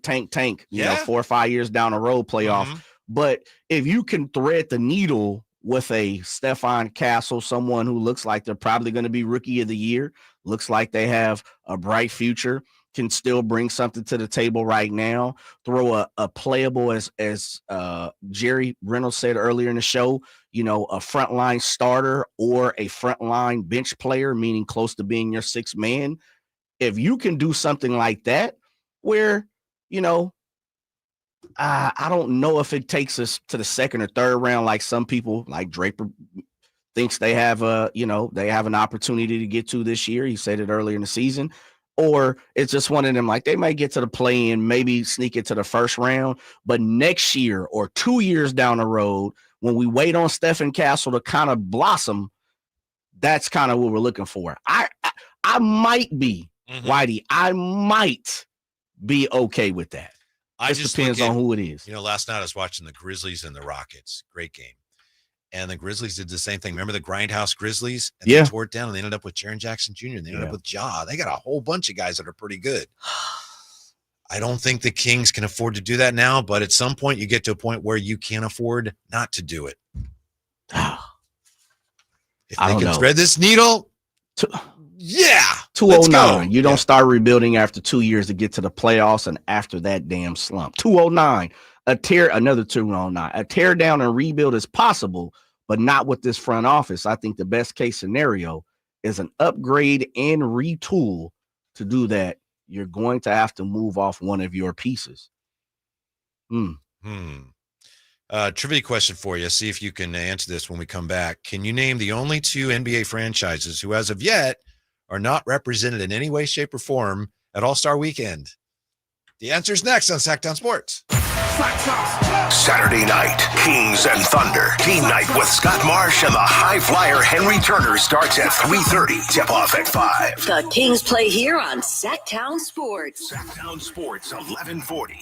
or 5 years down the road playoff. But if you can thread the needle with a Stephon Castle, someone who looks like they're probably going to be rookie of the year, looks like they have a bright future, can still bring something to the table right now, throw a playable, as Jerry Reynolds said earlier in the show, a frontline starter or a frontline bench player, meaning close to being your 6th man. If you can do something like that, where, I don't know if it takes us to the 2nd or 3rd round, like some people, like Draper thinks they have they have an opportunity to get to this year. He said it earlier in the season. Or it's just one of them, like they might get to the play-in, maybe sneak it to the 1st round. But next year or 2 years down the road, when we wait on Stephon Castle to kind of blossom, that's kind of what we're looking for. I might be, Whitey, I might be okay with that. It just depends on who it is. Last night I was watching the Grizzlies and the Rockets. Great game. And the Grizzlies did the same thing. Remember the Grindhouse Grizzlies? And they tore it down and they ended up with Jaren Jackson Jr. and they ended up with Ja. They got a whole bunch of guys that are pretty good. I don't think the Kings can afford to do that now, but at some point you get to a point where you can't afford not to do it. If they can thread this needle, 209. You don't start rebuilding after 2 years to get to the playoffs and after that damn slump. 209. Another 209. A tear down and rebuild is possible, but not with this front office. I think the best case scenario is an upgrade and retool. To do that, you're going to have to move off one of your pieces. Trivia question for you. See if you can answer this when we come back. Can you name the only 2 NBA franchises who, as of yet, are not represented in any way, shape, or form at All-Star Weekend? The answer is next on Sacktown Sports. Saturday night, Kings and Thunder. Team night with Scott Marsh and the high flyer Henry Turner starts at 3:30. Tip-off at 5. The Kings play here on Sacktown Sports. Sacktown Sports, 1140.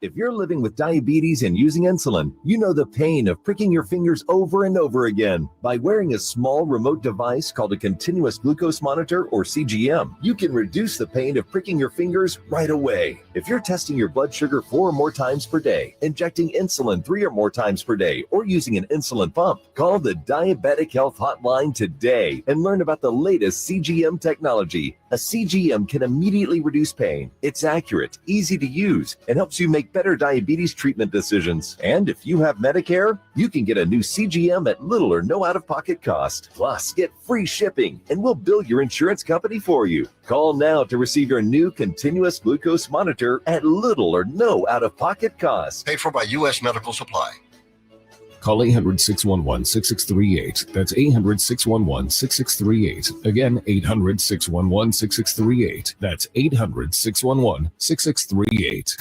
If you're living with diabetes and using insulin, you know the pain of pricking your fingers over and over again. By wearing a small remote device called a continuous glucose monitor, or CGM, you can reduce the pain of pricking your fingers right away. If you're testing your blood sugar 4 or more times per day, injecting insulin 3 or more times per day, or using an insulin pump, call the Diabetic Health Hotline today and learn about the latest CGM technology. A CGM can immediately reduce pain. It's accurate, easy to use, and helps you make better diabetes treatment decisions. And if you have Medicare, you can get a new CGM at little or no out-of-pocket cost. Plus, get free shipping, and we'll bill your insurance company for you. Call now to receive your new continuous glucose monitor at little or no out-of-pocket cost. Paid for by U.S. Medical Supply. Call 800-611-6638. That's 800-611-6638. Again, 800-611-6638. That's 800-611-6638.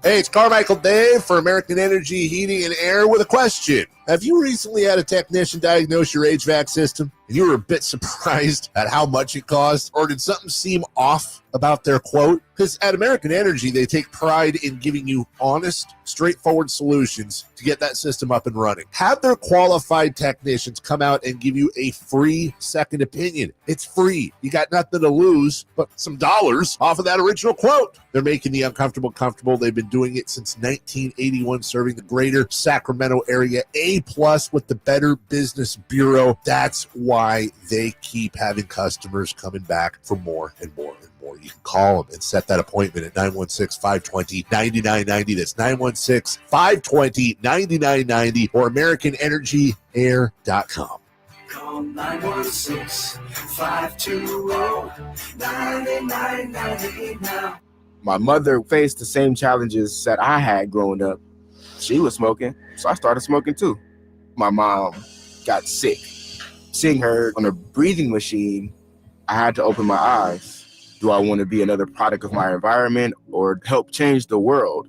Hey, it's Carmichael Dave for American Energy Heating and Air with a question. Have you recently had a technician diagnose your HVAC system and you were a bit surprised at how much it cost? Or did something seem off about their quote? Because at American Energy, they take pride in giving you honest, straightforward solutions to get that system up and running. Have their qualified technicians come out and give you a free second opinion. It's free. You got nothing to lose but some dollars off of that original quote. They're making the uncomfortable comfortable. They've been doing it since 1981, serving the greater Sacramento area. A+ with the Better Business Bureau. That's why they keep having customers coming back for more and more and more. You can call them and set that appointment at 916-520-9990. That's 916-520-9990 or AmericanEnergyAir.com. Call 916-520-9990 now. My mother faced the same challenges that I had growing up. She was smoking, so I started smoking too. My mom got sick. Seeing her on a breathing machine, I had to open my eyes. Do I want to be another product of my environment or help change the world?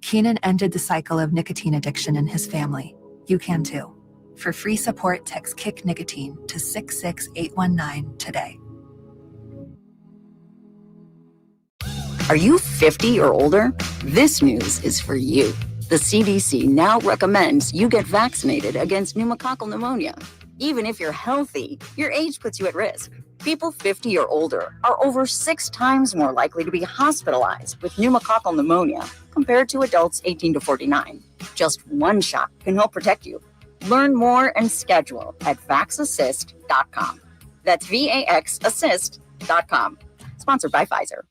Keenan ended the cycle of nicotine addiction in his family. You can too. For free support, text Kick Nicotine to 66819 today. Are you 50 or older? This news is for you. The CDC now recommends you get vaccinated against pneumococcal pneumonia. Even if you're healthy, your age puts you at risk. People 50 or older are over 6 times more likely to be hospitalized with pneumococcal pneumonia compared to adults 18 to 49. Just one shot can help protect you. Learn more and schedule at vaxassist.com. That's VAXassist.com. Sponsored by Pfizer.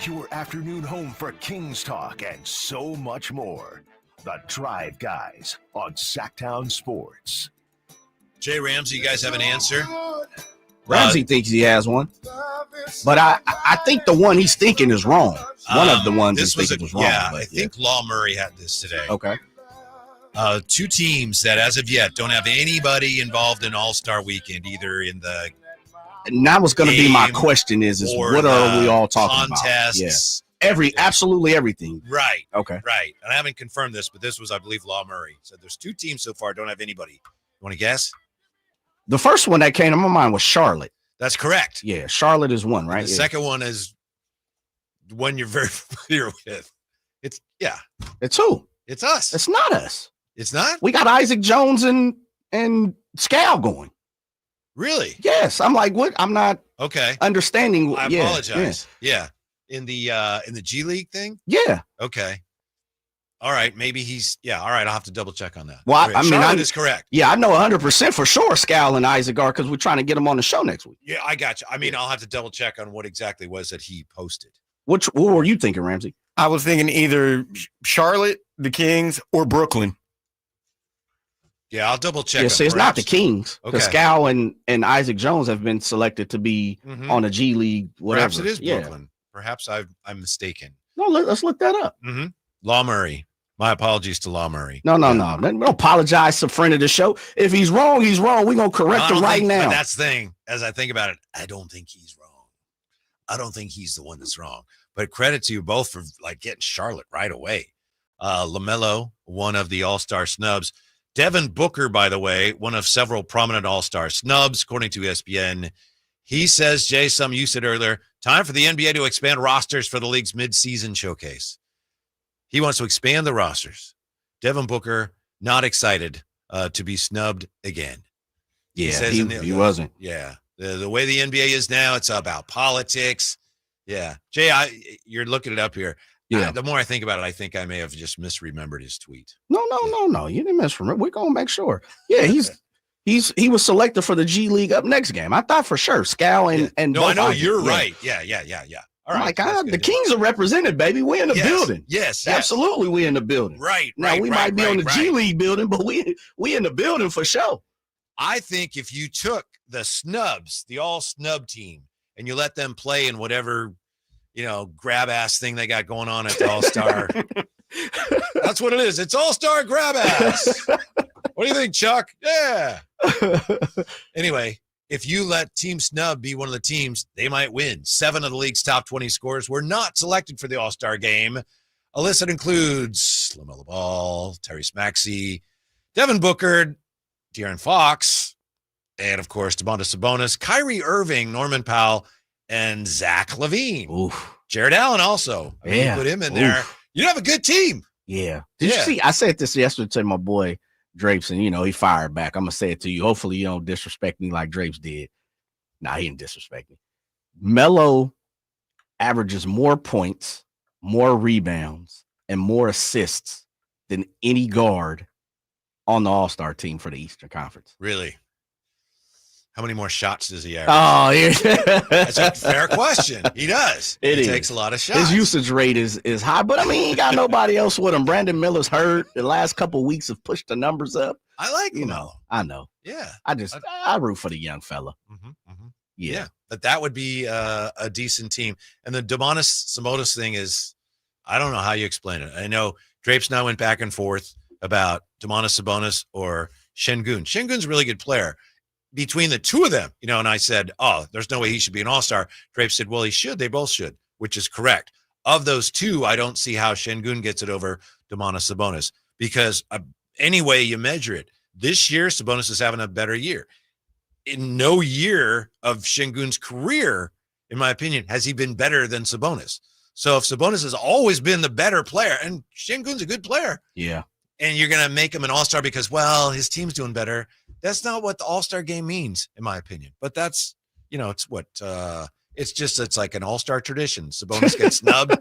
Your afternoon home for Kings Talk and so much more. The Drive Guys on Sacktown Sports. Jay Ramsey, you guys have an answer? Ramsey thinks he has one, but I think the one he's thinking is wrong. One of the ones he's thinking was wrong. Yeah, I think Law Murray had this today. Okay. 2 teams that as of yet don't have anybody involved in All-Star Weekend, either in the and that was going to be my question is what are we all talking contests, about? Yeah. Absolutely everything. Right. Okay. Right. And I haven't confirmed this, but this was, I believe, Law Murray. So there's 2 teams so far don't have anybody. You want to guess? The first one that came to my mind was Charlotte. That's correct. Yeah, Charlotte is one, right? The second one is one you're very familiar with. It's who? It's us. It's not us. It's not? We got Isaac Jones and Scal going. Really? Yes. I'm like, what? I'm not understanding. I apologize. Yeah. In the G League thing? Yeah. Okay. All right. Maybe he's all right. I'll have to double check on that. Well, I mean, Charlotte is correct. Yeah, I know 100% for sure Scal and Isaac are because we're trying to get them on the show next week. Yeah, I got you. I mean, I'll have to double check on what exactly was that he posted. What were you thinking, Ramsey? I was thinking either Charlotte, the Kings, or Brooklyn. Yeah, I'll double check. Yeah, see, it's not the Kings. Okay. Because Scal and Isaac Jones have been selected to be on a G League, whatever. Perhaps it is Brooklyn. Perhaps I'm mistaken. No, let's look that up. Mm-hmm. Law Murray. My apologies to Law Murray. No. Don't apologize to a friend of the show. If he's wrong, he's wrong. We're going to correct him right now. But that's the thing. As I think about it, I don't think he's wrong. I don't think he's the one that's wrong. But credit to you both for like getting Charlotte right away. LaMelo, one of the all-star snubs. Devin Booker, by the way, one of several prominent all-star snubs, according to ESPN. He says, Jay, something you said earlier, time for the NBA to expand rosters for the league's mid-season showcase. He wants to expand the rosters. Devin Booker, not excited to be snubbed again. Yeah, he wasn't. Yeah. The way the NBA is now, it's about politics. Yeah. Jay, you're looking it up here. Yeah. The more I think about it, I think I may have just misremembered his tweet. No. You didn't misremember. We're going to make sure. Yeah, he was selected for the G League up next game. I thought for sure. Scal and No, I know Both you're yeah. right. Yeah. All right. The Kings are represented, baby. We're in the building. Yes. Absolutely, we're in the building. Right. Now we might be on the G League building, but we in the building for sure. I think if you took the snubs, the all snub team, and you let them play in whatever, grab ass thing they got going on at the All-Star. That's what it is. It's All-Star grab ass. What do you think, Chuck? Yeah. Anyway, if you let Team Snub be one of the teams, they might win. 7 of the league's top 20 scorers were not selected for the All-Star game. A list that includes LaMelo Ball, Tyrese Maxey, Devin Booker, De'Aaron Fox, and, of course, Domantas Sabonis, Kyrie Irving, Norman Powell, and Zach LaVine. Oof. Jared Allen also. You put him in there. You have a good team. Yeah. Did you see? I said this yesterday to my boy Drapes, and he fired back. I'm gonna say it to you. Hopefully, you don't disrespect me like Drapes did. Nah, he didn't disrespect me. Melo averages more points, more rebounds, and more assists than any guard on the All-Star team for the Eastern Conference. Really? How many more shots does he average? Oh, yeah. That's a fair question. He does. He takes a lot of shots. His usage rate is high, but he ain't got nobody else with him. Brandon Miller's hurt. The last couple of weeks have pushed the numbers up. I like him. I know. Yeah. I root for the young fella. Yeah. But that would be a decent team. And the Domantas Sabonis thing is, I don't know how you explain it. I know Drapes and I went back and forth about Domantas Sabonis or Şengün. Şengün's a really good player. Between the two of them, and I said, oh, there's no way he should be an all-star. Drapes said, well, he should. They both should, which is correct. Of those two, I don't see how Şengün gets it over Domantas Sabonis because any way you measure it, this year, Sabonis is having a better year. In no year of Şengün's career, in my opinion, has he been better than Sabonis. So if Sabonis has always been the better player, and Şengün's a good player. Yeah. And you're going to make him an all-star because, well, his team's doing better. That's not what the all-star game means, in my opinion. But that's, it's what it's like an all-star tradition. Sabonis gets snubbed.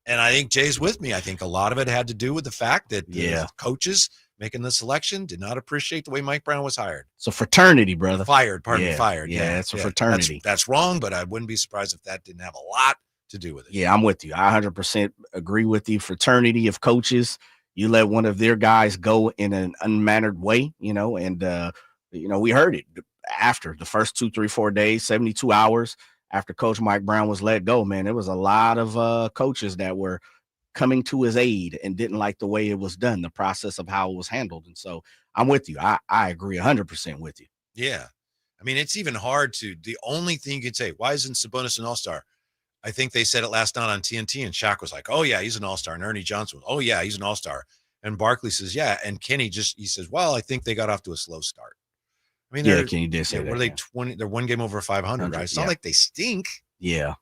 And I think Jay's with me. I think a lot of it had to do with the fact that the coaches making the selection did not appreciate the way Mike Brown was hired. It's a fraternity, brother. Fired. Yeah, it's a fraternity. That's wrong, but I wouldn't be surprised if that didn't have a lot to do with it. Yeah, I'm with you. I 100% agree with you. Fraternity of coaches. You let one of their guys go in an unmannered way, and we heard it after the first 2, 3, 4 days, 72 hours after Coach Mike Brown was let go, man. There was a lot of coaches that were coming to his aid and didn't like the way it was done, the process of how it was handled. And so I'm with you. I agree 100% with you. Yeah. I mean, it's even hard the only thing you could say, why isn't Sabonis an all-star? I think they said it last night on TNT, and Shaq was like, oh, yeah, he's an all-star. And Ernie Johnson was, oh, yeah, he's an all-star. And Barkley says, yeah. And Kenny he says, well, I think they got off to a slow start. I mean, Kenny did say that. What are they, 20? They're one game over 500, right? It's not like they stink. Yeah.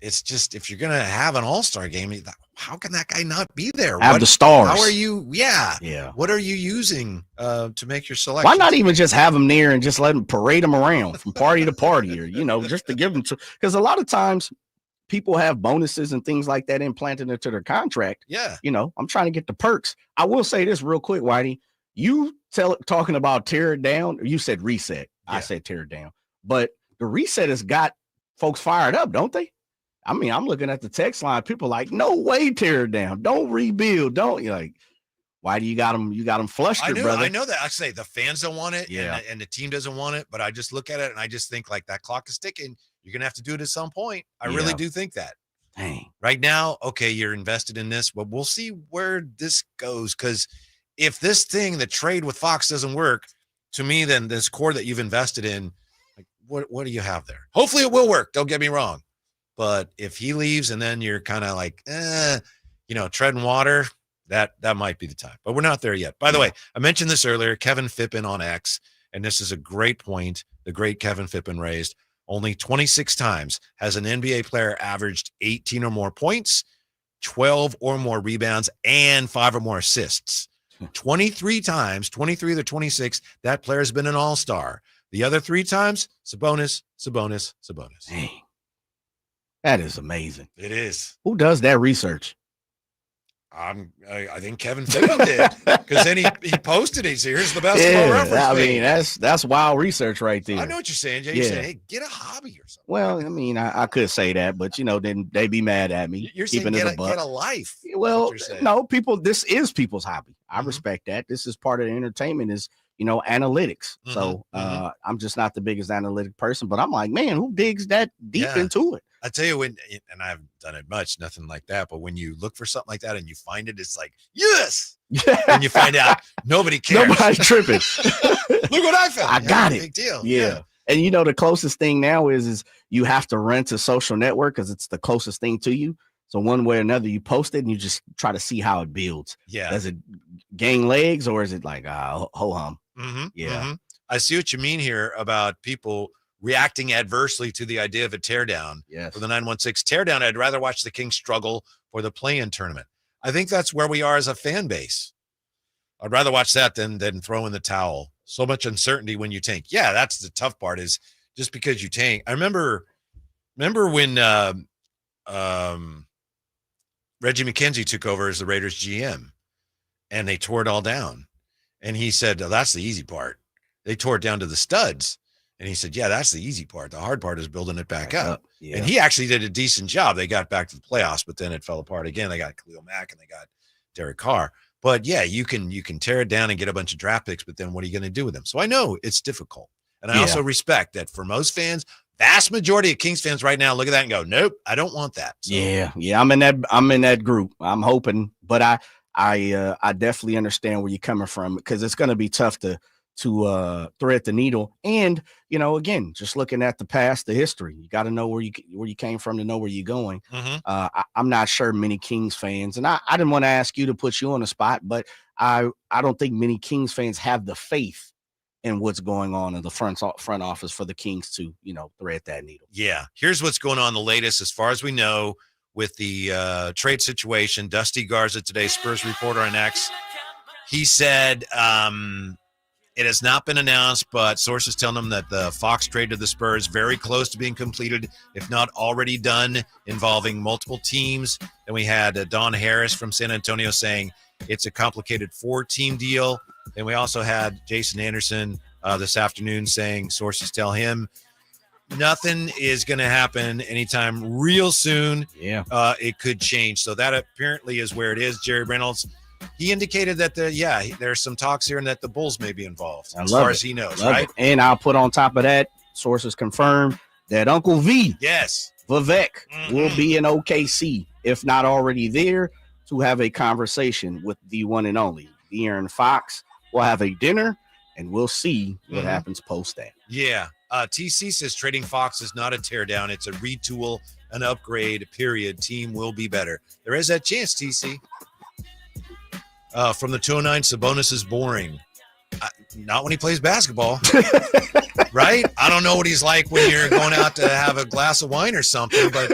It's just, if you're going to have an all-star game, how can that guy not be there? Have the stars. How are you? Yeah. Yeah. What are you using to make your selection? Why not even just have them there and just let them parade them around from party to party, or, just to give them to, because a lot of times people have bonuses and things like that implanted into their contract. Yeah. I'm trying to get the perks. I will say this real quick, Whitey. You talking about tear it down, or you said reset. Yeah. I said tear it down. But the reset has got folks fired up, don't they? I mean, I'm looking at the text line. People like, no way, tear it down. Don't rebuild. Don't. You're like, why do you got them? You got them flustered, brother. I know that. I say the fans don't want it, yeah, and the team doesn't want it. But I just look at it and I just think like that clock is ticking. You're gonna have to do it at some point. I really do think that. Dang. Right now, okay, you're invested in this, but we'll see where this goes. Because if this thing, the trade with Fox doesn't work, to me, then this core that you've invested in, like, what do you have there? Hopefully it will work. Don't get me wrong. But if he leaves and then you're kind of like, treading water, that might be the time. But we're not there yet. By the way, I mentioned this earlier, Kevin Fippen on X, and this is a great point the great Kevin Fippen raised. Only 26 times has an NBA player averaged 18 or more points, 12 or more rebounds, and 5 or more assists. 23 times, 23 of the 26, that player has been an all-star. The other 3 times, Sabonis. Dang. That is amazing. It is. Who does that research? I think Kevin Fippen did, because then he posted it. He said, here's the basketball reference. I mean, that's wild research right there. I know what you're saying, Jay. You're saying, hey, get a hobby or something. Well, I mean, I could say that, but then they'd be mad at me. You're saying get a life. Well, no, this is people's hobby. I respect that. This is part of the entertainment is, analytics. So I'm just not the biggest analytic person, but I'm like, man, who digs that deep into it? I tell you when, and I haven't done it much, nothing like that. But when you look for something like that and you find it, it's like, yes. And you find out nobody cares. Nobody's tripping. Look what I found. I got it. Big deal. Yeah. And the closest thing now is you have to rent a social network because it's the closest thing to you. So one way or another, you post it and you just try to see how it builds. Yeah. Does it gain legs or is it like ho hum? I see what you mean here about people reacting adversely to the idea of a teardown. Yes. For the 916 teardown, I'd rather watch the Kings struggle for the play-in tournament. I think that's where we are as a fan base. I'd rather watch that than throw in the towel. So much uncertainty when you tank. Yeah, that's the tough part is just because you tank. I remember when Reggie McKenzie took over as the Raiders GM and they tore it all down. And he said, oh, that's the easy part. They tore it down to the studs. And he said, yeah, that's the easy part. The hard part is building it back up. Yeah. And he actually did a decent job. They got back to the playoffs, but then it fell apart again. They got Khalil Mack and they got Derek Carr. But yeah, you can tear it down and get a bunch of draft picks, but then what are you going to do with them? So I know it's difficult. And I also respect that for most fans, vast majority of Kings fans right now look at that and go, nope, I don't want that. So. Yeah. I'm in that group. I'm hoping, but I definitely understand where you're coming from because it's going to be tough to thread the needle. And, again, just looking at the past, the history, you got to know where you came from to know where you're going. I'm not sure many Kings fans, and I didn't want to ask you to put you on the spot, but I don't think many Kings fans have the faith in what's going on in the front office for the Kings to, thread that needle. Yeah. Here's what's going on the latest, as far as we know, with the trade situation. Dusty Garza today, Spurs reporter on X, he said, it has not been announced, but sources tell them that the Fox trade to the Spurs very close to being completed, if not already done, involving multiple teams. Then we had Don Harris from San Antonio saying it's a complicated 4-team deal. Then we also had Jason Anderson this afternoon saying sources tell him nothing is going to happen anytime real soon. Yeah, it could change. So that apparently is where it is. Jerry Reynolds, he indicated that there's some talks here and that the Bulls may be involved as far as he knows, right? And I'll put on top of that, sources confirm that Uncle V, Vivek, will be in OKC, if not already there, to have a conversation with the one and only Dearon Fox. We'll have a dinner and we'll see what happens post that. Yeah. TC says trading Fox is not a teardown. It's a retool, an upgrade, period. Team will be better. There is that chance, TC. From the 209, Sabonis is boring. Not when he plays basketball, right? I don't know what he's like when you're going out to have a glass of wine or something, but,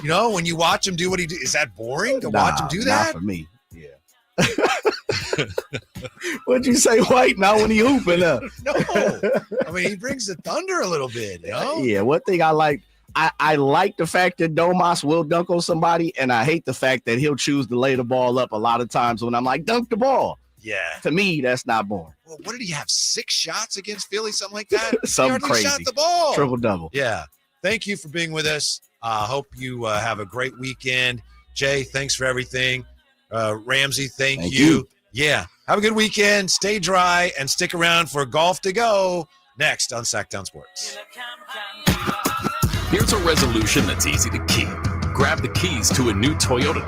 when you watch him do what he do, is that boring to watch him do that? Not for me, yeah. What'd you say, White? Not when he hooping up. No. I mean, he brings the thunder a little bit, Yeah, one thing I like, I like the fact that Domas will dunk on somebody, and I hate the fact that he'll choose to lay the ball up a lot of times when I'm like, dunk the ball. Yeah. To me, that's not boring. Well, what did he have? 6 shots against Philly? Something like that? Something he crazy. Shot the ball. Triple-double. Yeah. Thank you for being with us. Hope you have a great weekend. Jay, thanks for everything. Ramsey, thank you. Yeah. Have a good weekend. Stay dry and stick around for Golf to Go next on Sacktown Sports. Here's a resolution that's easy to keep. grab the keys to a new Toyota